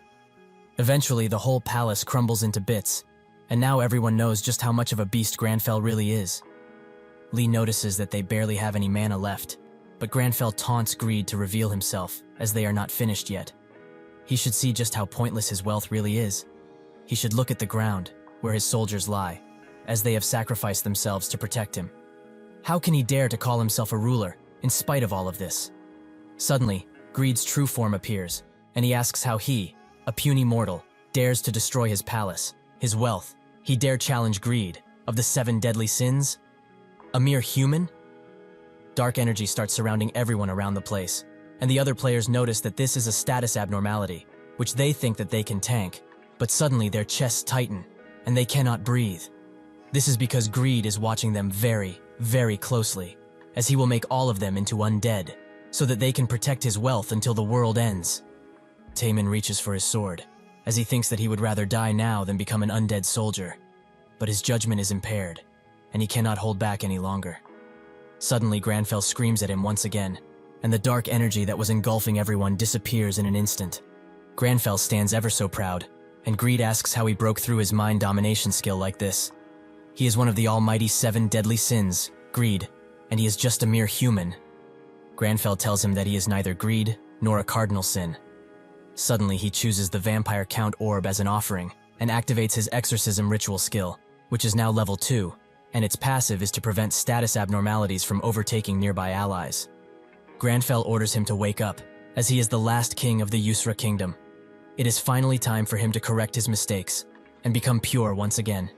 Eventually, the whole palace crumbles into bits, and now everyone knows just how much of a beast Granfell really is. Lee notices that they barely have any mana left, but Granfell taunts Greed to reveal himself, as they are not finished yet. He should see just how pointless his wealth really is. He should look at the ground, where his soldiers lie, as they have sacrificed themselves to protect him. How can he dare to call himself a ruler, in spite of all of this? Suddenly, Greed's true form appears, and he asks how he, a puny mortal, dares to destroy his palace, his wealth. He dare challenge Greed, of the 7 deadly sins? A mere human? Dark energy starts surrounding everyone around the place, and the other players notice that this is a status abnormality, which they think that they can tank, but suddenly their chests tighten, and they cannot breathe. This is because Greed is watching them very, very closely, as he will make all of them into undead, so that they can protect his wealth until the world ends. Taemin reaches for his sword, as he thinks that he would rather die now than become an undead soldier. But his judgment is impaired, and he cannot hold back any longer. Suddenly, Granfell screams at him once again, and the dark energy that was engulfing everyone disappears in an instant. Granfell stands ever so proud, and Greed asks how he broke through his mind domination skill like this. He is one of the almighty 7 deadly sins, greed, and he is just a mere human. Granfell tells him that he is neither greed nor a cardinal sin. Suddenly, he chooses the Vampire Count Orb as an offering and activates his exorcism ritual skill, which is now level 2, and its passive is to prevent status abnormalities from overtaking nearby allies. Granfell orders him to wake up, as he is the last king of the Yusra Kingdom. It is finally time for him to correct his mistakes and become pure once again.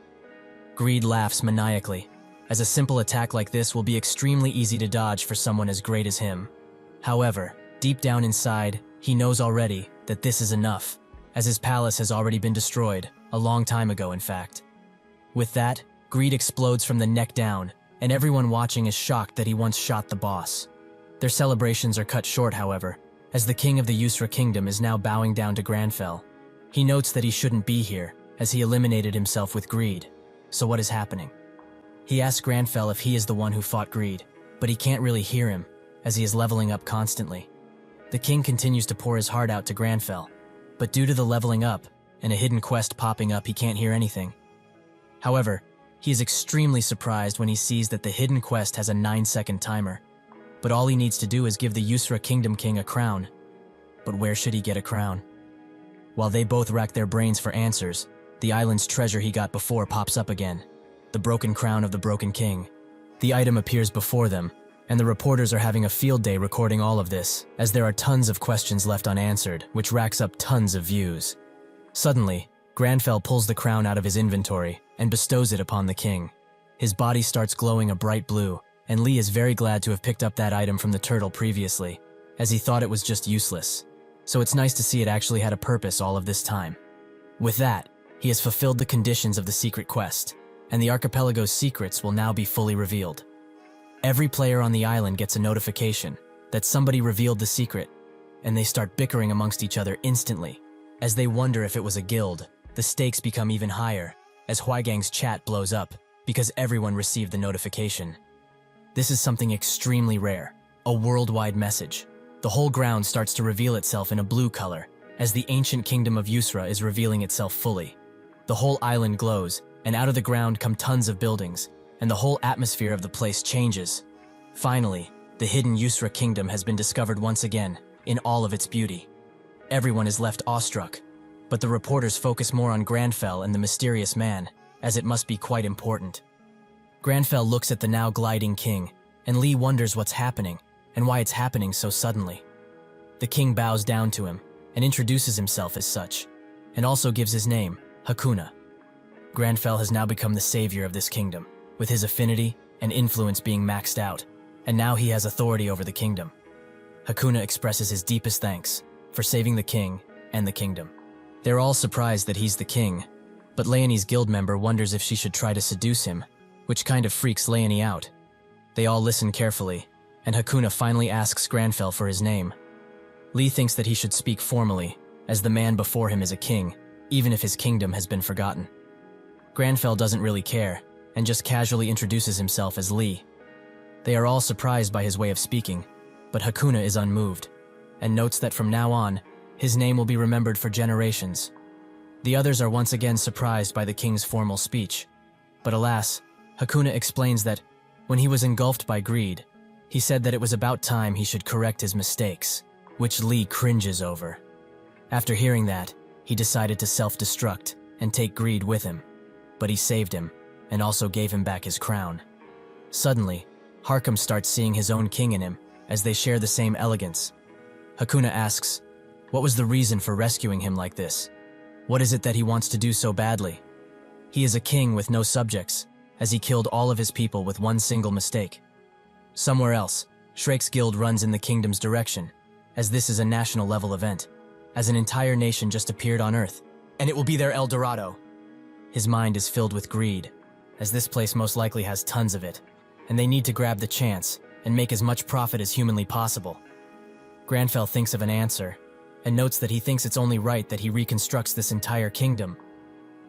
Greed laughs maniacally, as a simple attack like this will be extremely easy to dodge for someone as great as him. However, deep down inside, he knows already that this is enough, as his palace has already been destroyed, a long time ago in fact. With that, Greed explodes from the neck down, and everyone watching is shocked that he once shot the boss. Their celebrations are cut short, however, as the king of the Yusra Kingdom is now bowing down to Granfell. He notes that he shouldn't be here, as he eliminated himself with Greed. So what is happening? He asks Granfell if he is the one who fought Greed, but he can't really hear him, as he is leveling up constantly. The king continues to pour his heart out to Granfell, but due to the leveling up and a hidden quest popping up, he can't hear anything. However, he is extremely surprised when he sees that the hidden quest has a 9-second timer, but all he needs to do is give the Yusra Kingdom king a crown. But where should he get a crown? While they both rack their brains for answers, the island's treasure he got before pops up again. The broken crown of the broken king. The item appears before them, and the reporters are having a field day recording all of this, as there are tons of questions left unanswered, which racks up tons of views. Suddenly, Granfell pulls the crown out of his inventory and bestows it upon the king. His body starts glowing a bright blue, and Lee is very glad to have picked up that item from the turtle previously, as he thought it was just useless. So it's nice to see it actually had a purpose all of this time. With that, he has fulfilled the conditions of the secret quest, and the archipelago's secrets will now be fully revealed. Every player on the island gets a notification that somebody revealed the secret, and they start bickering amongst each other instantly. As they wonder if it was a guild, the stakes become even higher, as Huaigang's chat blows up, because everyone received the notification. This is something extremely rare, a worldwide message. The whole ground starts to reveal itself in a blue color, as the ancient kingdom of Yusra is revealing itself fully. The whole island glows, and out of the ground come tons of buildings, and the whole atmosphere of the place changes. Finally, the hidden Yusra Kingdom has been discovered once again, in all of its beauty. Everyone is left awestruck, but the reporters focus more on Granfell and the mysterious man, as it must be quite important. Granfell looks at the now gliding king, and Lee wonders what's happening, and why it's happening so suddenly. The king bows down to him, and introduces himself as such, and also gives his name, Hakuna. Granfell has now become the savior of this kingdom, with his affinity and influence being maxed out, and now he has authority over the kingdom. Hakuna expresses his deepest thanks for saving the king and the kingdom. They're all surprised that he's the king, but Leonie's guild member wonders if she should try to seduce him, which kind of freaks Leonie out. They all listen carefully, and Hakuna finally asks Granfell for his name. Lee thinks that he should speak formally, as the man before him is a king, even if his kingdom has been forgotten. Granfell doesn't really care, and just casually introduces himself as Lee. They are all surprised by his way of speaking, but Hakuna is unmoved, and notes that from now on, his name will be remembered for generations. The others are once again surprised by the king's formal speech, but alas, Hakuna explains that when he was engulfed by greed, he said that it was about time he should correct his mistakes, which Lee cringes over. After hearing that, he decided to self-destruct and take Greed with him, but he saved him and also gave him back his crown. Suddenly, Harkham starts seeing his own king in him, as they share the same elegance. Hakuna asks, what was the reason for rescuing him like this? What is it that he wants to do so badly? He is a king with no subjects, as he killed all of his people with one single mistake. Somewhere else, Shrek's guild runs in the kingdom's direction, as this is a national level event, as an entire nation just appeared on Earth, and it will be their El Dorado. His mind is filled with greed, as this place most likely has tons of it, and they need to grab the chance and make as much profit as humanly possible. Granfell thinks of an answer, and notes that he thinks it's only right that he reconstructs this entire kingdom.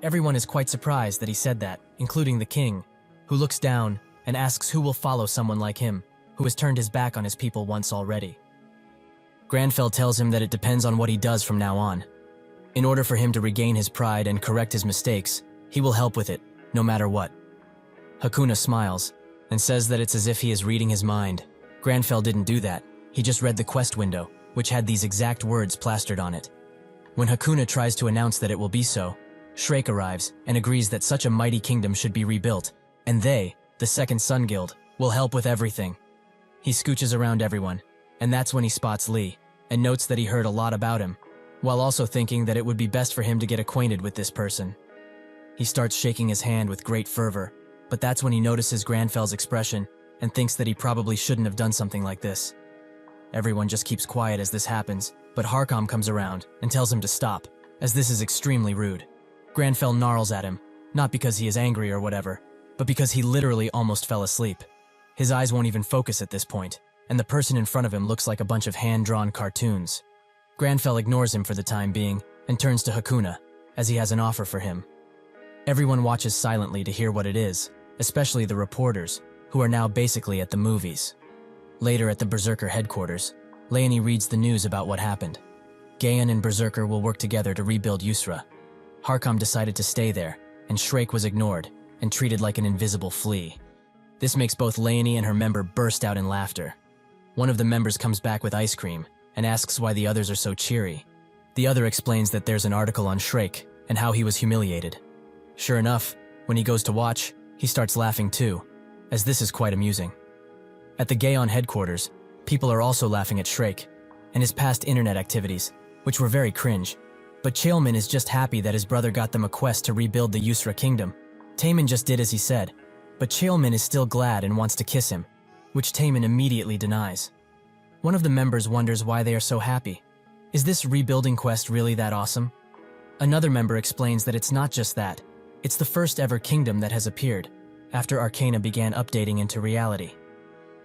Everyone is quite surprised that he said that, including the king, who looks down and asks who will follow someone like him, who has turned his back on his people once already. Granfell tells him that it depends on what he does from now on. In order for him to regain his pride and correct his mistakes, he will help with it, no matter what. Hakuna smiles and says that it's as if he is reading his mind. Granfell didn't do that. He just read the quest window, which had these exact words plastered on it. When Hakuna tries to announce that it will be so, Shrek arrives and agrees that such a mighty kingdom should be rebuilt, and they, the Second Sun Guild, will help with everything. He scooches around everyone, and that's when he spots Lee, and notes that he heard a lot about him, while also thinking that it would be best for him to get acquainted with this person. He starts shaking his hand with great fervor, but that's when he notices Granfell's expression and thinks that he probably shouldn't have done something like this. Everyone just keeps quiet as this happens, but Harcom comes around and tells him to stop, as this is extremely rude. Granfell gnarls at him, not because he is angry or whatever, but because he literally almost fell asleep. His eyes won't even focus at this point, and the person in front of him looks like a bunch of hand-drawn cartoons. Granfell ignores him for the time being and turns to Hakuna, as he has an offer for him. Everyone watches silently to hear what it is, especially the reporters, who are now basically at the movies. Later at the Berserker headquarters, Leonie reads the news about what happened. Gaon and Berserker will work together to rebuild Yusra. Harcom decided to stay there, and Shrek was ignored and treated like an invisible flea. This makes both Leonie and her member burst out in laughter. One of the members comes back with ice cream and asks why the others are so cheery. The other explains that there's an article on Shrek and how he was humiliated. Sure enough, when he goes to watch, he starts laughing too, as this is quite amusing. At the Gaon headquarters, people are also laughing at Shrek and his past internet activities, which were very cringe. But Chaelman is just happy that his brother got them a quest to rebuild the Yusra kingdom. Taemin just did as he said, but Chaelman is still glad and wants to kiss him, which Taemin immediately denies. One of the members wonders why they are so happy. Is this rebuilding quest really that awesome? Another member explains that it's not just that, it's the first ever kingdom that has appeared, after Arcana began updating into reality.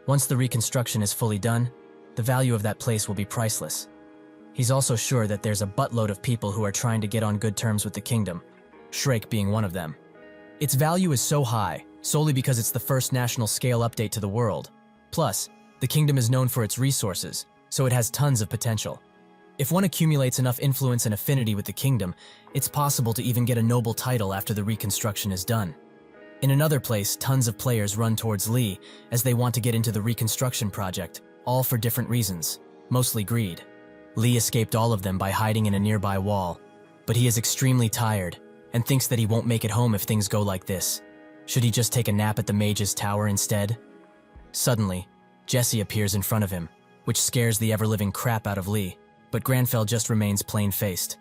Once the reconstruction is fully done, the value of that place will be priceless. He's also sure that there's a buttload of people who are trying to get on good terms with the kingdom, Shrek being one of them. Its value is so high, solely because it's the first national-scale update to the world. Plus, the kingdom is known for its resources, so it has tons of potential. If one accumulates enough influence and affinity with the kingdom, it's possible to even get a noble title after the reconstruction is done. In another place, tons of players run towards Lee as they want to get into the reconstruction project, all for different reasons, mostly greed. Lee escaped all of them by hiding in a nearby wall, but he is extremely tired and thinks that he won't make it home if things go like this. Should he just take a nap at the Mage's Tower instead? Suddenly, Jesse appears in front of him, which scares the ever-living crap out of Lee, but Granfell just remains plain-faced.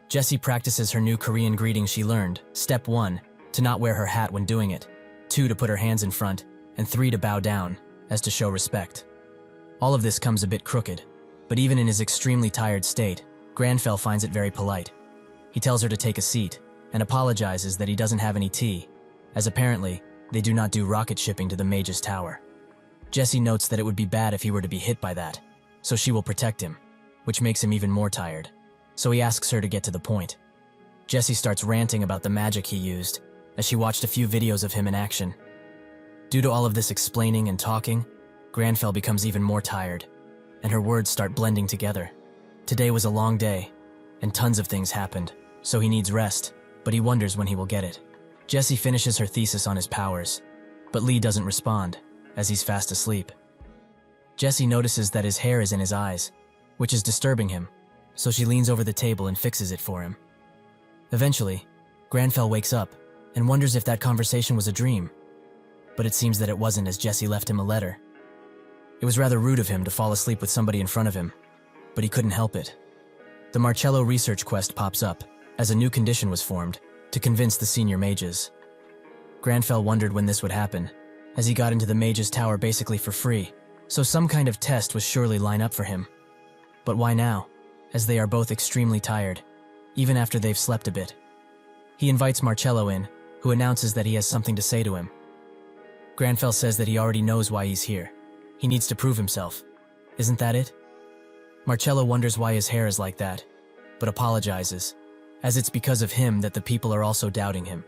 Jessie practices her new Korean greeting she learned. Step 1, to not wear her hat when doing it. 2, to put her hands in front, and 3, to bow down, as to show respect. All of this comes a bit crooked, but even in his extremely tired state, Granfell finds it very polite. He tells her to take a seat, and apologizes that he doesn't have any tea, as apparently, they do not do rocket shipping to the Mage's Tower. Jessie notes that it would be bad if he were to be hit by that, so she will protect him, which makes him even more tired, so he asks her to get to the point. Jessie starts ranting about the magic he used, as she watched a few videos of him in action. Due to all of this explaining and talking, Granfell becomes even more tired, and her words start blending together. Today was a long day, and tons of things happened, so he needs rest, but he wonders when he will get it. Jessie finishes her thesis on his powers, but Lee doesn't respond, as he's fast asleep. Jessie notices that his hair is in his eyes, which is disturbing him, so she leans over the table and fixes it for him. Eventually, Granfell wakes up and wonders if that conversation was a dream, but it seems that it wasn't, as Jessie left him a letter. It was rather rude of him to fall asleep with somebody in front of him, but he couldn't help it. The Marcello research quest pops up, as a new condition was formed, to convince the senior mages. Granfell wondered when this would happen, as he got into the Mage's Tower basically for free, so some kind of test was surely line up for him. But why now, as they are both extremely tired, even after they've slept a bit? He invites Marcello in, who announces that he has something to say to him. Granfell says that he already knows why he's here. He needs to prove himself. Isn't that it? Marcello wonders why his hair is like that, but apologizes, as it's because of him that the people are also doubting him.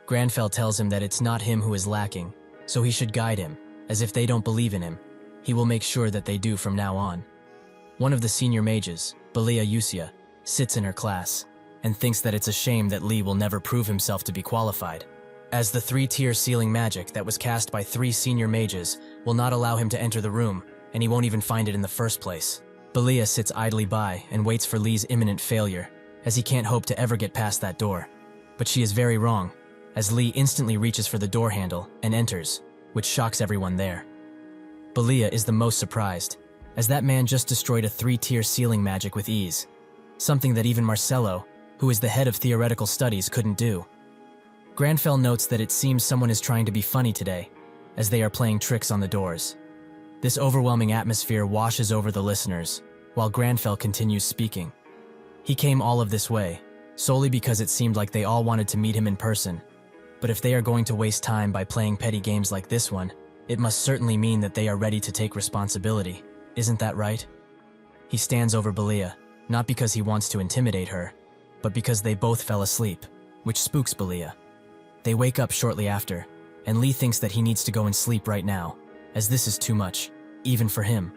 Granfell tells him that it's not him who is lacking, so he should guide him, as if they don't believe in him, he will make sure that they do from now on. One of the senior mages, Belia Yusia, sits in her class and thinks that it's a shame that Lee will never prove himself to be qualified, as the 3-tier ceiling magic that was cast by 3 senior mages will not allow him to enter the room, and he won't even find it in the first place. Belia sits idly by and waits for Lee's imminent failure, as he can't hope to ever get past that door. But she is very wrong, as Lee instantly reaches for the door handle and enters, which shocks everyone there. Belia is the most surprised, as that man just destroyed a 3-tier ceiling magic with ease, something that even Marcello, who is the head of theoretical studies, couldn't do. Granfell notes that it seems someone is trying to be funny today, as they are playing tricks on the doors. This overwhelming atmosphere washes over the listeners, while Granfell continues speaking. He came all of this way, solely because it seemed like they all wanted to meet him in person. But if they are going to waste time by playing petty games like this one, it must certainly mean that they are ready to take responsibility. Isn't that right? He stands over Belia, not because he wants to intimidate her, but because they both fell asleep, which spooks Belia. They wake up shortly after, and Lee thinks that he needs to go and sleep right now, as this is too much, even for him.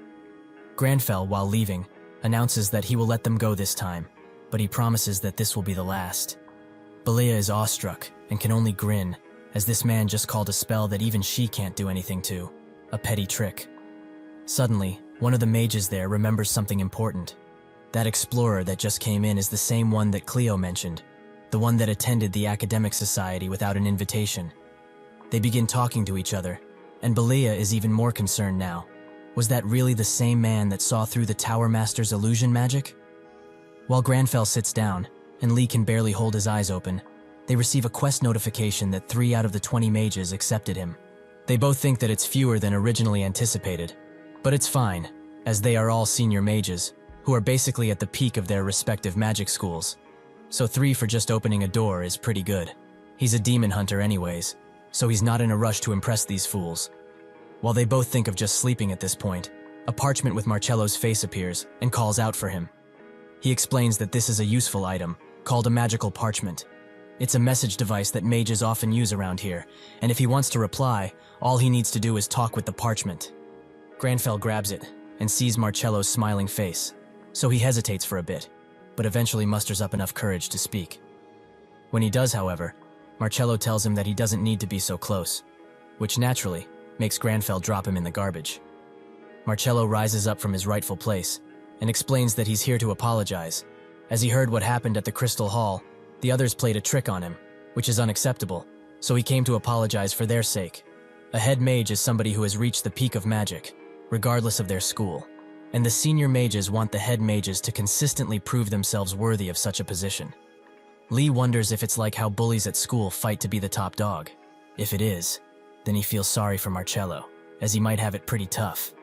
Granfell, while leaving, announces that he will let them go this time, but he promises that this will be the last. Belia is awestruck and can only grin, as this man just called a spell that even she can't do anything to, a petty trick. Suddenly, one of the mages there remembers something important. That explorer that just came in is the same one that Cleo mentioned, the one that attended the academic society without an invitation. They begin talking to each other, and Belia is even more concerned now. Was that really the same man that saw through the Tower Master's illusion magic? While Granfell sits down, and Lee can barely hold his eyes open, they receive a quest notification that 3 out of the 20 mages accepted him. They both think that it's fewer than originally anticipated, but it's fine, as they are all senior mages, who are basically at the peak of their respective magic schools. So 3 for just opening a door is pretty good. He's a demon hunter anyways, so he's not in a rush to impress these fools. While they both think of just sleeping at this point, a parchment with Marcello's face appears and calls out for him. He explains that this is a useful item, called a magical parchment. It's a message device that mages often use around here, and if he wants to reply, all he needs to do is talk with the parchment. Granfell grabs it and sees Marcello's smiling face, so he hesitates for a bit, but eventually musters up enough courage to speak. When he does, however, Marcello tells him that he doesn't need to be so close, which naturally makes Granfell drop him in the garbage. Marcello rises up from his rightful place and explains that he's here to apologize. As he heard what happened at the Crystal Hall, the others played a trick on him, which is unacceptable, so he came to apologize for their sake. A head mage is somebody who has reached the peak of magic, regardless of their school, and the senior mages want the head mages to consistently prove themselves worthy of such a position. Lee wonders if it's like how bullies at school fight to be the top dog. If it is, then he feels sorry for Marcello, as he might have it pretty tough.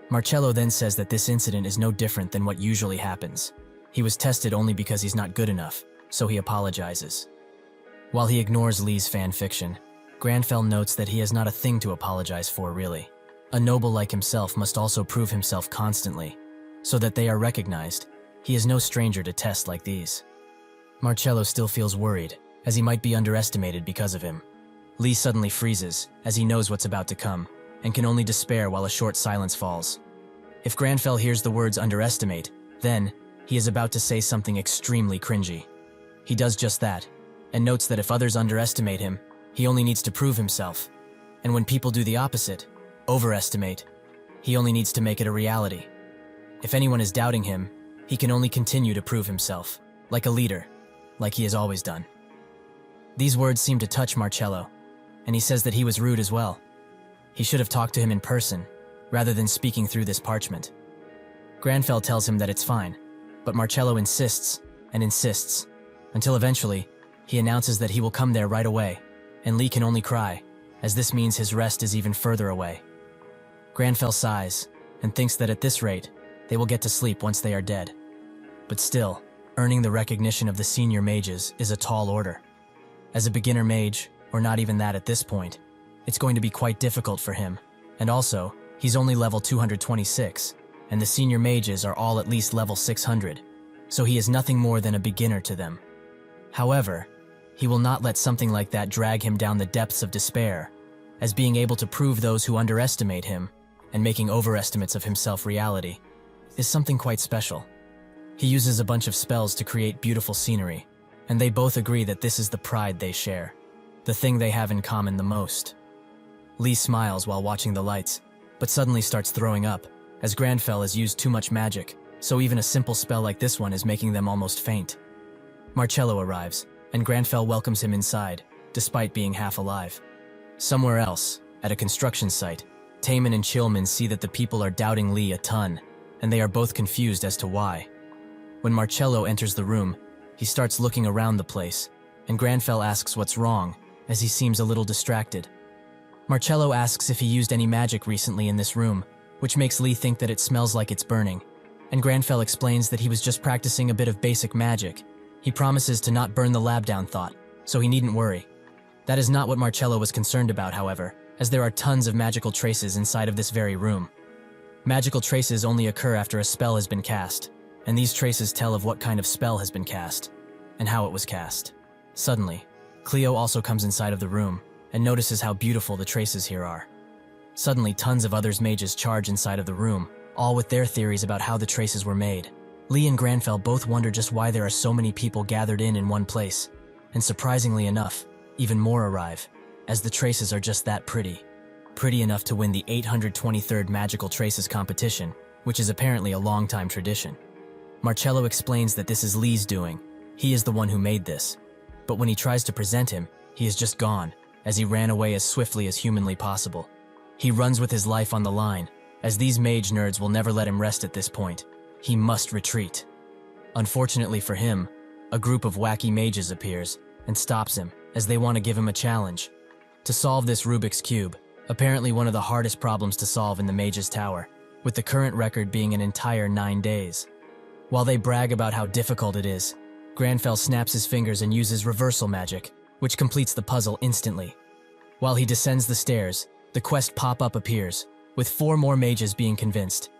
Marcello then says that this incident is no different than what usually happens. He was tested only because he's not good enough, so he apologizes. While he ignores Lee's fan fiction, Granfell notes that he has not a thing to apologize for, really. A noble like himself must also prove himself constantly, so that they are recognized. He is no stranger to tests like these. Marcello still feels worried, as he might be underestimated because of him. Lee suddenly freezes, as he knows what's about to come, and can only despair while a short silence falls. If Granfell hears the words underestimate, then he is about to say something extremely cringy. He does just that, and notes that if others underestimate him, he only needs to prove himself. And when people do the opposite, overestimate, he only needs to make it a reality. If anyone is doubting him, he can only continue to prove himself, like a leader, like he has always done. These words seem to touch Marcello, and he says that he was rude as well. He should have talked to him in person, rather than speaking through this parchment. Granfell tells him that it's fine, but Marcello insists and insists, until eventually, he announces that he will come there right away, and Lee can only cry, as this means his rest is even further away. Granfell sighs, and thinks that at this rate, they will get to sleep once they are dead. But still, earning the recognition of the senior mages is a tall order. As a beginner mage, or not even that at this point, it's going to be quite difficult for him, and also, he's only level 226, and the senior mages are all at least level 600, so he is nothing more than a beginner to them. However, he will not let something like that drag him down the depths of despair, as being able to prove those who underestimate him, and making overestimates of himself reality. is something quite special. He uses a bunch of spells to create beautiful scenery, and they both agree that this is the pride they share, the thing they have in common the most. Lee smiles while watching the lights, but suddenly starts throwing up, as Granfell has used too much magic, so even a simple spell like this one is making them almost faint. Marcello arrives, and Granfell welcomes him inside, despite being half alive. Somewhere else, at a construction site, Taemin and Chilmin see that the people are doubting Lee a ton, and they are both confused as to why. When Marcello enters the room, he starts looking around the place, and Granfell asks what's wrong, as he seems a little distracted. Marcello asks if he used any magic recently in this room, which makes Lee think that it smells like it's burning, and Granfell explains that he was just practicing a bit of basic magic. He promises to not burn the lab down thought, so he needn't worry. That is not what Marcello was concerned about, however, as there are tons of magical traces inside of this very room. Magical traces only occur after a spell has been cast, and these traces tell of what kind of spell has been cast, and how it was cast. Suddenly, Cleo also comes inside of the room, and notices how beautiful the traces here are. Suddenly, tons of others mages charge inside of the room, all with their theories about how the traces were made. Lee and Granfell both wonder just why there are so many people gathered in one place, and surprisingly enough, even more arrive, as the traces are just that pretty. Pretty enough to win the 823rd Magical Traces competition, which is apparently a long-time tradition. Marcello explains that this is Lee's doing. He is the one who made this. But when he tries to present him, he is just gone, as he ran away as swiftly as humanly possible. He runs with his life on the line, as these mage nerds will never let him rest at this point. He must retreat. Unfortunately for him, a group of wacky mages appears and stops him, as they want to give him a challenge. To solve this Rubik's Cube, apparently one of the hardest problems to solve in the Mage's Tower, with the current record being an entire 9 days. While they brag about how difficult it is, Granfell snaps his fingers and uses reversal magic, which completes the puzzle instantly. While he descends the stairs, the quest pop-up appears, with 4 more mages being convinced.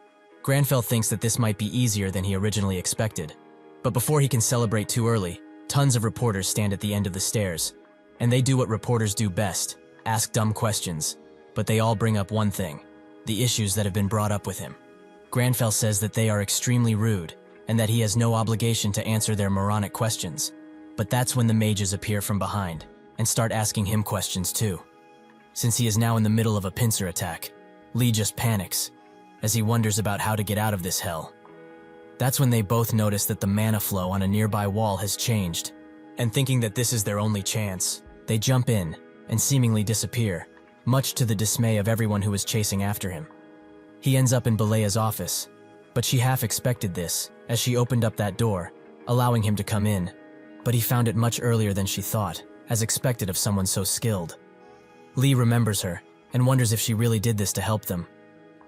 Granfell thinks that this might be easier than he originally expected. But before he can celebrate too early, tons of reporters stand at the end of the stairs, and they do what reporters do best, ask dumb questions. But they all bring up one thing, the issues that have been brought up with him. Granfell says that they are extremely rude, and that he has no obligation to answer their moronic questions. But that's when the mages appear from behind, and start asking him questions too. Since he is now in the middle of a pincer attack, Lee just panics, as he wonders about how to get out of this hell. That's when they both notice that the mana flow on a nearby wall has changed, and thinking that this is their only chance, they jump in and seemingly disappear, much to the dismay of everyone who was chasing after him. He ends up in Belea's office, but she half expected this, as she opened up that door, allowing him to come in, but he found it much earlier than she thought, as expected of someone so skilled. Lee remembers her, and wonders if she really did this to help them.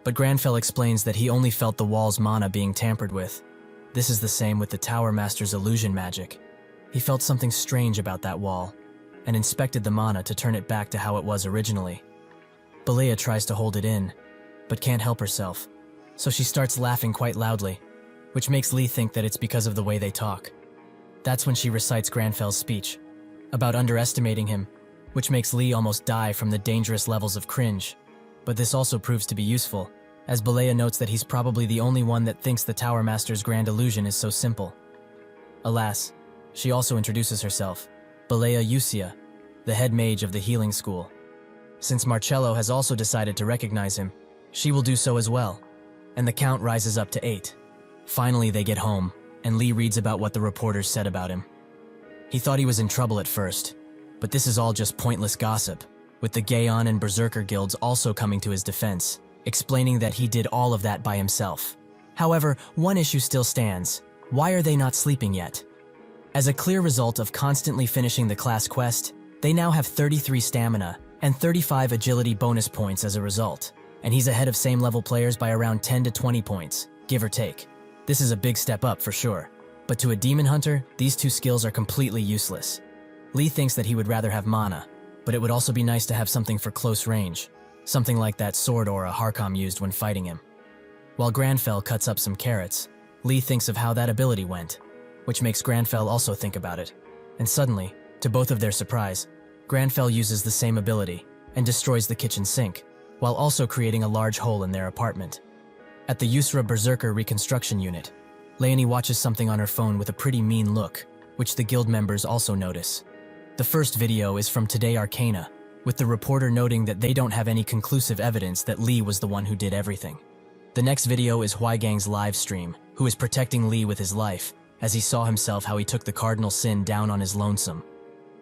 But Granfell explains that he only felt the wall's mana being tampered with. This is the same with the Tower Master's illusion magic. He felt something strange about that wall, and inspected the mana to turn it back to how it was originally. Belea tries to hold it in, but can't help herself, so she starts laughing quite loudly, which makes Lee think that it's because of the way they talk. That's when she recites Granfell's speech, about underestimating him, which makes Lee almost die from the dangerous levels of cringe. But this also proves to be useful, as Belea notes that he's probably the only one that thinks the Tower Master's grand illusion is so simple. Alas, she also introduces herself, Belea Usia, the head mage of the healing school. Since Marcello has also decided to recognize him, she will do so as well, and the count rises up to 8. Finally, they get home, and Lee reads about what the reporters said about him. He thought he was in trouble at first, but this is all just pointless gossip, with the Gaon and Berserker guilds also coming to his defense, explaining that he did all of that by himself. However, one issue still stands. Why are they not sleeping yet? As a clear result of constantly finishing the class quest, they now have 33 stamina and 35 agility bonus points as a result, and he's ahead of same level players by around 10 to 20 points, give or take. This is a big step up for sure, but to a demon hunter, these 2 skills are completely useless. Lee thinks that he would rather have mana, but it would also be nice to have something for close range, something like that sword aura Harkam used when fighting him. While Granfell cuts up some carrots, Lee thinks of how that ability went, which makes Granfell also think about it. And suddenly, to both of their surprise, Granfell uses the same ability and destroys the kitchen sink, while also creating a large hole in their apartment. At the Yusra Berserker reconstruction unit, Leonie watches something on her phone with a pretty mean look, which the guild members also notice. The first video is from Today Arcana, with the reporter noting that they don't have any conclusive evidence that Lee was the one who did everything. The next video is Huaigang's live stream, who is protecting Lee with his life, as he saw himself how he took the cardinal sin down on his lonesome.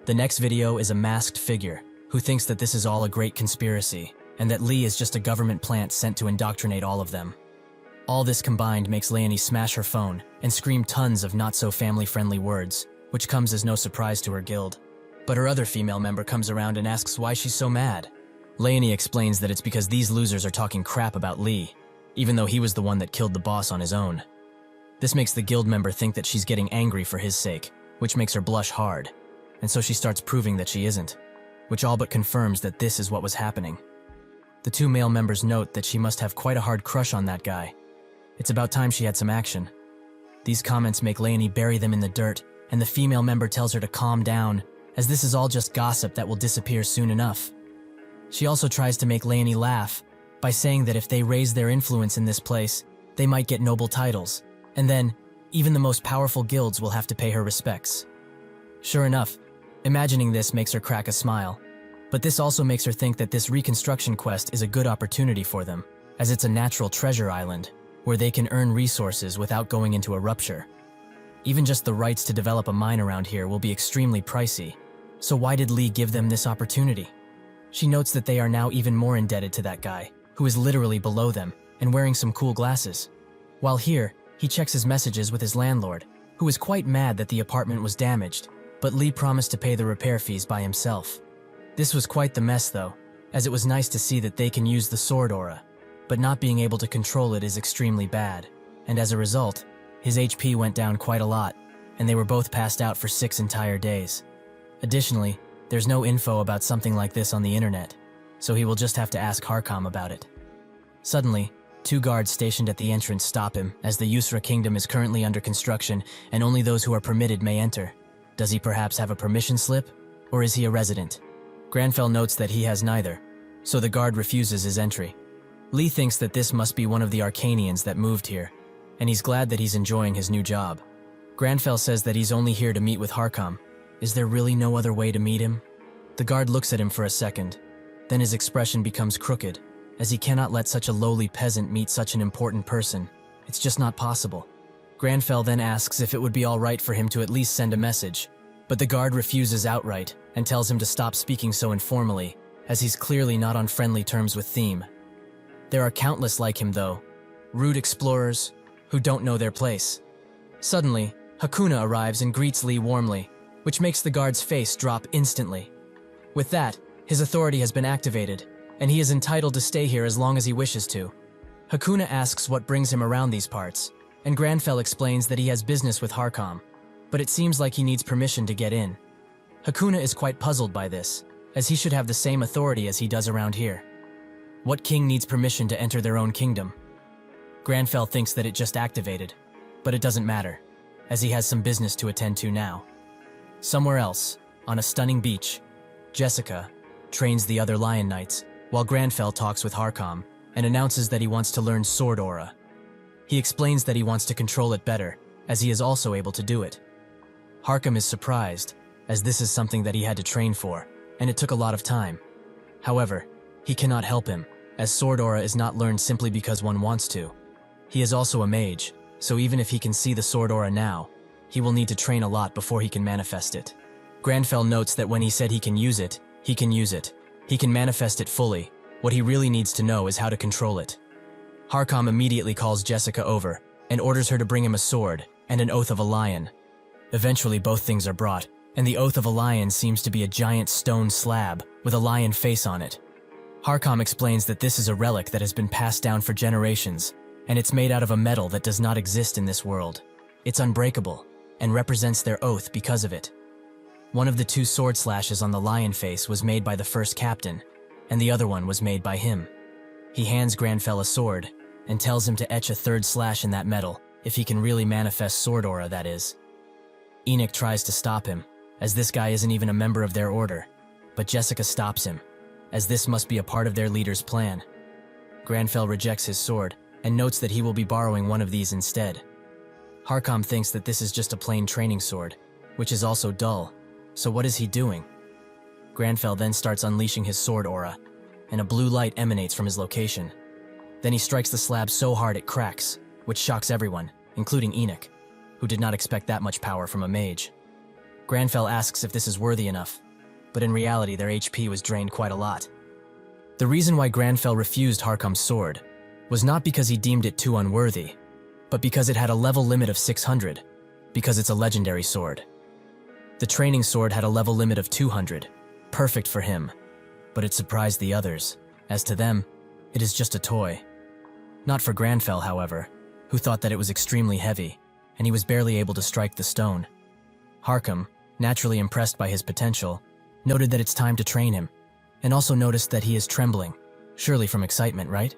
The next video is a masked figure, who thinks that this is all a great conspiracy, and that Lee is just a government plant sent to indoctrinate all of them. All this combined makes Leonie smash her phone and scream tons of not-so-family-friendly words, which comes as no surprise to her guild. But her other female member comes around and asks why she's so mad. Leonie explains that it's because these losers are talking crap about Lee, even though he was the one that killed the boss on his own. This makes the guild member think that she's getting angry for his sake, which makes her blush hard, and so she starts proving that she isn't, which all but confirms that this is what was happening. The two male members note that she must have quite a hard crush on that guy. It's about time she had some action. These comments make Leonie bury them in the dirt, and the female member tells her to calm down, as this is all just gossip that will disappear soon enough. She also tries to make Leonie laugh by saying that if they raise their influence in this place, they might get noble titles, and then even the most powerful guilds will have to pay her respects. Sure enough, imagining this makes her crack a smile, but this also makes her think that this reconstruction quest is a good opportunity for them, as it's a natural treasure island, where they can earn resources without going into a rupture. Even just the rights to develop a mine around here will be extremely pricey, so why did Lee give them this opportunity? She notes that they are now even more indebted to that guy, who is literally below them and wearing some cool glasses. While here, he checks his messages with his landlord, who is quite mad that the apartment was damaged, but Lee promised to pay the repair fees by himself. This was quite the mess though, as it was nice to see that they can use the sword aura, but not being able to control it is extremely bad, and as a result, his HP went down quite a lot, and they were both passed out for 6 entire days. Additionally, there's no info about something like this on the internet, so he will just have to ask Harkam about it. Suddenly, 2 guards stationed at the entrance stop him, as the Yusra kingdom is currently under construction and only those who are permitted may enter. Does he perhaps have a permission slip, or is he a resident? Granfell notes that he has neither, so the guard refuses his entry. Lee thinks that this must be one of the Arcanians that moved here, and he's glad that he's enjoying his new job. Granfell says that he's only here to meet with Harkam. Is there really no other way to meet him? The guard looks at him for a second, then his expression becomes crooked, as he cannot let such a lowly peasant meet such an important person. It's just not possible. Granfell then asks if it would be alright for him to at least send a message, but the guard refuses outright and tells him to stop speaking so informally, as he's clearly not on friendly terms with Theme. There are countless like him though, rude explorers who don't know their place. Suddenly, Hakuna arrives and greets Lee warmly, which makes the guard's face drop instantly. With that, his authority has been activated, and he is entitled to stay here as long as he wishes to. Hakuna asks what brings him around these parts, and Granfell explains that he has business with Harkam, but it seems like he needs permission to get in. Hakuna is quite puzzled by this, as he should have the same authority as he does around here. What king needs permission to enter their own kingdom? Granfell thinks that it just activated, but it doesn't matter, as he has some business to attend to now. Somewhere else, on a stunning beach, Jessica trains the other Lion Knights, while Granfell talks with Harkam and announces that he wants to learn Sword Aura. He explains that he wants to control it better, as he is also able to do it. Harkam is surprised, as this is something that he had to train for, and it took a lot of time. However, he cannot help him, as Sword Aura is not learned simply because one wants to. He is also a mage, so even if he can see the Sword Aura now, he will need to train a lot before he can manifest it. Granfell notes that when he said he can use it, he can use it. He can manifest it fully. What he really needs to know is how to control it. Harkam immediately calls Jessica over and orders her to bring him a sword and an Oath of a Lion. Eventually both things are brought, and the Oath of a Lion seems to be a giant stone slab with a lion face on it. Harkam explains that this is a relic that has been passed down for generations, and it's made out of a metal that does not exist in this world. It's unbreakable, and represents their oath because of it. One of the 2 sword slashes on the lion face was made by the first captain, and the other one was made by him. He hands Granfell a sword, and tells him to etch a 3rd slash in that metal, if he can really manifest Sword Aura, that is. Enoch tries to stop him, as this guy isn't even a member of their order, but Jessica stops him, as this must be a part of their leader's plan. Granfell rejects his sword, and notes that he will be borrowing one of these instead. Harkam thinks that this is just a plain training sword, which is also dull, so what is he doing? Granfell then starts unleashing his sword aura, and a blue light emanates from his location. Then he strikes the slab so hard it cracks, which shocks everyone, including Enoch, who did not expect that much power from a mage. Granfell asks if this is worthy enough, but in reality their HP was drained quite a lot. The reason why Granfell refused Harkam's sword was not because he deemed it too unworthy, but because it had a level limit of 600, because it's a legendary sword. The training sword had a level limit of 200, perfect for him, but it surprised the others. As to them, it is just a toy. Not for Granfell, however, who thought that it was extremely heavy, and he was barely able to strike the stone. Harkam, naturally impressed by his potential, noted that it's time to train him, and also noticed that he is trembling, surely from excitement, right?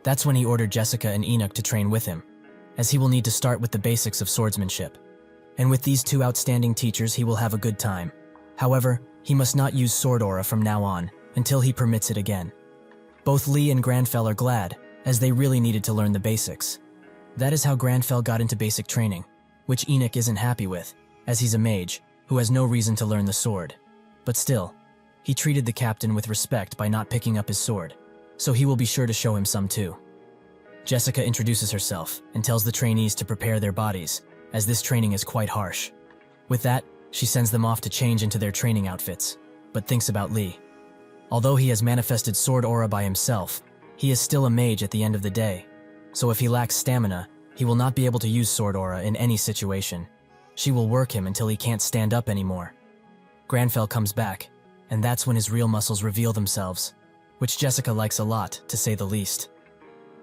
That's when he ordered Jessica and Enoch to train with him, as he will need to start with the basics of swordsmanship. And with these two outstanding teachers, he will have a good time. However, he must not use sword aura from now on, until he permits it again. Both Lee and Granfell are glad, as they really needed to learn the basics. That is how Granfell got into basic training, which Enoch isn't happy with, as he's a mage, who has no reason to learn the sword. But still, he treated the captain with respect by not picking up his sword, so he will be sure to show him some too. Jessica introduces herself and tells the trainees to prepare their bodies, as this training is quite harsh. With that, she sends them off to change into their training outfits, but thinks about Lee. Although he has manifested sword aura by himself, he is still a mage at the end of the day, so if he lacks stamina, he will not be able to use sword aura in any situation. She will work him until he can't stand up anymore. Granfell comes back, and that's when his real muscles reveal themselves, which Jessica likes a lot, to say the least.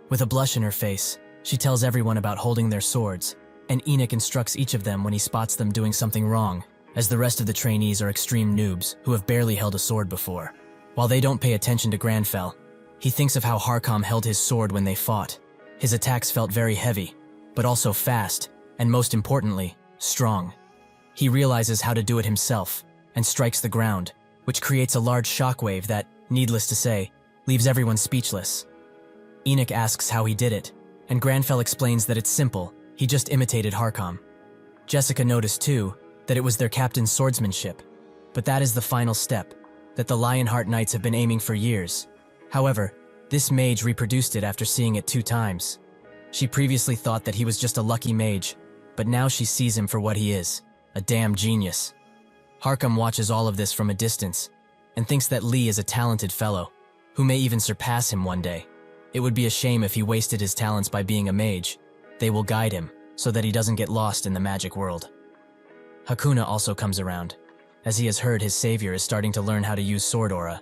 With a blush in her face, she tells everyone about holding their swords, and Enoch instructs each of them when he spots them doing something wrong, as the rest of the trainees are extreme noobs who have barely held a sword before. While they don't pay attention to Granfell, he thinks of how Harkam held his sword when they fought. His attacks felt very heavy, but also fast, and most importantly, strong. He realizes how to do it himself, and strikes the ground, which creates a large shockwave that, needless to say, leaves everyone speechless. Enoch asks how he did it, and Granfell explains that it's simple, he just imitated Harkam. Jessica noticed too, that it was their captain's swordsmanship, but that is the final step, that the Lionheart Knights have been aiming for years. However, this mage reproduced it after seeing it 2 times. She previously thought that he was just a lucky mage, but now she sees him for what he is, a damn genius. Harkam watches all of this from a distance, and thinks that Lee is a talented fellow, who may even surpass him one day. It would be a shame if he wasted his talents by being a mage. They will guide him, so that he doesn't get lost in the magic world. Hakuna also comes around, as he has heard his savior is starting to learn how to use sword aura.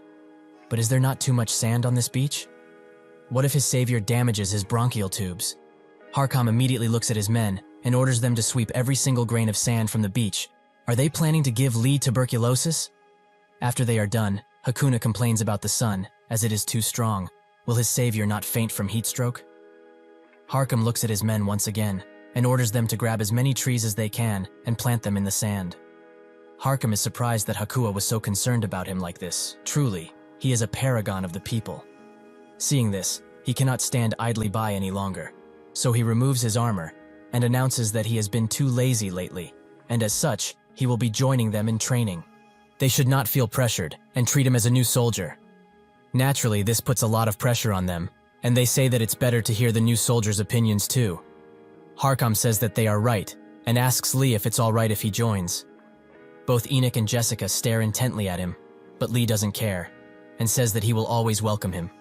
But is there not too much sand on this beach? What if his savior damages his bronchial tubes? Harkam immediately looks at his men and orders them to sweep every single grain of sand from the beach. Are they planning to give Lee tuberculosis? After they are done, Hakuna complains about the sun, as it is too strong. Will his savior not faint from heat stroke? Harkam looks at his men once again and orders them to grab as many trees as they can and plant them in the sand. Harkam is surprised that Hakua was so concerned about him like this. Truly, he is a paragon of the people. Seeing this, he cannot stand idly by any longer, so he removes his armor and announces that he has been too lazy lately, and as such, he will be joining them in training. They should not feel pressured and treat him as a new soldier. Naturally, this puts a lot of pressure on them, and they say that it's better to hear the new soldier's opinions too. Harkam says that they are right, and asks Lee if it's alright if he joins. Both Enoch and Jessica stare intently at him, but Lee doesn't care, and says that he will always welcome him.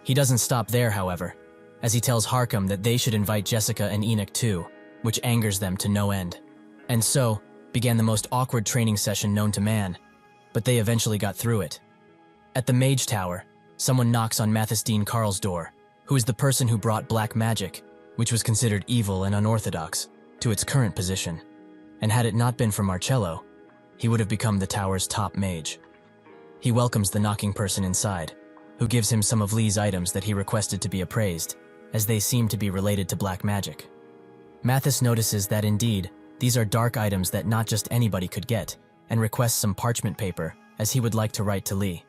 He doesn't stop there, however, as he tells Harkam that they should invite Jessica and Enoch too, which angers them to no end. And so, began the most awkward training session known to man, but they eventually got through it. At the Mage Tower, someone knocks on Mathis Dean Carl's door, who is the person who brought black magic, which was considered evil and unorthodox, to its current position, and had it not been for Marcello, he would have become the tower's top mage. He welcomes the knocking person inside, who gives him some of Lee's items that he requested to be appraised, as they seem to be related to black magic. Mathis notices that indeed, these are dark items that not just anybody could get, and requests some parchment paper, as he would like to write to Lee.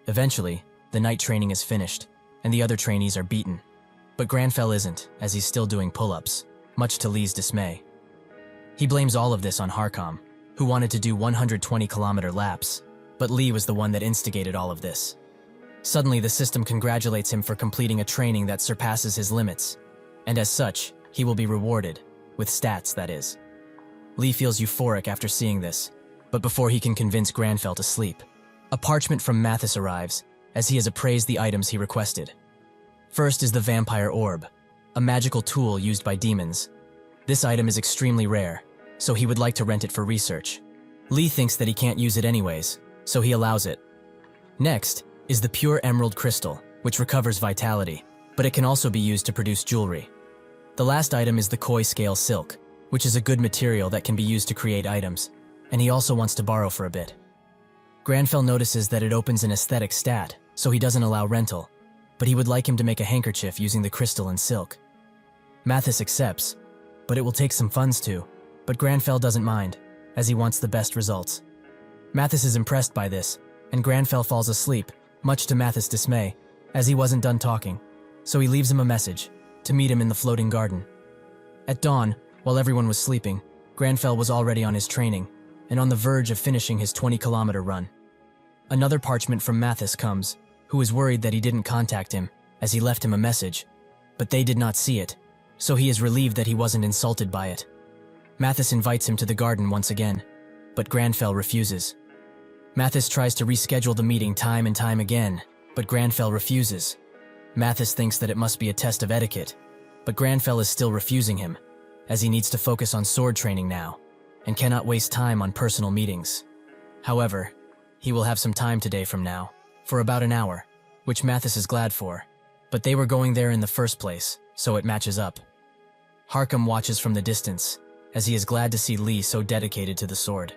Eventually, the night training is finished, and the other trainees are beaten. But Granfell isn't, as he's still doing pull-ups, much to Lee's dismay. He blames all of this on Harkam, who wanted to do 120-kilometer laps, but Lee was the one that instigated all of this. Suddenly, the system congratulates him for completing a training that surpasses his limits, and as such, he will be rewarded, with stats, that is. Lee feels euphoric after seeing this, but before he can convince Granfell to sleep, a parchment from Mathis arrives, as he has appraised the items he requested. First is the Vampire Orb, a magical tool used by demons. This item is extremely rare, so he would like to rent it for research. Lee thinks that he can't use it anyways, so he allows it. Next is the Pure Emerald Crystal, which recovers vitality, but it can also be used to produce jewelry. The last item is the Koi Scale Silk, which is a good material that can be used to create items, and he also wants to borrow for a bit. Granfell notices that it opens an aesthetic stat, so he doesn't allow rental, but he would like him to make a handkerchief using the crystal and silk. Mathis accepts, but it will take some funds too, but Granfell doesn't mind, as he wants the best results. Mathis is impressed by this, and Granfell falls asleep, much to Mathis' dismay, as he wasn't done talking, so he leaves him a message, to meet him in the floating garden. At dawn, while everyone was sleeping, Granfell was already on his training, and on the verge of finishing his 20-kilometer run. Another parchment from Mathis comes, who is worried that he didn't contact him, as he left him a message, but they did not see it, so he is relieved that he wasn't insulted by it. Mathis invites him to the garden once again, but Granfell refuses. Mathis tries to reschedule the meeting time and time again, but Granfell refuses. Mathis thinks that it must be a test of etiquette, but Granfell is still refusing him, as he needs to focus on sword training now, and cannot waste time on personal meetings. However, he will have some time today from now, for about an hour, which Mathis is glad for, but they were going there in the first place, so it matches up. Harkam watches from the distance, as he is glad to see Lee so dedicated to the sword.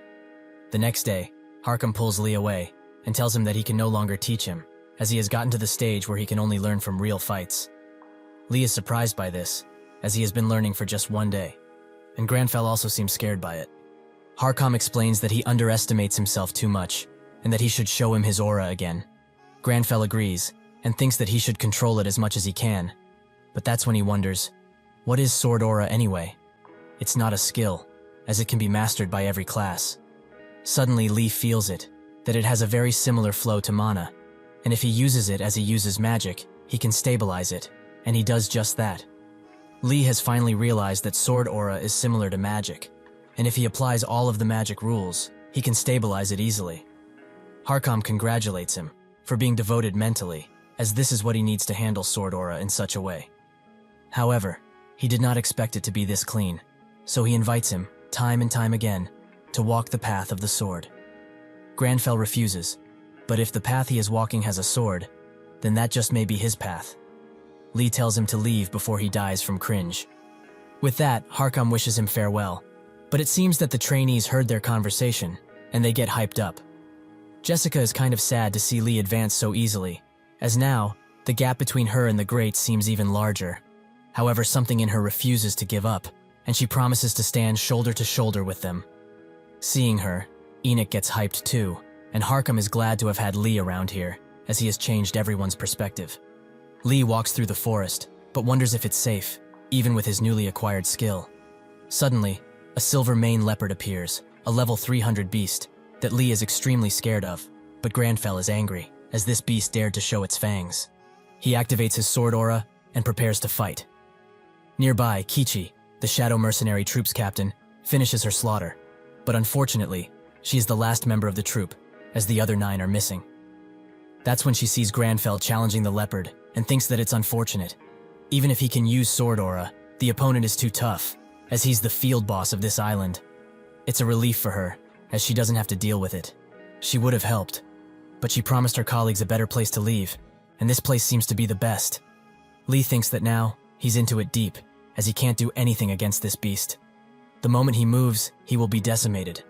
The next day, Harkam pulls Lee away, and tells him that he can no longer teach him, as he has gotten to the stage where he can only learn from real fights. Lee is surprised by this, as he has been learning for just one day, and Granfell also seems scared by it. Harkam explains that he underestimates himself too much, and that he should show him his aura again. Granfell agrees, and thinks that he should control it as much as he can, but that's when he wonders, what is sword aura anyway? It's not a skill, as it can be mastered by every class. Suddenly Lee feels it, that it has a very similar flow to mana, and if he uses it as he uses magic, he can stabilize it, and he does just that. Lee has finally realized that sword aura is similar to magic, and if he applies all of the magic rules, he can stabilize it easily. Harkam congratulates him for being devoted mentally, as this is what he needs to handle sword aura in such a way. However, he did not expect it to be this clean, so he invites him, time and time again, to walk the path of the sword. Granfell refuses, but if the path he is walking has a sword, then that just may be his path. Lee tells him to leave before he dies from cringe. With that, Harkam wishes him farewell, but it seems that the trainees heard their conversation, and they get hyped up. Jessica is kind of sad to see Lee advance so easily, as now, the gap between her and the greats seems even larger. However, something in her refuses to give up, and she promises to stand shoulder to shoulder with them. Seeing her, Enoch gets hyped too, and Harkam is glad to have had Lee around here, as he has changed everyone's perspective. Lee walks through the forest, but wonders if it's safe, even with his newly acquired skill. Suddenly, a silver mane leopard appears, a level 300 beast, that Lee is extremely scared of, but Granfell is angry, as this beast dared to show its fangs. He activates his sword aura, and prepares to fight. Nearby, Kichi, the Shadow Mercenary Troops captain, finishes her slaughter, but unfortunately, she is the last member of the troop, as the other 9 are missing. That's when she sees Granfell challenging the leopard, and thinks that it's unfortunate. Even if he can use sword aura, the opponent is too tough, as he's the field boss of this island. It's a relief for her, as she doesn't have to deal with it. She would have helped, but she promised her colleagues a better place to leave, and this place seems to be the best. Lee thinks that now, he's into it deep, as he can't do anything against this beast. The moment he moves, he will be decimated.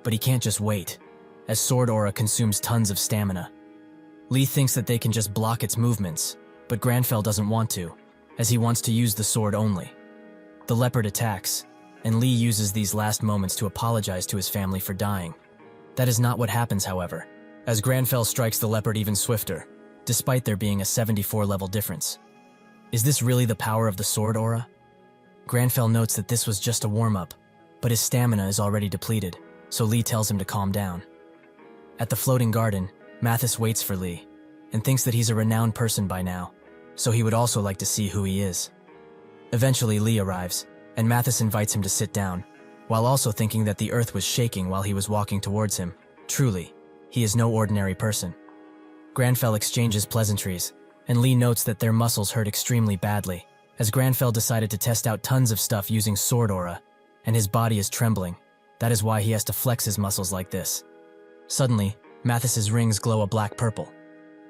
But he can't just wait, as sword aura consumes tons of stamina. Lee thinks that they can just block its movements, but Granfell doesn't want to, as he wants to use the sword only. The leopard attacks, and Lee uses these last moments to apologize to his family for dying. That is not what happens, however, as Granfell strikes the leopard even swifter, despite there being a 74 level difference. Is this really the power of the sword aura? Granfell notes that this was just a warm-up, but his stamina is already depleted, so Lee tells him to calm down. At the floating garden, Mathis waits for Lee, and thinks that he's a renowned person by now, so he would also like to see who he is. Eventually, Lee arrives, and Mathis invites him to sit down, while also thinking that the earth was shaking while he was walking towards him. Truly, he is no ordinary person. Granfell exchanges pleasantries, and Lee notes that their muscles hurt extremely badly, as Granfell decided to test out tons of stuff using sword aura, and his body is trembling. That is why he has to flex his muscles like this. Suddenly, Mathis's rings glow a black purple.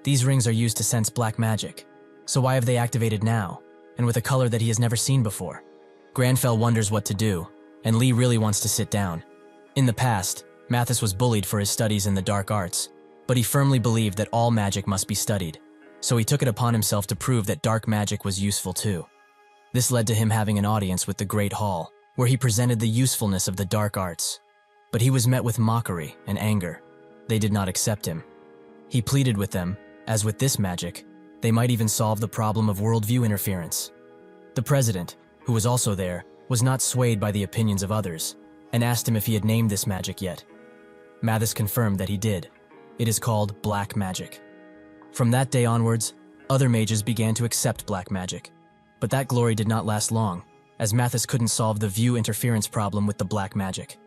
These rings are used to sense black magic, so why have they activated now, and with a color that he has never seen before? Granfell wonders what to do, and Lee really wants to sit down. In the past, Mathis was bullied for his studies in the dark arts, but he firmly believed that all magic must be studied, so he took it upon himself to prove that dark magic was useful too. This led to him having an audience with the Great Hall, where he presented the usefulness of the dark arts. But he was met with mockery and anger. They did not accept him. He pleaded with them, as with this magic, they might even solve the problem of worldview interference. The president, who was also there, was not swayed by the opinions of others, and asked him if he had named this magic yet. Mathis confirmed that he did. It is called black magic. From that day onwards, other mages began to accept black magic. But that glory did not last long, as Mathis couldn't solve the view interference problem with the black magic.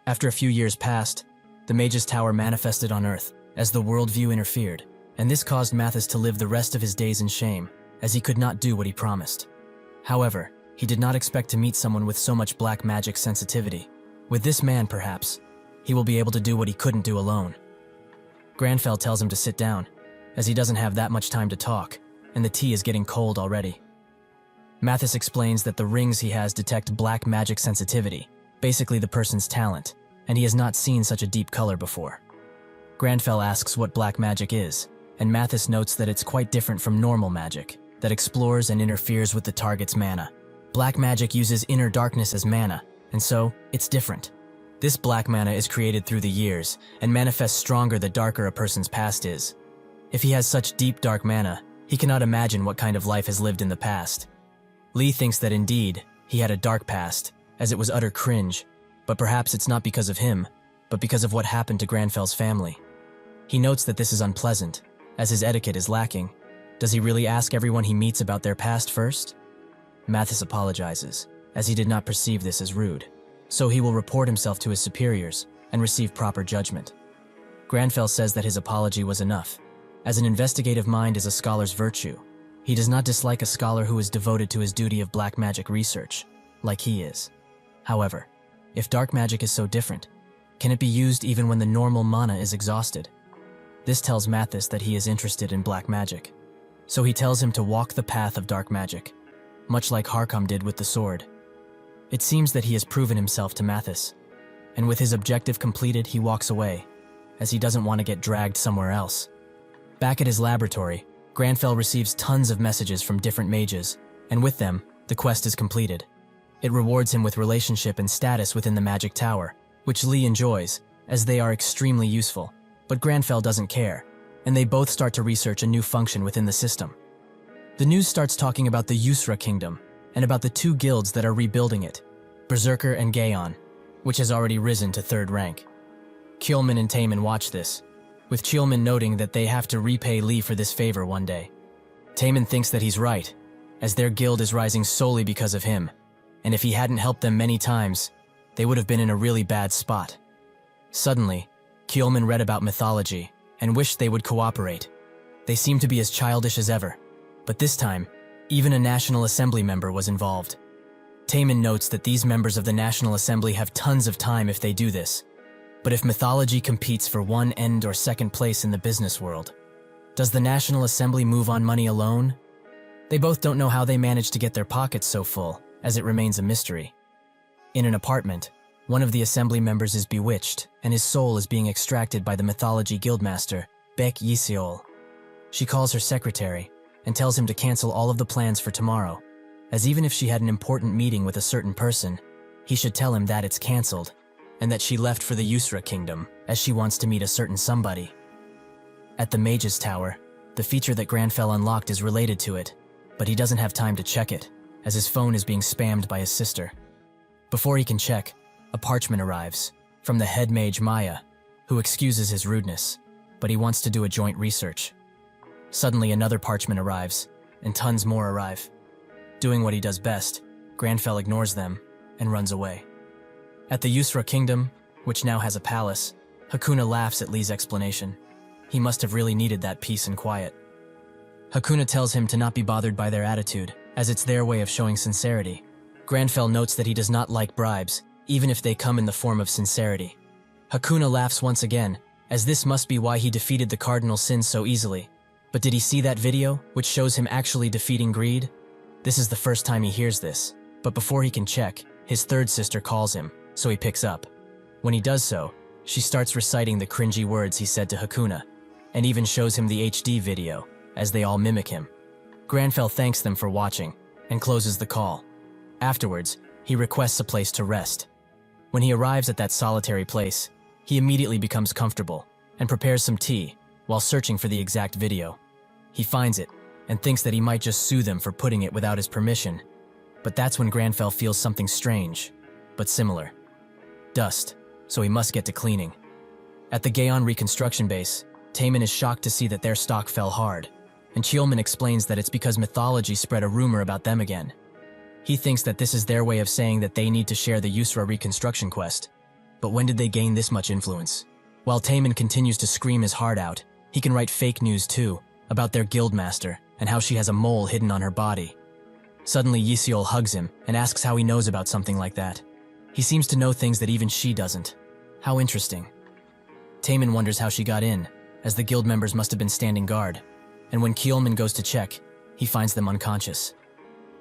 After a few years passed, the Mage's Tower manifested on Earth as the worldview interfered, and this caused Mathis to live the rest of his days in shame, as he could not do what he promised. However, he did not expect to meet someone with so much black magic sensitivity. With this man, perhaps, he will be able to do what he couldn't do alone. Granfell tells him to sit down, as he doesn't have that much time to talk, and the tea is getting cold already. Mathis explains that the rings he has detect black magic sensitivity, basically the person's talent, and he has not seen such a deep color before. Granfell asks what black magic is, and Mathis notes that it's quite different from normal magic, that explores and interferes with the target's mana. Black magic uses inner darkness as mana, and so, it's different. This black mana is created through the years, and manifests stronger the darker a person's past is. If he has such deep dark mana, he cannot imagine what kind of life has lived in the past. Lee thinks that indeed, he had a dark past, as it was utter cringe, but perhaps it's not because of him, but because of what happened to Granfell's family. He notes that this is unpleasant, as his etiquette is lacking. Does he really ask everyone he meets about their past first? Mathis apologizes, as he did not perceive this as rude, so he will report himself to his superiors and receive proper judgment. Granfell says that his apology was enough, as an investigative mind is a scholar's virtue. He does not dislike a scholar who is devoted to his duty of black magic research, like he is. However, if dark magic is so different, can it be used even when the normal mana is exhausted? This tells Mathis that he is interested in black magic, so he tells him to walk the path of dark magic, much like Harkam did with the sword. It seems that he has proven himself to Mathis, and with his objective completed, he walks away, as he doesn't want to get dragged somewhere else. Back at his laboratory, Granfell receives tons of messages from different mages, and with them, the quest is completed. It rewards him with relationship and status within the Magic Tower, which Lee enjoys, as they are extremely useful, but Granfell doesn't care, and they both start to research a new function within the system. The news starts talking about the Yusra Kingdom, and about the two guilds that are rebuilding it, Berserker and Gaon, which has already risen to 3rd rank. Kjolman and Taemin watch this, with Kjolman noting that they have to repay Lee for this favor one day. Taemin thinks that he's right, as their guild is rising solely because of him, and if he hadn't helped them many times, they would have been in a really bad spot. Suddenly, Kjolman read about mythology and wished they would cooperate. They seemed to be as childish as ever, but this time, even a National Assembly member was involved. Taemin notes that these members of the National Assembly have tons of time if they do this, but if mythology competes for 1 end or 2nd place in the business world, does the National Assembly move on money alone? They both don't know how they manage to get their pockets so full, as it remains a mystery. In an apartment, one of the assembly members is bewitched, and his soul is being extracted by the mythology guildmaster, Baek Yiseol. She calls her secretary, and tells him to cancel all of the plans for tomorrow, as even if she had an important meeting with a certain person, he should tell him that it's cancelled, and that she left for the Yusra Kingdom, as she wants to meet a certain somebody. At the Mage's Tower, the feature that Granfell unlocked is related to it, but he doesn't have time to check it, as his phone is being spammed by his sister. Before he can check, a parchment arrives, from the head mage Maya, who excuses his rudeness, but he wants to do a joint research. Suddenly another parchment arrives, and tons more arrive. Doing what he does best, Granfell ignores them and runs away. At the Yusra kingdom, which now has a palace, Hakuna laughs at Lee's explanation. He must have really needed that peace and quiet. Hakuna tells him to not be bothered by their attitude, as it's their way of showing sincerity. Granfell notes that he does not like bribes, even if they come in the form of sincerity. Hakuna laughs once again, as this must be why he defeated the cardinal sins so easily. But did he see that video, which shows him actually defeating greed? This is the first time he hears this, but before he can check, his third sister calls him, so he picks up. When he does so, she starts reciting the cringy words he said to Hakuna, and even shows him the HD video, as they all mimic him. Granfell thanks them for watching, and closes the call. Afterwards, he requests a place to rest. When he arrives at that solitary place, he immediately becomes comfortable, and prepares some tea, while searching for the exact video. He finds it, and thinks that he might just sue them for putting it without his permission. But that's when Granfell feels something strange, but similar. Dust, so he must get to cleaning. At the Gaon reconstruction base, Taemin is shocked to see that their stock fell hard, and Cheolman explains that it's because mythology spread a rumor about them again. He thinks that this is their way of saying that they need to share the Yusra reconstruction quest. But when did they gain this much influence? While Taemin continues to scream his heart out, he can write fake news too, about their guildmaster and how she has a mole hidden on her body. Suddenly Yisiol hugs him and asks how he knows about something like that. He seems to know things that even she doesn't. How interesting. Taemin wonders how she got in, as the guild members must have been standing guard, and when Keelman goes to check, he finds them unconscious.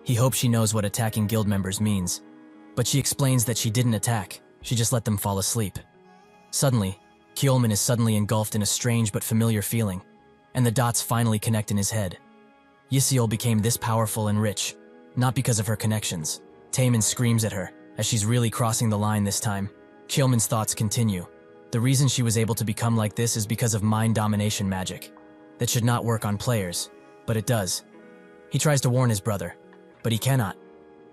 He hopes she knows what attacking guild members means, but she explains that she didn't attack, she just let them fall asleep. Suddenly, Keolman is suddenly engulfed in a strange but familiar feeling, and the dots finally connect in his head. Yisiol became this powerful and rich, not because of her connections. Taemin screams at her, as she's really crossing the line this time. Keolman's thoughts continue. The reason she was able to become like this is because of mind domination magic. That should not work on players, but it does. He tries to warn his brother, but he cannot,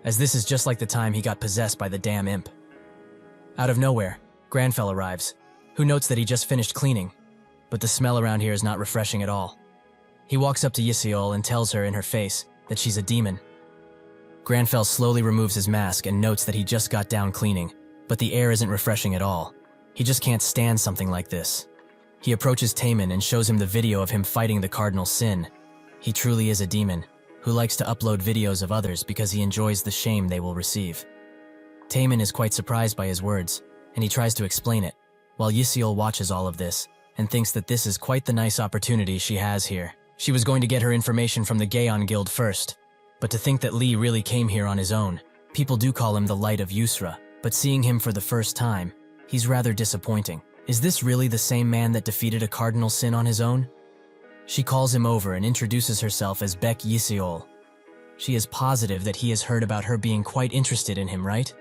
as this is just like the time he got possessed by the damn imp. Out of nowhere, Granfell arrives, who notes that he just finished cleaning, but the smell around here is not refreshing at all. He walks up to Yisiol and tells her in her face that she's a demon. Granfell slowly removes his mask and notes that he just got down cleaning, but the air isn't refreshing at all. He just can't stand something like this. He approaches Taemin and shows him the video of him fighting the cardinal sin. He truly is a demon, who likes to upload videos of others because he enjoys the shame they will receive. Taemin is quite surprised by his words, and he tries to explain it, while Yisiol watches all of this, and thinks that this is quite the nice opportunity she has here. She was going to get her information from the Gaon Guild first, but to think that Lee really came here on his own. People do call him the Light of Yusra, but seeing him for the first time, he's rather disappointing. Is this really the same man that defeated a cardinal sin on his own? She calls him over and introduces herself as Beck Yisiol. She is positive that he has heard about her being quite interested in him, right?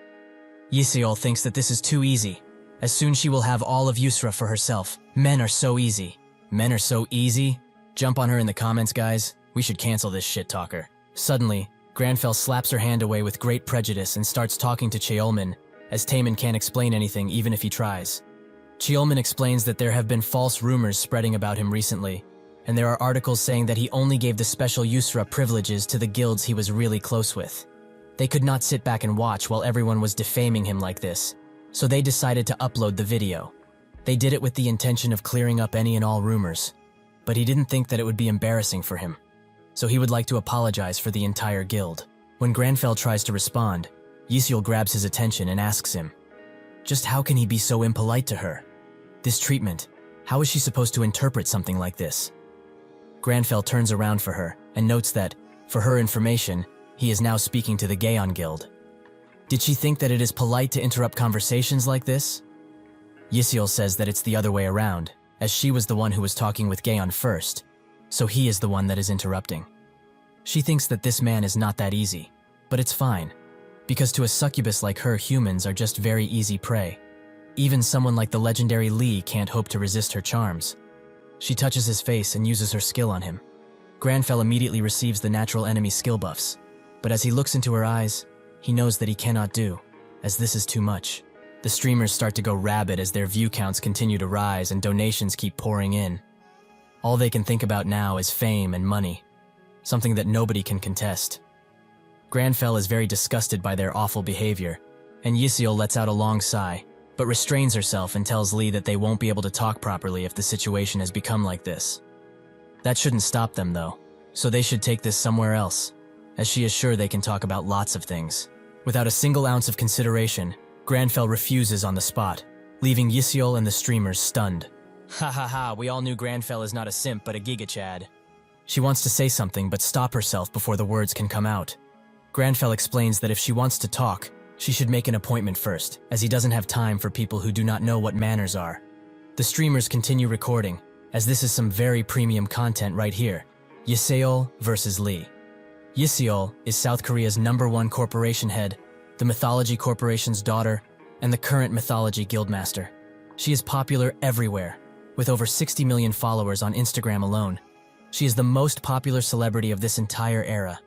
Yisiol thinks that this is too easy, as soon she will have all of Yusra for herself. Men are so easy. Men are so easy? Jump on her in the comments, guys. We should cancel this shit talker. Suddenly, Granfell slaps her hand away with great prejudice and starts talking to Cheolman, as Taemin can't explain anything even if he tries. Cheolman explains that there have been false rumors spreading about him recently, and there are articles saying that he only gave the special Yusra privileges to the guilds he was really close with. They could not sit back and watch while everyone was defaming him like this, so they decided to upload the video. They did it with the intention of clearing up any and all rumors, but he didn't think that it would be embarrassing for him, so he would like to apologize for the entire guild. When Granfell tries to respond, Yisiol grabs his attention and asks him, just how can he be so impolite to her? This treatment, how is she supposed to interpret something like this? Granfell turns around for her and notes that, for her information, he is now speaking to the Gaon Guild. Did she think that it is polite to interrupt conversations like this? Yisiol says that it's the other way around, as she was the one who was talking with Gaon first, so he is the one that is interrupting. She thinks that this man is not that easy, but it's fine, because to a succubus like her, humans are just very easy prey. Even someone like the legendary Lee can't hope to resist her charms. She touches his face and uses her skill on him. Granfell immediately receives the natural enemy skill buffs, but as he looks into her eyes, he knows that he cannot do, as this is too much. The streamers start to go rabid as their view counts continue to rise and donations keep pouring in. All they can think about now is fame and money, something that nobody can contest. Granfell is very disgusted by their awful behavior, and Yisiel lets out a long sigh, but restrains herself and tells Lee that they won't be able to talk properly if the situation has become like this. That shouldn't stop them though, so they should take this somewhere else, as she is sure they can talk about lots of things. Without a single ounce of consideration, Granfell refuses on the spot, leaving Yisiel and the streamers stunned. Ha ha ha, we all knew Granfell is not a simp but a gigachad. She wants to say something but stop herself before the words can come out. Granfell explains that if she wants to talk, she should make an appointment first, as he doesn't have time for people who do not know what manners are. The streamers continue recording, as this is some very premium content right here. Yisiel versus Lee. Yisiel is South Korea's #1 corporation head, the Mythology Corporation's daughter, and the current Mythology Guildmaster. She is popular everywhere, with over 60 million followers on Instagram alone. She is the most popular celebrity of this entire era.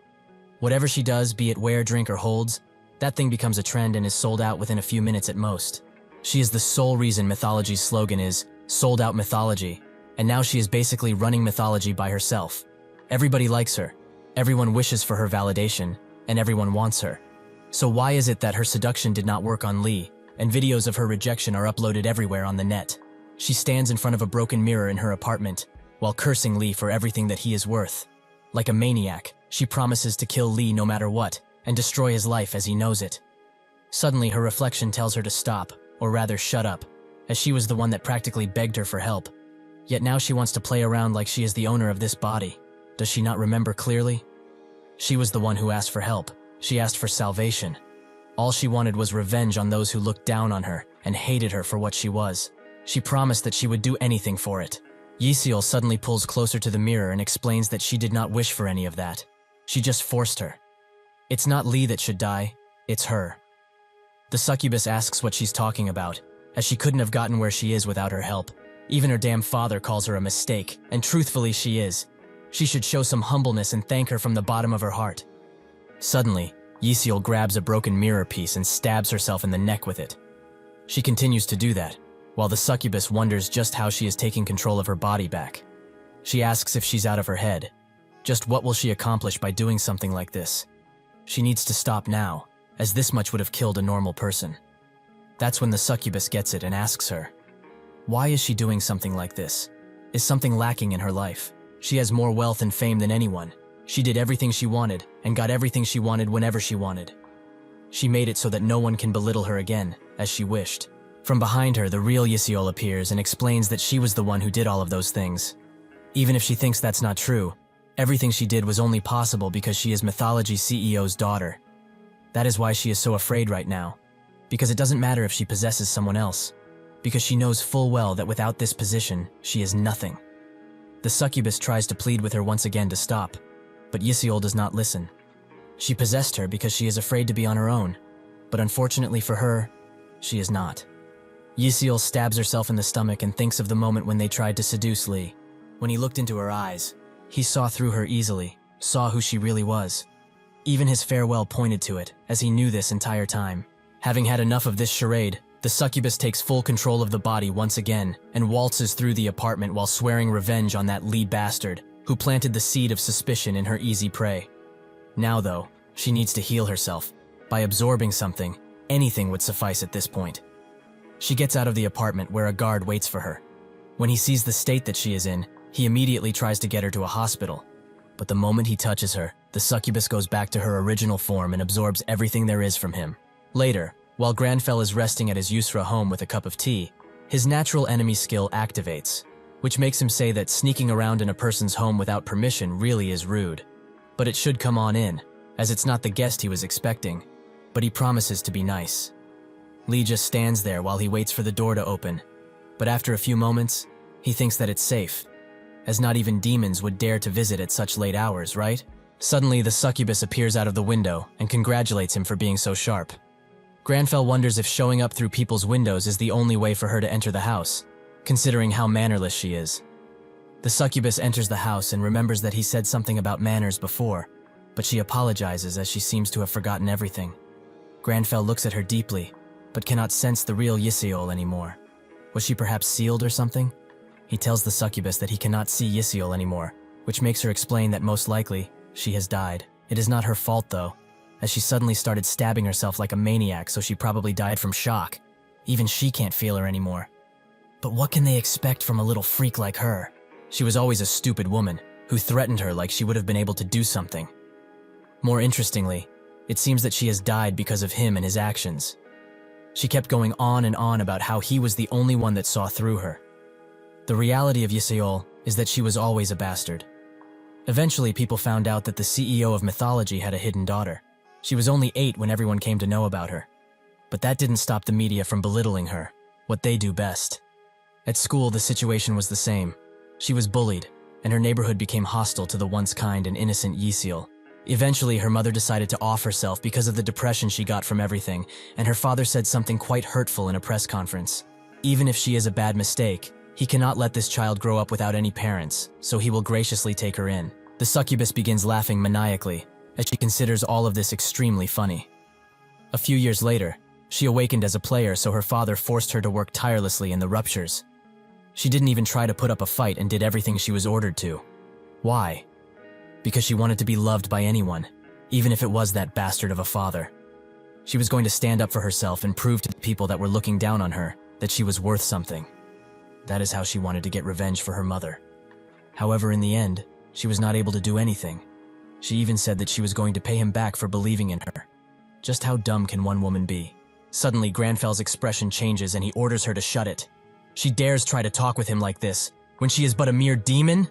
Whatever she does, be it wear, drink, or holds, that thing becomes a trend and is sold out within a few minutes at most. She is the sole reason Mythology's slogan is, "Sold Out Mythology," and now she is basically running Mythology by herself. Everybody likes her, everyone wishes for her validation, and everyone wants her. So why is it that her seduction did not work on Lee, and videos of her rejection are uploaded everywhere on the net? She stands in front of a broken mirror in her apartment, while cursing Lee for everything that he is worth. Like a maniac, she promises to kill Lee no matter what, and destroy his life as he knows it. Suddenly, her reflection tells her to stop, or rather shut up, as she was the one that practically begged her for help. Yet now she wants to play around like she is the owner of this body. Does she not remember clearly? She was the one who asked for help. She asked for salvation. All she wanted was revenge on those who looked down on her and hated her for what she was. She promised that she would do anything for it. Yisiel suddenly pulls closer to the mirror and explains that she did not wish for any of that. She just forced her. It's not Lee that should die, it's her. The succubus asks what she's talking about, as she couldn't have gotten where she is without her help. Even her damn father calls her a mistake, and truthfully she is. She should show some humbleness and thank her from the bottom of her heart. Suddenly, Yisiel grabs a broken mirror piece and stabs herself in the neck with it. She continues to do that, while the succubus wonders just how she is taking control of her body back. She asks if she's out of her head. Just what will she accomplish by doing something like this? She needs to stop now, as this much would have killed a normal person. That's when the succubus gets it and asks her, why is she doing something like this? Is something lacking in her life? She has more wealth and fame than anyone. She did everything she wanted, and got everything she wanted whenever she wanted. She made it so that no one can belittle her again, as she wished. From behind her, the real Yisiel appears and explains that she was the one who did all of those things. Even if she thinks that's not true, everything she did was only possible because she is Mythology CEO's daughter. That is why she is so afraid right now. Because it doesn't matter if she possesses someone else. Because she knows full well that without this position, she is nothing. The succubus tries to plead with her once again to stop, but Yisiel does not listen. She possessed her because she is afraid to be on her own, but unfortunately for her, she is not. Yisiel stabs herself in the stomach and thinks of the moment when they tried to seduce Lee. When he looked into her eyes, he saw through her easily, saw who she really was. Even his farewell pointed to it, as he knew this entire time. Having had enough of this charade, the succubus takes full control of the body once again and waltzes through the apartment while swearing revenge on that Lee bastard who planted the seed of suspicion in her easy prey. Now though, she needs to heal herself. By absorbing something, anything would suffice at this point. She gets out of the apartment where a guard waits for her. When he sees the state that she is in, he immediately tries to get her to a hospital. But the moment he touches her, the succubus goes back to her original form and absorbs everything there is from him. Later, while Granfell is resting at his Yusra home with a cup of tea, his natural enemy skill activates, which makes him say that sneaking around in a person's home without permission really is rude. But it should come on in, as it's not the guest he was expecting, but he promises to be nice. Lee just stands there while he waits for the door to open, but after a few moments, he thinks that it's safe, as not even demons would dare to visit at such late hours, right? Suddenly, the succubus appears out of the window and congratulates him for being so sharp. Granfell wonders if showing up through people's windows is the only way for her to enter the house, considering how mannerless she is. The succubus enters the house and remembers that he said something about manners before, but she apologizes as she seems to have forgotten everything. Granfell looks at her deeply, but cannot sense the real Yisiol anymore. Was she perhaps sealed or something? He tells the succubus that he cannot see Yisiol anymore, which makes her explain that most likely she has died. It is not her fault though, as she suddenly started stabbing herself like a maniac, so she probably died from shock. Even she can't feel her anymore. But what can they expect from a little freak like her? She was always a stupid woman who threatened her like she would have been able to do something. More interestingly, it seems that she has died because of him and his actions. She kept going on and on about how he was the only one that saw through her. The reality of Yisiol is that she was always a bastard. Eventually, people found out that the CEO of mythology had a hidden daughter. She was only 8 when everyone came to know about her. But that didn't stop the media from belittling her, what they do best. At school, the situation was the same. She was bullied, and her neighborhood became hostile to the once kind and innocent Yisiol. Eventually, her mother decided to off herself because of the depression she got from everything, and her father said something quite hurtful in a press conference. Even if she is a bad mistake, he cannot let this child grow up without any parents, so he will graciously take her in. The succubus begins laughing maniacally, as she considers all of this extremely funny. A few years later, she awakened as a player, so her father forced her to work tirelessly in the ruptures. She didn't even try to put up a fight and did everything she was ordered to. Why? Because she wanted to be loved by anyone, even if it was that bastard of a father. She was going to stand up for herself and prove to the people that were looking down on her that she was worth something. That is how she wanted to get revenge for her mother. However, in the end, she was not able to do anything. She even said that she was going to pay him back for believing in her. Just how dumb can one woman be? Suddenly, Granfell's expression changes and he orders her to shut it. She dares try to talk with him like this, when she is but a mere demon?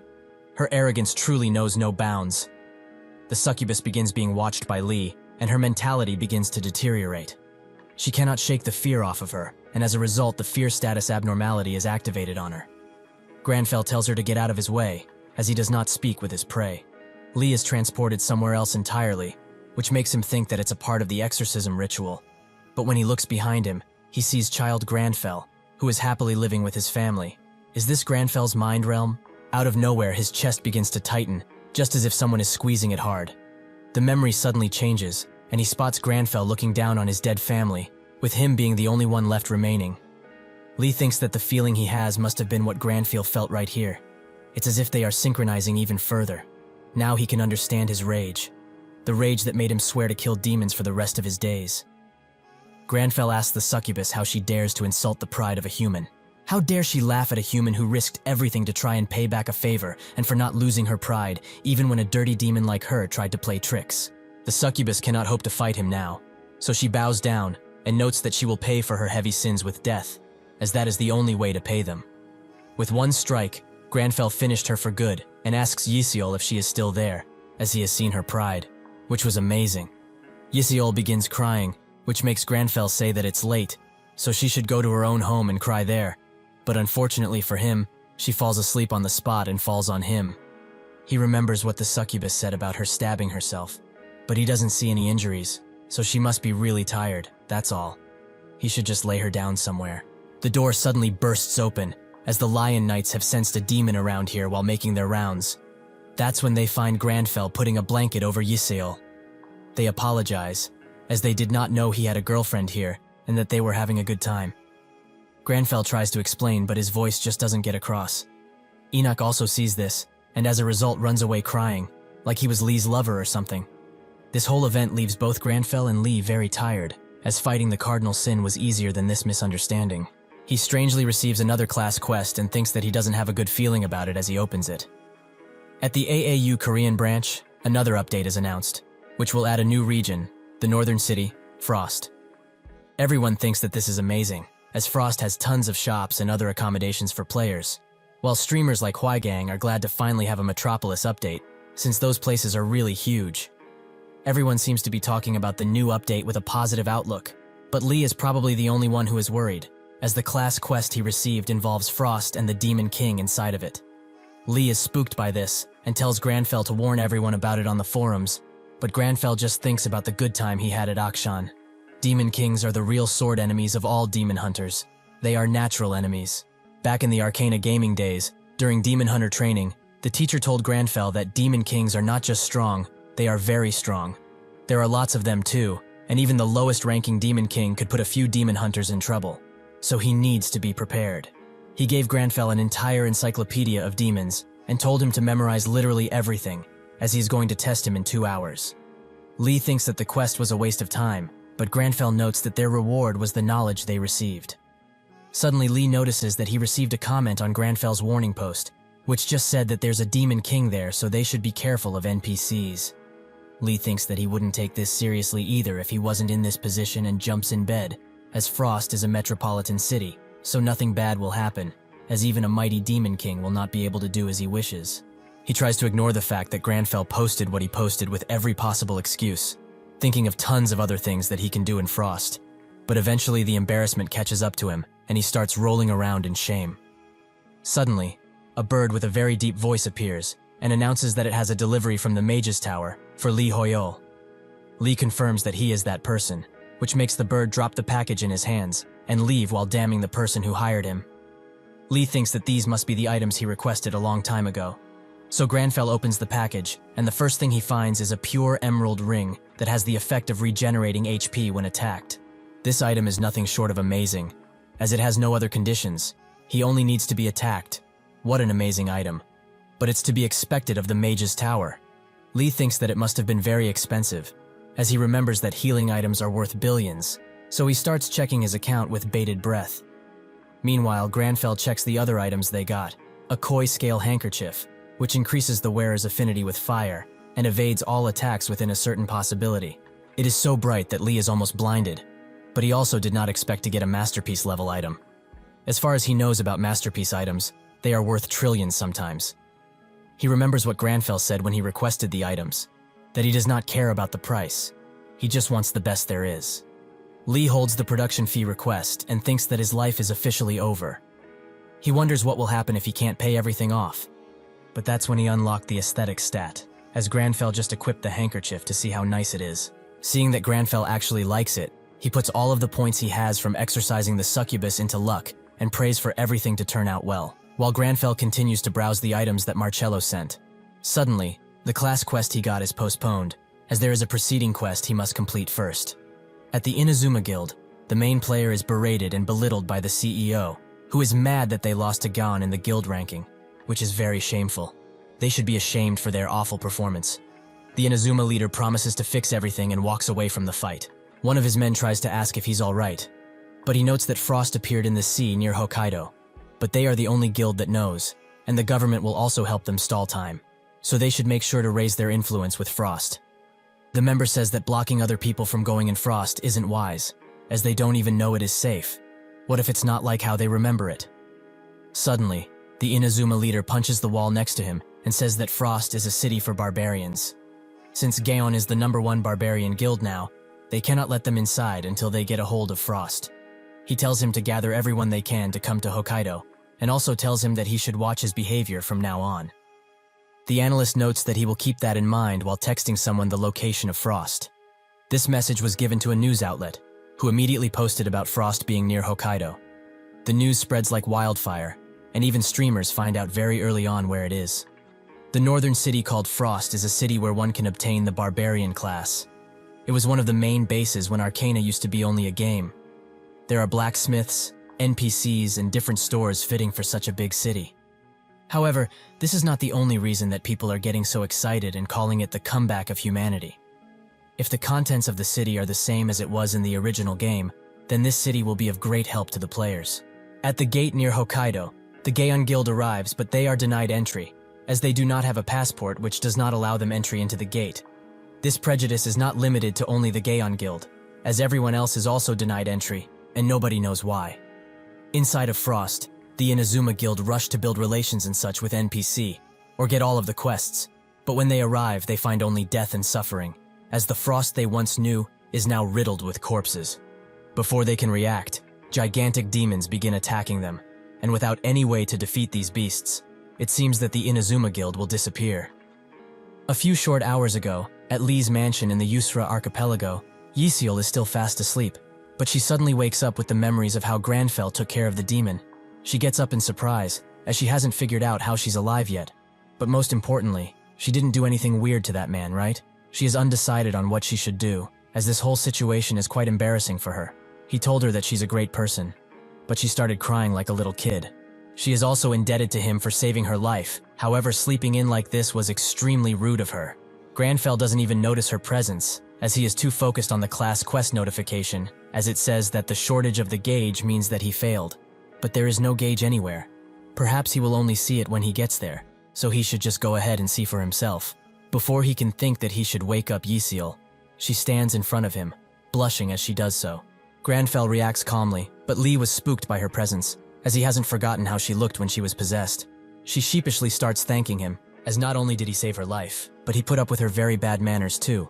Her arrogance truly knows no bounds. The succubus begins being watched by Lee, and her mentality begins to deteriorate. She cannot shake the fear off of her, and as a result, the fear status abnormality is activated on her. Granfell tells her to get out of his way, as he does not speak with his prey. Lee is transported somewhere else entirely, which makes him think that it's a part of the exorcism ritual. But when he looks behind him, he sees child Granfell, who is happily living with his family. Is this Granfell's mind realm? Out of nowhere, his chest begins to tighten, just as if someone is squeezing it hard. The memory suddenly changes, and he spots Granfell looking down on his dead family, with him being the only one left remaining. Lee thinks that the feeling he has must have been what Granfell felt right here. It's as if they are synchronizing even further. Now he can understand his rage. The rage that made him swear to kill demons for the rest of his days. Granfell asks the succubus how she dares to insult the pride of a human. How dare she laugh at a human who risked everything to try and pay back a favor, and for not losing her pride, even when a dirty demon like her tried to play tricks. The succubus cannot hope to fight him now, so she bows down and notes that she will pay for her heavy sins with death, as that is the only way to pay them. With one strike, Granfell finished her for good and asks Yisiol if she is still there, as he has seen her pride, which was amazing. Yisiol begins crying, which makes Granfell say that it's late, so she should go to her own home and cry there. But unfortunately for him, she falls asleep on the spot and falls on him. He remembers what the succubus said about her stabbing herself, but he doesn't see any injuries, so she must be really tired, that's all. He should just lay her down somewhere. The door suddenly bursts open, as the Lion Knights have sensed a demon around here while making their rounds. That's when they find Granfell putting a blanket over Yisiol. They apologize, as they did not know he had a girlfriend here, and that they were having a good time. Granfell tries to explain, but his voice just doesn't get across. Enoch also sees this, and as a result runs away crying, like he was Lee's lover or something. This whole event leaves both Granfell and Lee very tired, as fighting the cardinal sin was easier than this misunderstanding. He strangely receives another class quest and thinks that he doesn't have a good feeling about it as he opens it. At the AAU Korean branch, another update is announced, which will add a new region, the northern city, Frost. Everyone thinks that this is amazing, as Frost has tons of shops and other accommodations for players, while streamers like Hwygang are glad to finally have a Metropolis update, since those places are really huge. Everyone seems to be talking about the new update with a positive outlook, but Lee is probably the only one who is worried, as the class quest he received involves Frost and the Demon King inside of it. Lee is spooked by this, and tells Granfell to warn everyone about it on the forums, but Granfell just thinks about the good time he had at Akshan. Demon Kings are the real sword enemies of all demon hunters. They are natural enemies. Back in the Arcana gaming days, During Demon Hunter training, the teacher told Granfell that Demon Kings are not just strong, they are very strong. There are lots of them too, and even the lowest-ranking Demon King could put a few Demon Hunters in trouble. So he needs to be prepared. He gave Granfell an entire encyclopedia of demons and told him to memorize literally everything, as he is going to test him in 2 hours. Lee thinks that the quest was a waste of time, but Granfell notes that their reward was the knowledge they received. Suddenly, Lee notices that he received a comment on Granfell's warning post, which just said that there's a Demon King there, so they should be careful of NPCs. Lee thinks that he wouldn't take this seriously either if he wasn't in this position and jumps in bed, as Frost is a metropolitan city, so nothing bad will happen, as even a mighty Demon King will not be able to do as he wishes. He tries to ignore the fact that Granfell posted what he posted with every possible excuse, thinking of tons of other things that he can do in Frost. But eventually the embarrassment catches up to him, and he starts rolling around in shame. Suddenly, a bird with a very deep voice appears and announces that it has a delivery from the Mage's Tower for Lee Hoyol. Lee confirms that he is that person, which makes the bird drop the package in his hands and leave while damning the person who hired him. Lee thinks that these must be the items he requested a long time ago. So Granfell opens the package, and the first thing he finds is a pure emerald ring that has the effect of regenerating HP when attacked. This item is nothing short of amazing, as it has no other conditions. He only needs to be attacked. What an amazing item. But it's to be expected of the Mage's Tower. Lee thinks that it must have been very expensive, as he remembers that healing items are worth billions, so he starts checking his account with bated breath. Meanwhile, Granfell checks the other items they got, a koi scale handkerchief, which increases the wearer's affinity with fire and evades all attacks within a certain possibility. It is so bright that Lee is almost blinded, but he also did not expect to get a masterpiece level item. As far as he knows about masterpiece items, they are worth trillions sometimes. He remembers what Granfell said when he requested the items, that he does not care about the price. He just wants the best there is. Lee holds the production fee request and thinks that his life is officially over. He wonders what will happen if he can't pay everything off. But that's when he unlocked the aesthetic stat, as Granfell just equipped the handkerchief to see how nice it is. Seeing that Granfell actually likes it, he puts all of the points he has from exercising the succubus into luck and prays for everything to turn out well, while Granfell continues to browse the items that Marcello sent. Suddenly, the class quest he got is postponed, as there is a preceding quest he must complete first. At the Inazuma Guild, the main player is berated and belittled by the CEO, who is mad that they lost to Gon in the guild ranking, which is very shameful. They should be ashamed for their awful performance. The Inazuma leader promises to fix everything and walks away from the fight. One of his men tries to ask if he's alright, but he notes that Frost appeared in the sea near Hokkaido. But they are the only guild that knows, and the government will also help them stall time, so they should make sure to raise their influence with Frost. The member says that blocking other people from going in Frost isn't wise, as they don't even know it is safe. What if it's not like how they remember it? Suddenly, the Inazuma leader punches the wall next to him and says that Frost is a city for barbarians. Since Gaon is the #1 barbarian guild now, they cannot let them inside until they get a hold of Frost. He tells him to gather everyone they can to come to Hokkaido, and also tells him that he should watch his behavior from now on. The analyst notes that he will keep that in mind while texting someone the location of Frost. This message was given to a news outlet, who immediately posted about Frost being near Hokkaido. The news spreads like wildfire, and even streamers find out very early on where it is. The northern city called Frost is a city where one can obtain the barbarian class. It was one of the main bases when Arcana used to be only a game. There are blacksmiths, NPCs, and different stores fitting for such a big city. However, this is not the only reason that people are getting so excited and calling it the comeback of humanity. If the contents of the city are the same as it was in the original game, then this city will be of great help to the players. At the gate near Hokkaido, the Gaon Guild arrives, but they are denied entry, as they do not have a passport which does not allow them entry into the gate. This prejudice is not limited to only the Gaon Guild, as everyone else is also denied entry, and nobody knows why. Inside of Frost, the Inazuma Guild rush to build relations and such with NPC, or get all of the quests, but when they arrive they find only death and suffering, as the Frost they once knew is now riddled with corpses. Before they can react, gigantic demons begin attacking them, and without any way to defeat these beasts, it seems that the Inazuma Guild will disappear. A few short hours ago, at Lee's mansion in the Yusra archipelago, Yseul is still fast asleep, but she suddenly wakes up with the memories of how Granfell took care of the demon. She gets up in surprise, as she hasn't figured out how she's alive yet. But most importantly, she didn't do anything weird to that man, right? She is undecided on what she should do, as this whole situation is quite embarrassing for her. He told her that she's a great person, but she started crying like a little kid. She is also indebted to him for saving her life. However, sleeping in like this was extremely rude of her. Granfell doesn't even notice her presence, as he is too focused on the class quest notification, as it says that the shortage of the gauge means that he failed. But there is no gauge anywhere. Perhaps he will only see it when he gets there, so he should just go ahead and see for himself. Before he can think that he should wake up Yeseal, she stands in front of him, blushing as she does so. Granfell reacts calmly, but Lee was spooked by her presence, as he hasn't forgotten how she looked when she was possessed. She sheepishly starts thanking him, as not only did he save her life, but he put up with her very bad manners too.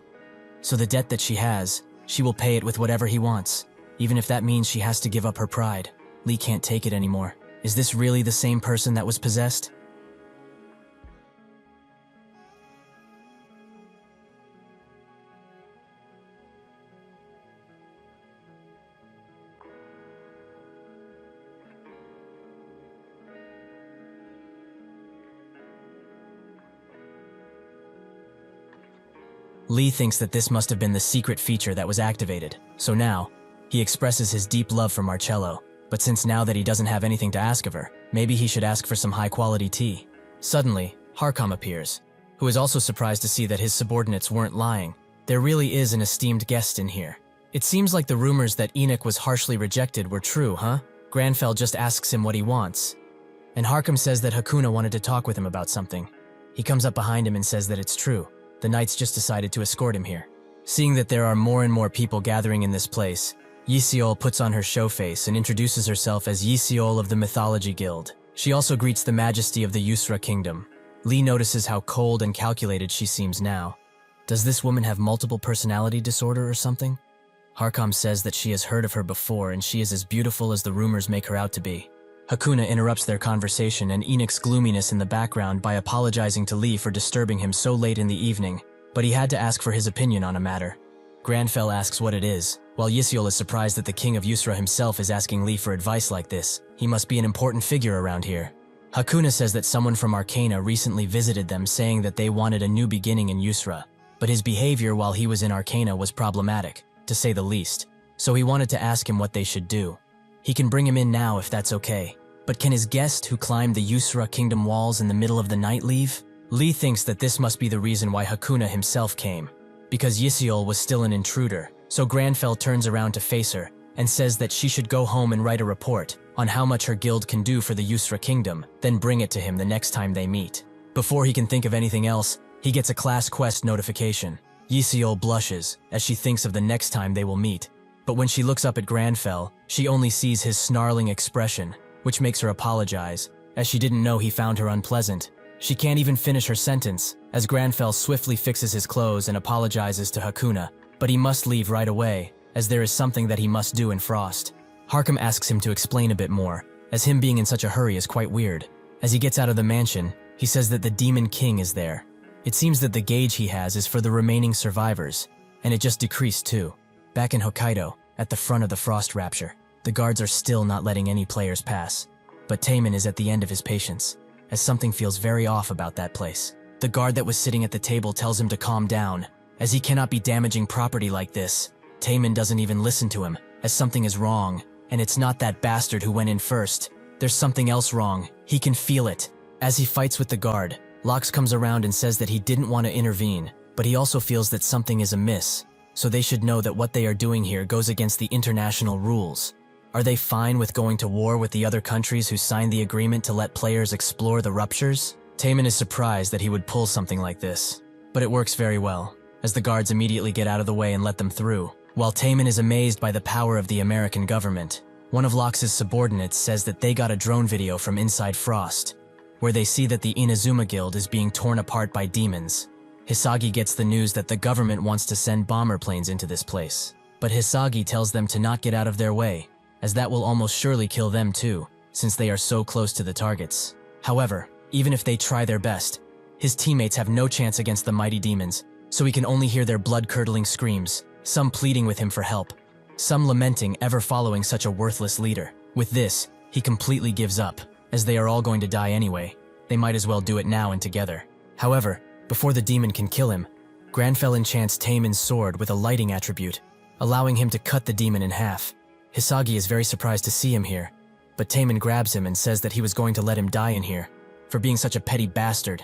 So the debt that she has, she will pay it with whatever he wants, even if that means she has to give up her pride. Lee can't take it anymore. Is this really the same person that was possessed? Lee thinks that this must have been the secret feature that was activated, so now, he expresses his deep love for Marcello, but since now that he doesn't have anything to ask of her, maybe he should ask for some high-quality tea. Suddenly, Harkam appears, who is also surprised to see that his subordinates weren't lying. There really is an esteemed guest in here. It seems like the rumors that Enoch was harshly rejected were true, huh? Granfell just asks him what he wants, and Harkam says that Hakuna wanted to talk with him about something. He comes up behind him and says that it's true. The knights just decided to escort him here. Seeing that there are more and more people gathering in this place, Yeseal puts on her show face and introduces herself as Yeseal of the Mythology Guild. She also greets the majesty of the Yusra Kingdom. Lee notices how cold and calculated she seems now. Does this woman have multiple personality disorder or something? Harkam says that she has heard of her before and she is as beautiful as the rumors make her out to be. Hakuna interrupts their conversation and Enoch's gloominess in the background by apologizing to Lee for disturbing him so late in the evening, but he had to ask for his opinion on a matter. Granfell asks what it is, while Yeseal is surprised that the king of Yusra himself is asking Lee for advice like this. He must be an important figure around here. Hakuna says that someone from Arcana recently visited them saying that they wanted a new beginning in Yusra, but his behavior while he was in Arcana was problematic, to say the least, so he wanted to ask him what they should do. He can bring him in now if that's okay, but can his guest who climbed the Yusra kingdom walls in the middle of the night leave? Lee thinks that this must be the reason why Hakuna himself came, because Yeseal was still an intruder, so Granfell turns around to face her and says that she should go home and write a report on how much her guild can do for the Yusra kingdom, then bring it to him the next time they meet. Before he can think of anything else, he gets a class quest notification. Yeseal blushes as she thinks of the next time they will meet, but when she looks up at Granfell, she only sees his snarling expression, which makes her apologize, as she didn't know he found her unpleasant. She can't even finish her sentence, as Granfell swiftly fixes his clothes and apologizes to Hakuna, but he must leave right away, as there is something that he must do in Frost. Harkam asks him to explain a bit more, as him being in such a hurry is quite weird. As he gets out of the mansion, he says that the Demon King is there. It seems that the gauge he has is for the remaining survivors, and it just decreased too. Back in Hokkaido, at the front of the Frost Rapture, the guards are still not letting any players pass, but Taemin is at the end of his patience, as something feels very off about that place. The guard that was sitting at the table tells him to calm down, as he cannot be damaging property like this. Taemin doesn't even listen to him, as something is wrong, and it's not that bastard who went in first. There's something else wrong. He can feel it. As he fights with the guard, Lox comes around and says that he didn't want to intervene, but he also feels that something is amiss, so they should know that what they are doing here goes against the international rules. Are they fine with going to war with the other countries who signed the agreement to let players explore the ruptures? Taemin is surprised that he would pull something like this, but it works very well, as the guards immediately get out of the way and let them through. While Taemin is amazed by the power of the American government, one of Lox's subordinates says that they got a drone video from inside Frost, where they see that the Inazuma Guild is being torn apart by demons. Hisagi gets the news that the government wants to send bomber planes into this place, but Hisagi tells them to not get out of their way, as that will almost surely kill them too, since they are so close to the targets. However, even if they try their best, his teammates have no chance against the mighty demons, so he can only hear their blood-curdling screams, some pleading with him for help, some lamenting ever following such a worthless leader. With this, he completely gives up, as they are all going to die anyway. They might as well do it now and together. However, before the demon can kill him, Granfell enchants Taemin's sword with a lighting attribute, allowing him to cut the demon in half. Hisagi is very surprised to see him here, but Taemin grabs him and says that he was going to let him die in here, for being such a petty bastard.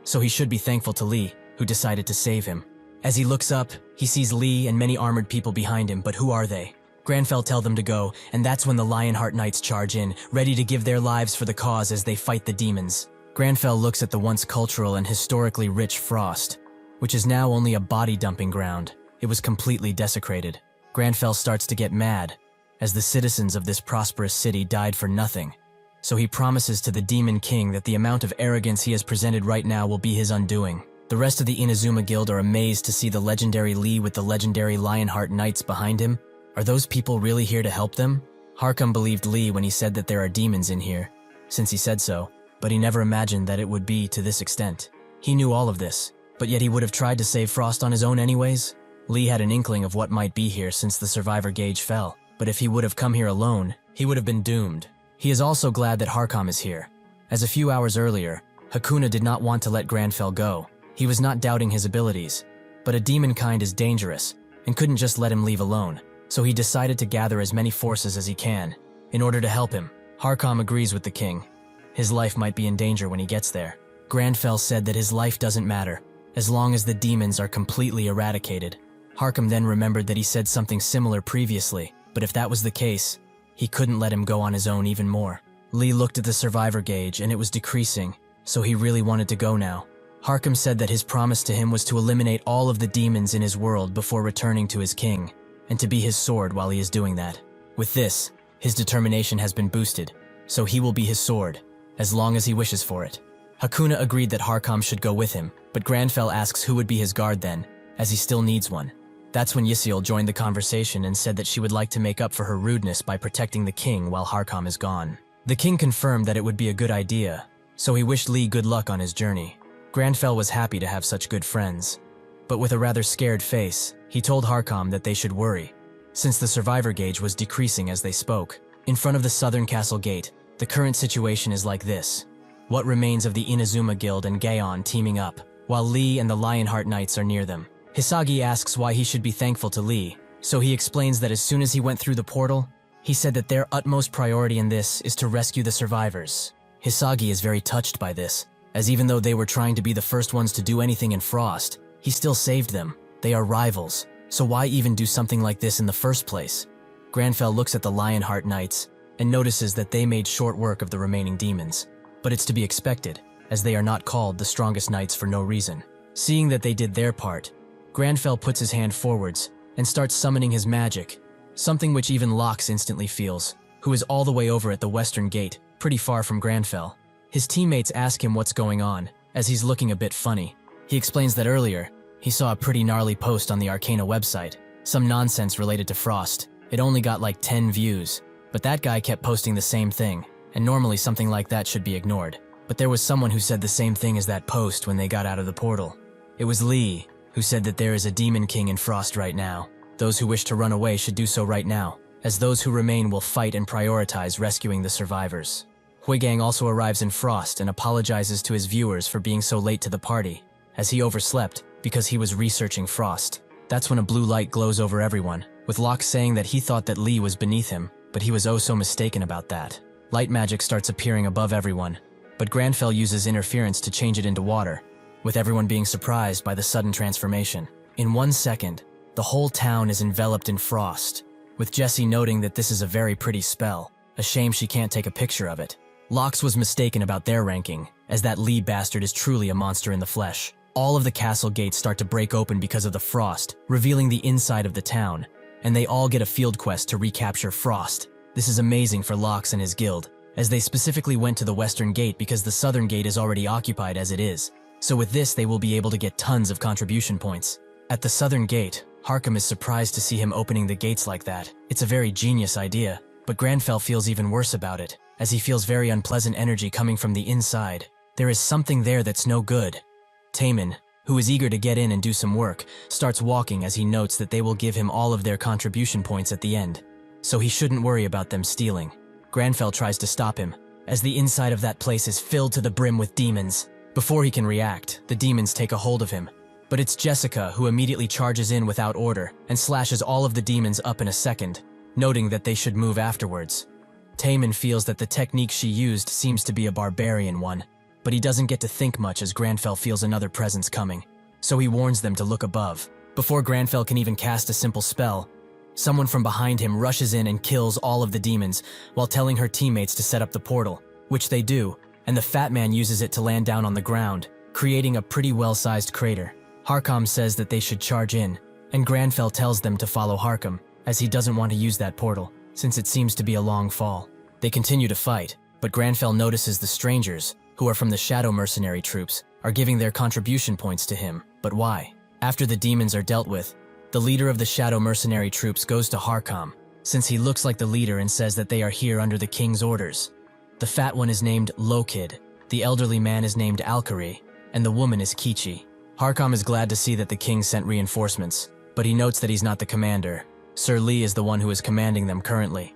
So he should be thankful to Lee, who decided to save him. As he looks up, he sees Lee and many armored people behind him, but who are they? Granfell tells them to go, and that's when the Lionheart Knights charge in, ready to give their lives for the cause as they fight the demons. Granfell looks at the once cultural and historically rich Frost, which is now only a body-dumping ground. It was completely desecrated. Granfell starts to get mad, as the citizens of this prosperous city died for nothing. So he promises to the Demon King that the amount of arrogance he has presented right now will be his undoing. The rest of the Inazuma Guild are amazed to see the legendary Lee with the legendary Lionheart Knights behind him. Are those people really here to help them? Harkam believed Lee when he said that there are demons in here, since he said so, but he never imagined that it would be to this extent. He knew all of this, but yet he would have tried to save Frost on his own anyways? Lee had an inkling of what might be here since the survivor gauge fell, but if he would have come here alone, he would have been doomed. He is also glad that Harkam is here, as a few hours earlier, Hakuna did not want to let Granfell go. He was not doubting his abilities, but a demon kind is dangerous, and couldn't just let him leave alone, so he decided to gather as many forces as he can, in order to help him. Harkam agrees with the king. His life might be in danger when he gets there. Granfell said that his life doesn't matter, as long as the demons are completely eradicated. Harkam then remembered that he said something similar previously, but if that was the case, he couldn't let him go on his own even more. Lee looked at the survivor gauge and it was decreasing, so he really wanted to go now. Harkam said that his promise to him was to eliminate all of the demons in his world before returning to his king, and to be his sword while he is doing that. With this, his determination has been boosted, so he will be his sword, as long as he wishes for it. Hakuna agreed that Harkam should go with him, but Granfell asks who would be his guard then, as he still needs one. That's when Ysiel joined the conversation and said that she would like to make up for her rudeness by protecting the king while Harkam is gone. The king confirmed that it would be a good idea, so he wished Lee good luck on his journey. Granfell was happy to have such good friends, but with a rather scared face, he told Harkam that they should worry, since the survivor gauge was decreasing as they spoke. In front of the southern castle gate, the current situation is like this. What remains of the Inazuma Guild and Gaon teaming up, while Lee and the Lionheart Knights are near them. Hisagi asks why he should be thankful to Lee, so he explains that as soon as he went through the portal, he said that their utmost priority in this is to rescue the survivors. Hisagi is very touched by this, as even though they were trying to be the first ones to do anything in Frost, he still saved them. They are rivals, so why even do something like this in the first place? Granfell looks at the Lionheart Knights and notices that they made short work of the remaining demons. But it's to be expected, as they are not called the strongest knights for no reason. Seeing that they did their part, Granfell puts his hand forwards and starts summoning his magic, something which even Lox instantly feels, who is all the way over at the western gate, pretty far from Granfell. His teammates ask him what's going on, as he's looking a bit funny. He explains that earlier, he saw a pretty gnarly post on the Arcana website, some nonsense related to Frost. It only got like 10 views, but that guy kept posting the same thing, and normally something like that should be ignored. But there was someone who said the same thing as that post when they got out of the portal. It was Lee, who said that there is a demon king in Frost right now. Those who wish to run away should do so right now, as those who remain will fight and prioritize rescuing the survivors. Huigang also arrives in Frost and apologizes to his viewers for being so late to the party, as he overslept because he was researching Frost. That's when a blue light glows over everyone, with Locke saying that he thought that Lee was beneath him, but he was oh so mistaken about that. Light magic starts appearing above everyone, but Granfell uses interference to change it into water, with everyone being surprised by the sudden transformation. In 1 second, the whole town is enveloped in frost, with Jessie noting that this is a very pretty spell. A shame she can't take a picture of it. Lox was mistaken about their ranking, as that Lee bastard is truly a monster in the flesh. All of the castle gates start to break open because of the frost, revealing the inside of the town, and they all get a field quest to recapture Frost. This is amazing for Lox and his guild, as they specifically went to the western gate because the southern gate is already occupied as it is. So with this, they will be able to get tons of contribution points. At the southern gate, Harkam is surprised to see him opening the gates like that. It's a very genius idea, but Granfell feels even worse about it, as he feels very unpleasant energy coming from the inside. There is something there that's no good. Taemin, who is eager to get in and do some work, starts walking as he notes that they will give him all of their contribution points at the end, so he shouldn't worry about them stealing. Granfell tries to stop him, as the inside of that place is filled to the brim with demons. Before he can react, the demons take a hold of him. But it's Jessica who immediately charges in without order and slashes all of the demons up in a second, noting that they should move afterwards. Taemin feels that the technique she used seems to be a barbarian one, but he doesn't get to think much as Granfell feels another presence coming, so he warns them to look above. Before Granfell can even cast a simple spell, someone from behind him rushes in and kills all of the demons while telling her teammates to set up the portal, which they do, and the fat man uses it to land down on the ground, creating a pretty well-sized crater. Harkam says that they should charge in, and Granfell tells them to follow Harkam, as he doesn't want to use that portal, since it seems to be a long fall. They continue to fight, but Granfell notices the strangers, who are from the Shadow Mercenary troops, are giving their contribution points to him. But why? After the demons are dealt with, the leader of the Shadow Mercenary troops goes to Harkam, since he looks like the leader and says that they are here under the king's orders. The fat one is named Lokid, the elderly man is named Alkari, and the woman is Kichi. Harkam is glad to see that the king sent reinforcements, but he notes that he's not the commander. Sir Lee is the one who is commanding them currently.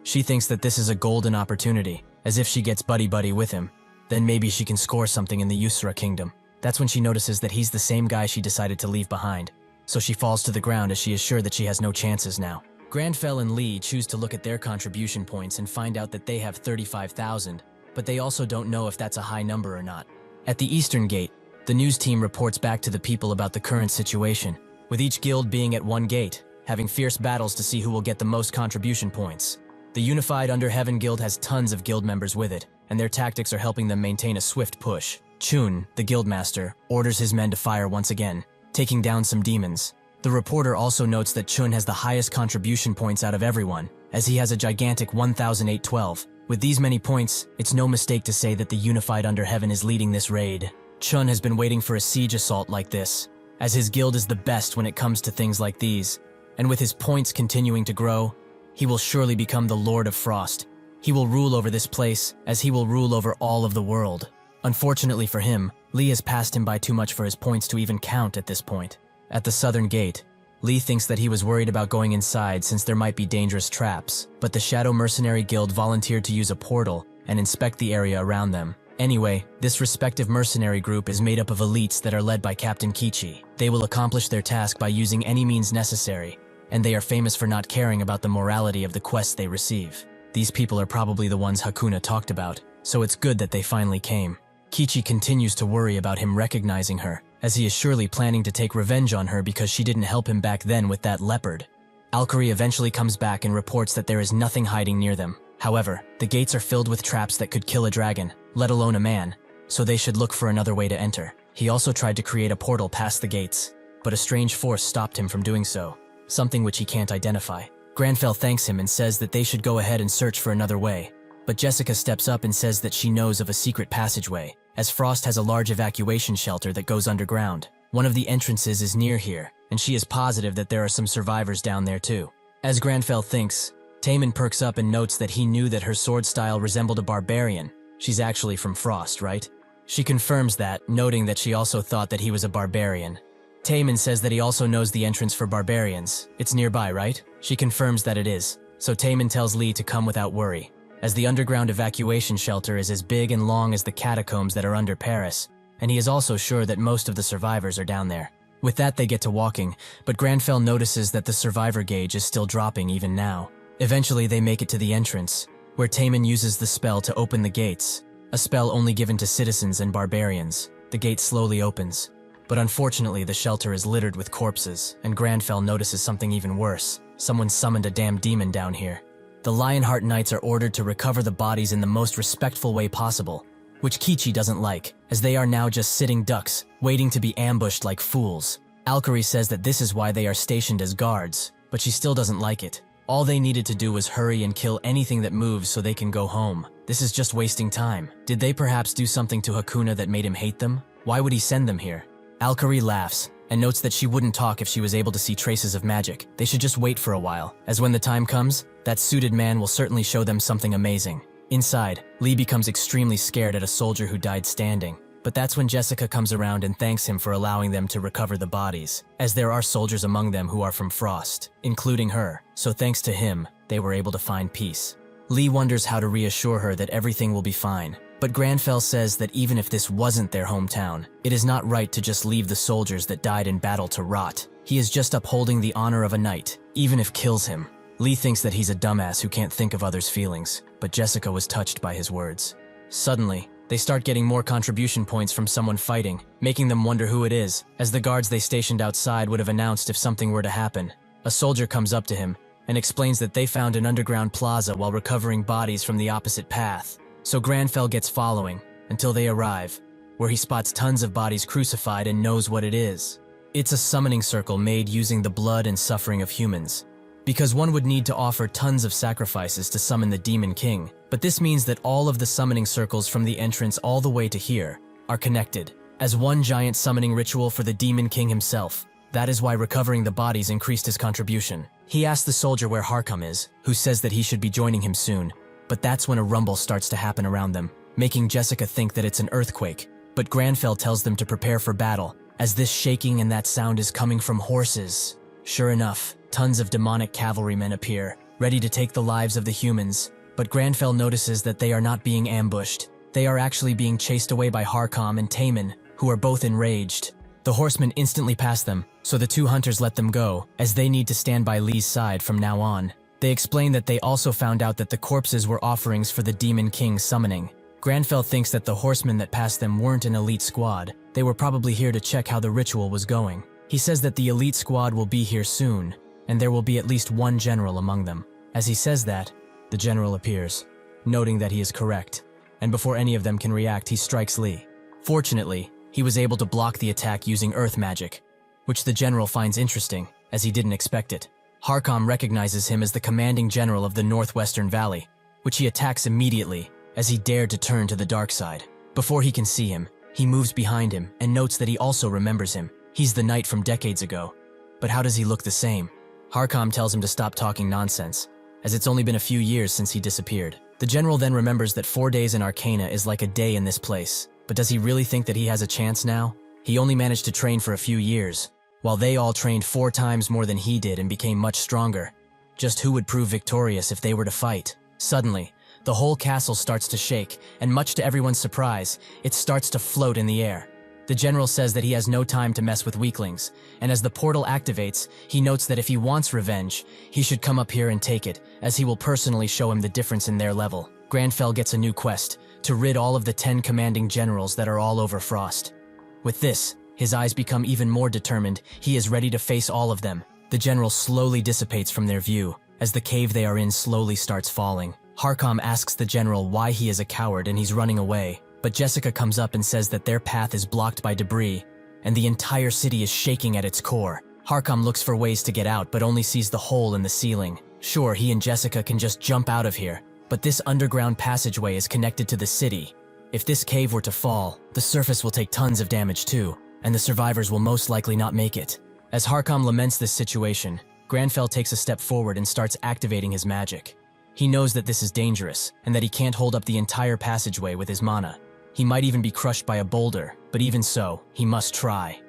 She thinks that this is a golden opportunity, as if she gets buddy-buddy with him, then maybe she can score something in the Yusra kingdom. That's when she notices that he's the same guy she decided to leave behind, so she falls to the ground as she is sure that she has no chances now. Granfell and Lee choose to look at their contribution points and find out that they have 35,000, but they also don't know if that's a high number or not. At the Eastern Gate, the news team reports back to the people about the current situation, with each guild being at one gate, having fierce battles to see who will get the most contribution points. The Unified Under Heaven Guild has tons of guild members with it, and their tactics are helping them maintain a swift push. Chun, the guildmaster, orders his men to fire once again, taking down some demons. The reporter also notes that Chun has the highest contribution points out of everyone, as he has a gigantic 1,812. With these many points, it's no mistake to say that the Unified Under Heaven is leading this raid. Chun has been waiting for a siege assault like this, as his guild is the best when it comes to things like these, and with his points continuing to grow, he will surely become the Lord of Frost. He will rule over this place, as he will rule over all of the world. Unfortunately for him, Lee has passed him by too much for his points to even count at this point. At the southern gate, Lee thinks that he was worried about going inside since there might be dangerous traps, but the Shadow Mercenary Guild volunteered to use a portal and inspect the area around them. Anyway, this respective mercenary group is made up of elites that are led by Captain Kichi. They will accomplish their task by using any means necessary, and they are famous for not caring about the morality of the quests they receive. These people are probably the ones Hakuna talked about, so it's good that they finally came. Kichi continues to worry about him recognizing her, as he is surely planning to take revenge on her because she didn't help him back then with that leopard. Alkari eventually comes back and reports that there is nothing hiding near them. However, the gates are filled with traps that could kill a dragon, let alone a man, so they should look for another way to enter. He also tried to create a portal past the gates, but a strange force stopped him from doing so, something which he can't identify. Granfell thanks him and says that they should go ahead and search for another way, but Jessica steps up and says that she knows of a secret passageway, as Frost has a large evacuation shelter that goes underground. One of the entrances is near here, and she is positive that there are some survivors down there too. As Granfell thinks, Taemin perks up and notes that he knew that her sword style resembled a barbarian. She's actually from Frost, right? She confirms that, noting that she also thought that he was a barbarian. Taemin says that he also knows the entrance for barbarians. It's nearby, right? She confirms that it is, so Taemin tells Lee to come without worry, as the underground evacuation shelter is as big and long as the catacombs that are under Paris, and he is also sure that most of the survivors are down there. With that, they get to walking, but Granfell notices that the survivor gauge is still dropping even now. Eventually, they make it to the entrance, where Taemin uses the spell to open the gates, a spell only given to citizens and barbarians. The gate slowly opens, but unfortunately the shelter is littered with corpses, and Granfell notices something even worse. Someone summoned a damn demon down here. The Lionheart Knights are ordered to recover the bodies in the most respectful way possible, which Kichi doesn't like, as they are now just sitting ducks, waiting to be ambushed like fools. Alkari says that this is why they are stationed as guards, but she still doesn't like it. All they needed to do was hurry and kill anything that moves so they can go home. This is just wasting time. Did they perhaps do something to Hakuna that made him hate them? Why would he send them here? Alkari laughs and notes that she wouldn't talk if she was able to see traces of magic. They should just wait for a while, as when the time comes, that suited man will certainly show them something amazing. Inside, Lee becomes extremely scared at a soldier who died standing. But that's when Jessica comes around and thanks him for allowing them to recover the bodies, as there are soldiers among them who are from Frost, including her, so thanks to him, they were able to find peace. Lee wonders how to reassure her that everything will be fine. But Granfell says that even if this wasn't their hometown, it is not right to just leave the soldiers that died in battle to rot. He is just upholding the honor of a knight, even if kills him. Lee thinks that he's a dumbass who can't think of others' feelings, but Jessica was touched by his words. Suddenly, they start getting more contribution points from someone fighting, making them wonder who it is, as the guards they stationed outside would have announced if something were to happen. A soldier comes up to him and explains that they found an underground plaza while recovering bodies from the opposite path. So Granfell gets following until they arrive, where he spots tons of bodies crucified and knows what it is. It's a summoning circle made using the blood and suffering of humans, because one would need to offer tons of sacrifices to summon the Demon King, but this means that all of the summoning circles from the entrance all the way to here are connected, as one giant summoning ritual for the Demon King himself. That is why recovering the bodies increased his contribution. He asks the soldier where Harkam is, who says that he should be joining him soon, but that's when a rumble starts to happen around them, making Jessica think that it's an earthquake, but Granfell tells them to prepare for battle, as this shaking and that sound is coming from horses. Sure enough, tons of demonic cavalrymen appear, ready to take the lives of the humans, but Granfell notices that they are not being ambushed. They are actually being chased away by Harkam and Taman, who are both enraged. The horsemen instantly pass them, so the two hunters let them go, as they need to stand by Lee's side from now on. They explain that they also found out that the corpses were offerings for the Demon King summoning. Granfell thinks that the horsemen that passed them weren't an elite squad. They were probably here to check how the ritual was going. He says that the elite squad will be here soon, and there will be at least one general among them. As he says that, the general appears, noting that he is correct, and before any of them can react, he strikes Lee. Fortunately, he was able to block the attack using earth magic, which the general finds interesting, as he didn't expect it. Harkam recognizes him as the commanding general of the Northwestern Valley, which he attacks immediately, as he dared to turn to the dark side. Before he can see him, he moves behind him and notes that he also remembers him. He's the knight from decades ago. But how does he look the same? Harkam tells him to stop talking nonsense, as it's only been a few years since he disappeared. The general then remembers that 4 days in Arcana is like a day in this place. But does he really think that he has a chance now? He only managed to train for a few years, while they all trained 4 times more than he did and became much stronger. Just who would prove victorious if they were to fight? Suddenly, the whole castle starts to shake, and much to everyone's surprise, it starts to float in the air. The general says that he has no time to mess with weaklings, and as the portal activates, he notes that if he wants revenge, he should come up here and take it, as he will personally show him the difference in their level. Granfell gets a new quest, to rid all of the 10 commanding generals that are all over Frost. With this, his eyes become even more determined. He is ready to face all of them. The general slowly dissipates from their view, as the cave they are in slowly starts falling. Harkam asks the general why he is a coward and he's running away, but Jessica comes up and says that their path is blocked by debris, and the entire city is shaking at its core. Harkam looks for ways to get out, but only sees the hole in the ceiling. Sure, he and Jessica can just jump out of here, but this underground passageway is connected to the city. If this cave were to fall, the surface will take tons of damage too, and the survivors will most likely not make it. As Harkam laments this situation, Granfell takes a step forward and starts activating his magic. He knows that this is dangerous, and that he can't hold up the entire passageway with his mana. He might even be crushed by a boulder, but even so, he must try.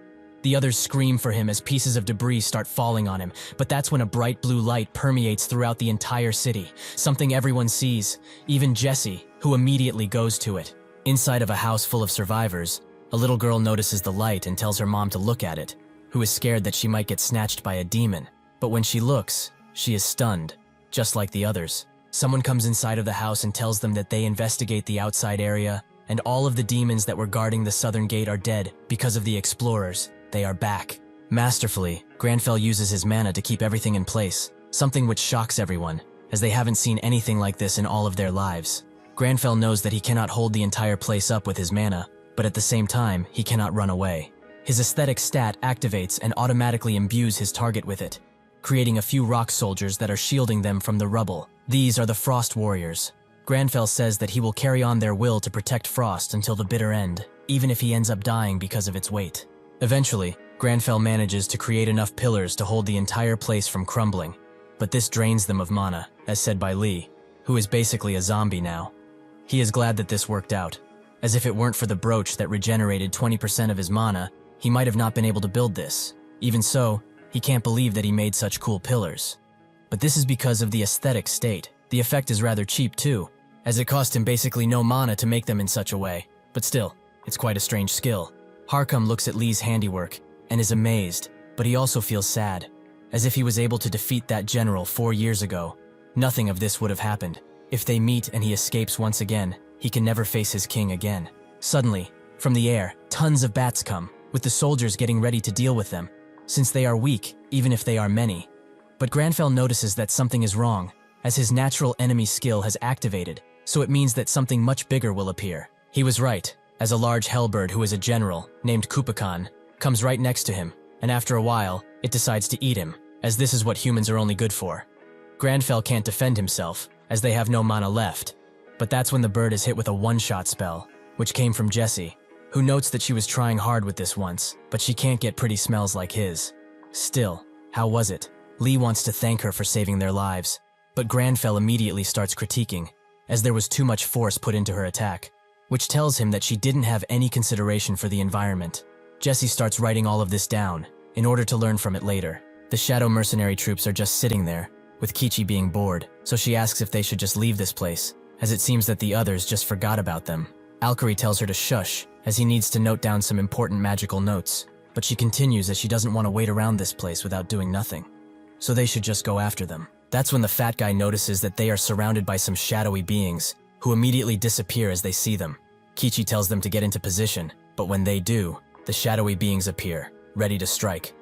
The others scream for him as pieces of debris start falling on him, but that's when a bright blue light permeates throughout the entire city, something everyone sees, even Jessie, who immediately goes to it. Inside of a house full of survivors, a little girl notices the light and tells her mom to look at it, who is scared that she might get snatched by a demon. But when she looks, she is stunned, just like the others. Someone comes inside of the house and tells them that they investigate the outside area, and all of the demons that were guarding the southern gate are dead because of the explorers. They are back. Masterfully, Granfell uses his mana to keep everything in place, something which shocks everyone, as they haven't seen anything like this in all of their lives. Granfell knows that he cannot hold the entire place up with his mana, but at the same time, he cannot run away. His aesthetic stat activates and automatically imbues his target with it, creating a few rock soldiers that are shielding them from the rubble. These are the Frost Warriors. Granfell says that he will carry on their will to protect Frost until the bitter end, even if he ends up dying because of its weight. Eventually, Granfell manages to create enough pillars to hold the entire place from crumbling, but this drains them of mana, as said by Lee, who is basically a zombie now. He is glad that this worked out, as if it weren't for the brooch that regenerated 20% of his mana, he might have not been able to build this. Even so, he can't believe that he made such cool pillars. But this is because of the aesthetic state. The effect is rather cheap too, as it cost him basically no mana to make them in such a way. But still, it's quite a strange skill. Harkam looks at Lee's handiwork and is amazed, but he also feels sad. As if he was able to defeat that general 4 years ago, nothing of this would have happened. If they meet and he escapes once again, he can never face his king again. Suddenly, from the air, tons of bats come, with the soldiers getting ready to deal with them, since they are weak, even if they are many. But Granfell notices that something is wrong, as his natural enemy skill has activated, so it means that something much bigger will appear. He was right, as a large hellbird who is a general, named Kupakan, comes right next to him, and after a while, it decides to eat him, as this is what humans are only good for. Granfell can't defend himself, as they have no mana left, but that's when the bird is hit with a one-shot spell, which came from Jessie, who notes that she was trying hard with this once, but she can't get pretty smells like his. Still, how was it? Lee wants to thank her for saving their lives, but Granfell immediately starts critiquing, as there was too much force put into her attack, which tells him that she didn't have any consideration for the environment. Jessie starts writing all of this down, in order to learn from it later. The shadow mercenary troops are just sitting there, with Kichi being bored, so she asks if they should just leave this place, as it seems that the others just forgot about them. Alkari tells her to shush, as he needs to note down some important magical notes, but she continues as she doesn't want to wait around this place without doing nothing. So they should just go after them. That's when the fat guy notices that they are surrounded by some shadowy beings, who immediately disappear as they see them. Kichi tells them to get into position, but when they do, the shadowy beings appear, ready to strike.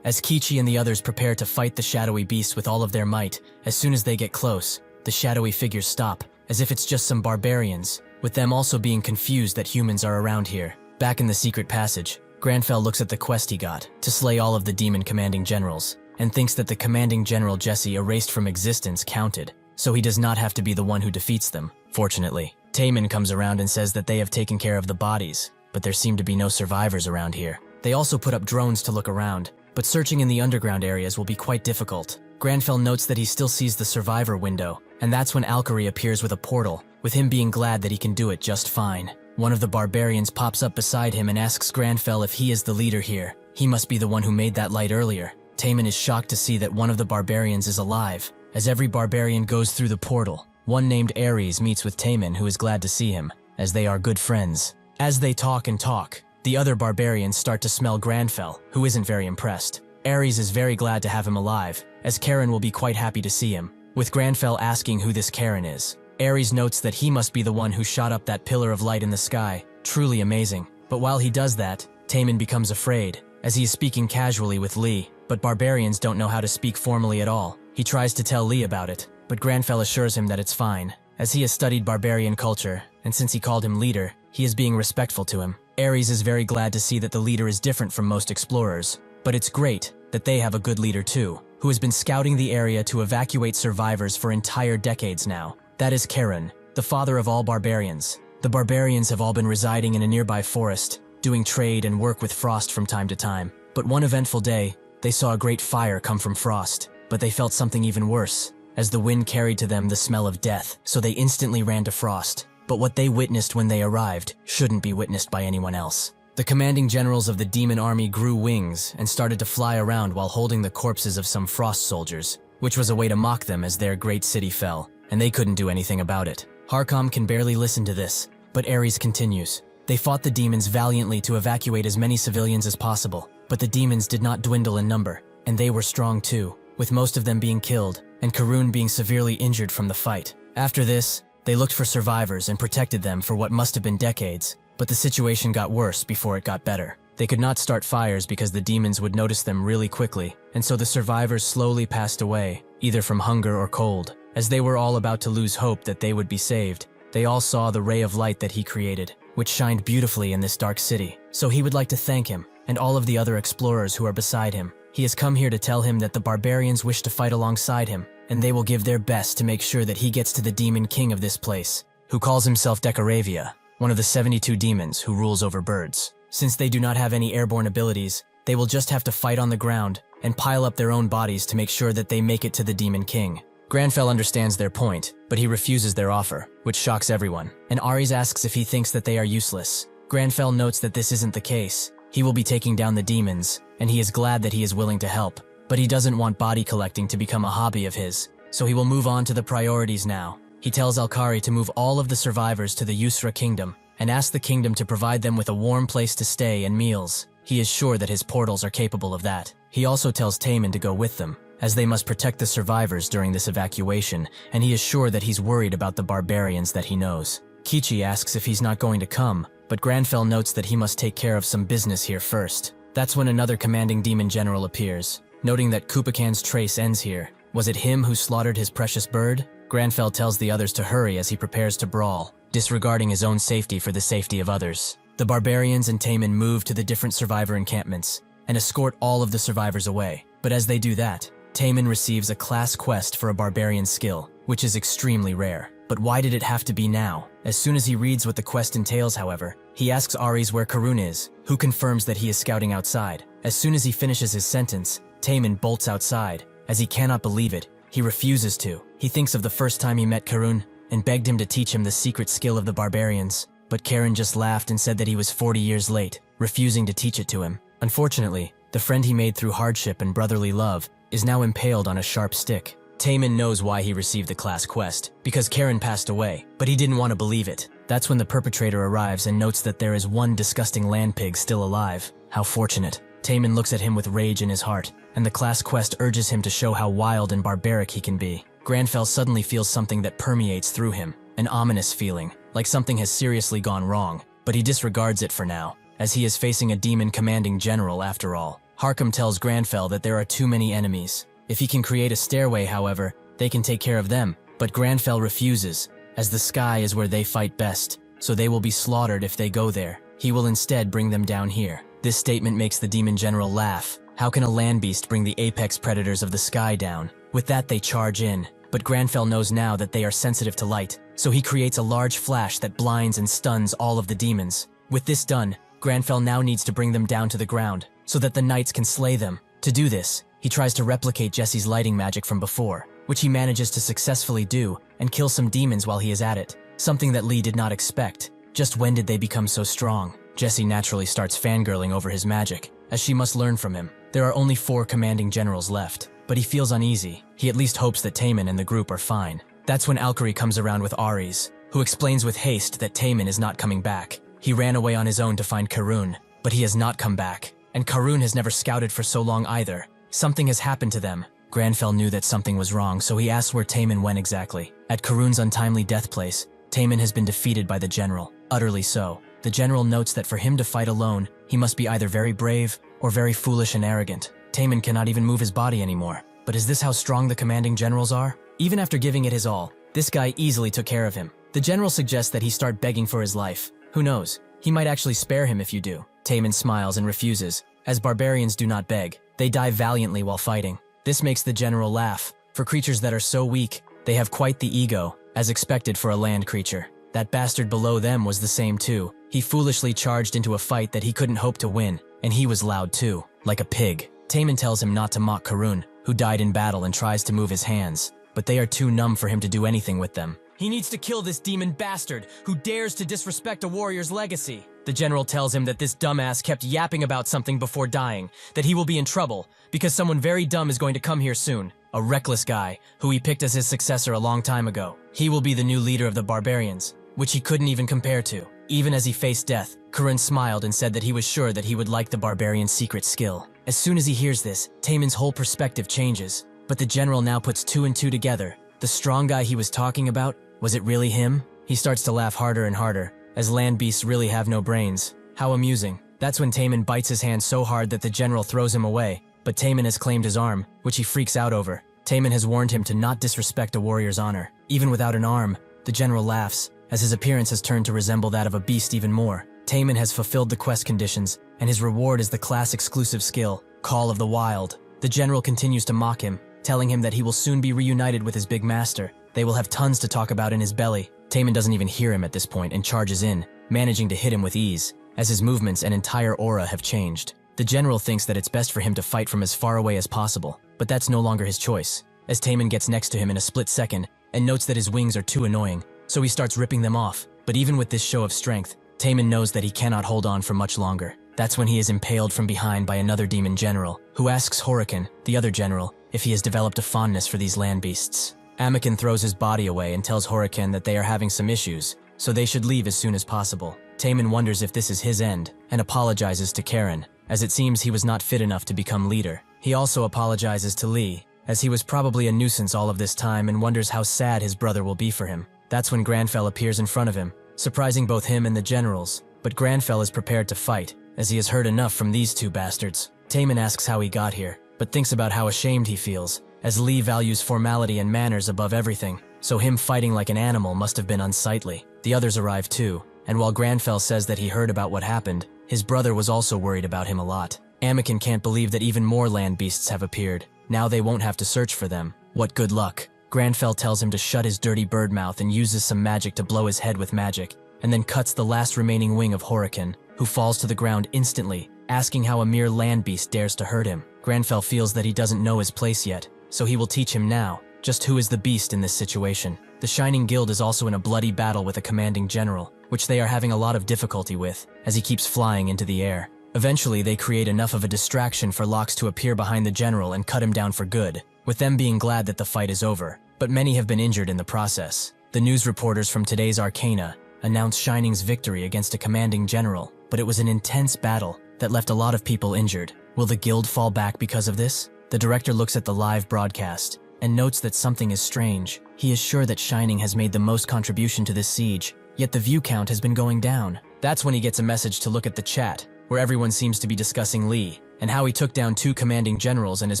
As Kichi and the others prepare to fight the shadowy beasts with all of their might, as soon as they get close, the shadowy figures stop, as if it's just some barbarians, with them also being confused that humans are around here. Back in the secret passage, Granfell looks at the quest he got, to slay all of the demon commanding generals, and thinks that the commanding general Jessie erased from existence counted, so he does not have to be the one who defeats them. Fortunately, Taemin comes around and says that they have taken care of the bodies, but there seem to be no survivors around here. They also put up drones to look around, but searching in the underground areas will be quite difficult. Granfell notes that he still sees the survivor window, and that's when Alkari appears with a portal, with him being glad that he can do it just fine. One of the barbarians pops up beside him and asks Granfell if he is the leader here. He must be the one who made that light earlier. Taemin is shocked to see that one of the barbarians is alive. As every barbarian goes through the portal, one named Ares meets with Taemin, who is glad to see him, as they are good friends. As they talk and talk, the other barbarians start to smell Granfell, who isn't very impressed. Ares is very glad to have him alive, as Karen will be quite happy to see him, with Granfell asking who this Karen is. Ares notes that he must be the one who shot up that pillar of light in the sky. Truly amazing. But while he does that, Taemin becomes afraid, as he is speaking casually with Lee, but barbarians don't know how to speak formally at all. He tries to tell Lee about it, but Granfell assures him that it's fine, as he has studied barbarian culture, and since he called him leader, he is being respectful to him. Ares is very glad to see that the leader is different from most explorers, but it's great that they have a good leader too, who has been scouting the area to evacuate survivors for entire decades now. That is Karen, the father of all barbarians. The barbarians have all been residing in a nearby forest, doing trade and work with Frost from time to time. But one eventful day, they saw a great fire come from Frost, but they felt something even worse, as the wind carried to them the smell of death, so they instantly ran to Frost. But what they witnessed when they arrived shouldn't be witnessed by anyone else. The commanding generals of the demon army grew wings and started to fly around while holding the corpses of some Frost soldiers, which was a way to mock them as their great city fell, and they couldn't do anything about it. Harkam can barely listen to this, but Ares continues. They fought the demons valiantly to evacuate as many civilians as possible, but the demons did not dwindle in number, and they were strong too, with most of them being killed, and Karun being severely injured from the fight. After this, they looked for survivors and protected them for what must have been decades, but the situation got worse before it got better. They could not start fires because the demons would notice them really quickly, and so the survivors slowly passed away, either from hunger or cold. As they were all about to lose hope that they would be saved, they all saw the ray of light that he created, which shined beautifully in this dark city. So he would like to thank him, and all of the other explorers who are beside him. He has come here to tell him that the barbarians wish to fight alongside him, and they will give their best to make sure that he gets to the demon king of this place, who calls himself Decaravia, one of the 72 demons who rules over birds. Since they do not have any airborne abilities, they will just have to fight on the ground and pile up their own bodies to make sure that they make it to the demon king. Granfell understands their point, but he refuses their offer, which shocks everyone, and Ares asks if he thinks that they are useless. Granfell notes that this isn't the case. He will be taking down the demons, and he is glad that he is willing to help, but he doesn't want body collecting to become a hobby of his. so he will move on to the priorities now. He tells Alkari to move all of the survivors to the Yusra kingdom and ask the kingdom to provide them with a warm place to stay and meals. He is sure that his portals are capable of that. He also tells Taemin to go with them, as they must protect the survivors during this evacuation, and he is sure that he's worried about the barbarians that he knows. Kichi asks if he's not going to come, but Granfell notes that he must take care of some business here first. That's when another commanding demon general appears, noting that Kupakan's trace ends here. Was it him who slaughtered his precious bird? Granfell tells the others to hurry as he prepares to brawl, disregarding his own safety for the safety of others. The barbarians and Taemin move to the different survivor encampments and escort all of the survivors away. But as they do that, Taemin receives a class quest for a barbarian skill, which is extremely rare. But why did it have to be now? As soon as he reads what the quest entails, however, he asks Ares where Karun is, who confirms that he is scouting outside. As soon as he finishes his sentence, Taemin bolts outside. As he cannot believe it, he refuses to. He thinks of the first time he met Karun and begged him to teach him the secret skill of the barbarians. But Karen just laughed and said that he was 40 years late, refusing to teach it to him. Unfortunately, the friend he made through hardship and brotherly love is now impaled on a sharp stick. Taemin knows why he received the class quest, because Karen passed away, but he didn't want to believe it. That's when the perpetrator arrives and notes that there is one disgusting land pig still alive. How fortunate. Taemin looks at him with rage in his heart, and the class quest urges him to show how wild and barbaric he can be. Granfell suddenly feels something that permeates through him, an ominous feeling, like something has seriously gone wrong, but he disregards it for now, as he is facing a demon commanding general after all. Harkham tells Granfell that there are too many enemies. If he can create a stairway, however, they can take care of them, but Granfell refuses, as the sky is where they fight best, so they will be slaughtered if they go there. He will instead bring them down here. This statement makes the demon general laugh. How can a land beast bring the apex predators of the sky down? With that, they charge in, but Granfell knows now that they are sensitive to light, so he creates a large flash that blinds and stuns all of the demons. With this done, Granfell now needs to bring them down to the ground, so that the knights can slay them. To do this, he tries to replicate Jesse's lighting magic from before, which he manages to successfully do and kill some demons while he is at it, something that Lee did not expect. Just when did they become so strong? Jesse naturally starts fangirling over his magic, as she must learn from him. There are only 4 commanding generals left, but he feels uneasy. He at least hopes that Taemin and the group are fine. That's when Alkari comes around with Ares, who explains with haste that Taemin is not coming back. He ran away on his own to find Karun, but he has not come back, and Karun has never scouted for so long either. Something has happened to them. Granfell knew that something was wrong, so he asks where Taemin went exactly. At Karun's untimely death place, Taemin has been defeated by the general, utterly so. The general notes that for him to fight alone, he must be either very brave or very foolish and arrogant. Taemin cannot even move his body anymore. But is this how strong the commanding generals are? Even after giving it his all, this guy easily took care of him. The general suggests that he start begging for his life. Who knows? He might actually spare him if you do. Taemin smiles and refuses, as barbarians do not beg. They die valiantly while fighting. This makes the general laugh. For creatures that are so weak, they have quite the ego, as expected for a land creature. That bastard below them was the same too. He foolishly charged into a fight that he couldn't hope to win, and he was loud too, like a pig. Taemin tells him not to mock Karun, who died in battle, and tries to move his hands, but they are too numb for him to do anything with them. He needs to kill this demon bastard who dares to disrespect a warrior's legacy. The general tells him that this dumbass kept yapping about something before dying, that he will be in trouble because someone very dumb is going to come here soon. A reckless guy who he picked as his successor a long time ago. He will be the new leader of the barbarians, which he couldn't even compare to. Even as he faced death, Karun smiled and said that he was sure that he would like the barbarian's secret skill. As soon as he hears this, Taemin's whole perspective changes, but the general now puts 2 and 2 together. The strong guy he was talking about, was it really him? He starts to laugh harder and harder, as land beasts really have no brains. How amusing. That's when Taemin bites his hand so hard that the general throws him away, but Taemin has claimed his arm, which he freaks out over. Taemin has warned him to not disrespect a warrior's honor. Even without an arm, the general laughs, as his appearance has turned to resemble that of a beast even more. Taemin has fulfilled the quest conditions, and his reward is the class-exclusive skill, Call of the Wild. The general continues to mock him, telling him that he will soon be reunited with his big master. They will have tons to talk about in his belly. Taemin doesn't even hear him at this point and charges in, managing to hit him with ease, as his movements and entire aura have changed. The general thinks that it's best for him to fight from as far away as possible, but that's no longer his choice, as Taemin gets next to him in a split second and notes that his wings are too annoying, so he starts ripping them off. But even with this show of strength, Taemin knows that he cannot hold on for much longer. That's when he is impaled from behind by another demon general, who asks Horikan, the other general, if he has developed a fondness for these land beasts. Anakin throws his body away and tells Huracan that they are having some issues, so they should leave as soon as possible. Taemin wonders if this is his end, and apologizes to Karen, as it seems he was not fit enough to become leader. He also apologizes to Lee, as he was probably a nuisance all of this time and wonders how sad his brother will be for him. That's when Granfell appears in front of him, surprising both him and the generals, but Granfell is prepared to fight, as he has heard enough from these two bastards. Taemin asks how he got here, but thinks about how ashamed he feels, as Lee values formality and manners above everything, so him fighting like an animal must have been unsightly. The others arrive too, and while Granfell says that he heard about what happened, his brother was also worried about him a lot. Anakin can't believe that even more land beasts have appeared. Now they won't have to search for them. What good luck. Granfell tells him to shut his dirty bird mouth and uses some magic to blow his head with magic, and then cuts the last remaining wing of Huracan, who falls to the ground instantly, asking how a mere land beast dares to hurt him. Granfell feels that he doesn't know his place yet, so he will teach him now, just who is the beast in this situation. The Shining Guild is also in a bloody battle with a commanding general, which they are having a lot of difficulty with, as he keeps flying into the air. Eventually, they create enough of a distraction for Lox to appear behind the general and cut him down for good, with them being glad that the fight is over, but many have been injured in the process. The news reporters from today's Arcana announced Shining's victory against a commanding general, but it was an intense battle that left a lot of people injured. Will the guild fall back because of this? The director looks at the live broadcast and notes that something is strange. He is sure that Shining has made the most contribution to this siege, yet the view count has been going down. That's when he gets a message to look at the chat, where everyone seems to be discussing Lee, and how he took down 2 commanding generals and is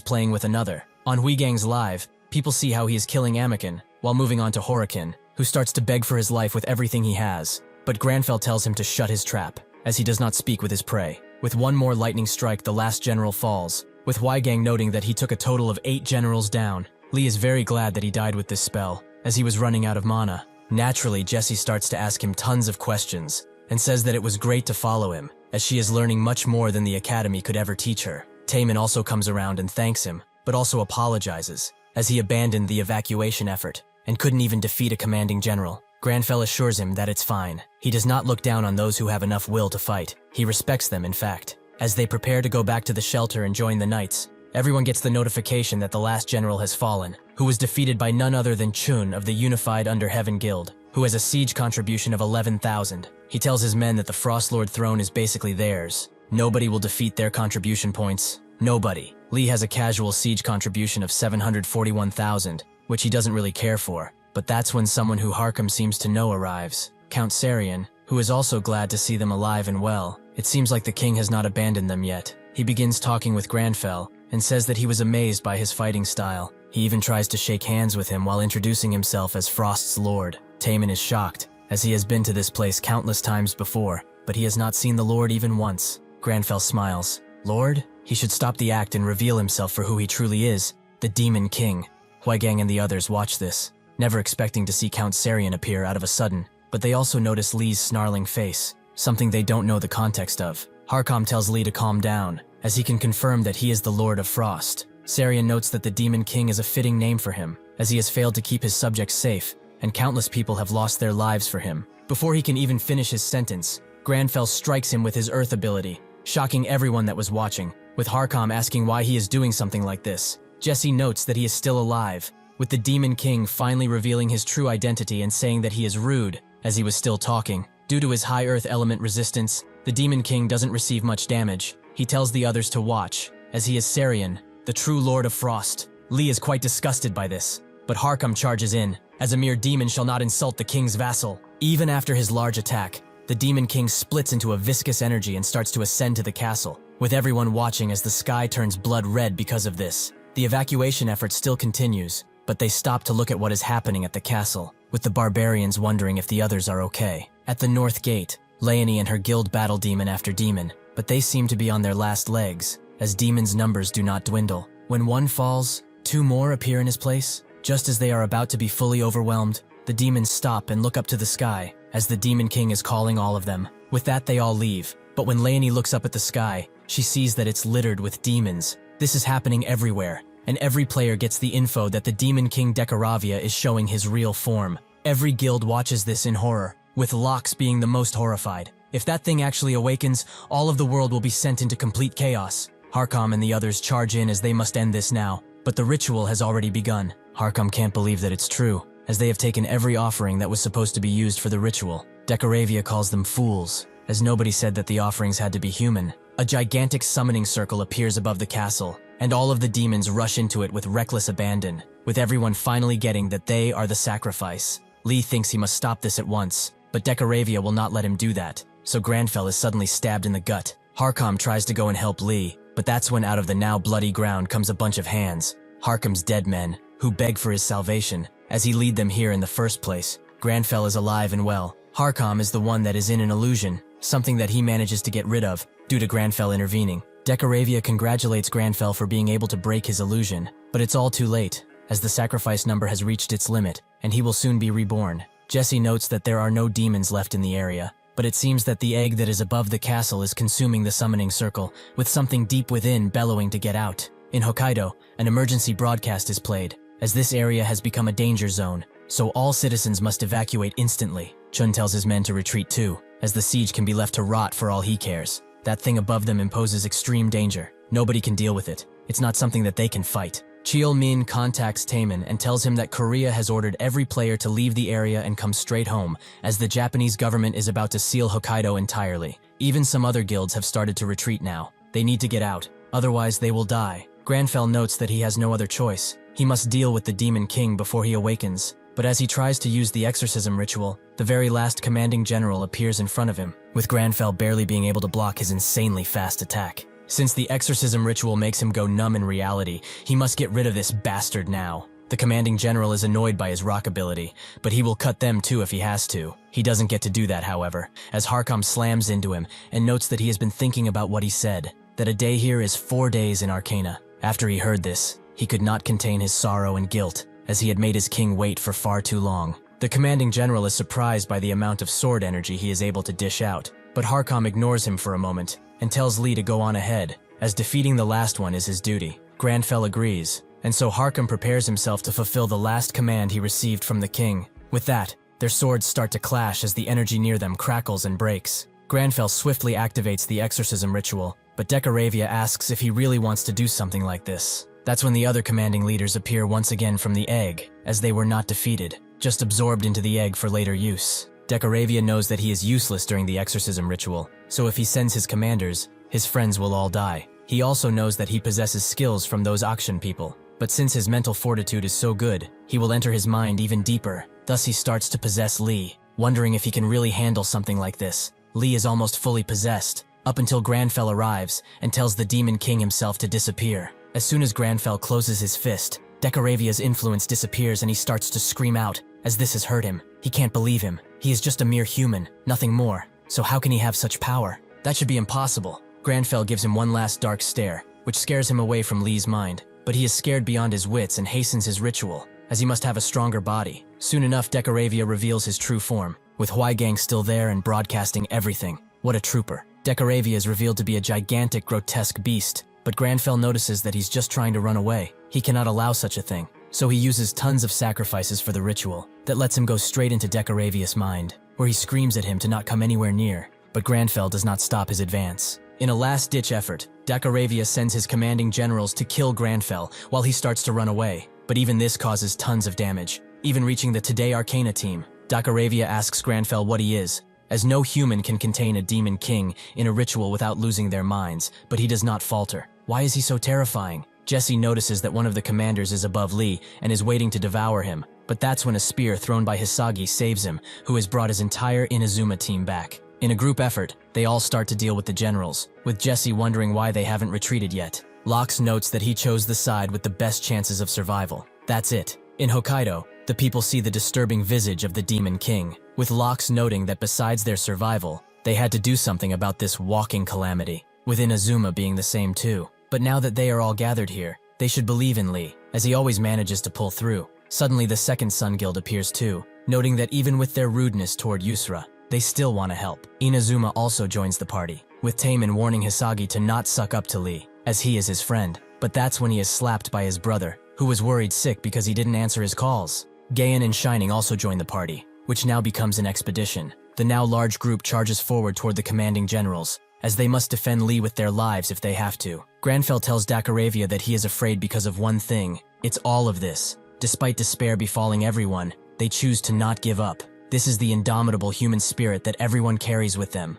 playing with another. On Huigang's live, people see how he is killing Anakin, while moving on to Huracan, who starts to beg for his life with everything he has. But Granfell tells him to shut his trap, as he does not speak with his prey. With one more lightning strike, the last general falls, with Huigang noting that he took a total of 8 generals down. Lee is very glad that he died with this spell, as he was running out of mana. Naturally, Jessie starts to ask him tons of questions, and says that it was great to follow him, as she is learning much more than the academy could ever teach her. Taemin also comes around and thanks him, but also apologizes, as he abandoned the evacuation effort, and couldn't even defeat a commanding general. Granfell assures him that it's fine. He does not look down on those who have enough will to fight. He respects them, in fact. As they prepare to go back to the shelter and join the knights, everyone gets the notification that the last general has fallen, who was defeated by none other than Chun of the Unified Under Heaven Guild, who has a siege contribution of 11,000. He tells his men that the Frostlord throne is basically theirs. Nobody will defeat their contribution points. Nobody. Lee has a casual siege contribution of 741,000, which he doesn't really care for. But that's when someone who Harkham seems to know arrives. Count Sarian, who is also glad to see them alive and well. It seems like the king has not abandoned them yet. He begins talking with Granfell, and says that he was amazed by his fighting style. He even tries to shake hands with him while introducing himself as Frost's Lord. Taemin is shocked, as he has been to this place countless times before, but he has not seen the Lord even once. Granfell smiles. Lord? He should stop the act and reveal himself for who he truly is, the Demon King. Huigang and the others watch this, never expecting to see Count Sarian appear out of a sudden, but they also notice Lee's snarling face, something they don't know the context of. Harkham tells Lee to calm down, as he can confirm that he is the Lord of Frost. Sarian notes that the Demon King is a fitting name for him, as he has failed to keep his subjects safe, and countless people have lost their lives for him. Before he can even finish his sentence, Granfell strikes him with his Earth ability, shocking everyone that was watching, with Harkham asking why he is doing something like this. Jessie notes that he is still alive, with the Demon King finally revealing his true identity and saying that he is rude, as he was still talking. Due to his high Earth element resistance, the Demon King doesn't receive much damage. He tells the others to watch, as he is Sarian, the true Lord of Frost. Lee is quite disgusted by this, but Harkham charges in, as a mere demon shall not insult the king's vassal. Even after his large attack, the Demon King splits into a viscous energy and starts to ascend to the castle, with everyone watching as the sky turns blood red because of this. The evacuation effort still continues, but they stop to look at what is happening at the castle, with the barbarians wondering if the others are okay. At the north gate, Leonie and her guild battle demon after demon, but they seem to be on their last legs, as demons' numbers do not dwindle. When one falls, 2 more appear in his place. Just as they are about to be fully overwhelmed, the demons stop and look up to the sky, as the Demon King is calling all of them. With that, they all leave, but when Leonie looks up at the sky, she sees that it's littered with demons. This is happening everywhere, and every player gets the info that the Demon King Decaravia is showing his real form. Every guild watches this in horror, with Lox being the most horrified. If that thing actually awakens, all of the world will be sent into complete chaos. Harkham and the others charge in as they must end this now, but the ritual has already begun. Harkam can't believe that it's true, as they have taken every offering that was supposed to be used for the ritual. Decoravia calls them fools, as nobody said that the offerings had to be human. A gigantic summoning circle appears above the castle, and all of the demons rush into it with reckless abandon, with everyone finally getting that they are the sacrifice. Lee thinks he must stop this at once, but Decoravia will not let him do that, so Granfell is suddenly stabbed in the gut. Harkam tries to go and help Lee, but that's when out of the now bloody ground comes a bunch of hands, Harkam's dead men, who beg for his salvation, as he lead them here in the first place. Granfell is alive and well. Harkam is the one that is in an illusion, something that he manages to get rid of, due to Granfell intervening. Decoravia congratulates Granfell for being able to break his illusion, but it's all too late, as the sacrifice number has reached its limit, and he will soon be reborn. Jesse notes that there are no demons left in the area, but it seems that the egg that is above the castle is consuming the summoning circle, with something deep within bellowing to get out. In Hokkaido, an emergency broadcast is played, as this area has become a danger zone, so all citizens must evacuate instantly. Chun tells his men to retreat too, as the siege can be left to rot for all he cares. That thing above them imposes extreme danger. Nobody can deal with it. It's not something that they can fight. Cheol Min contacts Taemin and tells him that Korea has ordered every player to leave the area and come straight home, as the Japanese government is about to seal Hokkaido entirely. Even some other guilds have started to retreat now. They need to get out, otherwise they will die. Granfell notes that he has no other choice. He must deal with the Demon King before he awakens. But as he tries to use the exorcism ritual, the very last commanding general appears in front of him, with Granfell barely being able to block his insanely fast attack. Since the exorcism ritual makes him go numb in reality, he must get rid of this bastard now. The commanding general is annoyed by his rock ability, but he will cut them too if he has to. He doesn't get to do that, however, as Harkam slams into him and notes that he has been thinking about what he said, that a day here is 4 days in Arcana. After he heard this, he could not contain his sorrow and guilt, as he had made his king wait for far too long. The commanding general is surprised by the amount of sword energy he is able to dish out, but Harkam ignores him for a moment and tells Lee to go on ahead, as defeating the last one is his duty. Granfell agrees, and so Harkam prepares himself to fulfill the last command he received from the king. With that, their swords start to clash as the energy near them crackles and breaks. Granfell swiftly activates the exorcism ritual, but Decoravia asks if he really wants to do something like this. That's when the other commanding leaders appear once again from the egg, as they were not defeated, just absorbed into the egg for later use. Decoravia knows that he is useless during the exorcism ritual, so if he sends his commanders, his friends will all die. He also knows that he possesses skills from those Akshan people, but since his mental fortitude is so good, he will enter his mind even deeper. Thus he starts to possess Lee, wondering if he can really handle something like this. Lee is almost fully possessed, up until Granfell arrives and tells the Demon King himself to disappear. As soon as Granfell closes his fist, Decoravia's influence disappears and he starts to scream out, as this has hurt him. He can't believe him. He is just a mere human, nothing more. So how can he have such power? That should be impossible. Granfell gives him one last dark stare, which scares him away from Lee's mind. But he is scared beyond his wits and hastens his ritual, as he must have a stronger body. Soon enough, Decoravia reveals his true form, with Huaigang still there and broadcasting everything. What a trooper. Decoravia is revealed to be a gigantic, grotesque beast, but Granfell notices that he's just trying to run away. He cannot allow such a thing, so he uses tons of sacrifices for the ritual that lets him go straight into Decoravia's mind, where he screams at him to not come anywhere near, but Granfell does not stop his advance. In a last-ditch effort, Decoravia sends his commanding generals to kill Granfell while he starts to run away, but even this causes tons of damage, even reaching the Today Arcana team. Decoravia asks Granfell what he is, as no human can contain a demon king in a ritual without losing their minds, but he does not falter. Why is he so terrifying? Jesse notices that one of the commanders is above Lee and is waiting to devour him, but that's when a spear thrown by Hisagi saves him, who has brought his entire Inazuma team back. In a group effort, they all start to deal with the generals, with Jesse wondering why they haven't retreated yet. Lox notes that he chose the side with the best chances of survival. That's it. In Hokkaido, the people see the disturbing visage of the Demon King, with Lox noting that besides their survival, they had to do something about this walking calamity, with Inazuma being the same too. But now that they are all gathered here, they should believe in Lee, as he always manages to pull through. Suddenly the second Sun Guild appears too, noting that even with their rudeness toward Yusra, they still want to help. Inazuma also joins the party, with Taemin warning Hisagi to not suck up to Lee, as he is his friend. But that's when he is slapped by his brother, who was worried sick because he didn't answer his calls. Gaon and Shining also join the party, which now becomes an expedition. The now large group charges forward toward the commanding generals, as they must defend Lee with their lives if they have to. Granfell tells Decoravia that he is afraid because of one thing. It's all of this. Despite despair befalling everyone, they choose to not give up. This is the indomitable human spirit that everyone carries with them.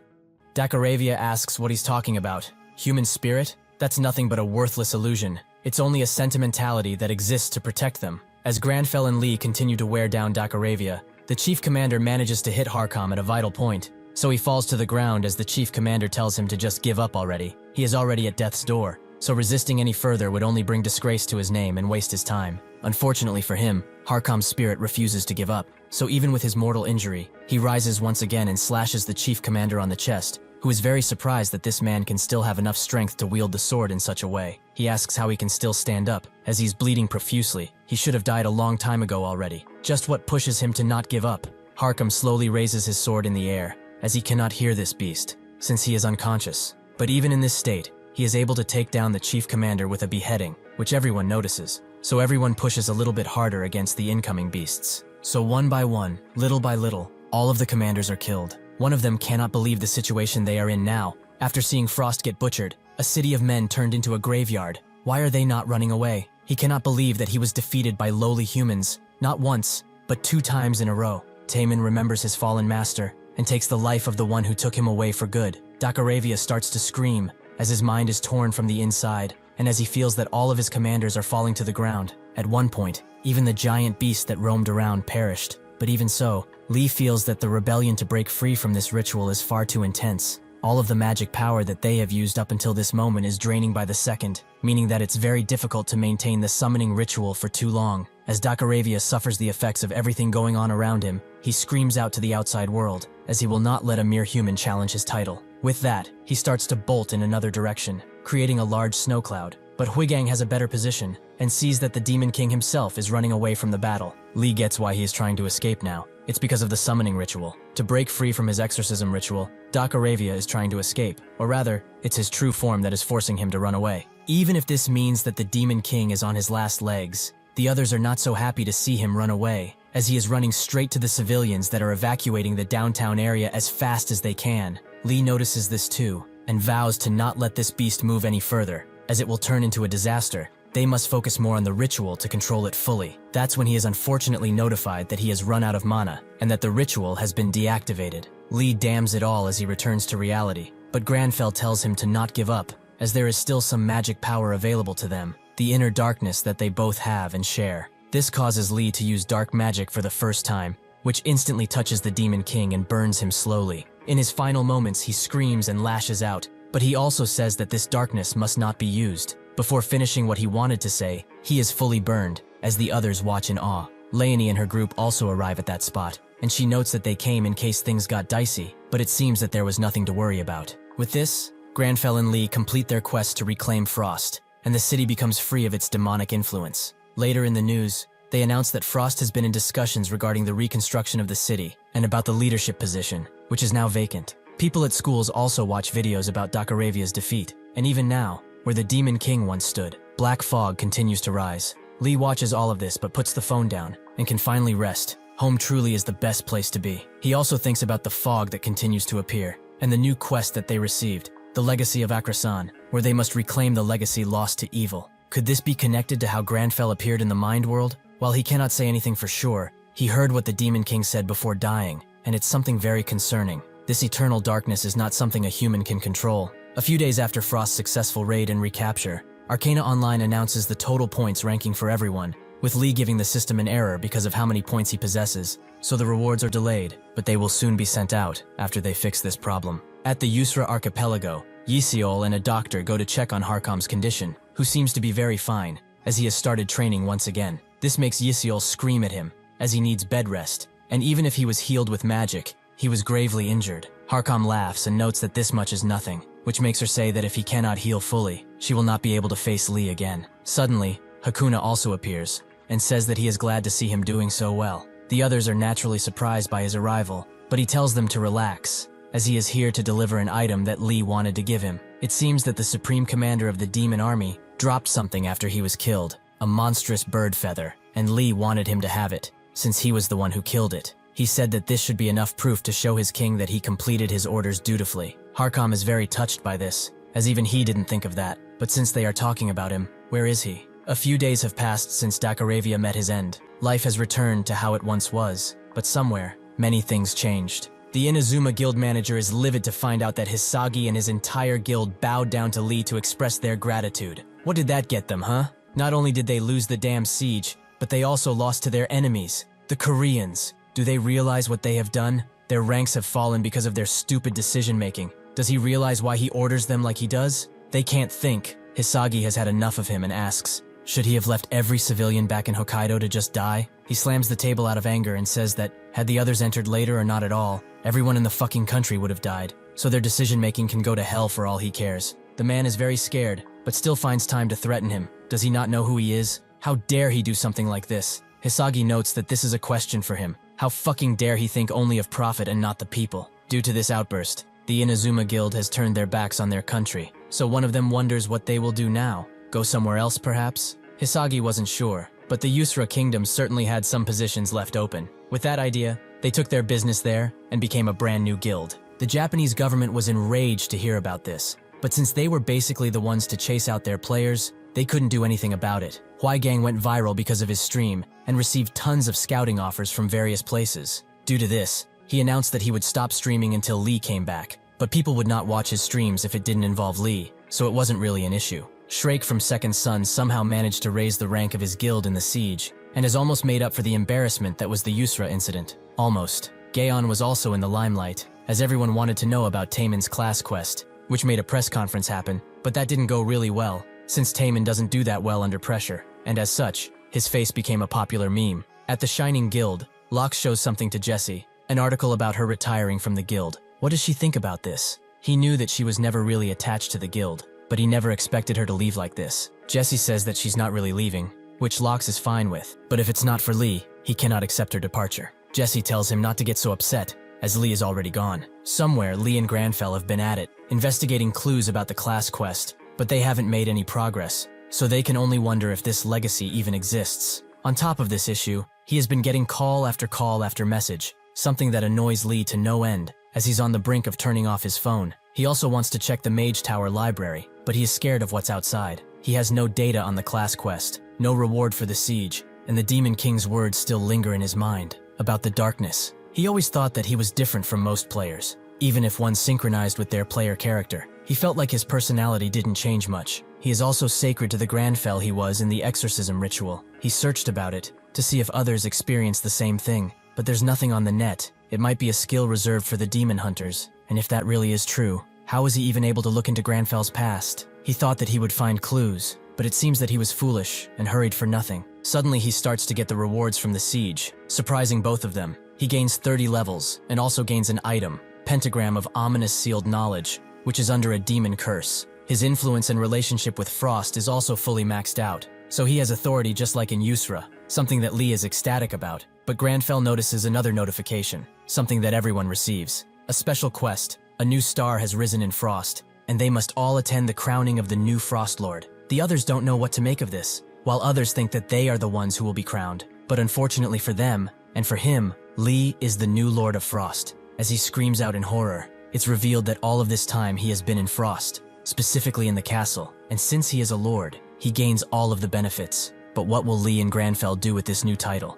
Dakaravia asks what he's talking about. Human spirit? That's nothing but a worthless illusion. It's only a sentimentality that exists to protect them. As Granfell and Lee continue to wear down Dakaravia, the chief commander manages to hit Harkam at a vital point, so he falls to the ground as the chief commander tells him to just give up already. He is already at death's door, so resisting any further would only bring disgrace to his name and waste his time. Unfortunately for him, Harkam's spirit refuses to give up, so even with his mortal injury, he rises once again and slashes the chief commander on the chest, who is very surprised that this man can still have enough strength to wield the sword in such a way. He asks how he can still stand up, as he's bleeding profusely. He should have died a long time ago already. Just what pushes him to not give up? Harkam slowly raises his sword in the air, as he cannot hear this beast, since he is unconscious. But even in this state, he is able to take down the chief commander with a beheading, which everyone notices. So everyone pushes a little bit harder against the incoming beasts. So one by one, little by little, all of the commanders are killed. One of them cannot believe the situation they are in now. After seeing Frost get butchered, a city of men turned into a graveyard. Why are they not running away? He cannot believe that he was defeated by lowly humans, not once, but 2 times in a row. Taemin remembers his fallen master and takes the life of the one who took him away for good. Dakaravia starts to scream as his mind is torn from the inside and as he feels that all of his commanders are falling to the ground. At one point, even the giant beast that roamed around perished. But even so, Lee feels that the rebellion to break free from this ritual is far too intense. All of the magic power that they have used up until this moment is draining by the second, meaning that it's very difficult to maintain the summoning ritual for too long. As Dakaravia suffers the effects of everything going on around him, he screams out to the outside world, as he will not let a mere human challenge his title. With that, he starts to bolt in another direction, creating a large snow cloud. But Huigang has a better position, and sees that the Demon King himself is running away from the battle. Lee gets why he is trying to escape now. It's because of the summoning ritual. To break free from his exorcism ritual, Dakaravia is trying to escape, or rather, it's his true form that is forcing him to run away. Even if this means that the Demon King is on his last legs, the others are not so happy to see him run away, as he is running straight to the civilians that are evacuating the downtown area as fast as they can. Lee notices this too, and vows to not let this beast move any further, as it will turn into a disaster. They must focus more on the ritual to control it fully. That's when he is unfortunately notified that he has run out of mana, and that the ritual has been deactivated. Lee damns it all as he returns to reality, but Granfell tells him to not give up, as there is still some magic power available to them, the inner darkness that they both have and share. This causes Lee to use dark magic for the first time, which instantly touches the Demon King and burns him slowly. In his final moments, he screams and lashes out, but he also says that this darkness must not be used. Before finishing what he wanted to say, he is fully burned, as the others watch in awe. Leonie and her group also arrive at that spot, and she notes that they came in case things got dicey, but it seems that there was nothing to worry about. With this, Granfell and Lee complete their quest to reclaim Frost, and the city becomes free of its demonic influence. Later in the news, they announce that Frost has been in discussions regarding the reconstruction of the city, and about the leadership position, which is now vacant. People at schools also watch videos about Dakaravia's defeat, and even now, where the Demon King once stood, black fog continues to rise. Lee watches all of this but puts the phone down, and can finally rest. Home truly is the best place to be. He also thinks about the fog that continues to appear, and the new quest that they received, the Legacy of Akrasan, where they must reclaim the legacy lost to evil. Could this be connected to how Granfell appeared in the Mind World? While he cannot say anything for sure, he heard what the Demon King said before dying, and it's something very concerning. This eternal darkness is not something a human can control. A few days after Frost's successful raid and recapture, Arcana Online announces the total points ranking for everyone, with Lee giving the system an error because of how many points he possesses, so the rewards are delayed, but they will soon be sent out after they fix this problem. At the Yusra Archipelago, Yisiol and a doctor go to check on Harkam's condition, who seems to be very fine, as he has started training once again. This makes Yisiol scream at him, as he needs bed rest, and even if he was healed with magic, he was gravely injured. Harkam laughs and notes that this much is nothing, which makes her say that if he cannot heal fully, she will not be able to face Lee again. Suddenly, Hakuna also appears, and says that he is glad to see him doing so well. The others are naturally surprised by his arrival, but he tells them to relax, as he is here to deliver an item that Lee wanted to give him. It seems that the supreme commander of the demon army dropped something after he was killed, a monstrous bird feather, and Lee wanted him to have it, since he was the one who killed it. He said that this should be enough proof to show his king that he completed his orders dutifully. Harkam is very touched by this, as even he didn't think of that. But since they are talking about him, where is he? A few days have passed since Dakaravia met his end. Life has returned to how it once was, but somewhere, many things changed. The Inazuma guild manager is livid to find out that Hisagi and his entire guild bowed down to Lee to express their gratitude. What did that get them, huh? Not only did they lose the damn siege, but they also lost to their enemies, the Koreans. Do they realize what they have done? Their ranks have fallen because of their stupid decision-making. Does he realize why he orders them like he does? They can't think. Hisagi has had enough of him and asks, should he have left every civilian back in Hokkaido to just die? He slams the table out of anger and says that, had the others entered later or not at all, everyone in the fucking country would have died. So their decision-making can go to hell for all he cares. The man is very scared, but still finds time to threaten him. Does he not know who he is? How dare he do something like this? Hisagi notes that this is a question for him. How fucking dare he think only of profit and not the people? Due to this outburst, the Inazuma Guild has turned their backs on their country. So one of them wonders what they will do now. Go somewhere else, perhaps? Hisagi wasn't sure, but the Yusra Kingdom certainly had some positions left open. With that idea, they took their business there and became a brand new guild. The Japanese government was enraged to hear about this, but since they were basically the ones to chase out their players, they couldn't do anything about it. Huaigang went viral because of his stream and received tons of scouting offers from various places. Due to this, he announced that he would stop streaming until Lee came back, but people would not watch his streams if it didn't involve Lee, so it wasn't really an issue. Shrake from Second Son somehow managed to raise the rank of his guild in the siege, and has almost made up for the embarrassment that was the Yusra incident. Almost. Gaon was also in the limelight, as everyone wanted to know about Taemin's class quest, which made a press conference happen, but that didn't go really well, since Taemin doesn't do that well under pressure, and as such, his face became a popular meme. At the Shining Guild, Locke shows something to Jessie, an article about her retiring from the guild. What does she think about this? He knew that she was never really attached to the guild, but he never expected her to leave like this. Jessie says that she's not really leaving, which Locke is fine with, but if it's not for Lee, he cannot accept her departure. Jessie tells him not to get so upset, as Lee is already gone. Somewhere, Lee and Granfell have been at it, investigating clues about the class quest, but they haven't made any progress, so they can only wonder if this legacy even exists. On top of this issue, he has been getting call after message, something that annoys Lee to no end, as he's on the brink of turning off his phone. He also wants to check the Mage Tower library, but he is scared of what's outside. He has no data on the class quest, no reward for the siege, and the Demon King's words still linger in his mind, about the darkness. He always thought that he was different from most players, even if one synchronized with their player character. He felt like his personality didn't change much. He is also sacred to the Granfell he was in the exorcism ritual. He searched about it, to see if others experienced the same thing, but there's nothing on the net. It might be a skill reserved for the demon hunters, and if that really is true, how was he even able to look into Granfell's past? He thought that he would find clues, but it seems that he was foolish and hurried for nothing. Suddenly he starts to get the rewards from the siege, surprising both of them. He gains 30 levels, and also gains an item, Pentagram of Ominous Sealed Knowledge, which is under a demon curse. His influence and relationship with Frost is also fully maxed out, so he has authority just like in Yusra, something that Lee is ecstatic about. But Granfell notices another notification, something that everyone receives. A special quest. A new star has risen in Frost, and they must all attend the crowning of the new Frost Lord. The others don't know what to make of this, while others think that they are the ones who will be crowned. But unfortunately for them, and for him, Lee is the new Lord of Frost. As he screams out in horror, it's revealed that all of this time he has been in Frost, specifically in the castle, and since he is a lord, he gains all of the benefits. But what will Lee and Granfell do with this new title?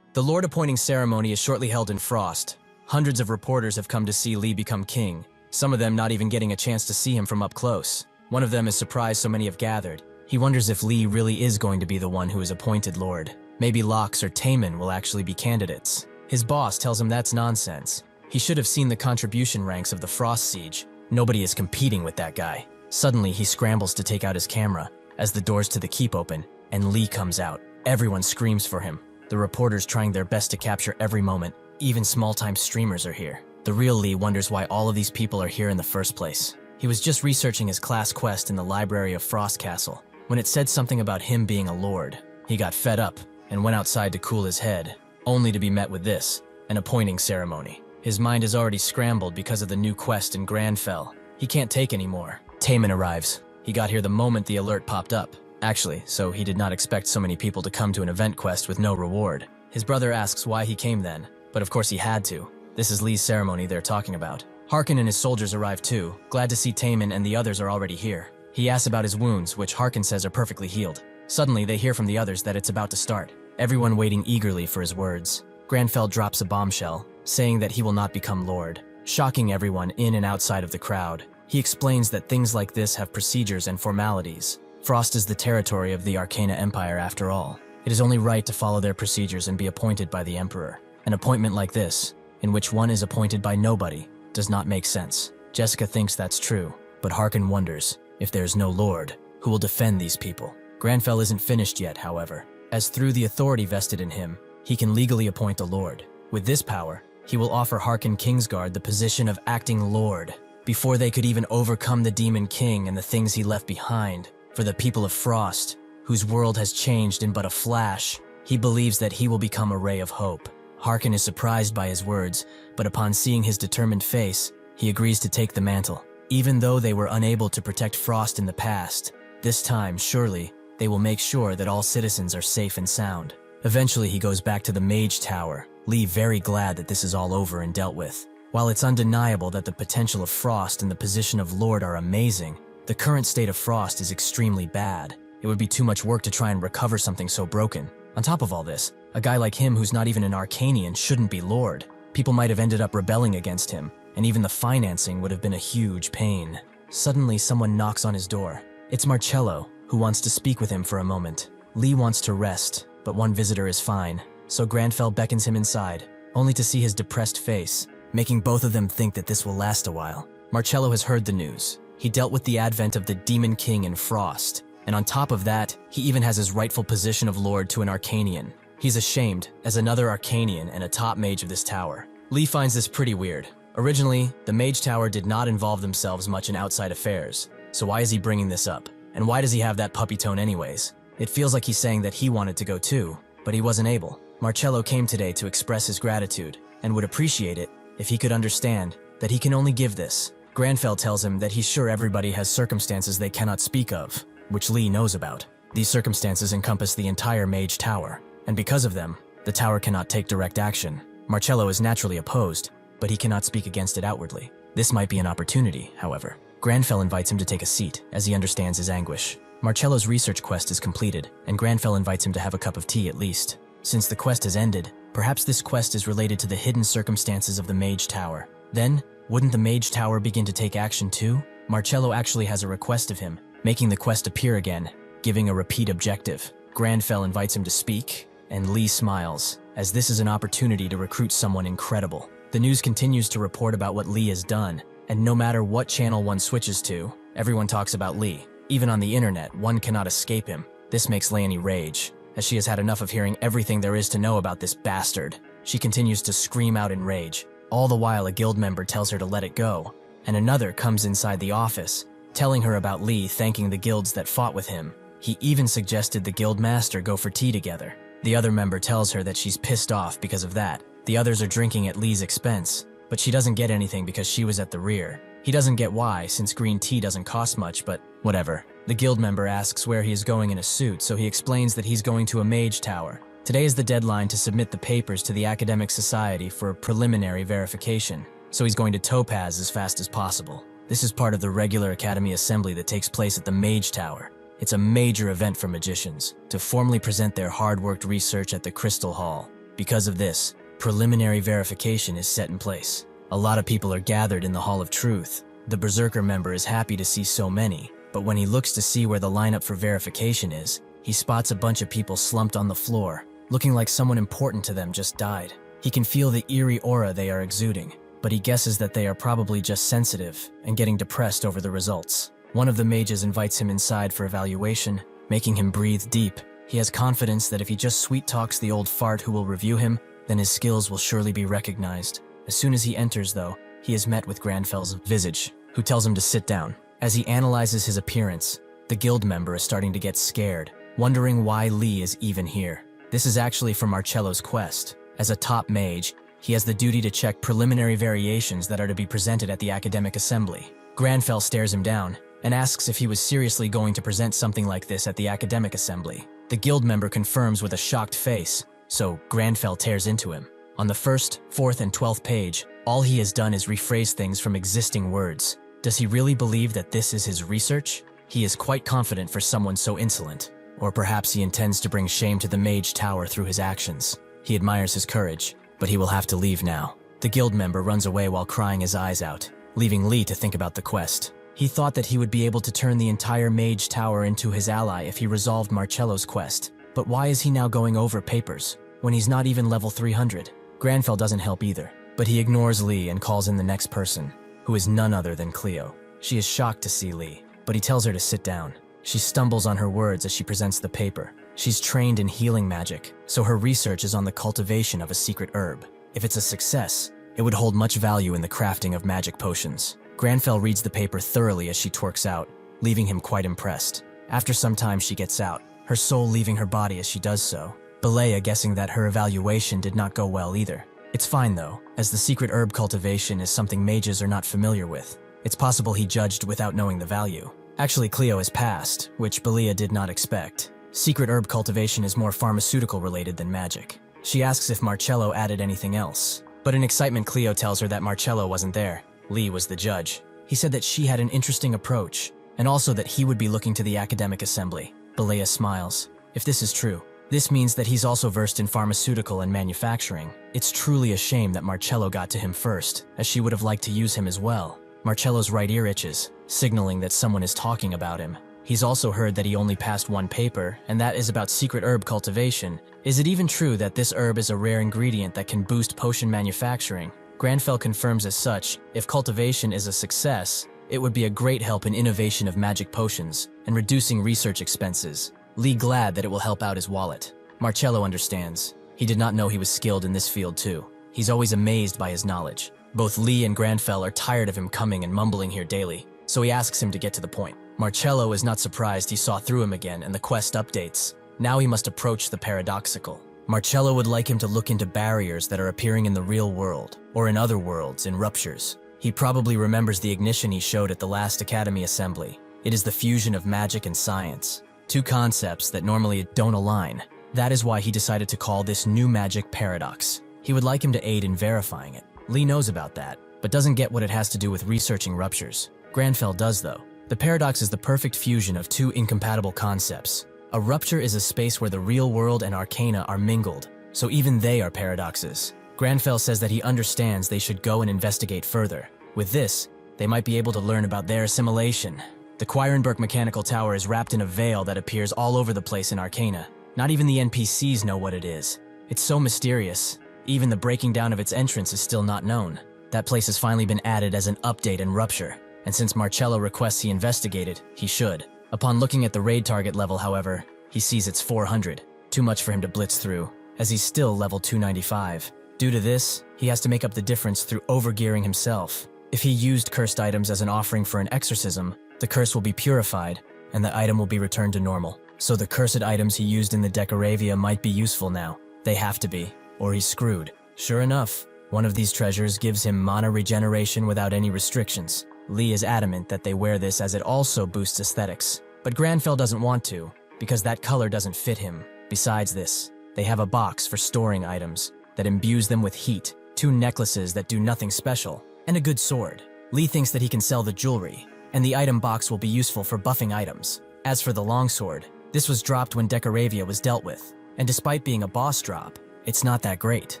The Lord appointing ceremony is shortly held in Frost. Hundreds of reporters have come to see Lee become king, some of them not even getting a chance to see him from up close. One of them is surprised so many have gathered. He wonders if Lee really is going to be the one who is appointed lord. Maybe Lox or Taemin will actually be candidates. His boss tells him that's nonsense. He should have seen the contribution ranks of the Frost Siege. Nobody is competing with that guy. Suddenly, he scrambles to take out his camera as the doors to the keep open, and Lee comes out. Everyone screams for him. The reporters trying their best to capture every moment. Even small-time streamers are here. The real Lee wonders why all of these people are here in the first place. He was just researching his class quest in the library of Frost Castle when it said something about him being a lord. He got fed up and went outside to cool his head, only to be met with this, an appointing ceremony. His mind is already scrambled because of the new quest in Granfell. He can't take anymore. Taemin arrives. He got here the moment the alert popped up. Actually, so he did not expect so many people to come to an event quest with no reward. His brother asks why he came then, but of course he had to. This is Lee's ceremony they're talking about. Harkin and his soldiers arrive too, glad to see Taemin and the others are already here. He asks about his wounds, which Harkin says are perfectly healed. Suddenly, they hear from the others that it's about to start, everyone waiting eagerly for his words. Granfell drops a bombshell, saying that he will not become Lord, shocking everyone in and outside of the crowd. He explains that things like this have procedures and formalities. Frost is the territory of the Arcana Empire after all. It is only right to follow their procedures and be appointed by the Emperor. An appointment like this, in which one is appointed by nobody, does not make sense. Jessica thinks that's true, but Harkin wonders if there's no Lord who will defend these people. Granfell isn't finished yet, however, as through the authority vested in him, he can legally appoint a Lord. With this power, he will offer Harkin Kingsguard the position of acting Lord, before they could even overcome the Demon King and the things he left behind. For the people of Frost, whose world has changed in but a flash, he believes that he will become a ray of hope. Harkin is surprised by his words, but upon seeing his determined face, he agrees to take the mantle. Even though they were unable to protect Frost in the past, this time, surely, they will make sure that all citizens are safe and sound. Eventually, he goes back to the Mage Tower, Lee very glad that this is all over and dealt with. While it's undeniable that the potential of Frost and the position of Lord are amazing, the current state of Frost is extremely bad. It would be too much work to try and recover something so broken. On top of all this, a guy like him who's not even an Arcanian shouldn't be Lord. People might have ended up rebelling against him, and even the financing would have been a huge pain. Suddenly, someone knocks on his door. It's Marcello, who wants to speak with him for a moment. Lee wants to rest, but one visitor is fine, so Granfell beckons him inside, only to see his depressed face, making both of them think that this will last a while. Marcello has heard the news. He dealt with the advent of the Demon King in Frost, and on top of that, he even has his rightful position of Lord to an Arcanian. He's ashamed, as another Arcanian and a top mage of this tower. Lee finds this pretty weird. Originally, the Mage Tower did not involve themselves much in outside affairs, so why is he bringing this up? And why does he have that puppy tone anyways? It feels like he's saying that he wanted to go too, but he wasn't able. Marcello came today to express his gratitude, and would appreciate it if he could understand that he can only give this. Granfell tells him that he's sure everybody has circumstances they cannot speak of, which Lee knows about. These circumstances encompass the entire Mage Tower, and because of them, the tower cannot take direct action. Marcello is naturally opposed, but he cannot speak against it outwardly. This might be an opportunity, however. Granfell invites him to take a seat, as he understands his anguish. Marcello's research quest is completed, and Granfell invites him to have a cup of tea at least. Since the quest has ended, perhaps this quest is related to the hidden circumstances of the Mage Tower. Then, wouldn't the Mage Tower begin to take action too? Marcello actually has a request of him, making the quest appear again, giving a repeat objective. Granfell invites him to speak, and Lee smiles, as this is an opportunity to recruit someone incredible. The news continues to report about what Lee has done, and no matter what channel one switches to, everyone talks about Lee. Even on the internet, one cannot escape him. This makes Leonie rage, as she has had enough of hearing everything there is to know about this bastard. She continues to scream out in rage. All the while, a guild member tells her to let it go, and another comes inside the office, telling her about Lee thanking the guilds that fought with him. He even suggested the guild master go for tea together. The other member tells her that she's pissed off because of that. The others are drinking at Lee's expense, but she doesn't get anything because she was at the rear. He doesn't get why, since green tea doesn't cost much, but whatever. The guild member asks where he is going in a suit, so he explains that he's going to a Mage Tower. Today is the deadline to submit the papers to the Academic Society for preliminary verification, so he's going to Topaz as fast as possible. This is part of the regular Academy Assembly that takes place at the Mage Tower. It's a major event for magicians, to formally present their hard-worked research at the Crystal Hall. Because of this, preliminary verification is set in place. A lot of people are gathered in the Hall of Truth. The Berserker member is happy to see so many, but when he looks to see where the lineup for verification is, he spots a bunch of people slumped on the floor, looking like someone important to them just died. He can feel the eerie aura they are exuding, but he guesses that they are probably just sensitive and getting depressed over the results. One of the mages invites him inside for evaluation, making him breathe deep. He has confidence that if he just sweet-talks the old fart who will review him, then his skills will surely be recognized. As soon as he enters, though, he is met with Granfell's visage, who tells him to sit down. As he analyzes his appearance, the guild member is starting to get scared, wondering why Lee is even here. This is actually from Marcello's quest. As a top mage, he has the duty to check preliminary variations that are to be presented at the Academic Assembly. Granfell stares him down and asks if he was seriously going to present something like this at the Academic Assembly. The guild member confirms with a shocked face, so Granfell tears into him. On the 1st, 4th, and 12th page, all he has done is rephrase things from existing words. Does he really believe that this is his research? He is quite confident for someone so insolent. Or perhaps he intends to bring shame to the Mage Tower through his actions. He admires his courage, but he will have to leave now. The guild member runs away while crying his eyes out, leaving Lee to think about the quest. He thought that he would be able to turn the entire Mage Tower into his ally if he resolved Marcello's quest. But why is he now going over papers, when he's not even level 300? Granfell doesn't help either, but he ignores Lee and calls in the next person, who is none other than Cleo. She is shocked to see Lee, but he tells her to sit down. She stumbles on her words as she presents the paper. She's trained in healing magic, so her research is on the cultivation of a secret herb. If it's a success, it would hold much value in the crafting of magic potions. Granfell reads the paper thoroughly as she twerks out, leaving him quite impressed. After some time she gets out, her soul leaving her body as she does so. Balea guessing that her evaluation did not go well either. It's fine though, as the secret herb cultivation is something mages are not familiar with. It's possible he judged without knowing the value. Actually, Cleo has passed, which Balea did not expect. Secret herb cultivation is more pharmaceutical related than magic. She asks if Marcello added anything else, but in excitement Cleo tells her that Marcello wasn't there. Lee was the judge. He said that she had an interesting approach, and also that he would be looking to the academic assembly. Balea smiles. If this is true, this means that he's also versed in pharmaceutical and manufacturing. It's truly a shame that Marcello got to him first, as she would have liked to use him as well. Marcello's right ear itches, signaling that someone is talking about him. He's also heard that he only passed one paper, and that is about secret herb cultivation. Is it even true that this herb is a rare ingredient that can boost potion manufacturing? Granfell confirms as such, if cultivation is a success, it would be a great help in innovation of magic potions and reducing research expenses. Lee glad that it will help out his wallet. Marcello understands. He did not know he was skilled in this field too. He's always amazed by his knowledge. Both Lee and Granfell are tired of him coming and mumbling here daily, so he asks him to get to the point. Marcello is not surprised he saw through him again and the quest updates. Now he must approach the paradoxical. Marcello would like him to look into barriers that are appearing in the real world, or in other worlds, in ruptures. He probably remembers the ignition he showed at the last Academy Assembly. It is the fusion of magic and science. Two concepts that normally don't align. That is why he decided to call this new magic paradox. He would like him to aid in verifying it. Lee knows about that, but doesn't get what it has to do with researching ruptures. Granfell does though. The paradox is the perfect fusion of two incompatible concepts. A rupture is a space where the real world and arcana are mingled, so even they are paradoxes. Granfell says that he understands they should go and investigate further. With this, they might be able to learn about their assimilation. The Quirenberg Mechanical Tower is wrapped in a veil that appears all over the place in arcana. Not even the NPCs know what it is. It's so mysterious. Even the breaking down of its entrance is still not known. That place has finally been added as an update in Rupture, and since Marcello requests he investigate it, he should. Upon looking at the raid target level, however, he sees it's 400. Too much for him to blitz through, as he's still level 295. Due to this, he has to make up the difference through overgearing himself. If he used cursed items as an offering for an exorcism, the curse will be purified, and the item will be returned to normal. So the cursed items he used in the Decoravia might be useful now. They have to be, or he's screwed. Sure enough, one of these treasures gives him mana regeneration without any restrictions. Lee is adamant that they wear this as it also boosts aesthetics. But Granfell doesn't want to, because that color doesn't fit him. Besides this, they have a box for storing items that imbues them with heat, 2 necklaces that do nothing special, and a good sword. Lee thinks that he can sell the jewelry, and the item box will be useful for buffing items. As for the longsword, this was dropped when Decoravia was dealt with, and despite being a boss drop, it's not that great.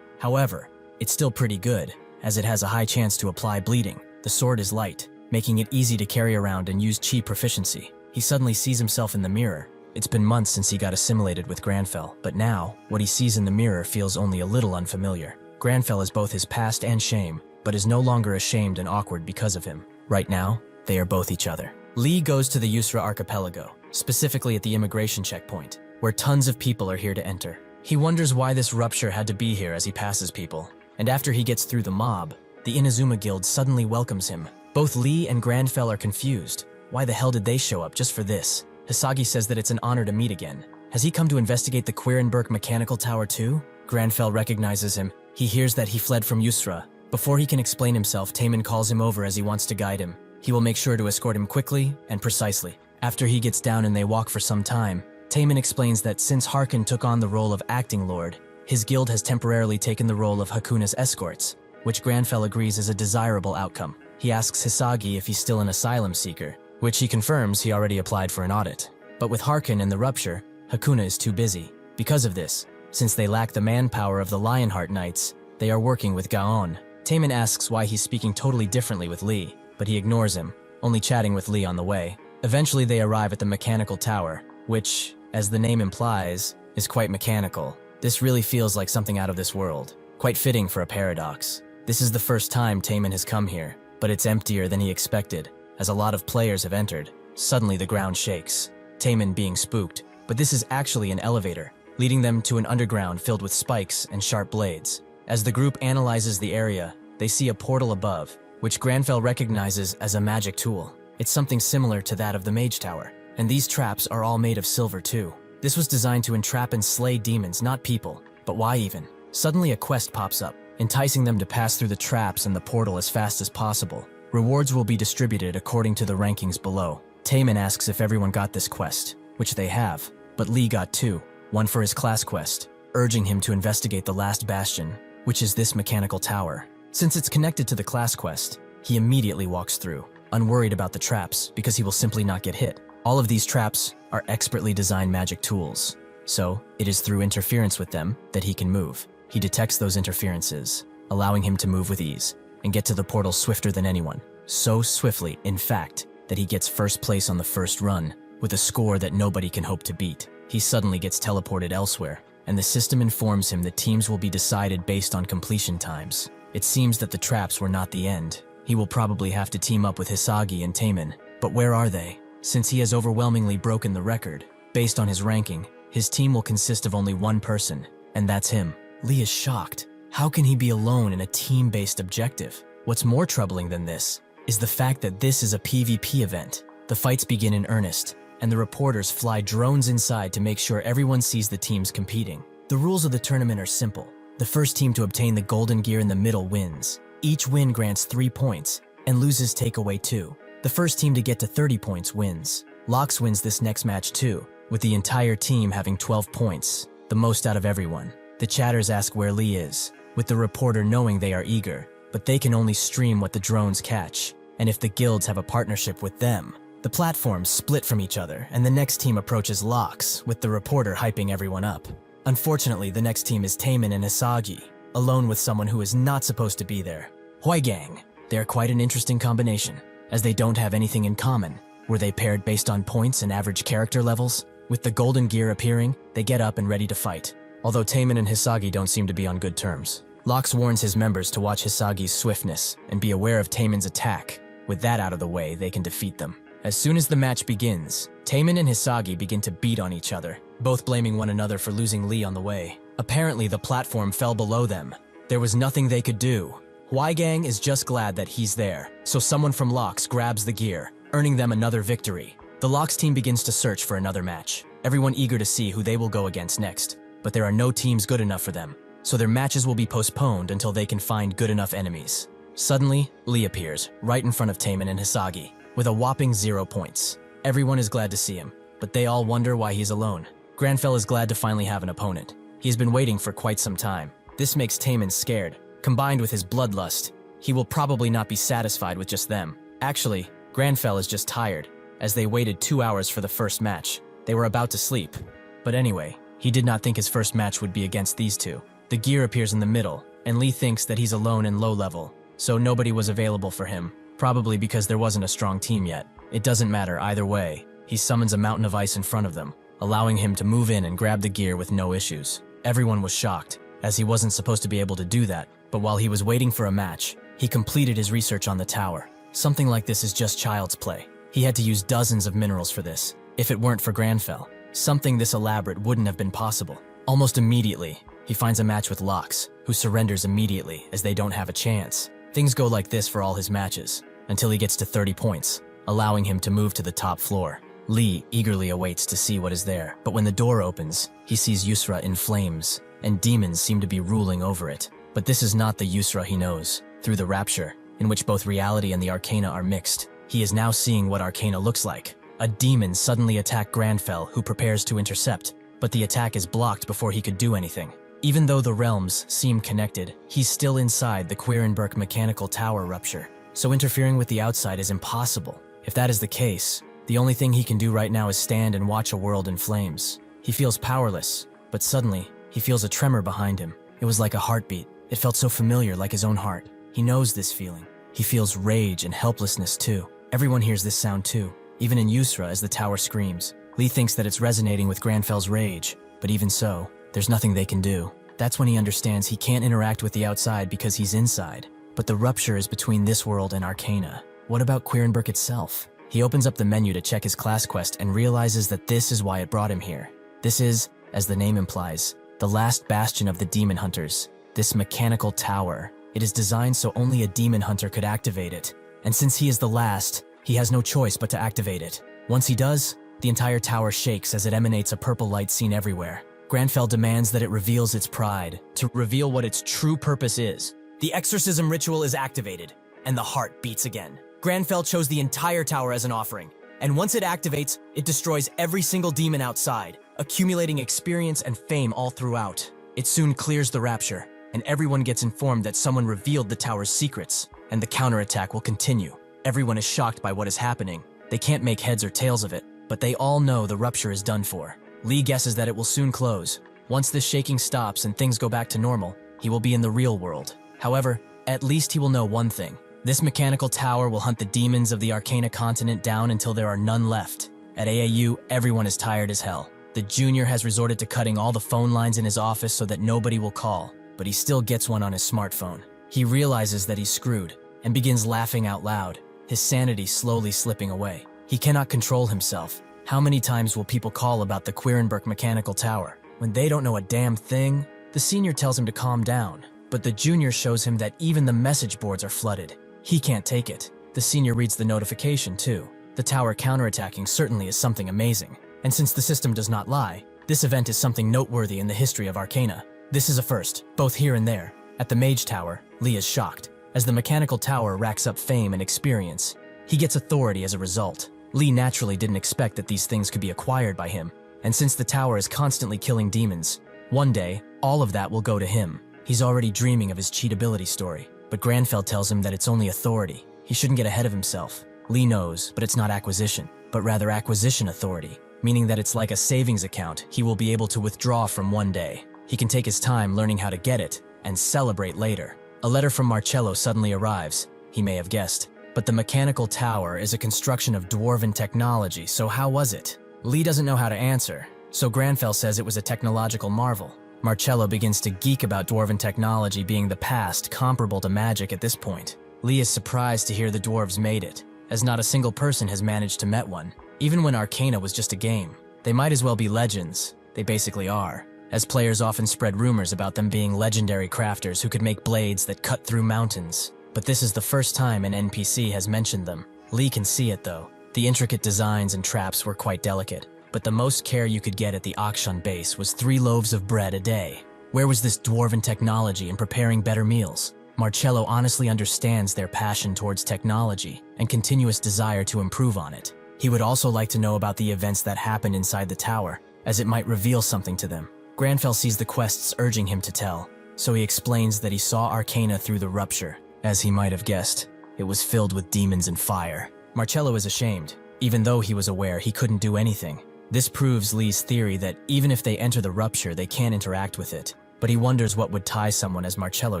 However, it's still pretty good, as it has a high chance to apply bleeding. The sword is light, making it easy to carry around and use chi proficiency. He suddenly sees himself in the mirror. It's been months since he got assimilated with Granfell, but now, what he sees in the mirror feels only a little unfamiliar. Granfell is both his past and shame, but is no longer ashamed and awkward because of him. Right now, they are both each other. Lee goes to the Yusra archipelago, specifically at the immigration checkpoint, where tons of people are here to enter. He wonders why this rupture had to be here as he passes people, and after he gets through the mob, the Inazuma Guild suddenly welcomes him. Both Lee and Granfell are confused. Why the hell did they show up just for this? Hisagi says that it's an honor to meet again. Has he come to investigate the Quirenberg Mechanical Tower too? Granfell recognizes him. He hears that he fled from Yusra. Before he can explain himself, Taemin calls him over as he wants to guide him. He will make sure to escort him quickly and precisely. After he gets down and they walk for some time, Taemin explains that since Harkin took on the role of acting lord, his guild has temporarily taken the role of Hakuna's escorts, which Granfell agrees is a desirable outcome. He asks Hisagi if he's still an asylum seeker, which he confirms he already applied for an audit. But with Harkin and the rupture, Hakuna is too busy. Because of this, since they lack the manpower of the Lionheart Knights, they are working with Gaon. Taemin asks why he's speaking totally differently with Lee, but he ignores him, only chatting with Lee on the way. Eventually they arrive at the mechanical tower, which, as the name implies, is quite mechanical. This really feels like something out of this world, quite fitting for a paradox. This is the first time Taemin has come here, but it's emptier than he expected, as a lot of players have entered. Suddenly the ground shakes, Taemin being spooked, but this is actually an elevator, leading them to an underground filled with spikes and sharp blades. As the group analyzes the area, they see a portal above, which Granfell recognizes as a magic tool. It's something similar to that of the Mage Tower, and these traps are all made of silver too. This was designed to entrap and slay demons, not people. But why even? Suddenly a quest pops up, enticing them to pass through the traps and the portal as fast as possible. Rewards will be distributed according to the rankings below. Taemin asks if everyone got this quest, which they have, but Lee got two, one for his class quest, urging him to investigate the last bastion, which is this mechanical tower. Since it's connected to the class quest, he immediately walks through, unworried about the traps because he will simply not get hit. All of these traps are expertly designed magic tools, so it is through interference with them that he can move. He detects those interferences, allowing him to move with ease and get to the portal swifter than anyone. So swiftly, in fact, that he gets first place on the first run, with a score that nobody can hope to beat. He suddenly gets teleported elsewhere, and the system informs him that teams will be decided based on completion times. It seems that the traps were not the end. He will probably have to team up with Hisagi and Taemin, but where are they? Since he has overwhelmingly broken the record, based on his ranking, his team will consist of only one person, and that's him. Lee is shocked. How can he be alone in a team-based objective? What's more troubling than this is the fact that this is a PvP event. The fights begin in earnest, and the reporters fly drones inside to make sure everyone sees the teams competing. The rules of the tournament are simple. The first team to obtain the golden gear in the middle wins. Each win grants 3 points, and losers take away 2. The first team to get to 30 points wins. Lox wins this next match too, with the entire team having 12 points, the most out of everyone. The chatters ask where Lee is, with the reporter knowing they are eager, but they can only stream what the drones catch, and if the guilds have a partnership with them. The platforms split from each other, and the next team approaches Lox, with the reporter hyping everyone up. Unfortunately, the next team is Taemin and Hisagi, alone with someone who is not supposed to be there. Huigang. They are quite an interesting combination, as they don't have anything in common. Were they paired based on points and average character levels? With the golden gear appearing, they get up and ready to fight. Although Taemin and Hisagi don't seem to be on good terms. Lox warns his members to watch Hisagi's swiftness and be aware of Taemin's attack. With that out of the way, they can defeat them. As soon as the match begins, Taemin and Hisagi begin to beat on each other, both blaming one another for losing Lee on the way. Apparently, the platform fell below them. There was nothing they could do. Huigang is just glad that he's there, so someone from Lox grabs the gear, earning them another victory. The Lox team begins to search for another match, everyone eager to see who they will go against next. But there are no teams good enough for them, so their matches will be postponed until they can find good enough enemies. Suddenly, Lee appears, right in front of Taemin and Hisagi, with a whopping 0 points. Everyone is glad to see him, but they all wonder why he's alone. Granfell is glad to finally have an opponent. He's been waiting for quite some time. This makes Taemin scared. Combined with his bloodlust, he will probably not be satisfied with just them. Actually, Granfell is just tired, as they waited 2 hours for the first match. They were about to sleep. But anyway, he did not think his first match would be against these two. The gear appears in the middle, and Lee thinks that he's alone and low level, so nobody was available for him, probably because there wasn't a strong team yet. It doesn't matter either way. He summons a mountain of ice in front of them, allowing him to move in and grab the gear with no issues. Everyone was shocked, as he wasn't supposed to be able to do that, but while he was waiting for a match, he completed his research on the tower. Something like this is just child's play. He had to use dozens of minerals for this. If it weren't for Granfell, something this elaborate wouldn't have been possible. Almost immediately, he finds a match with Lox, who surrenders immediately as they don't have a chance. Things go like this for all his matches, until he gets to 30 points, allowing him to move to the top floor. Lee eagerly awaits to see what is there, but when the door opens, he sees Yusra in flames, and demons seem to be ruling over it. But this is not the Yusra he knows. Through the Rapture, in which both reality and the Arcana are mixed, he is now seeing what Arcana looks like. A demon suddenly attacked Granfell, who prepares to intercept, but the attack is blocked before he could do anything. Even though the realms seem connected, he's still inside the Querenberg mechanical tower rupture, so interfering with the outside is impossible. If that is the case, the only thing he can do right now is stand and watch a world in flames. He feels powerless, but suddenly, he feels a tremor behind him. It was like a heartbeat. It felt so familiar, like his own heart. He knows this feeling. He feels rage and helplessness too. Everyone hears this sound too, even in Yusra as the tower screams. Lee thinks that it's resonating with Granfel's rage, but even so, there's nothing they can do. That's when he understands he can't interact with the outside because he's inside. But the rupture is between this world and Arcana. What about Quirnberg itself? He opens up the menu to check his class quest and realizes that this is why it brought him here. This is, as the name implies, the last bastion of the demon hunters. This mechanical tower. It is designed so only a demon hunter could activate it. And since he is the last, he has no choice but to activate it. Once he does, the entire tower shakes as it emanates a purple light seen everywhere. Granfell demands that it reveals its pride, to reveal what its true purpose is. The exorcism ritual is activated, and the heart beats again. Granfell chose the entire tower as an offering, and once it activates, it destroys every single demon outside, accumulating experience and fame all throughout. It soon clears the rapture, and everyone gets informed that someone revealed the tower's secrets, and the counterattack will continue. Everyone is shocked by what is happening. They can't make heads or tails of it, but they all know the rupture is done for. Lee guesses that it will soon close. Once this shaking stops and things go back to normal, he will be in the real world. However, at least he will know one thing. This mechanical tower will hunt the demons of the Arcana continent down until there are none left. At AAU, everyone is tired as hell. The junior has resorted to cutting all the phone lines in his office so that nobody will call, but he still gets one on his smartphone. He realizes that he's screwed and begins laughing out loud, his sanity slowly slipping away. He cannot control himself. How many times will people call about the Quirnberg mechanical tower? When they don't know a damn thing, the senior tells him to calm down, but the junior shows him that even the message boards are flooded. He can't take it. The senior reads the notification too. The tower counterattacking certainly is something amazing. And since the system does not lie, this event is something noteworthy in the history of Arcana. This is a first, both here and there. At the Mage Tower, Lee is shocked. As the mechanical tower racks up fame and experience, he gets authority as a result. Lee naturally didn't expect that these things could be acquired by him. And since the tower is constantly killing demons, one day, all of that will go to him. He's already dreaming of his cheatability story. But Granfell tells him that it's only authority. He shouldn't get ahead of himself. Lee knows, but it's not acquisition, but rather acquisition authority, meaning that it's like a savings account he will be able to withdraw from one day. He can take his time learning how to get it and celebrate later. A letter from Marcello suddenly arrives. He may have guessed. But the mechanical tower is a construction of dwarven technology, so how was it? Lee doesn't know how to answer, so Granfell says it was a technological marvel. Marcello begins to geek about dwarven technology being the past, comparable to magic at this point. Lee is surprised to hear the dwarves made it, as not a single person has managed to met one. Even when Arcana was just a game, they might as well be legends. They basically are, as players often spread rumors about them being legendary crafters who could make blades that cut through mountains. But this is the first time an NPC has mentioned them. Lee can see it though. The intricate designs and traps were quite delicate, but the most care you could get at the Akshan base was 3 loaves of bread a day. Where was this dwarven technology in preparing better meals? Marcello honestly understands their passion towards technology and continuous desire to improve on it. He would also like to know about the events that happened inside the tower, as it might reveal something to them. Granfell sees the quests urging him to tell, so he explains that he saw Arcana through the rupture. As he might have guessed, it was filled with demons and fire. Marcello is ashamed, even though he was aware he couldn't do anything. This proves Lee's theory that even if they enter the rupture, they can't interact with it. But he wonders what would tie someone as Marcello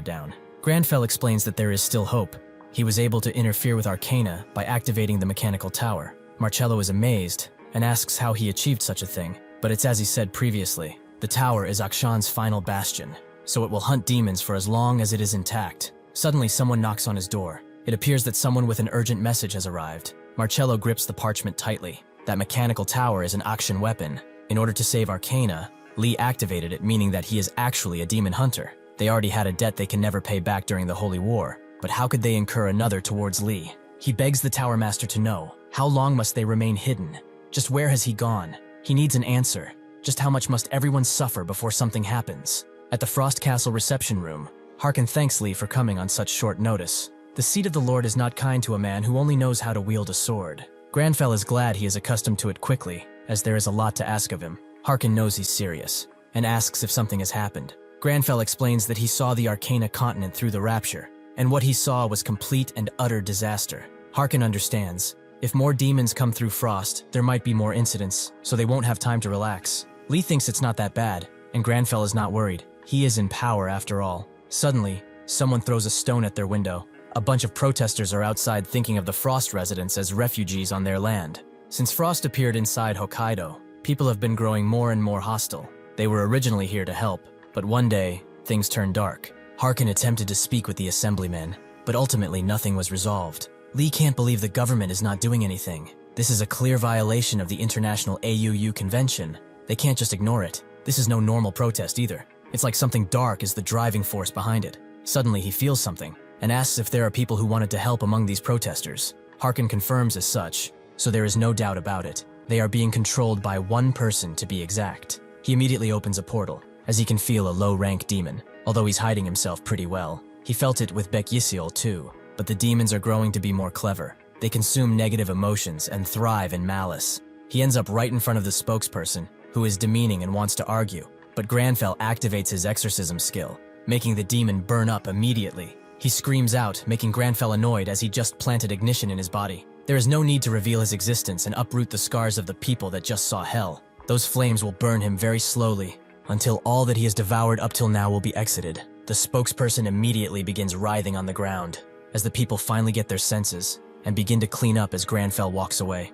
down. Granfell explains that there is still hope. He was able to interfere with Arcana by activating the mechanical tower. Marcello is amazed and asks how he achieved such a thing, but it's as he said previously. The tower is Akshan's final bastion, so it will hunt demons for as long as it is intact. Suddenly, someone knocks on his door. It appears that someone with an urgent message has arrived. Marcello grips the parchment tightly. That mechanical tower is an Akshan weapon. In order to save Arcana, Lee activated it, meaning that he is actually a demon hunter. They already had a debt they can never pay back during the Holy War, but how could they incur another towards Lee? He begs the Tower Master to know, how long must they remain hidden? Just where has he gone? He needs an answer. Just how much must everyone suffer before something happens? At the Frost Castle reception room, Harkin thanks Lee for coming on such short notice. The seat of the Lord is not kind to a man who only knows how to wield a sword. Granfell is glad he is accustomed to it quickly, as there is a lot to ask of him. Harkin knows he's serious, and asks if something has happened. Granfell explains that he saw the Arcana continent through the rapture, and what he saw was complete and utter disaster. Harkin understands. If more demons come through Frost, there might be more incidents, so they won't have time to relax. Lee thinks it's not that bad, and Granfell is not worried. He is in power after all. Suddenly, someone throws a stone at their window. A bunch of protesters are outside thinking of the Frost residents as refugees on their land. Since Frost appeared inside Hokkaido, people have been growing more and more hostile. They were originally here to help, but one day, things turned dark. Harkin attempted to speak with the assemblymen, but ultimately nothing was resolved. Lee can't believe the government is not doing anything. This is a clear violation of the International AUU Convention. They can't just ignore it. This is no normal protest either. It's like something dark is the driving force behind it. Suddenly he feels something, and asks if there are people who wanted to help among these protesters. Harkin confirms as such, so there is no doubt about it. They are being controlled by one person to be exact. He immediately opens a portal, as he can feel a low-rank demon, although he's hiding himself pretty well. He felt it with Baek Yiseol too, but the demons are growing to be more clever. They consume negative emotions and thrive in malice. He ends up right in front of the spokesperson, who is demeaning and wants to argue, but Granfell activates his exorcism skill, making the demon burn up immediately. He screams out, making Granfell annoyed as he just planted ignition in his body. There is no need to reveal his existence and uproot the scars of the people that just saw hell. Those flames will burn him very slowly, until all that he has devoured up till now will be exited. The spokesperson immediately begins writhing on the ground, as the people finally get their senses, and begin to clean up as Granfell walks away.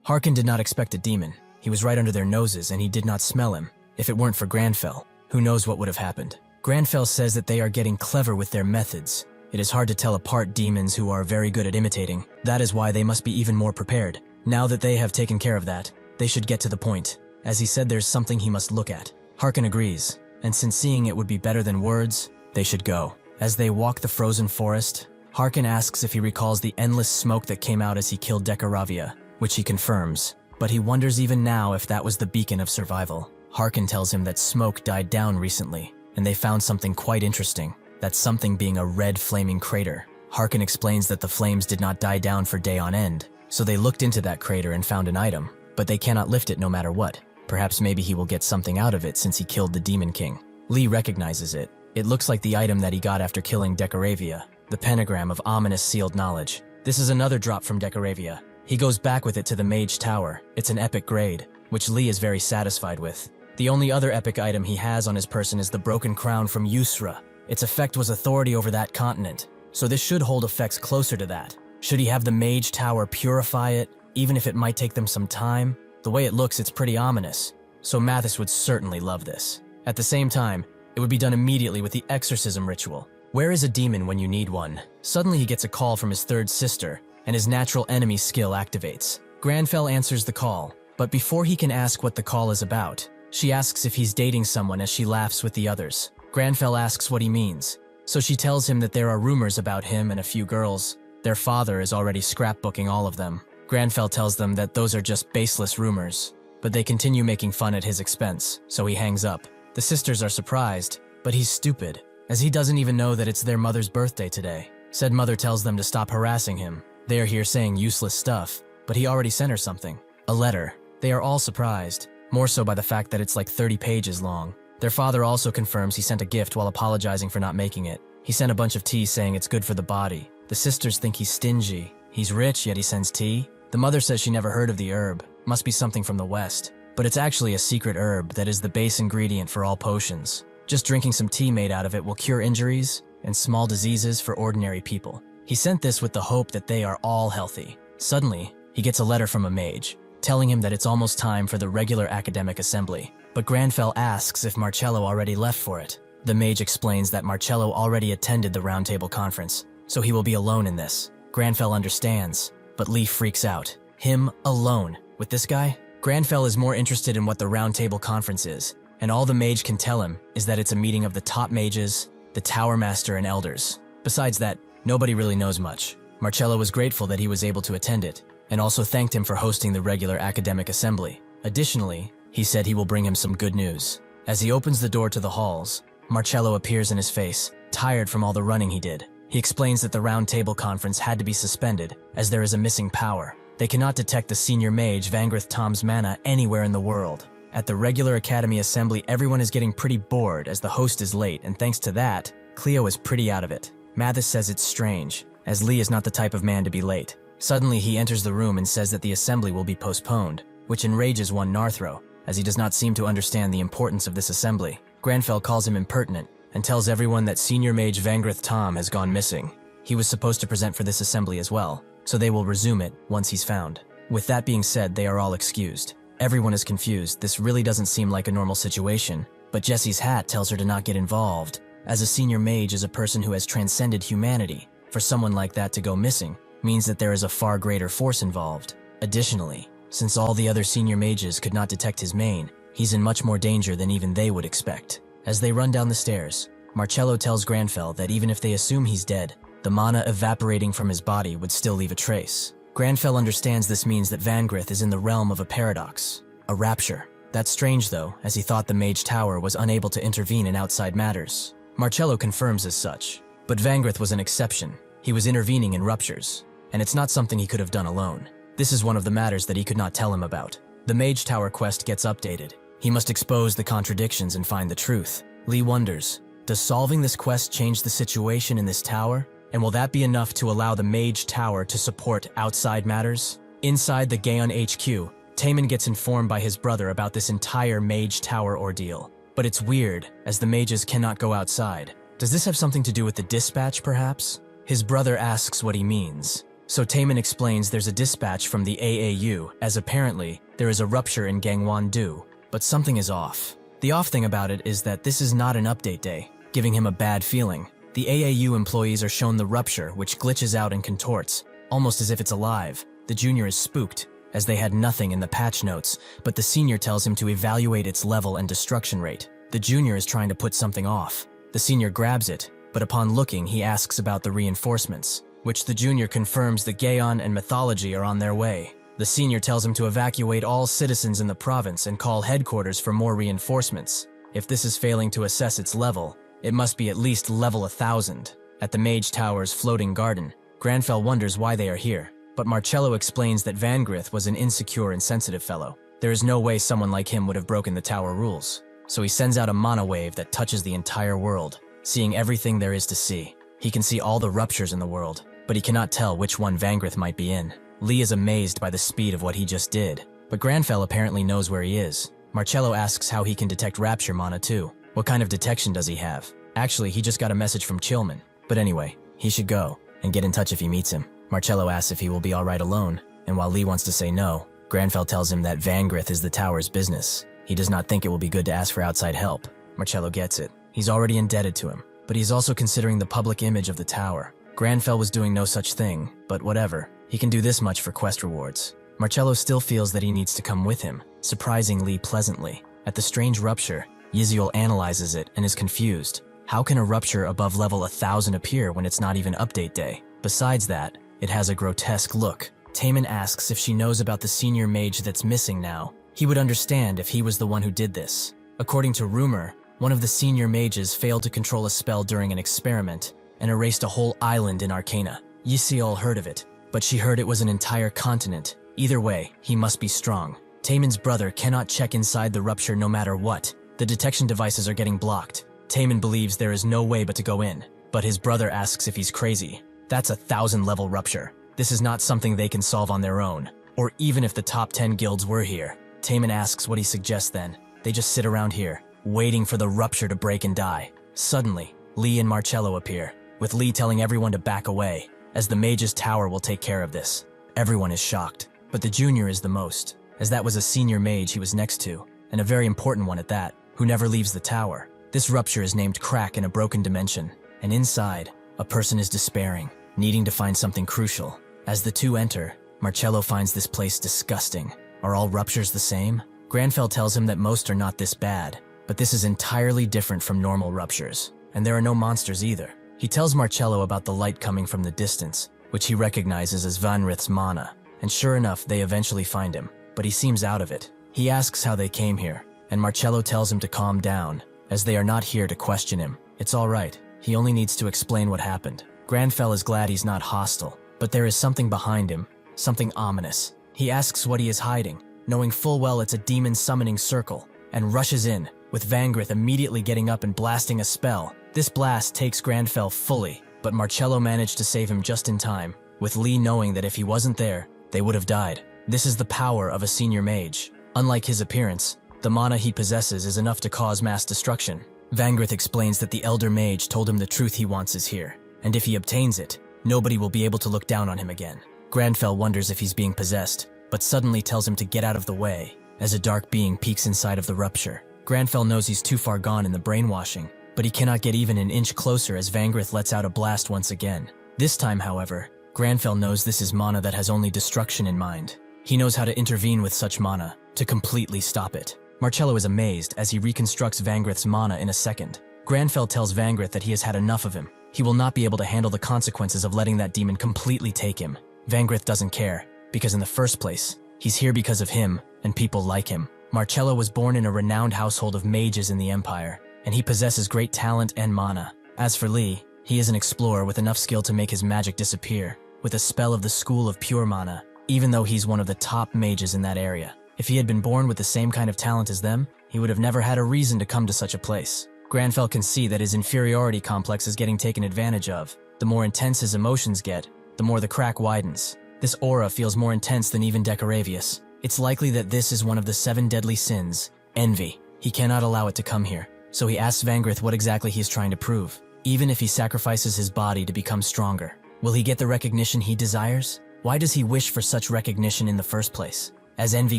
Harkin did not expect a demon. He was right under their noses and he did not smell him. If it weren't for Granfell, who knows what would have happened. Granfell says that they are getting clever with their methods. It is hard to tell apart demons who are very good at imitating. That is why they must be even more prepared. Now that they have taken care of that, they should get to the point. As he said, there's something he must look at. Harkin agrees, and since seeing it would be better than words, they should go. As they walk the frozen forest, Harkin asks if he recalls the endless smoke that came out as he killed Decaravia, which he confirms, but he wonders even now if that was the beacon of survival. Harkin tells him that smoke died down recently, and they found something quite interesting, that something being a red flaming crater. Harkin explains that the flames did not die down for day on end, so they looked into that crater and found an item, but they cannot lift it no matter what. Perhaps maybe he will get something out of it since he killed the Demon King. Lee recognizes it. It looks like the item that he got after killing Decaravia, the pentagram of ominous sealed knowledge. This is another drop from Decaravia. He goes back with it to the Mage Tower. It's an epic grade, which Lee is very satisfied with. The only other epic item he has on his person is the broken crown from Yusra. Its effect was authority over that continent, so this should hold effects closer to that. Should he have the Mage Tower purify it, even if it might take them some time? The way it looks, it's pretty ominous, so Mathis would certainly love this. At the same time, it would be done immediately with the exorcism ritual. Where is a demon when you need one? Suddenly he gets a call from his third sister, and his natural enemy skill activates. Granfell answers the call, but before he can ask what the call is about, she asks if he's dating someone as she laughs with the others. Granfell asks what he means, so she tells him that there are rumors about him and a few girls. Their father is already scrapbooking all of them. Granfell tells them that those are just baseless rumors, but they continue making fun at his expense, so he hangs up. The sisters are surprised, but he's stupid, as he doesn't even know that it's their mother's birthday today. Said mother tells them to stop harassing him. They are here saying useless stuff, but he already sent her something. A letter. They are all surprised, more so by the fact that it's like 30 pages long. Their father also confirms he sent a gift while apologizing for not making it. He sent a bunch of tea saying it's good for the body. The sisters think he's stingy. He's rich, yet he sends tea. The mother says she never heard of the herb. Must be something from the West. But it's actually a secret herb that is the base ingredient for all potions. Just drinking some tea made out of it will cure injuries and small diseases for ordinary people. He sent this with the hope that they are all healthy. Suddenly, he gets a letter from a mage, telling him that it's almost time for the regular academic assembly. But Granfell asks if Marcello already left for it. The mage explains that Marcello already attended the roundtable conference, so he will be alone in this. Granfell understands, but Lee freaks out. Him alone with this guy? Granfell is more interested in what the roundtable conference is, and all the mage can tell him is that it's a meeting of the top mages, the Tower Master, and elders. Besides that, nobody really knows much. Marcello was grateful that he was able to attend it, and also thanked him for hosting the regular academic assembly. Additionally, he said he will bring him some good news. As he opens the door to the halls, Marcello appears in his face, tired from all the running he did. He explains that the round table conference had to be suspended, as there is a missing power. They cannot detect the senior mage Vangrith Tom's mana anywhere in the world. At the regular academy assembly, everyone is getting pretty bored as the host is late, and thanks to that, Cleo is pretty out of it. Mathis says it's strange, as Lee is not the type of man to be late. Suddenly he enters the room and says that the assembly will be postponed, which enrages one Narthro, as he does not seem to understand the importance of this assembly. Granfell calls him impertinent and tells everyone that Senior Mage Vangrith Tom has gone missing. He was supposed to present for this assembly as well, so they will resume it once he's found. With that being said, they are all excused. Everyone is confused. This really doesn't seem like a normal situation, but Jessie's hat tells her to not get involved, as a senior mage is a person who has transcended humanity. For someone like that to go missing means that there is a far greater force involved. Additionally, since all the other senior mages could not detect his mane, he's in much more danger than even they would expect. As they run down the stairs, Marcello tells Granfell that even if they assume he's dead, the mana evaporating from his body would still leave a trace. Granfell understands this means that Vangrith is in the realm of a paradox, a rapture. That's strange though, as he thought the Mage Tower was unable to intervene in outside matters. Marcello confirms as such, but Vangrith was an exception. He was intervening in ruptures, and it's not something he could have done alone. This is one of the matters that he could not tell him about. The Mage Tower quest gets updated. He must expose the contradictions and find the truth. Lee wonders, does solving this quest change the situation in this tower? And will that be enough to allow the Mage Tower to support outside matters? Inside the Gaon HQ, Taemin gets informed by his brother about this entire Mage Tower ordeal. But it's weird, as the mages cannot go outside. Does this have something to do with the dispatch, perhaps? His brother asks what he means. So Taemin explains there's a dispatch from the AAU, as apparently there is a rupture in Gangwon-do. But something is off. The off thing about it is that this is not an update day, giving him a bad feeling. The AAU employees are shown the rupture, which glitches out and contorts, almost as if it's alive. The junior is spooked, as they had nothing in the patch notes, but the senior tells him to evaluate its level and destruction rate. The junior is trying to put something off. The senior grabs it, but upon looking, he asks about the reinforcements, which the junior confirms that Gaon and Mythology are on their way. The senior tells him to evacuate all citizens in the province and call headquarters for more reinforcements. If this is failing to assess its level, it must be at least level 1000. At the Mage Tower's floating garden, Granfell wonders why they are here, but Marcello explains that Vangrith was an insecure and sensitive fellow. There is no way someone like him would have broken the tower rules. So he sends out a mana wave that touches the entire world, seeing everything there is to see. He can see all the ruptures in the world, but he cannot tell which one Vangrith might be in. Lee is amazed by the speed of what he just did, but Granfell apparently knows where he is. Marcello asks how he can detect rapture mana too. What kind of detection does he have? Actually, he just got a message from Chillman. But anyway, he should go and get in touch if he meets him. Marcello asks if he will be alright alone, and while Lee wants to say no, Granfell tells him that Vangrith is the tower's business. He does not think it will be good to ask for outside help. Marcello gets it. He's already indebted to him, but he's also considering the public image of the tower. Granfell was doing no such thing, but whatever. He can do this much for quest rewards. Marcello still feels that he needs to come with him, surprising Lee pleasantly. At the strange rupture, Yiziel analyzes it and is confused. How can a rupture above level 1000 appear when it's not even update day? Besides that, it has a grotesque look. Taemin asks if she knows about the senior mage that's missing now. He would understand if he was the one who did this. According to rumor, one of the senior mages failed to control a spell during an experiment and erased a whole island in Arcana. Yiziel heard of it, but she heard it was an entire continent. Either way, he must be strong. Taemin's brother cannot check inside the rupture no matter what. The detection devices are getting blocked. Taemin believes there is no way but to go in, but his brother asks if he's crazy. That's a 1000-level rupture. This is not something they can solve on their own, or even if the top 10 guilds were here. Taemin asks what he suggests then. They just sit around here, waiting for the rupture to break and die. Suddenly, Lee and Marcello appear, with Lee telling everyone to back away, as the Mage's Tower will take care of this. Everyone is shocked, but the junior is the most, as that was a senior mage he was next to, and a very important one at that, who never leaves the tower. This rupture is named Crack in a broken dimension, and inside, a person is despairing, needing to find something crucial. As the two enter, Marcello finds this place disgusting. Are all ruptures the same? Granfell tells him that most are not this bad, but this is entirely different from normal ruptures, and there are no monsters either. He tells Marcello about the light coming from the distance, which he recognizes as Vanrith's mana, and sure enough, they eventually find him, but he seems out of it. He asks how they came here, and Marcello tells him to calm down, as they are not here to question him. It's alright, he only needs to explain what happened. Granfell is glad he's not hostile, but there is something behind him, something ominous. He asks what he is hiding, knowing full well it's a demon summoning circle, and rushes in, with Vangrith immediately getting up and blasting a spell. This blast takes Granfell fully, but Marcello managed to save him just in time, with Lee knowing that if he wasn't there, they would have died. This is the power of a senior mage. Unlike his appearance, The mana he possesses is enough to cause mass destruction. Vangrith explains that the Elder Mage told him the truth he wants is here, and if he obtains it, nobody will be able to look down on him again. Granfell wonders if he's being possessed, but suddenly tells him to get out of the way, as a dark being peeks inside of the rupture. Granfell knows he's too far gone in the brainwashing, but he cannot get even an inch closer as Vangrith lets out a blast once again. This time, however, Granfell knows this is mana that has only destruction in mind. He knows how to intervene with such mana, to completely stop it. Marcello is amazed as he reconstructs Vangrith's mana in a second. Granfell tells Vangrith that he has had enough of him. He will not be able to handle the consequences of letting that demon completely take him. Vangrith doesn't care, because in the first place, he's here because of him and people like him. Marcello was born in a renowned household of mages in the Empire, and he possesses great talent and mana. As for Lee, he is an explorer with enough skill to make his magic disappear, with a spell of the School of Pure Mana, even though he's one of the top mages in that area. If he had been born with the same kind of talent as them, he would have never had a reason to come to such a place. Granfell can see that his inferiority complex is getting taken advantage of. The more intense his emotions get, the more the crack widens. This aura feels more intense than even Decoravius. It's likely that this is one of the 7 deadly sins, envy. He cannot allow it to come here, so he asks Vangrith what exactly he is trying to prove, even if he sacrifices his body to become stronger. Will he get the recognition he desires? Why does he wish for such recognition in the first place? As envy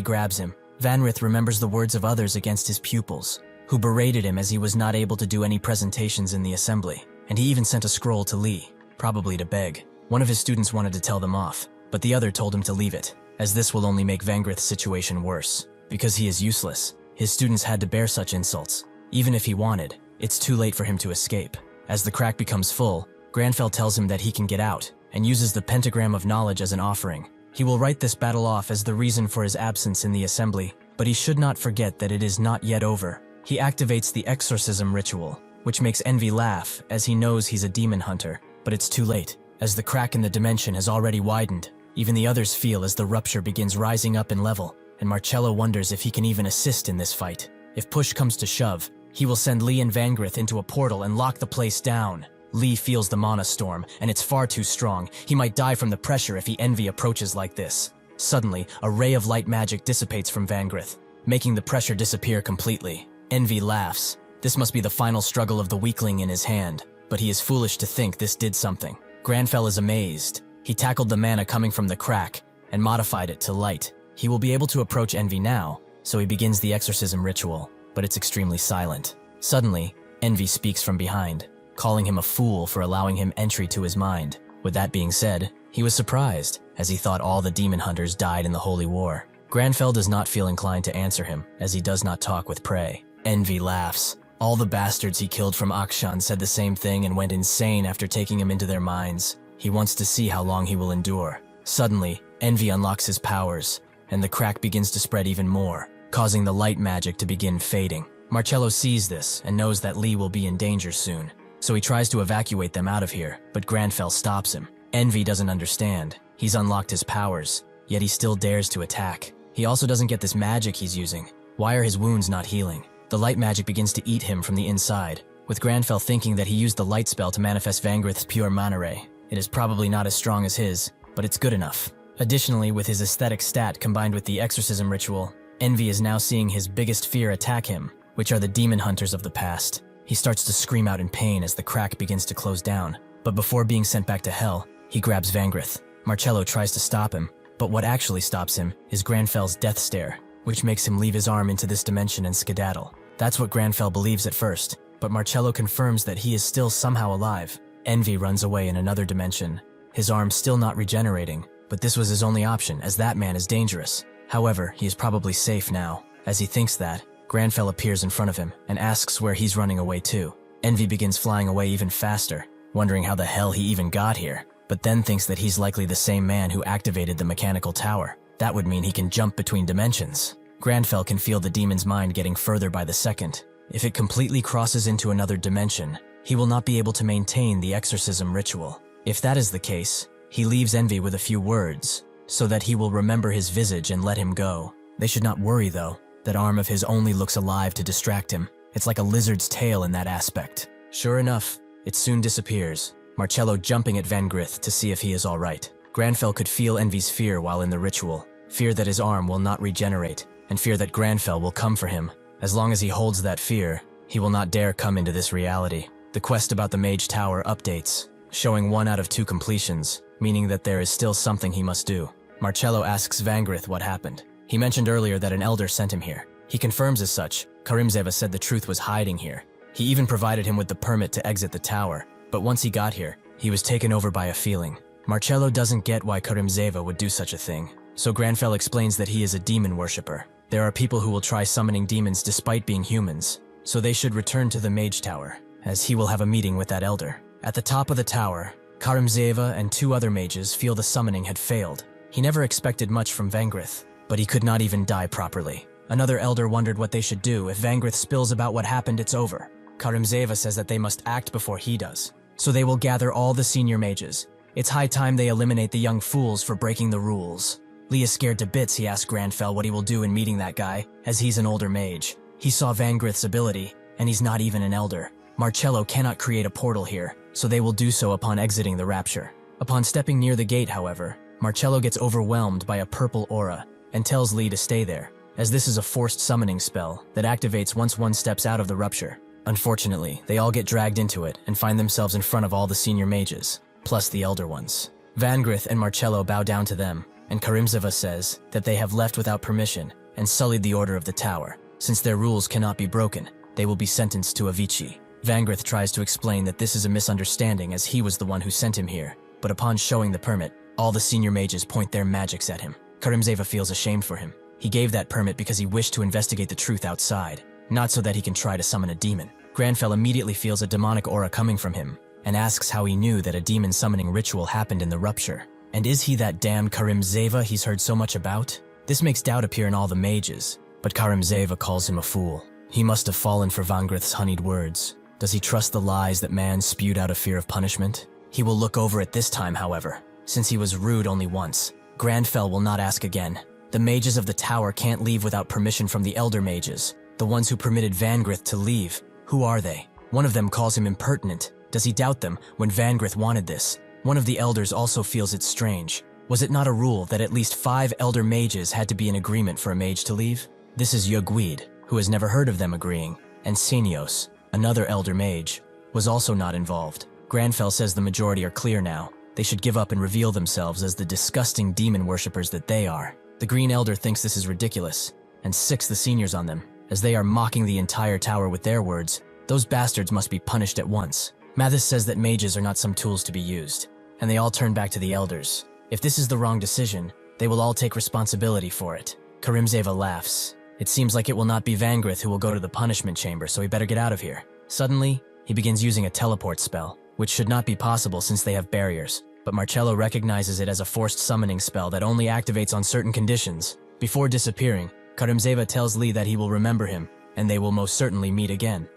grabs him, Vangrith remembers the words of others against his pupils, who berated him as he was not able to do any presentations in the assembly, and he even sent a scroll to Lee, probably to beg. One of his students wanted to tell them off, but the other told him to leave it, as this will only make Vangrith's situation worse. Because he is useless, his students had to bear such insults. Even if he wanted, it's too late for him to escape. As the crack becomes full, Granfell tells him that he can get out, and uses the pentagram of knowledge as an offering. He will write this battle off as the reason for his absence in the assembly, but he should not forget that it is not yet over. He activates the exorcism ritual, which makes Envy laugh as he knows he's a demon hunter, but it's too late, as the crack in the dimension has already widened. Even the others feel as the rupture begins rising up in level, and Marcello wonders if he can even assist in this fight. If push comes to shove, he will send Lee and Vangrith into a portal and lock the place down. Lee feels the mana storm, and it's far too strong. He might die from the pressure if Envy approaches like this. Suddenly, a ray of light magic dissipates from Vangrith, making the pressure disappear completely. Envy laughs. This must be the final struggle of the weakling in his hand, but he is foolish to think this did something. Granfell is amazed. He tackled the mana coming from the crack and modified it to light. He will be able to approach Envy now, so he begins the exorcism ritual, but it's extremely silent. Suddenly, Envy speaks from behind, calling him a fool for allowing him entry to his mind. With that being said, he was surprised, as he thought all the demon hunters died in the Holy War. Granfell does not feel inclined to answer him, as he does not talk with prey. Envy laughs. All the bastards he killed from Akshan said the same thing and went insane after taking him into their minds. He wants to see how long he will endure. Suddenly, Envy unlocks his powers, and the crack begins to spread even more, causing the light magic to begin fading. Marcello sees this and knows that Lee will be in danger soon, so he tries to evacuate them out of here, but Granfell stops him. Envy doesn't understand. He's unlocked his powers, yet he still dares to attack. He also doesn't get this magic he's using. Why are his wounds not healing? The light magic begins to eat him from the inside, with Granfell thinking that he used the light spell to manifest Vangrith's pure mana ray. It is probably not as strong as his, but it's good enough. Additionally, with his aesthetic stat combined with the exorcism ritual, Envy is now seeing his biggest fear attack him, which are the demon hunters of the past. He starts to scream out in pain as the crack begins to close down, but before being sent back to hell, he grabs Vangrith. Marcello tries to stop him, but what actually stops him is Granfell's death stare, which makes him leave his arm into this dimension and skedaddle. That's what Granfell believes at first, but Marcello confirms that he is still somehow alive. Envy runs away in another dimension, his arm still not regenerating, but this was his only option as that man is dangerous. However, he is probably safe now. As he thinks that, Granfell appears in front of him and asks where he's running away to. Envy begins flying away even faster, wondering how the hell he even got here, but then thinks that he's likely the same man who activated the mechanical tower. That would mean he can jump between dimensions. Granfell can feel the demon's mind getting further by the second. If it completely crosses into another dimension, he will not be able to maintain the exorcism ritual. If that is the case, he leaves Envy with a few words, so that he will remember his visage and let him go. They should not worry though. That arm of his only looks alive to distract him. It's like a lizard's tail in that aspect. Sure enough, it soon disappears, Marcello jumping at Vangrith to see if he is alright. Granfell could feel Envy's fear while in the ritual, fear that his arm will not regenerate, and fear that Granfell will come for him. As long as he holds that fear, he will not dare come into this reality. The quest about the Mage Tower updates, showing 1 out of 2 completions, meaning that there is still something he must do. Marcello asks Vangrith what happened. He mentioned earlier that an elder sent him here. He confirms as such. Karimzeva said the truth was hiding here. He even provided him with the permit to exit the tower, but once he got here, he was taken over by a feeling. Marcello doesn't get why Karimzeva would do such a thing, so Granfell explains that he is a demon worshipper. There are people who will try summoning demons despite being humans, so they should return to the Mage Tower, as he will have a meeting with that elder. At the top of the tower, Karimzeva and 2 other mages feel the summoning had failed. He never expected much from Vangrith, but he could not even die properly. Another elder wondered what they should do. If Vangrith spills about what happened, it's over. Karimzeva says that they must act before he does, so they will gather all the senior mages. It's high time they eliminate the young fools for breaking the rules. Lee is scared to bits. He asks Granfell what he will do in meeting that guy, as he's an older mage. He saw Vangrith's ability, and he's not even an elder. Marcello cannot create a portal here, so they will do so upon exiting the Rapture. Upon stepping near the gate, however, Marcello gets overwhelmed by a purple aura and tells Lee to stay there, as this is a forced summoning spell that activates once one steps out of the Rupture. Unfortunately, they all get dragged into it and find themselves in front of all the senior mages, plus the elder ones. Vangrith and Marcello bow down to them, and Karimzeva says that they have left without permission and sullied the order of the tower. Since their rules cannot be broken, they will be sentenced to Avicii. Vangrith tries to explain that this is a misunderstanding as he was the one who sent him here, but upon showing the permit, all the senior mages point their magics at him. Karimzeva feels ashamed for him. He gave that permit because he wished to investigate the truth outside, not so that he can try to summon a demon. Granfell immediately feels a demonic aura coming from him, and asks how he knew that a demon summoning ritual happened in the Rupture. And is he that damned Karimzeva he's heard so much about? This makes doubt appear in all the mages, but Karimzeva calls him a fool. He must have fallen for Vangrith's honeyed words. Does he trust the lies that man spewed out of fear of punishment? He will look over it this time, however. Since he was rude only once, Granfell will not ask again. The mages of the tower can't leave without permission from the elder mages, the ones who permitted Vangrith to leave. Who are they? One of them calls him impertinent. Does he doubt them when Vangrith wanted this? One of the elders also feels it strange. Was it not a rule that at least 5 elder mages had to be in agreement for a mage to leave? This is Yugweed, who has never heard of them agreeing, and Senios, another elder mage, was also not involved. Granfell says the majority are clear now. They should give up and reveal themselves as the disgusting demon worshippers that they are. The Green Elder thinks this is ridiculous, and sicks the seniors on them, as they are mocking the entire tower with their words. Those bastards must be punished at once. Mathis says that mages are not some tools to be used, and they all turn back to the elders. If this is the wrong decision, they will all take responsibility for it. Karimzeva laughs. It seems like it will not be Vangrith who will go to the punishment chamber, so he better get out of here. Suddenly, he begins using a teleport spell, which should not be possible since they have barriers, but Marcello recognizes it as a forced summoning spell that only activates on certain conditions. Before disappearing, Karimzeva tells Lee that he will remember him, and they will most certainly meet again.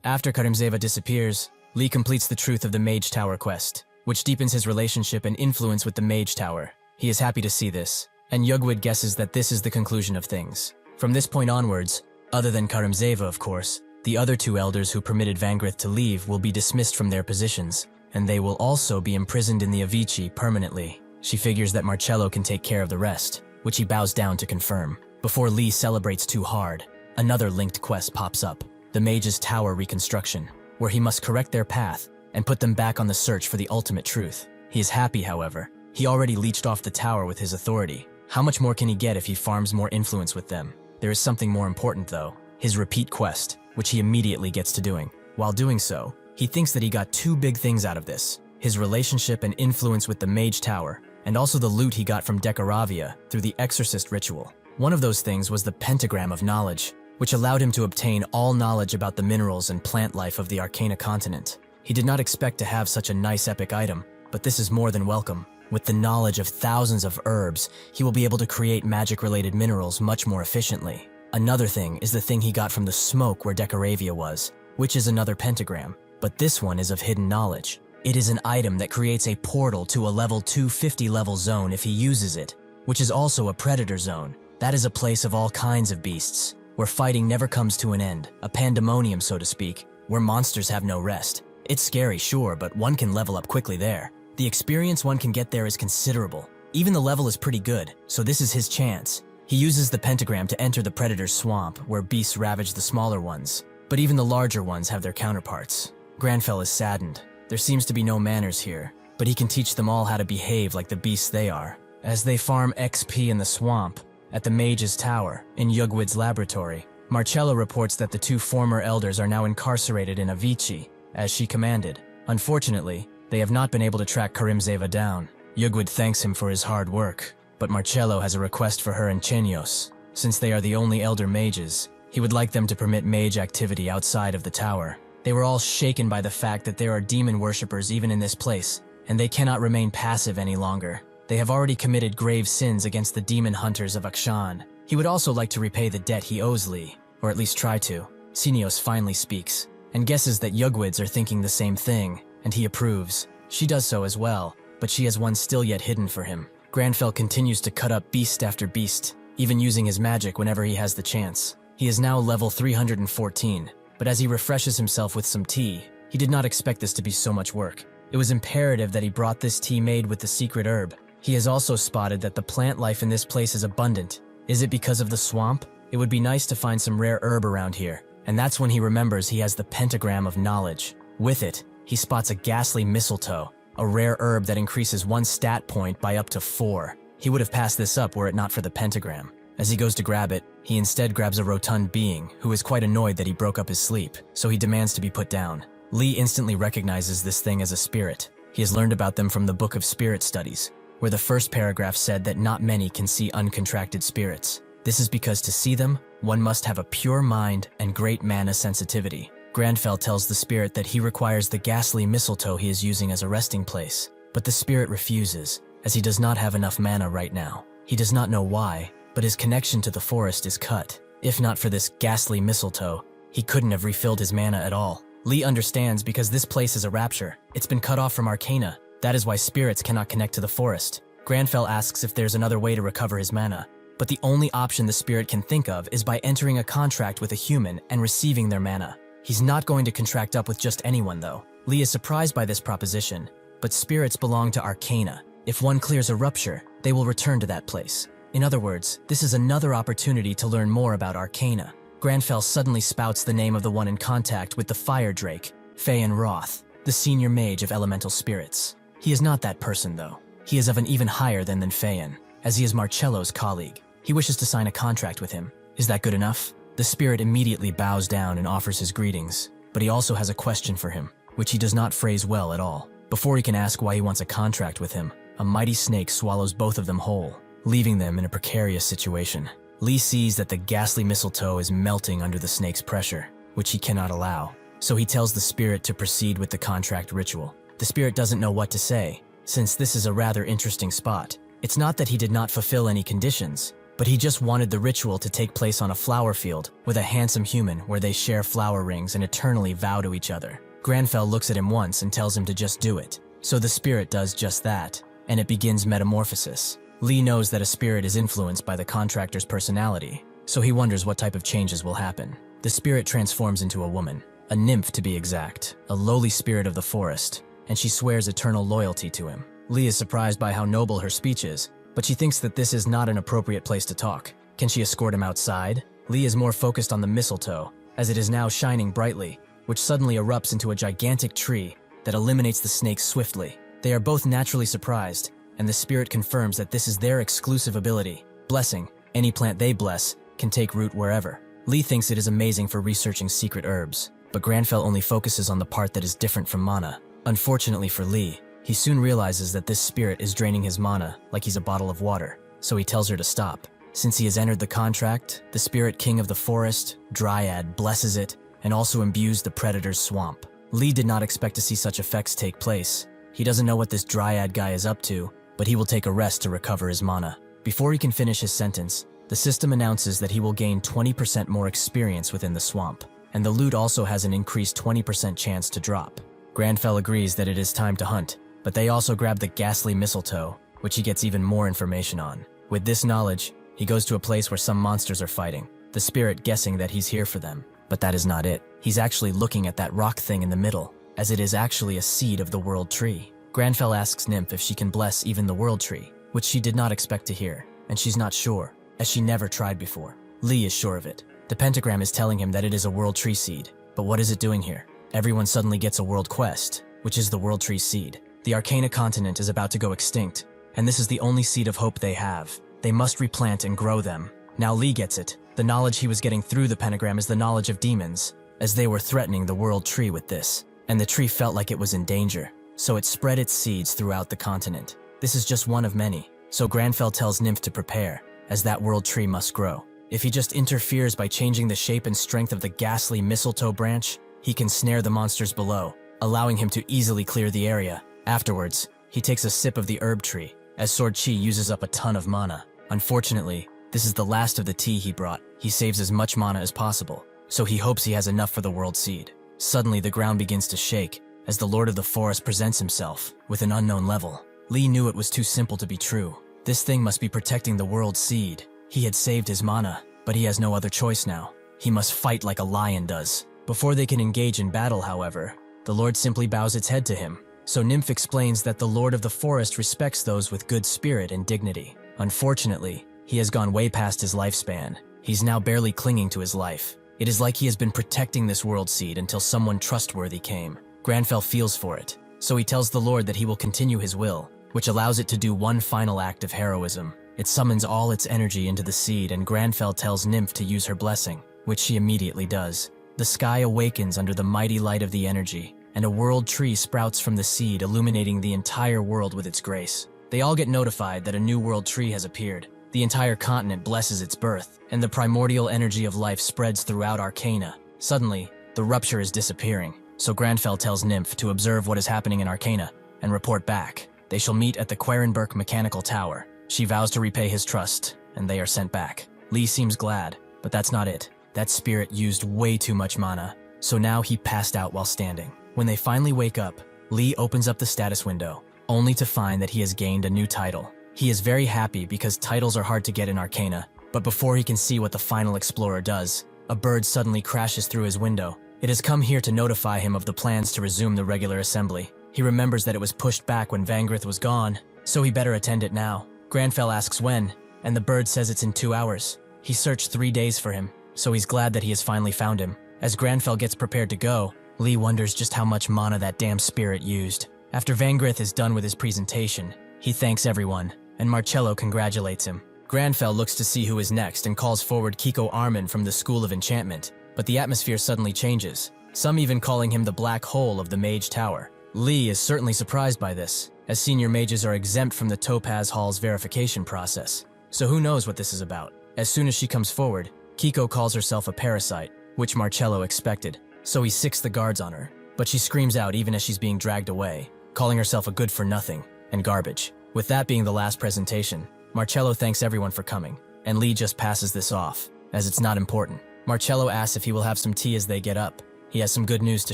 After Karimzeva disappears, Lee completes the truth of the Mage Tower quest, which deepens his relationship and influence with the Mage Tower. He is happy to see this, and Yugweed guesses that this is the conclusion of things. From this point onwards, other than Karimzeva of course, the other 2 elders who permitted Vangrith to leave will be dismissed from their positions, and they will also be imprisoned in the Avicii permanently. She figures that Marcello can take care of the rest, which he bows down to confirm. Before Lee celebrates too hard, another linked quest pops up, the Mage's Tower Reconstruction, where he must correct their path and put them back on the search for the ultimate truth. He is happy, however. He already leeched off the tower with his authority. How much more can he get if he farms more influence with them? There is something more important though, his repeat quest, which he immediately gets to doing. While doing so, he thinks that he got 2 big things out of this, his relationship and influence with the Mage Tower, and also the loot he got from Decoravia through the Exorcist ritual. One of those things was the Pentagram of Knowledge, which allowed him to obtain all knowledge about the minerals and plant life of the Arcana continent. He did not expect to have such a nice epic item, but this is more than welcome. With the knowledge of thousands of herbs, he will be able to create magic-related minerals much more efficiently. Another thing is the thing he got from the smoke where Decoravia was, which is another pentagram, but this one is of hidden knowledge. It is an item that creates a portal to a level 250 level zone if he uses it, which is also a predator zone. That is a place of all kinds of beasts, where fighting never comes to an end, a pandemonium so to speak, where monsters have no rest. It's scary, sure, but one can level up quickly there. The experience one can get there is considerable. Even the level is pretty good, so this is his chance. He uses the pentagram to enter the predator's swamp, where beasts ravage the smaller ones, but even the larger ones have their counterparts. Granfell is saddened. There seems to be no manners here, but he can teach them all how to behave like the beasts they are. As they farm XP in the swamp, at the Mage's Tower, in Yugwid's laboratory, Marcello reports that the two former elders are now incarcerated in Avicii, as she commanded. Unfortunately, they have not been able to track Karimzeva down. Yugwid thanks him for his hard work, but Marcello has a request for her and Chenios. Since they are the only elder mages, he would like them to permit mage activity outside of the tower. They were all shaken by the fact that there are demon worshippers even in this place, and they cannot remain passive any longer. They have already committed grave sins against the demon hunters of Akshan. He would also like to repay the debt he owes Lee, or at least try to. Chenios finally speaks, and guesses that Yugwids are thinking the same thing, and he approves. She does so as well, but she has one still yet hidden for him. Granfell continues to cut up beast after beast, even using his magic whenever he has the chance. He is now level 314, but as he refreshes himself with some tea, he did not expect this to be so much work. It was imperative that he brought this tea made with the secret herb. He has also spotted that the plant life in this place is abundant. Is it because of the swamp? It would be nice to find some rare herb around here, and that's when he remembers he has the pentagram of knowledge. With it, he spots a ghastly mistletoe, a rare herb that increases one stat point by up to 4. He would have passed this up were it not for the pentagram. As he goes to grab it, he instead grabs a rotund being who is quite annoyed that he broke up his sleep, so he demands to be put down. Lee instantly recognizes this thing as a spirit. He has learned about them from the Book of Spirit Studies, where the first paragraph said that not many can see uncontracted spirits. This is because to see them, one must have a pure mind and great mana sensitivity. Granfell tells the spirit that he requires the ghastly mistletoe he is using as a resting place, but the spirit refuses, as he does not have enough mana right now. He does not know why, but his connection to the forest is cut. If not for this ghastly mistletoe, he couldn't have refilled his mana at all. Lee understands because this place is a rapture. It's been cut off from Arcana. That is why spirits cannot connect to the forest. Granfell asks if there's another way to recover his mana, but the only option the spirit can think of is by entering a contract with a human and receiving their mana. He's not going to contract up with just anyone though. Lee is surprised by this proposition, but spirits belong to Arcana. If one clears a rupture, they will return to that place. In other words, this is another opportunity to learn more about Arcana. Granfell suddenly spouts the name of the one in contact with the Fire Drake, Phaon Roth, the senior mage of elemental spirits. He is not that person though. He is of an even higher than Phaon, as he is Marcello's colleague. He wishes to sign a contract with him. Is that good enough? The spirit immediately bows down and offers his greetings, but he also has a question for him, which he does not phrase well at all. Before he can ask why he wants a contract with him, a mighty snake swallows both of them whole, leaving them in a precarious situation. Lee sees that the ghastly mistletoe is melting under the snake's pressure, which he cannot allow, so he tells the spirit to proceed with the contract ritual. The spirit doesn't know what to say, since this is a rather interesting spot. It's not that he did not fulfill any conditions, but he just wanted the ritual to take place on a flower field with a handsome human where they share flower rings and eternally vow to each other. Granfell looks at him once and tells him to just do it. So the spirit does just that, and it begins metamorphosis. Lee knows that a spirit is influenced by the contractor's personality, so he wonders what type of changes will happen. The spirit transforms into a woman, a nymph to be exact, a lowly spirit of the forest, and she swears eternal loyalty to him. Lee is surprised by how noble her speech is, but she thinks that this is not an appropriate place to talk. Can she escort him outside? Lee is more focused on the mistletoe, as it is now shining brightly, which suddenly erupts into a gigantic tree that eliminates the snakes swiftly. They are both naturally surprised, and the spirit confirms that this is their exclusive ability. Blessing, any plant they bless, can take root wherever. Lee thinks it is amazing for researching secret herbs, but Granfell only focuses on the part that is different from mana. Unfortunately for Lee, he soon realizes that this spirit is draining his mana like he's a bottle of water, so he tells her to stop. Since he has entered the contract, the spirit king of the forest, Dryad, blesses it and also imbues the predator's swamp. Lee did not expect to see such effects take place. He doesn't know what this Dryad guy is up to, but he will take a rest to recover his mana. Before he can finish his sentence, the system announces that he will gain 20% more experience within the swamp, and the loot also has an increased 20% chance to drop. Granfell agrees that it is time to hunt, but they also grab the ghastly mistletoe, which he gets even more information on. With this knowledge, he goes to a place where some monsters are fighting, the spirit guessing that he's here for them. But that is not it. He's actually looking at that rock thing in the middle, as it is actually a seed of the world tree. Granfell asks Nymph if she can bless even the world tree, which she did not expect to hear, and she's not sure. as she never tried before. Lee is sure of it. The pentagram is telling him that it is a world tree seed. But what is it doing here? Everyone suddenly gets a world quest, which is the world tree seed. The Arcana continent is about to go extinct, and this is the only seed of hope they have. They must replant and grow them. Now Lee gets it. The knowledge he was getting through the pentagram is the knowledge of demons, as they were threatening the world tree with this. And the tree felt like it was in danger, so it spread its seeds throughout the continent. This is just one of many, so Granfell tells Nymph to prepare, as that world tree must grow. If he just interferes by changing the shape and strength of the ghastly mistletoe branch, he can snare the monsters below, allowing him to easily clear the area. Afterwards, he takes a sip of the herb tree, as Sword Chi uses up a ton of mana. Unfortunately, this is the last of the tea he brought. He saves as much mana as possible, so he hopes he has enough for the world seed. Suddenly, the ground begins to shake, as the Lord of the Forest presents himself, with an unknown level. Lee knew it was too simple to be true. This thing must be protecting the world seed. He had saved his mana, but he has no other choice now. He must fight like a lion does. Before they can engage in battle, however, the Lord simply bows its head to him. So Nymph explains that the Lord of the Forest respects those with good spirit and dignity. Unfortunately, he has gone way past his lifespan. He's now barely clinging to his life. It is like he has been protecting this world seed until someone trustworthy came. Granfell feels for it, so he tells the Lord that he will continue his will, which allows it to do one final act of heroism. It summons all its energy into the seed, and Granfell tells Nymph to use her blessing, which she immediately does. The sky awakens under the mighty light of the energy, and a world tree sprouts from the seed, illuminating the entire world with its grace. They all get notified that a new world tree has appeared. The entire continent blesses its birth, and the primordial energy of life spreads throughout Arcana. Suddenly, the rupture is disappearing, so Granfell tells Nymph to observe what is happening in Arcana and report back. They shall meet at the Quarenberg Mechanical Tower. She vows to repay his trust, and they are sent back. Lee seems glad, but that's not it. That spirit used way too much mana, so now he passed out while standing. When they finally wake up, Lee opens up the status window, only to find that he has gained a new title. He is very happy because titles are hard to get in Arcana, but before he can see what the final explorer does, a bird suddenly crashes through his window. It has come here to notify him of the plans to resume the regular assembly. He remembers that it was pushed back when Vangrith was gone, so he better attend it now. Granfell asks when, and the bird says it's in 2 hours. He searched 3 days for him, so he's glad that he has finally found him. As Granfell gets prepared to go, Lee wonders just how much mana that damn spirit used. After Vangrith is done with his presentation, he thanks everyone, and Marcello congratulates him. Granfell looks to see who is next and calls forward Kiko Armin from the School of Enchantment, but the atmosphere suddenly changes, some even calling him the black hole of the Mage Tower. Lee is certainly surprised by this, as senior mages are exempt from the Topaz Hall's verification process. So who knows what this is about? As soon as she comes forward, Kiko calls herself a parasite, which Marcello expected, so he sicks the guards on her. But she screams out even as she's being dragged away, calling herself a good-for-nothing and garbage. With that being the last presentation, Marcello thanks everyone for coming, and Lee just passes this off, as it's not important. Marcello asks if he will have some tea as they get up. He has some good news to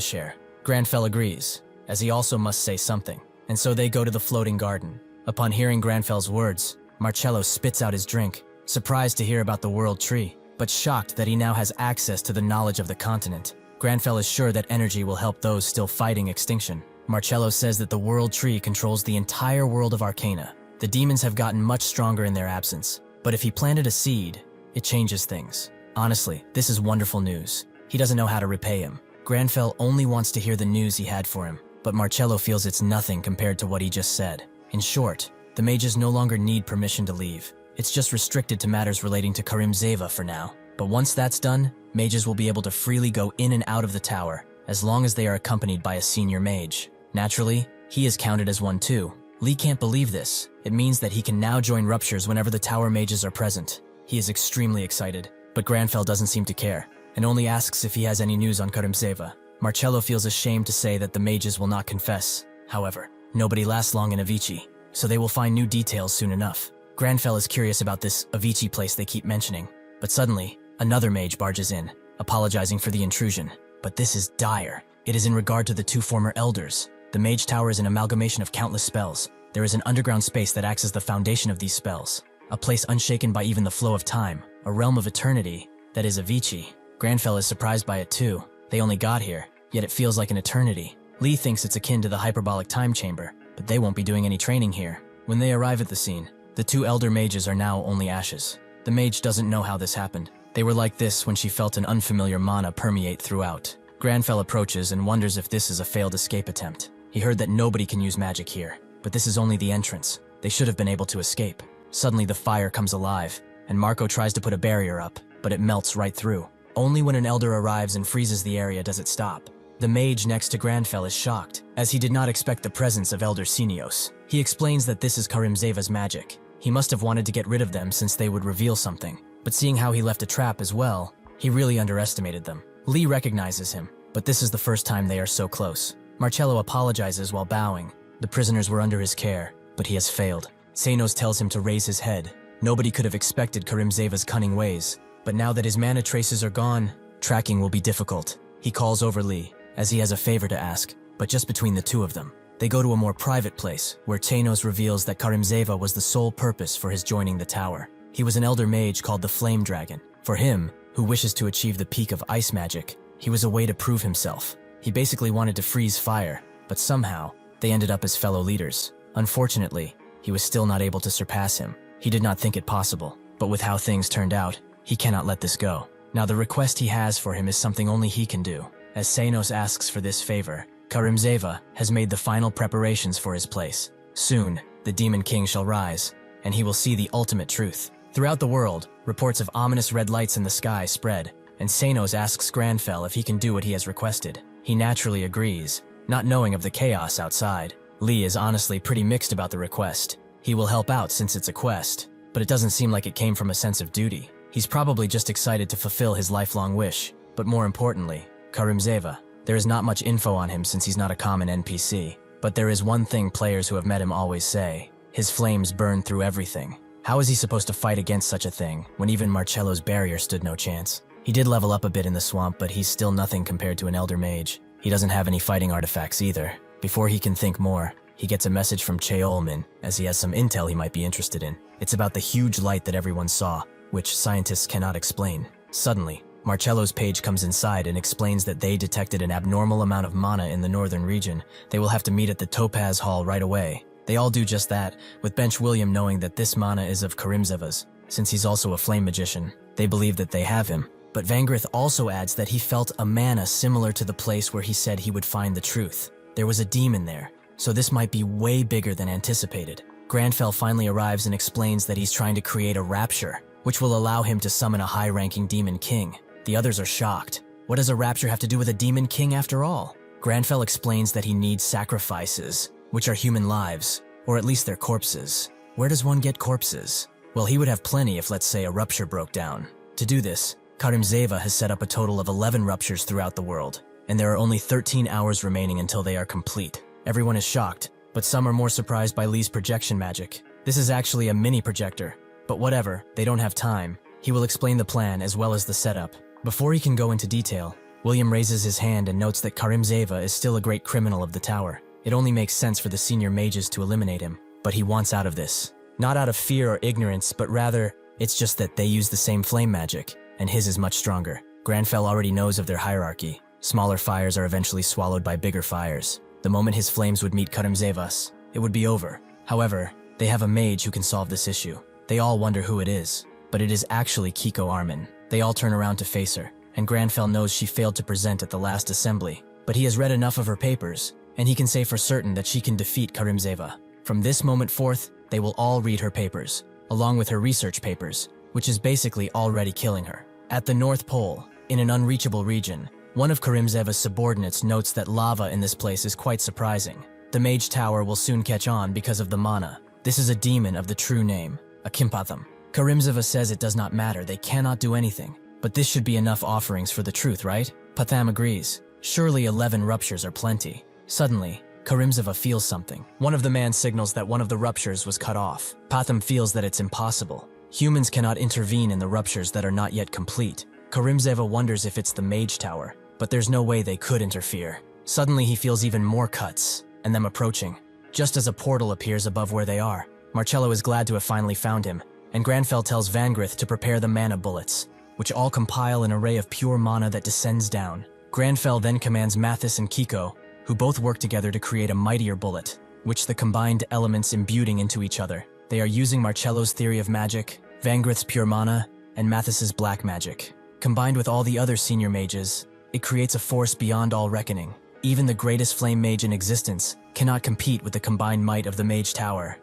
share. Granfell agrees, as he also must say something, and so they go to the floating garden. Upon hearing Granfell's words, Marcello spits out his drink, surprised to hear about the world tree, but shocked that he now has access to the knowledge of the continent. Granfell is sure that energy will help those still fighting extinction. Marcello says that the world tree controls the entire world of Arcana. The demons have gotten much stronger in their absence, but if he planted a seed, it changes things. Honestly, this is wonderful news. He doesn't know how to repay him. Granfell only wants to hear the news he had for him, but Marcello feels it's nothing compared to what he just said. In short, the mages no longer need permission to leave. It's just restricted to matters relating to Karim Zeva for now. But once that's done, mages will be able to freely go in and out of the tower, as long as they are accompanied by a senior mage. Naturally, he is counted as one too. Lee can't believe this. It means that he can now join ruptures whenever the tower mages are present. He is extremely excited, but Granfell doesn't seem to care, and only asks if he has any news on Karim Zeva. Marcello feels ashamed to say that the mages will not confess. However, nobody lasts long in Avicii, so they will find new details soon enough. Granfell is curious about this Avicii place they keep mentioning, but suddenly, another mage barges in, apologizing for the intrusion. But this is dire. It is in regard to the 2 former elders. The Mage Tower is an amalgamation of countless spells. There is an underground space that acts as the foundation of these spells, a place unshaken by even the flow of time, a realm of eternity, that is Avicii. Granfell is surprised by it too. They only got here, yet it feels like an eternity. Lee thinks it's akin to the hyperbolic time chamber, but they won't be doing any training here. When they arrive at the scene, the 2 elder mages are now only ashes. The mage doesn't know how this happened. They were like this when she felt an unfamiliar mana permeate throughout. Granfell approaches and wonders if this is a failed escape attempt. He heard that nobody can use magic here, but this is only the entrance. They should have been able to escape. Suddenly the fire comes alive, and Marco tries to put a barrier up, but it melts right through. Only when an elder arrives and freezes the area does it stop. The mage next to Granfell is shocked, as he did not expect the presence of Elder Senios. He explains that this is Karimzeva's magic. He must have wanted to get rid of them since they would reveal something, but seeing how he left a trap as well, he really underestimated them. Lee recognizes him, but this is the first time they are so close. Marcello apologizes while bowing. The prisoners were under his care, but he has failed. Senos tells him to raise his head. Nobody could have expected Karimzeva's cunning ways, but now that his mana traces are gone, tracking will be difficult. He calls over Lee, as he has a favor to ask, but just between the two of them. They go to a more private place, where Senos reveals that Karimzeva was the sole purpose for his joining the tower. He was an elder mage called the Flame Dragon. For him, who wishes to achieve the peak of ice magic, he was a way to prove himself. He basically wanted to freeze fire, but somehow, they ended up as fellow leaders. Unfortunately, he was still not able to surpass him. He did not think it possible, but with how things turned out, he cannot let this go. Now the request he has for him is something only he can do. As Senos asks for this favor, Karimzeva has made the final preparations for his place. Soon, the Demon King shall rise, and he will see the ultimate truth. Throughout the world, reports of ominous red lights in the sky spread, and Senos asks Granfell if he can do what he has requested. He naturally agrees, not knowing of the chaos outside. Lee is honestly pretty mixed about the request. He will help out since it's a quest, but it doesn't seem like it came from a sense of duty. He's probably just excited to fulfill his lifelong wish. But more importantly, Karimzeva. There is not much info on him since he's not a common NPC, but there is one thing players who have met him always say: his flames burn through everything. How is he supposed to fight against such a thing when even Marcello's barrier stood no chance? He did level up a bit in the swamp, but he's still nothing compared to an elder mage. He doesn't have any fighting artifacts either. Before he can think more, he gets a message from Cheolmin, as he has some intel he might be interested in. It's about the huge light that everyone saw, which scientists cannot explain. Suddenly, Marcello's page comes inside and explains that they detected an abnormal amount of mana in the northern region. They will have to meet at the Topaz Hall right away. They all do just that, with Bench William knowing that this mana is of Karimzeva's. Since he's also a flame magician, they believe that they have him. But Vangrith also adds that he felt a mana similar to the place where he said he would find the truth. There was a demon there, so this might be way bigger than anticipated. Granfell finally arrives and explains that he's trying to create a rapture, which will allow him to summon a high-ranking demon king. The others are shocked. What does a rapture have to do with a demon king after all? Granfell explains that he needs sacrifices, which are human lives, or at least their corpses. Where does one get corpses? Well, he would have plenty if, let's say, a rupture broke down. To do this, Karimzeva has set up a total of 11 ruptures throughout the world, and there are only 13 hours remaining until they are complete. Everyone is shocked, but some are more surprised by Lee's projection magic. This is actually a mini projector, but whatever, they don't have time. He will explain the plan as well as the setup. Before he can go into detail, William raises his hand and notes that Karimzeva is still a great criminal of the tower. It only makes sense for the senior mages to eliminate him, but he wants out of this. Not out of fear or ignorance, but rather, it's just that they use the same flame magic, and his is much stronger. Granfell already knows of their hierarchy. Smaller fires are eventually swallowed by bigger fires. The moment his flames would meet Karimzeva's, it would be over. However, they have a mage who can solve this issue. They all wonder who it is, but it is actually Kiko Armin. They all turn around to face her, and Granfell knows she failed to present at the last assembly, but he has read enough of her papers, and he can say for certain that she can defeat Karimzeva. From this moment forth, they will all read her papers, along with her research papers, which is basically already killing her. At the North Pole, in an unreachable region, one of Karimzeva's subordinates notes that lava in this place is quite surprising. The Mage Tower will soon catch on because of the mana. This is a demon of the true name, a Kimpatham. Karimzeva says it does not matter, they cannot do anything. But this should be enough offerings for the truth, right? Patham agrees. Surely 11 ruptures are plenty. Suddenly, Karimzeva feels something. One of the man signals that one of the ruptures was cut off. Patham feels that it's impossible. Humans cannot intervene in the ruptures that are not yet complete. Karimzeva wonders if it's the Mage Tower, but there's no way they could interfere. Suddenly he feels even more cuts, and them approaching, just as a portal appears above where they are. Marcello is glad to have finally found him, and Granfell tells Vangrith to prepare the mana bullets, which all compile an array of pure mana that descends down. Granfell then commands Mathis and Kiko, who both work together to create a mightier bullet, which the combined elements imbuing into each other. They are using Marcello's theory of magic, Vangrith's pure mana, and Mathis's black magic. Combined with all the other senior mages, it creates a force beyond all reckoning. Even the greatest flame mage in existence cannot compete with the combined might of the Mage Tower.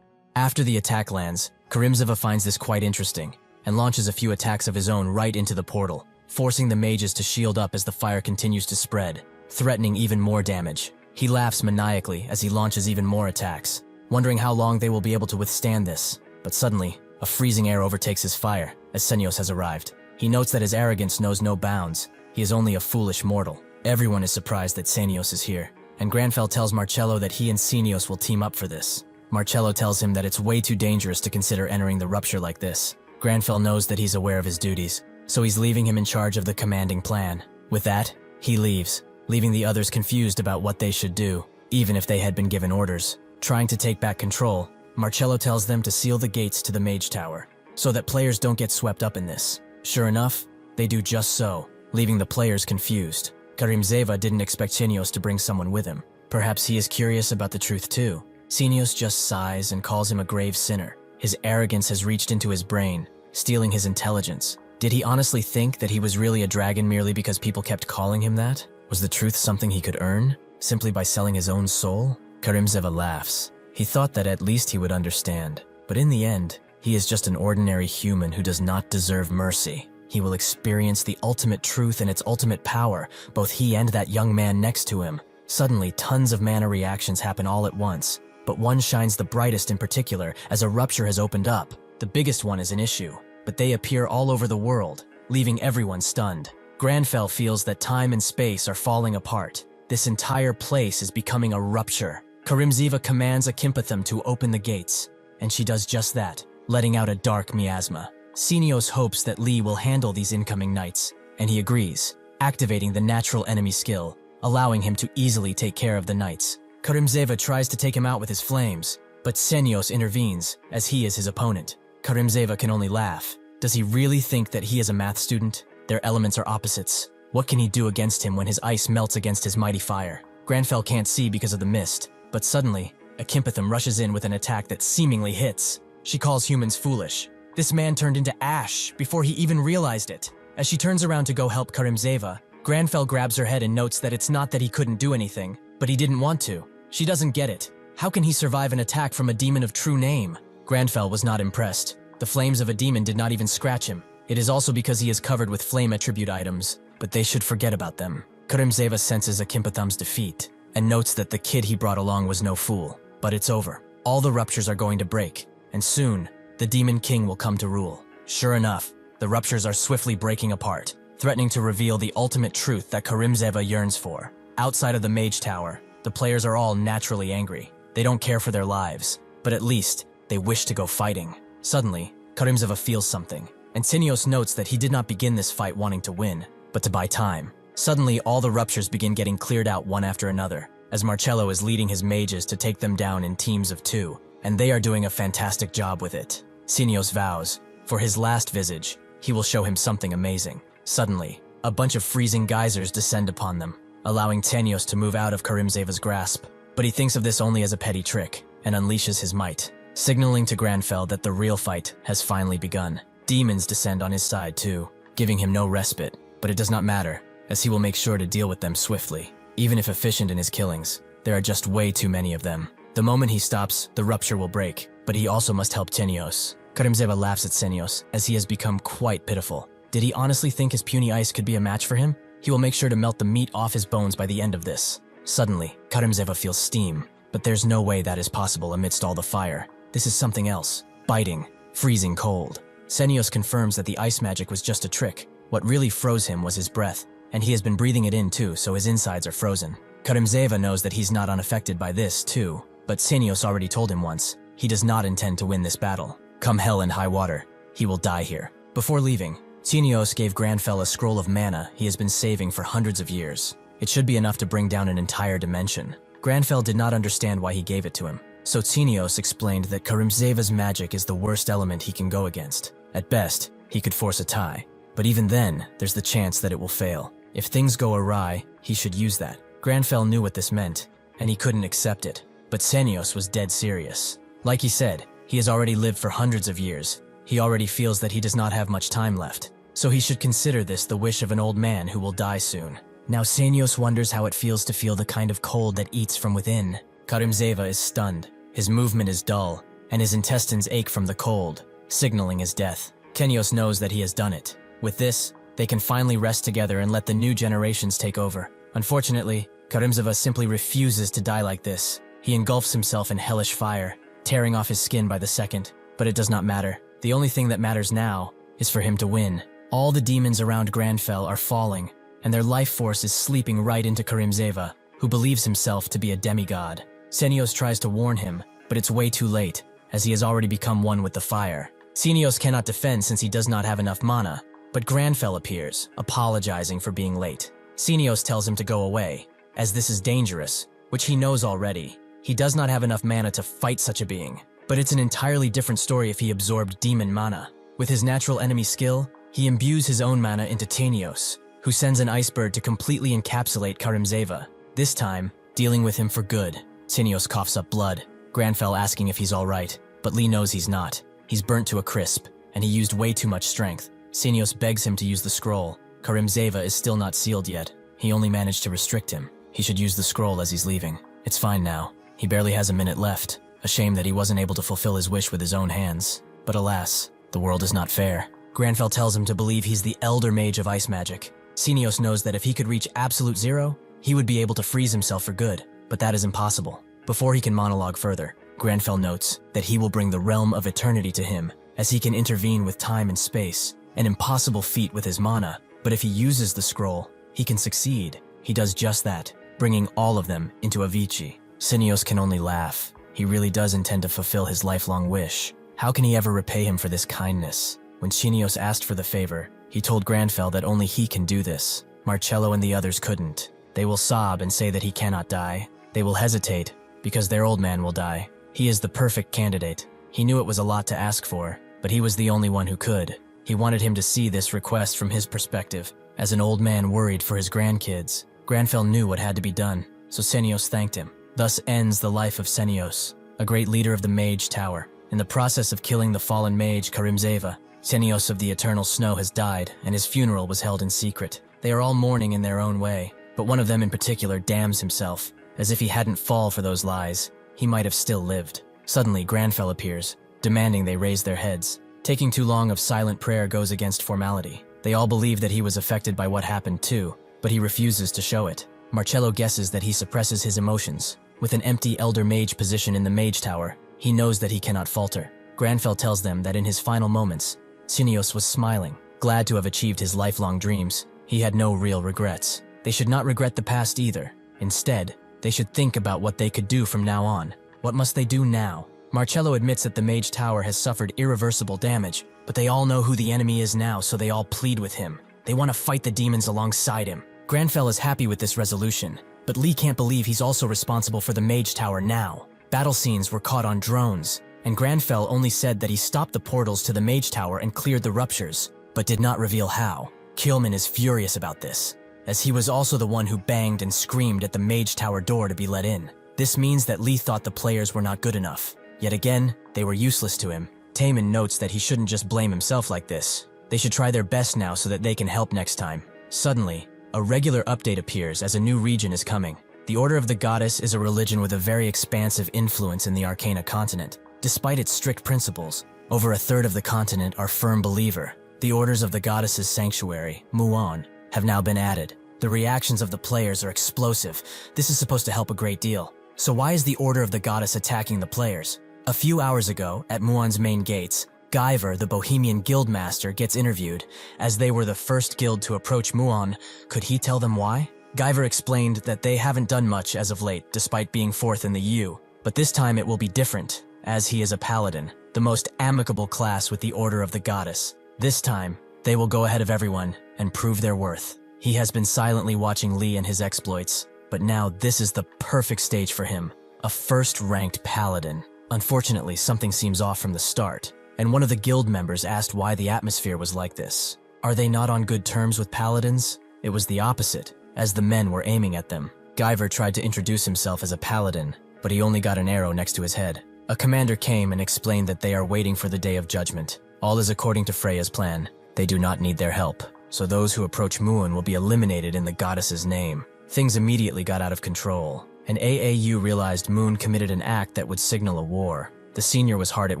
After the attack lands, Karimzeva finds this quite interesting, and launches a few attacks of his own right into the portal, forcing the mages to shield up as the fire continues to spread, threatening even more damage. He laughs maniacally as he launches even more attacks, wondering how long they will be able to withstand this. But suddenly, a freezing air overtakes his fire as Senios has arrived. He notes that his arrogance knows no bounds. He is only a foolish mortal. Everyone is surprised that Senios is here, and Granfell tells Marcello that he and Senios will team up for this. Marcello tells him that it's way too dangerous to consider entering the rupture like this. Granfell knows that he's aware of his duties, so he's leaving him in charge of the commanding plan. With that, he leaves, leaving the others confused about what they should do, even if they had been given orders. Trying to take back control, Marcello tells them to seal the gates to the Mage Tower, so that players don't get swept up in this. Sure enough, they do just so, leaving the players confused. Karimzeva didn't expect Senios to bring someone with him. Perhaps he is curious about the truth too. Senios just sighs and calls him a grave sinner. His arrogance has reached into his brain, stealing his intelligence. Did he honestly think that he was really a dragon merely because people kept calling him that? Was the truth something he could earn, simply by selling his own soul? Karimzeva laughs. He thought that at least he would understand. But in the end, he is just an ordinary human who does not deserve mercy. He will experience the ultimate truth and its ultimate power, both he and that young man next to him. Suddenly, tons of mana reactions happen all at once, but one shines the brightest in particular as a rupture has opened up. The biggest one is an issue, but they appear all over the world, leaving everyone stunned. Granfell feels that time and space are falling apart. This entire place is becoming a rupture. Karimzeva commands Akimpatham to open the gates, and she does just that, letting out a dark miasma. Senios hopes that Lee will handle these incoming knights, and he agrees, activating the natural enemy skill, allowing him to easily take care of the knights. Karimzeva tries to take him out with his flames, but Senios intervenes, as he is his opponent. Karimzeva can only laugh. Does he really think that he is a math student? Their elements are opposites. What can he do against him when his ice melts against his mighty fire? Granfell can't see because of the mist, but suddenly, Akimpatham rushes in with an attack that seemingly hits. She calls humans foolish. This man turned into ash before he even realized it. As she turns around to go help Karimzeva, Granfell grabs her head and notes that it's not that he couldn't do anything, but he didn't want to. She doesn't get it. How can he survive an attack from a demon of true name? Granfell was not impressed. The flames of a demon did not even scratch him. It is also because he is covered with flame attribute items, but they should forget about them. Karimzeva senses Akimpatham's defeat, and notes that the kid he brought along was no fool. But it's over. All the ruptures are going to break, and soon, the Demon King will come to rule. Sure enough, the ruptures are swiftly breaking apart, threatening to reveal the ultimate truth that Karimzeva yearns for. Outside of the Mage Tower, the players are all naturally angry. They don't care for their lives, but at least they wish to go fighting. Suddenly, Karimzeva feels something, and Senios notes that he did not begin this fight wanting to win, but to buy time. Suddenly, all the ruptures begin getting cleared out one after another, as Marcello is leading his mages to take them down in teams of 2, and they are doing a fantastic job with it. Senios vows, for his last visage, he will show him something amazing. Suddenly, a bunch of freezing geysers descend upon them, allowing Tenios to move out of Karimzeva's grasp. But he thinks of this only as a petty trick, and unleashes his might, signaling to Granfell that the real fight has finally begun. Demons descend on his side too, giving him no respite, but it does not matter, as he will make sure to deal with them swiftly. Even if efficient in his killings, there are just way too many of them. The moment he stops, the rupture will break, but he also must help Tenios. Karimzeva laughs at Senios, as he has become quite pitiful. Did he honestly think his puny ice could be a match for him? He will make sure to melt the meat off his bones by the end of this. Suddenly, Karimzeva feels steam, but there's no way that is possible amidst all the fire. This is something else. Biting, freezing cold. Senios confirms that the ice magic was just a trick. What really froze him was his breath, and he has been breathing it in too, so his insides are frozen. Karimzeva knows that he's not unaffected by this too, but Senios already told him once, he does not intend to win this battle. Come hell and high water, he will die here. Before leaving, Senios gave Granfell a scroll of mana he has been saving for hundreds of years. It should be enough to bring down an entire dimension. Granfell did not understand why he gave it to him, so Senios explained that Karimzeva's magic is the worst element he can go against. At best, he could force a tie, but even then, there's the chance that it will fail. If things go awry, he should use that. Granfell knew what this meant, and he couldn't accept it, but Senios was dead serious. Like he said, he has already lived for hundreds of years, He already feels that he does not have much time left, so he should consider this the wish of an old man who will die soon. Now Senios wonders how it feels to feel the kind of cold that eats from within. Karimzeva is stunned, his movement is dull, and his intestines ache from the cold, signaling his death. Kenios knows that he has done it. With this, they can finally rest together and let the new generations take over. Unfortunately, Karimzeva simply refuses to die like this. He engulfs himself in hellish fire, tearing off his skin by the second. But it does not matter. The only thing that matters now is for him to win. All the demons around Granfell are falling, and their life force is sleeping right into Karimzeva, who believes himself to be a demigod. Senios tries to warn him, but it's way too late, as he has already become one with the fire. Senios cannot defend since he does not have enough mana, but Granfell appears, apologizing for being late. Senios tells him to go away, as this is dangerous, which he knows already. He does not have enough mana to fight such a being, but it's an entirely different story if he absorbed demon mana. With his natural enemy skill, he imbues his own mana into Tanios, who sends an ice bird to completely encapsulate Karimzeva, this time dealing with him for good. Tanios coughs up blood, Granfell asking if he's alright, but Lee knows he's not. He's burnt to a crisp, and he used way too much strength. Senios begs him to use the scroll. Karimzeva is still not sealed yet. He only managed to restrict him. He should use the scroll as he's leaving. It's fine now. He barely has a minute left. A shame that he wasn't able to fulfill his wish with his own hands. But alas, the world is not fair. Granfell tells him to believe he's the elder mage of ice magic. Senios knows that if he could reach absolute zero, he would be able to freeze himself for good, but that is impossible. Before he can monologue further, Granfell notes that he will bring the realm of eternity to him, as he can intervene with time and space, an impossible feat with his mana, but if he uses the scroll, he can succeed. He does just that, bringing all of them into Avicii. Senios can only laugh. He really does intend to fulfill his lifelong wish. How can he ever repay him for this kindness? When Senios asked for the favor, he told Granfell that only he can do this. Marcello and the others couldn't. They will sob and say that he cannot die. They will hesitate, because their old man will die. He is the perfect candidate. He knew it was a lot to ask for, but he was the only one who could. He wanted him to see this request from his perspective, as an old man worried for his grandkids. Granfell knew what had to be done, so Senios thanked him. Thus ends the life of Senios, a great leader of the Mage Tower. In the process of killing the fallen mage Karimzeva, Senios of the Eternal Snow has died, and his funeral was held in secret. They are all mourning in their own way, but one of them in particular damns himself, as if he hadn't fallen for those lies. He might have still lived. Suddenly, Granfell appears, demanding they raise their heads. Taking too long of silent prayer goes against formality. They all believe that he was affected by what happened too, but he refuses to show it. Marcello guesses that he suppresses his emotions. With an empty Elder Mage position in the Mage Tower, he knows that he cannot falter. Granfell tells them that in his final moments, Senios was smiling, glad to have achieved his lifelong dreams. He had no real regrets. They should not regret the past either. Instead, they should think about what they could do from now on. What must they do now? Marcello admits that the Mage Tower has suffered irreversible damage, but they all know who the enemy is now, so they all plead with him. They want to fight the demons alongside him. Granfell is happy with this resolution, but Lee can't believe he's also responsible for the Mage Tower now. Battle scenes were caught on drones, and Granfell only said that he stopped the portals to the Mage Tower and cleared the ruptures, but did not reveal how. Killman is furious about this, as he was also the one who banged and screamed at the Mage Tower door to be let in. This means that Lee thought the players were not good enough. Yet again, they were useless to him. Taemin notes that he shouldn't just blame himself like this. They should try their best now so that they can help next time. Suddenly, a regular update appears as a new region is coming. The Order of the Goddess is a religion with a very expansive influence in the Arcana continent. Despite its strict principles, over a third of the continent are firm believer. The Orders of the Goddess's sanctuary, Muon, have now been added. The reactions of the players are explosive. This is supposed to help a great deal. So why is the Order of the Goddess attacking the players? A few hours ago, at Muon's main gates, Guyver, the Bohemian Guildmaster, gets interviewed. As they were the first guild to approach Muon, could he tell them why? Guyver explained that they haven't done much as of late, despite being fourth in the U. But this time it will be different, as he is a paladin, the most amicable class with the Order of the Goddess. This time, they will go ahead of everyone and prove their worth. He has been silently watching Lee and his exploits, but now this is the perfect stage for him. A first-ranked paladin. Unfortunately, something seems off from the start, and one of the guild members asked why the atmosphere was like this. Are they not on good terms with paladins? It was the opposite, as the men were aiming at them. Guyver tried to introduce himself as a paladin, but he only got an arrow next to his head. A commander came and explained that they are waiting for the Day of Judgment. All is according to Freya's plan. They do not need their help, so those who approach Moon will be eliminated in the goddess's name. Things immediately got out of control, and AAU realized Moon committed an act that would signal a war. The senior was hard at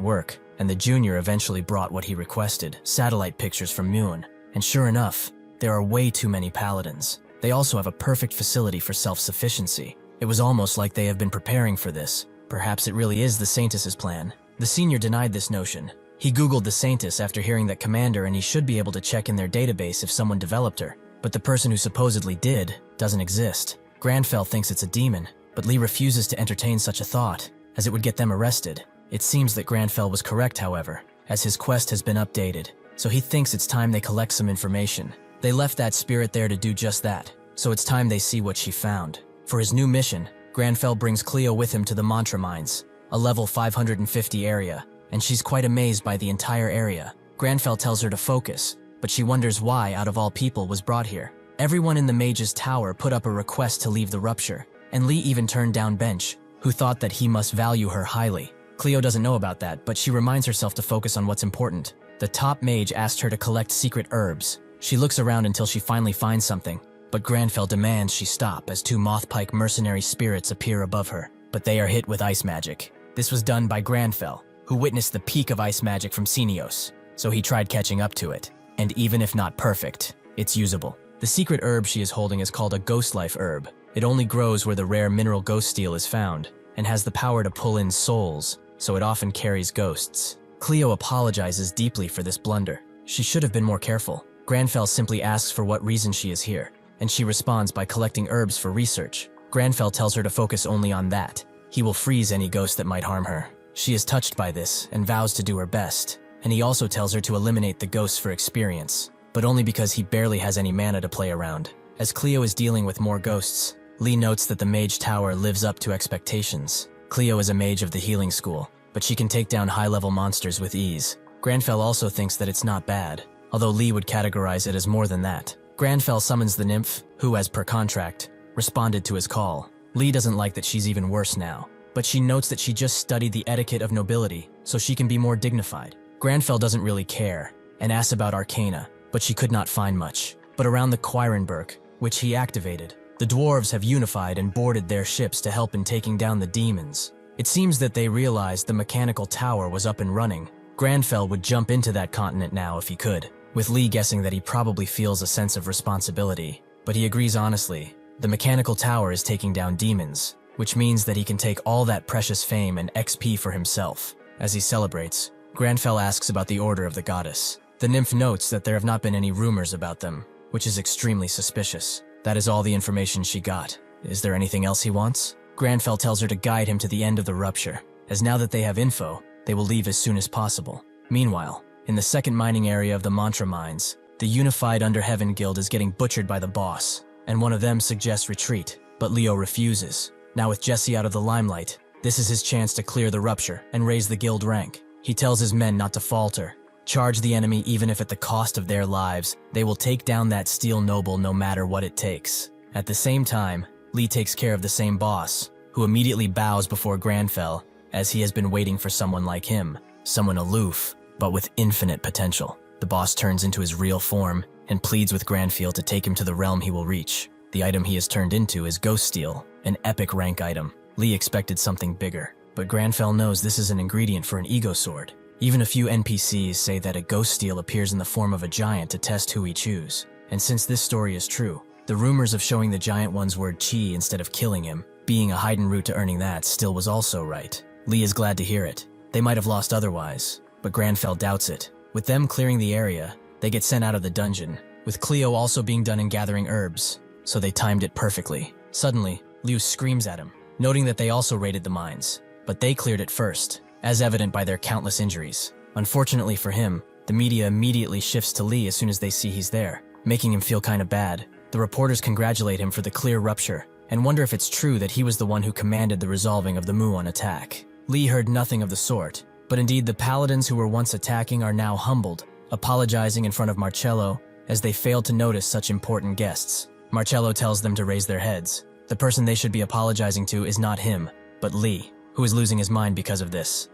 work, and the junior eventually brought what he requested, satellite pictures from Moon. And sure enough, there are way too many paladins. They also have a perfect facility for self-sufficiency. It was almost like they have been preparing for this. Perhaps it really is the Saintess's plan. The senior denied this notion. He googled the Saintess after hearing that Commander and he should be able to check in their database if someone developed her. But the person who supposedly did doesn't exist. Granfell thinks it's a demon, but Lee refuses to entertain such a thought, as it would get them arrested. It seems that Granfell was correct, however, as his quest has been updated, so he thinks it's time they collect some information. They left that spirit there to do just that, so it's time they see what she found. For his new mission, Granfell brings Cleo with him to the Mantra Mines, a level 550 area, and she's quite amazed by the entire area. Granfell tells her to focus, but she wonders why, out of all people, was brought here. Everyone in the Mage's Tower put up a request to leave the rupture, and Lee even turned down Bench, who thought that he must value her highly. Cleo doesn't know about that, but she reminds herself to focus on what's important. The top mage asked her to collect secret herbs. She looks around until she finally finds something, but Granfell demands she stop as two Mothpike mercenary spirits appear above her, but they are hit with ice magic. This was done by Granfell, who witnessed the peak of ice magic from Senios, so he tried catching up to it. And even if not perfect, it's usable. The secret herb she is holding is called a Ghost Life herb. It only grows where the rare mineral ghost steel is found, and has the power to pull in souls, so it often carries ghosts. Cleo apologizes deeply for this blunder. She should have been more careful. Granfell simply asks for what reason she is here, and she responds by collecting herbs for research. Granfell tells her to focus only on that. He will freeze any ghost that might harm her. She is touched by this and vows to do her best, and he also tells her to eliminate the ghosts for experience, but only because he barely has any mana to play around. As Cleo is dealing with more ghosts, Lee notes that the Mage Tower lives up to expectations. Cleo is a mage of the healing school, but she can take down high-level monsters with ease. Granfell also thinks that it's not bad, although Lee would categorize it as more than that. Granfell summons the nymph, who, as per contract, responded to his call. Lee doesn't like that she's even worse now, but she notes that she just studied the etiquette of nobility, so she can be more dignified. Granfell doesn't really care, and asks about Arcana, but she could not find much. But around the Quirenberg, which he activated, the dwarves have unified and boarded their ships to help in taking down the demons. It seems that they realized the mechanical tower was up and running. Granfell would jump into that continent now if he could, with Lee guessing that he probably feels a sense of responsibility. But he agrees honestly. The mechanical tower is taking down demons, which means that he can take all that precious fame and XP for himself. As he celebrates, Granfell asks about the order of the goddess. The nymph notes that there have not been any rumors about them, which is extremely suspicious. That is all the information she got. Is there anything else he wants? Granfell tells her to guide him to the end of the rupture, as now that they have info, they will leave as soon as possible. Meanwhile, in the second mining area of the Mantra Mines, the unified Underheaven Guild is getting butchered by the boss, and one of them suggests retreat, but Leo refuses. Now with Jesse out of the limelight, this is his chance to clear the rupture and raise the guild rank. He tells his men not to falter. Charge the enemy even if at the cost of their lives. They will take down that steel noble no matter what it takes. At the same time, Lee takes care of the same boss, who immediately bows before Granfell, as he has been waiting for someone like him, someone aloof, but with infinite potential. The boss turns into his real form and pleads with Granfell to take him to the realm he will reach. The item he has turned into is Ghost Steel, an epic rank item. Lee expected something bigger, but Granfell knows this is an ingredient for an ego sword. Even a few NPCs say that a Ghost Steel appears in the form of a giant to test who he choose. And since this story is true, the rumors of showing the giant one's word chi instead of killing him, being a hidden route to earning that, still was also right. Lee is glad to hear it. They might have lost otherwise, but Granfell doubts it. With them clearing the area, they get sent out of the dungeon, with Cleo also being done in gathering herbs, so they timed it perfectly. Suddenly, Liu screams at him, noting that they also raided the mines, but they cleared it first, as evident by their countless injuries. Unfortunately for him, the media immediately shifts to Lee as soon as they see he's there, making him feel kinda bad. The reporters congratulate him for the clear rupture, and wonder if it's true that he was the one who commanded the resolving of the Muon attack. Lee heard nothing of the sort, but indeed the paladins who were once attacking are now humbled, apologizing in front of Marcello as they failed to notice such important guests. Marcello tells them to raise their heads. The person they should be apologizing to is not him, but Lee, who is losing his mind because of this.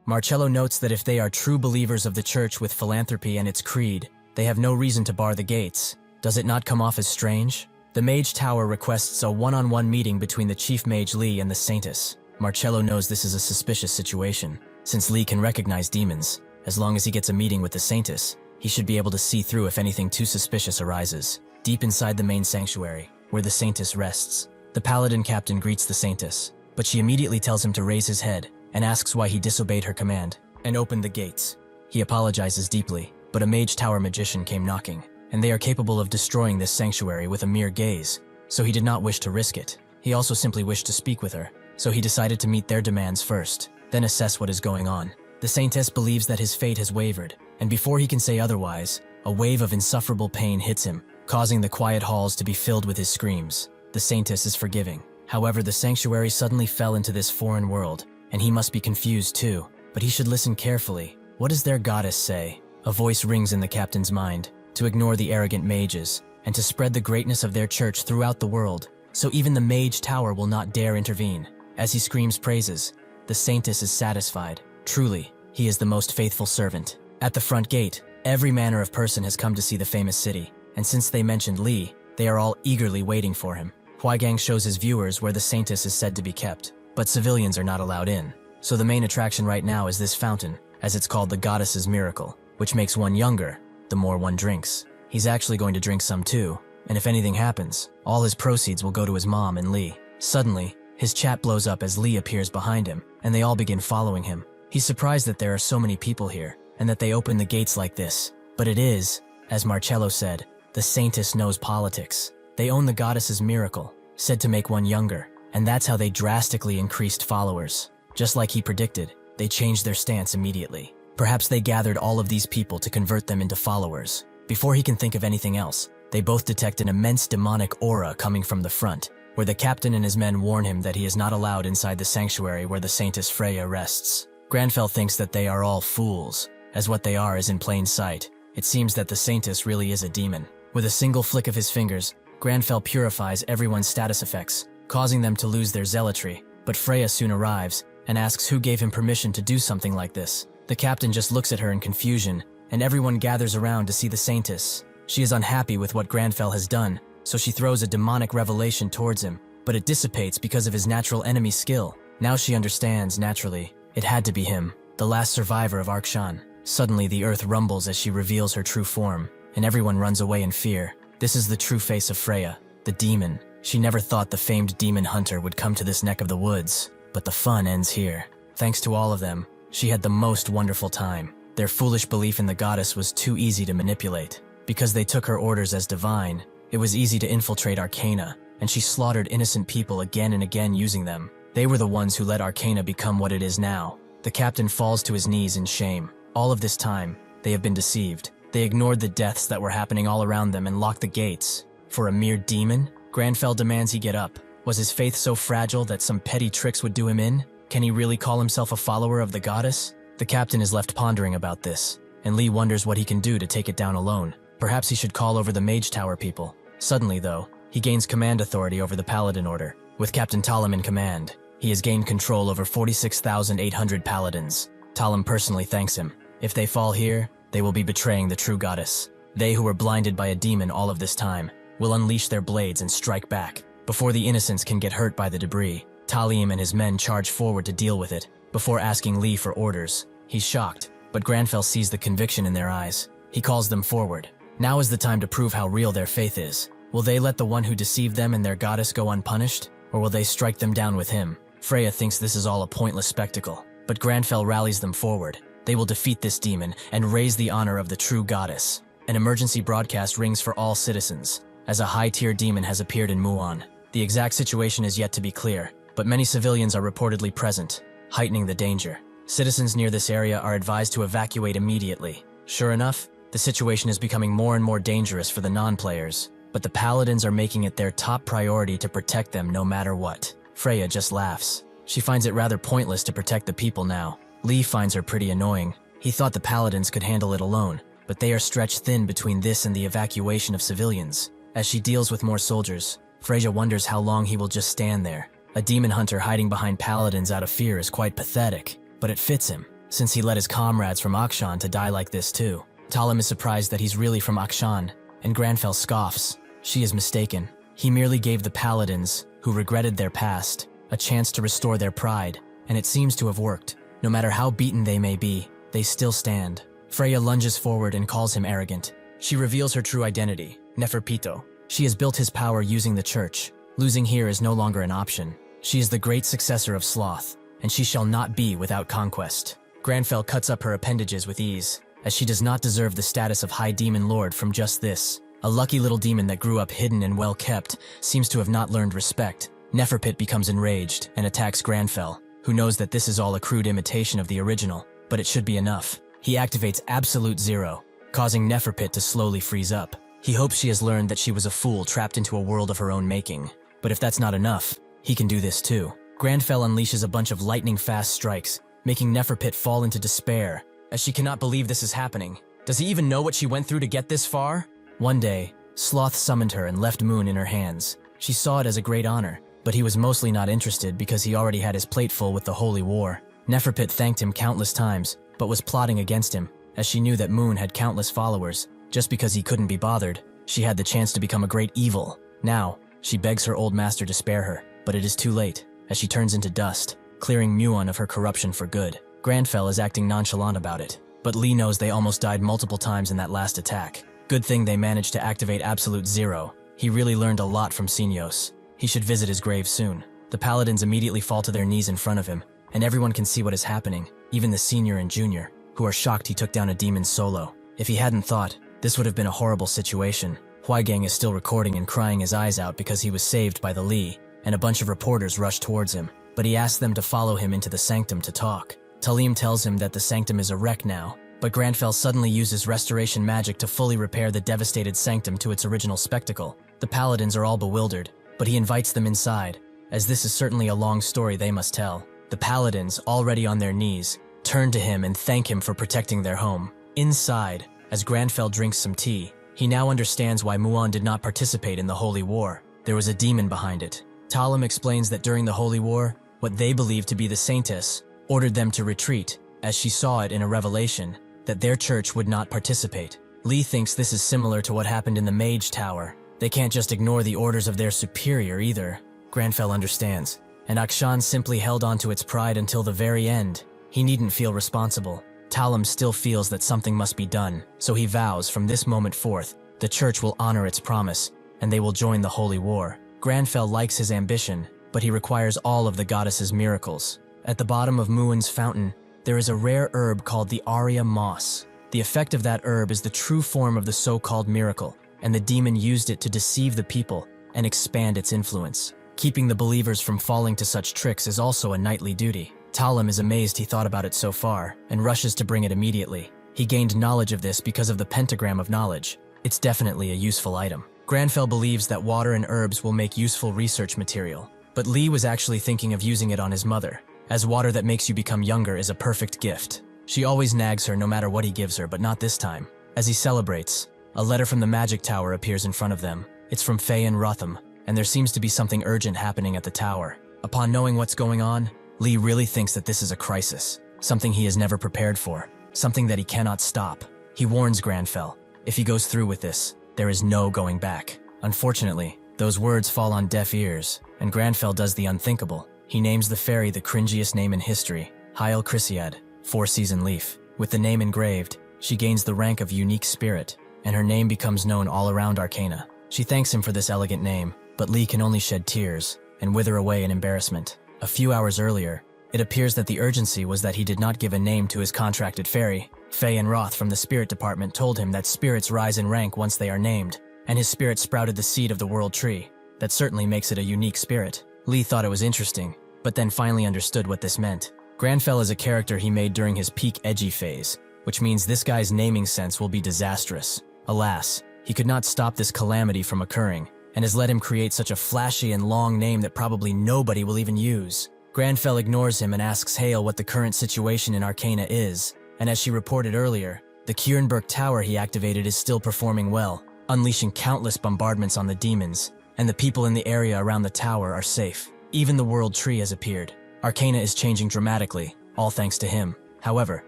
Marcello notes that if they are true believers of the church with philanthropy and its creed, they have no reason to bar the gates. Does it not come off as strange? The Mage Tower requests a one-on-one meeting between the Chief Mage Lee and the Saintess. Marcello knows this is a suspicious situation. Since Lee can recognize demons, as long as he gets a meeting with the Saintess, he should be able to see through if anything too suspicious arises. Deep inside the main sanctuary, where the Saintess rests, the Paladin captain greets the Saintess, but she immediately tells him to raise his head and asks why he disobeyed her command and opened the gates. He apologizes deeply, but a Mage Tower magician came knocking, and they are capable of destroying this sanctuary with a mere gaze, so he did not wish to risk it. He also simply wished to speak with her, so he decided to meet their demands first, then assess what is going on. The Saintess believes that his fate has wavered, and before he can say otherwise, a wave of insufferable pain hits him, causing the quiet halls to be filled with his screams. The Saintess is forgiving. However, the sanctuary suddenly fell into this foreign world, and he must be confused too, but he should listen carefully. What does their goddess say? A voice rings in the captain's mind, to ignore the arrogant mages, and to spread the greatness of their church throughout the world, so even the Mage Tower will not dare intervene. As he screams praises, the Saintess is satisfied. Truly, he is the most faithful servant. At the front gate, every manner of person has come to see the famous city, and since they mentioned Lee, they are all eagerly waiting for him. Huaigang shows his viewers where the Saintess is said to be kept, but civilians are not allowed in. So the main attraction right now is this fountain, as it's called the Goddess's Miracle, which makes one younger, the more one drinks. He's actually going to drink some too, and if anything happens, all his proceeds will go to his mom and Lee. Suddenly, his chat blows up as Lee appears behind him, and they all begin following him. He's surprised that there are so many people here, and that they open the gates like this. But it is, as Marcello said, the Saintess knows politics. They own the Goddess's Miracle, said to make one younger, and that's how they drastically increased followers. Just like he predicted, they changed their stance immediately. Perhaps they gathered all of these people to convert them into followers. Before he can think of anything else, they both detect an immense demonic aura coming from the front, where the captain and his men warn him that he is not allowed inside the sanctuary where the Saintess Freya rests. Granfell thinks that they are all fools, as what they are is in plain sight. It seems that the Saintess really is a demon. With a single flick of his fingers, Granfell purifies everyone's status effects, causing them to lose their zealotry. But Freya soon arrives and asks who gave him permission to do something like this. The captain just looks at her in confusion, and everyone gathers around to see the Saintess. She is unhappy with what Granfell has done, so she throws a demonic revelation towards him, but it dissipates because of his natural enemy skill. Now she understands, naturally. It had to be him, the last survivor of Arkshan. Suddenly the earth rumbles as she reveals her true form, and everyone runs away in fear. This is the true face of Freya, the demon. She never thought the famed demon hunter would come to this neck of the woods, but the fun ends here. Thanks to all of them, she had the most wonderful time. Their foolish belief in the goddess was too easy to manipulate. Because they took her orders as divine, it was easy to infiltrate Arcana, and she slaughtered innocent people again and again using them. They were the ones who let Arcana become what it is now. The captain falls to his knees in shame. All of this time, they have been deceived. They ignored the deaths that were happening all around them and locked the gates. For a mere demon? Granfell demands he get up. Was his faith so fragile that some petty tricks would do him in? Can he really call himself a follower of the goddess? The captain is left pondering about this, and Lee wonders what he can do to take it down alone. Perhaps he should call over the Mage Tower people. Suddenly, though, he gains command authority over the Paladin Order. With Captain Talam in command, he has gained control over 46,800 paladins. Talam personally thanks him. If they fall here, they will be betraying the true goddess. They who were blinded by a demon all of this time will unleash their blades and strike back. Before the innocents can get hurt by the debris, Talim and his men charge forward to deal with it. Before asking Lee for orders, he's shocked, but Granfell sees the conviction in their eyes. He calls them forward. Now is the time to prove how real their faith is. Will they let the one who deceived them and their goddess go unpunished, or will they strike them down with him? Freya thinks this is all a pointless spectacle, but Granfell rallies them forward. They will defeat this demon and raise the honor of the true goddess. An emergency broadcast rings for all citizens, as a high-tier demon has appeared in Muon. The exact situation is yet to be clear, but many civilians are reportedly present, heightening the danger. Citizens near this area are advised to evacuate immediately. Sure enough, the situation is becoming more and more dangerous for the non-players, but the paladins are making it their top priority to protect them no matter what. Freya just laughs. She finds it rather pointless to protect the people now. Lee finds her pretty annoying. He thought the paladins could handle it alone, but they are stretched thin between this and the evacuation of civilians. As she deals with more soldiers, Freya wonders how long he will just stand there. A demon hunter hiding behind paladins out of fear is quite pathetic, but it fits him. since he led his comrades from Akshan to die like this too. Talim is surprised that he's really from Akshan, and Granfell scoffs. She is mistaken. He merely gave the paladins, who regretted their past, a chance to restore their pride, and it seems to have worked. No matter how beaten they may be, they still stand. Freya lunges forward and calls him arrogant. She reveals her true identity, Neferpito. She has built his power using the church. Losing here is no longer an option. She is the great successor of Sloth, and she shall not be without conquest. Granfell cuts up her appendages with ease, as she does not deserve the status of High Demon Lord from just this. A lucky little demon that grew up hidden and well kept seems to have not learned respect. Neferpit becomes enraged and attacks Granfell, who knows that this is all a crude imitation of the original, but it should be enough. He activates Absolute Zero, causing Neferpit to slowly freeze up. He hopes she has learned that she was a fool trapped into a world of her own making. But if that's not enough, he can do this too. Granfell unleashes a bunch of lightning-fast strikes, making Neferpit fall into despair, as she cannot believe this is happening. Does he even know what she went through to get this far? One day, Sloth summoned her and left Moon in her hands. She saw it as a great honor, but he was mostly not interested because he already had his plate full with the Holy War. Neferpit thanked him countless times, but was plotting against him, as she knew that Moon had countless followers. Just because he couldn't be bothered, she had the chance to become a great evil. Now, she begs her old master to spare her, but it is too late, as she turns into dust, clearing Muon of her corruption for good. Granfell is acting nonchalant about it, but Lee knows they almost died multiple times in that last attack. Good thing they managed to activate Absolute Zero. He really learned a lot from Senios. He should visit his grave soon. The paladins immediately fall to their knees in front of him, and everyone can see what is happening, even the senior and junior, who are shocked he took down a demon solo. If he hadn't thought, this would have been a horrible situation. Huaigang is still recording and crying his eyes out because he was saved by the Li, and a bunch of reporters rush towards him, but he asks them to follow him into the sanctum to talk. Talim tells him that the sanctum is a wreck now, but Granfell suddenly uses restoration magic to fully repair the devastated sanctum to its original spectacle. The paladins are all bewildered, but he invites them inside, as this is certainly a long story they must tell. The paladins, already on their knees, turn to him and thank him for protecting their home. Inside, as Granfell drinks some tea, he now understands why Muon did not participate in the Holy War. There was a demon behind it. Talim explains that during the Holy War, what they believed to be the Saintess ordered them to retreat, as she saw it in a revelation that their church would not participate. Lee thinks this is similar to what happened in the Mage Tower. They can't just ignore the orders of their superior either. Granfell understands, and Akshan simply held on to its pride until the very end. He needn't feel responsible. Talim still feels that something must be done, so he vows from this moment forth, the church will honor its promise, and they will join the Holy War. Granfell likes his ambition, but he requires all of the goddess's miracles. At the bottom of Muon's fountain, there is a rare herb called the Arya Moss. The effect of that herb is the true form of the so-called miracle, and the demon used it to deceive the people and expand its influence. Keeping the believers from falling to such tricks is also a knightly duty. Talim is amazed he thought about it so far, and rushes to bring it immediately. He gained knowledge of this because of the pentagram of knowledge. It's definitely a useful item. Granfell believes that water and herbs will make useful research material, but Lee was actually thinking of using it on his mother, as water that makes you become younger is a perfect gift. She always nags her no matter what he gives her, but not this time. As he celebrates, a letter from the Magic Tower appears in front of them. It's from Faye and Rotham, and there seems to be something urgent happening at the tower. Upon knowing what's going on, Lee really thinks that this is a crisis, something he has never prepared for, something that he cannot stop. He warns Granfell, if he goes through with this, there is no going back. Unfortunately, those words fall on deaf ears, and Granfell does the unthinkable. He names the fairy the cringiest name in history, Hyel Chrysiad, Four-Season Leaf. With the name engraved, she gains the rank of unique spirit, and her name becomes known all around Arcana. She thanks him for this elegant name, but Lee can only shed tears and wither away in embarrassment. A few hours earlier, it appears that the urgency was that he did not give a name to his contracted fairy. Faye and Roth from the spirit department told him that spirits rise in rank once they are named, and his spirit sprouted the seed of the world tree. That certainly makes it a unique spirit. Lee thought it was interesting, but then finally understood what this meant. Granfell is a character he made during his peak edgy phase, which means this guy's naming sense will be disastrous. Alas, he could not stop this calamity from occurring, and has let him create such a flashy and long name that probably nobody will even use. Granfell ignores him and asks Hale what the current situation in Arcana is, and as she reported earlier, the Kierenberg Tower he activated is still performing well, unleashing countless bombardments on the demons, and the people in the area around the tower are safe. Even the World Tree has appeared. Arcana is changing dramatically, all thanks to him. However,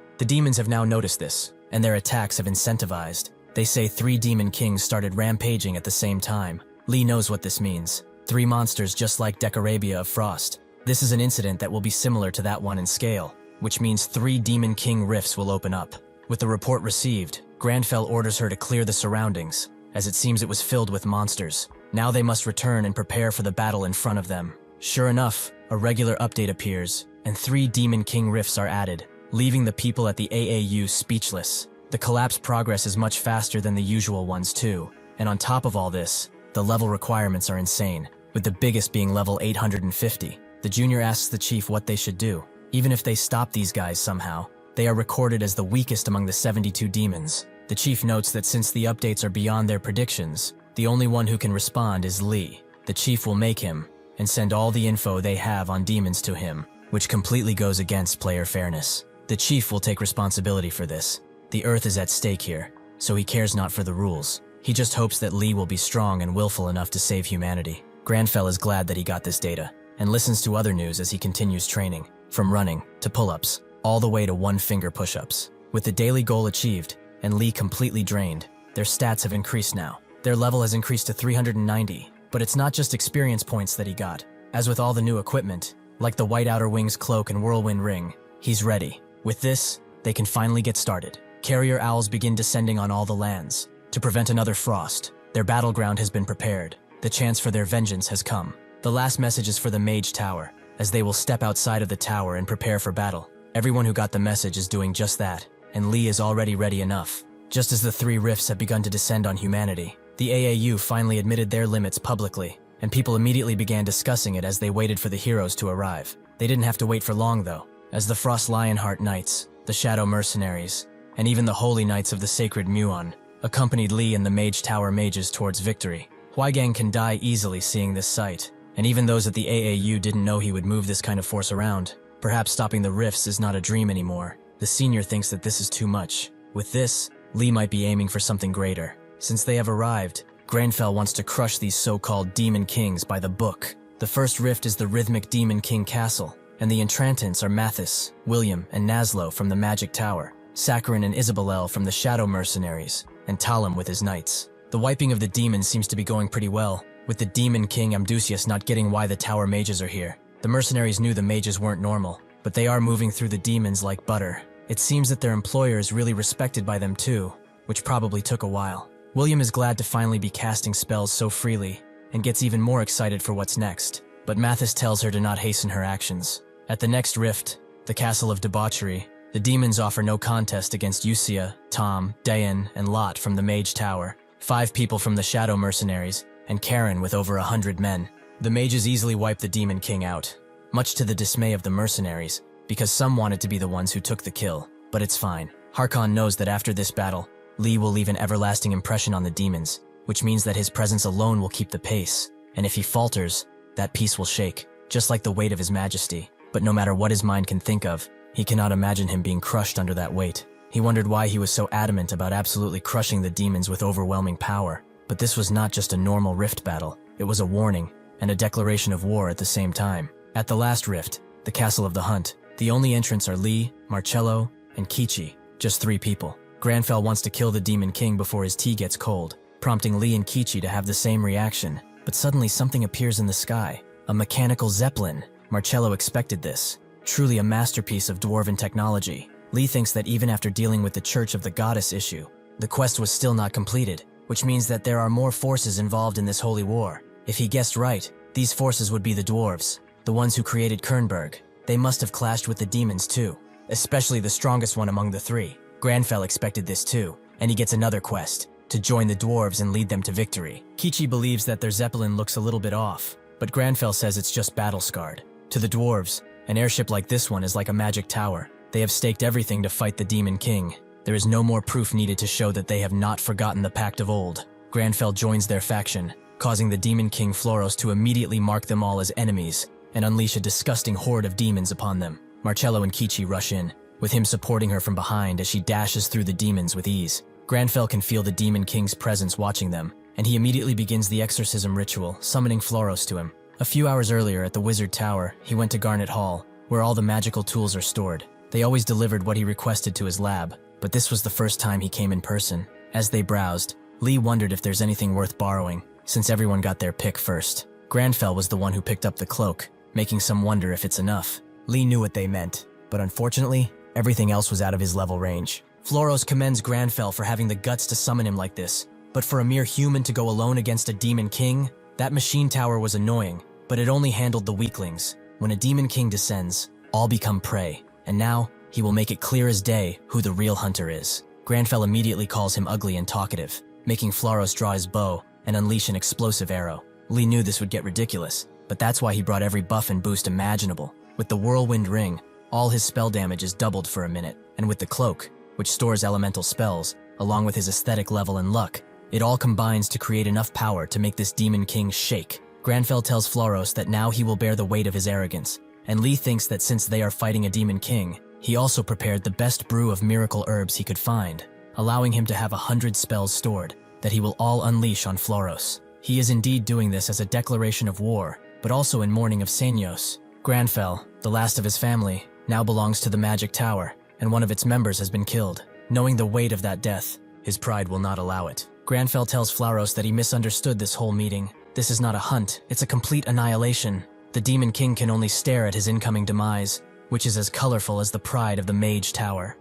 the demons have now noticed this, and their attacks have incentivized. They say 3 demon kings started rampaging at the same time. Lee knows what this means. 3 monsters just like Decorabia of Frost. This is an incident that will be similar to that one in scale, which means 3 demon king rifts will open up. With the report received, Grandfell orders her to clear the surroundings, as it seems it was filled with monsters. Now they must return and prepare for the battle in front of them. Sure enough, a regular update appears, and 3 demon king rifts are added, leaving the people at the AAU speechless. The collapse progress is much faster than the usual ones too, and on top of all this, the level requirements are insane, with the biggest being level 850. The junior asks the chief what they should do. Even if they stop these guys somehow, they are recorded as the weakest among the 72 demons. The chief notes that since the updates are beyond their predictions, the only one who can respond is Lee. The chief will make him, and send all the info they have on demons to him, which completely goes against player fairness. The chief will take responsibility for this. The Earth is at stake here, so he cares not for the rules. He just hopes that Lee will be strong and willful enough to save humanity. Grandfell is glad that he got this data, and listens to other news as he continues training, from running to pull-ups, all the way to one-finger push-ups. With the daily goal achieved, and Lee completely drained, their stats have increased now. Their level has increased to 390, but it's not just experience points that he got. As with all the new equipment, like the White Outer Wings cloak and Whirlwind ring, he's ready. With this, they can finally get started. Carrier owls begin descending on all the lands. To prevent another frost, their battleground has been prepared. The chance for their vengeance has come. The last message is for the Mage Tower, as they will step outside of the tower and prepare for battle. Everyone who got the message is doing just that, and Lee is already ready enough. Just as the 3 rifts have begun to descend on humanity, the AAU finally admitted their limits publicly, and people immediately began discussing it as they waited for the heroes to arrive. They didn't have to wait for long though, as the Frost Lionheart Knights, the Shadow Mercenaries, and even the Holy Knights of the Sacred Muon accompanied Lee and the Mage Tower mages towards victory. Huaigang can die easily seeing this sight, and even those at the AAU didn't know he would move this kind of force around. Perhaps stopping the rifts is not a dream anymore. The senior thinks that this is too much. With this, Lee might be aiming for something greater. Since they have arrived, Grandfell wants to crush these so-called Demon Kings by the book. The first rift is the Rhythmic Demon King Castle, and the entrantants are Mathis, William, and Naslo from the Magic Tower, Sakharin and Isabel from the Shadow Mercenaries, and Talim with his knights. The wiping of the demons seems to be going pretty well, with the Demon King Amdusius not getting why the Tower mages are here. The mercenaries knew the mages weren't normal, but they are moving through the demons like butter. It seems that their employer is really respected by them too, which probably took a while. William is glad to finally be casting spells so freely, and gets even more excited for what's next, but Mathis tells her to not hasten her actions. At the next rift, the Castle of Debauchery, the demons offer no contest against Usia, Tom, Dayan, and Lot from the Mage Tower, 5 people from the Shadow Mercenaries, and Karen with over 100 men. The mages easily wipe the Demon King out, much to the dismay of the mercenaries, because some wanted to be the ones who took the kill, but it's fine. Harkon knows that after this battle, Lee will leave an everlasting impression on the demons, which means that his presence alone will keep the pace, and if he falters, that peace will shake, just like the weight of his majesty. But no matter what his mind can think of, he cannot imagine him being crushed under that weight. He wondered why he was so adamant about absolutely crushing the demons with overwhelming power, but this was not just a normal rift battle, it was a warning, and a declaration of war at the same time. At the last rift, the Castle of the Hunt, the only entrants are Lee, Marcello, and Kichi, just 3 people. Grandfell wants to kill the Demon King before his tea gets cold, prompting Lee and Kichi to have the same reaction. But suddenly something appears in the sky, a mechanical zeppelin. Marcello expected this, truly a masterpiece of dwarven technology. Lee thinks that even after dealing with the Church of the Goddess issue, the quest was still not completed, which means that there are more forces involved in this holy war. If he guessed right, these forces would be the dwarves, the ones who created Kernberg. They must have clashed with the demons too, especially the strongest one among the 3. Grandfell expected this too, and he gets another quest, to join the dwarves and lead them to victory. Kichi believes that their zeppelin looks a little bit off, but Grandfell says it's just battle-scarred. To the dwarves, an airship like this one is like a magic tower. They have staked everything to fight the Demon King. There is no more proof needed to show that they have not forgotten the pact of old. Grandfell joins their faction, causing the Demon King Floros to immediately mark them all as enemies and unleash a disgusting horde of demons upon them. Marcello and Kichi rush in, with him supporting her from behind as she dashes through the demons with ease. Grandfell can feel the Demon King's presence watching them, and he immediately begins the exorcism ritual, summoning Floros to him. A few hours earlier at the Wizard Tower, he went to Garnet Hall, where all the magical tools are stored. They always delivered what he requested to his lab, but this was the first time he came in person. As they browsed, Lee wondered if there's anything worth borrowing, since everyone got their pick first. Granfell was the one who picked up the cloak, making some wonder if it's enough. Lee knew what they meant, but unfortunately, everything else was out of his level range. Floros commends Granfell for having the guts to summon him like this, but for a mere human to go alone against a demon king, that machine tower was annoying, but it only handled the weaklings. When a demon king descends, all become prey, and now he will make it clear as day who the real hunter is. Granfell immediately calls him ugly and talkative, making Floros draw his bow and unleash an explosive arrow. Lee knew this would get ridiculous, but that's why he brought every buff and boost imaginable. With the whirlwind ring, all his spell damage is doubled for a minute, and with the cloak, which stores elemental spells, along with his aesthetic level and luck, it all combines to create enough power to make this demon king shake. Granfell tells Floros that now he will bear the weight of his arrogance, and Lee thinks that since they are fighting a demon king, he also prepared the best brew of miracle herbs he could find, allowing him to have 100 spells stored, that he will all unleash on Floros. He is indeed doing this as a declaration of war, but also in mourning of Senyos. Granfell, the last of his family, now belongs to the Magic Tower, and one of its members has been killed. Knowing the weight of that death, his pride will not allow it. Granfell tells Floros that he misunderstood this whole meeting. This is not a hunt, it's a complete annihilation. The Demon King can only stare at his incoming demise, which is as colorful as the pride of the Mage Tower.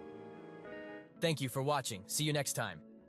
Thank you for watching. See you next time.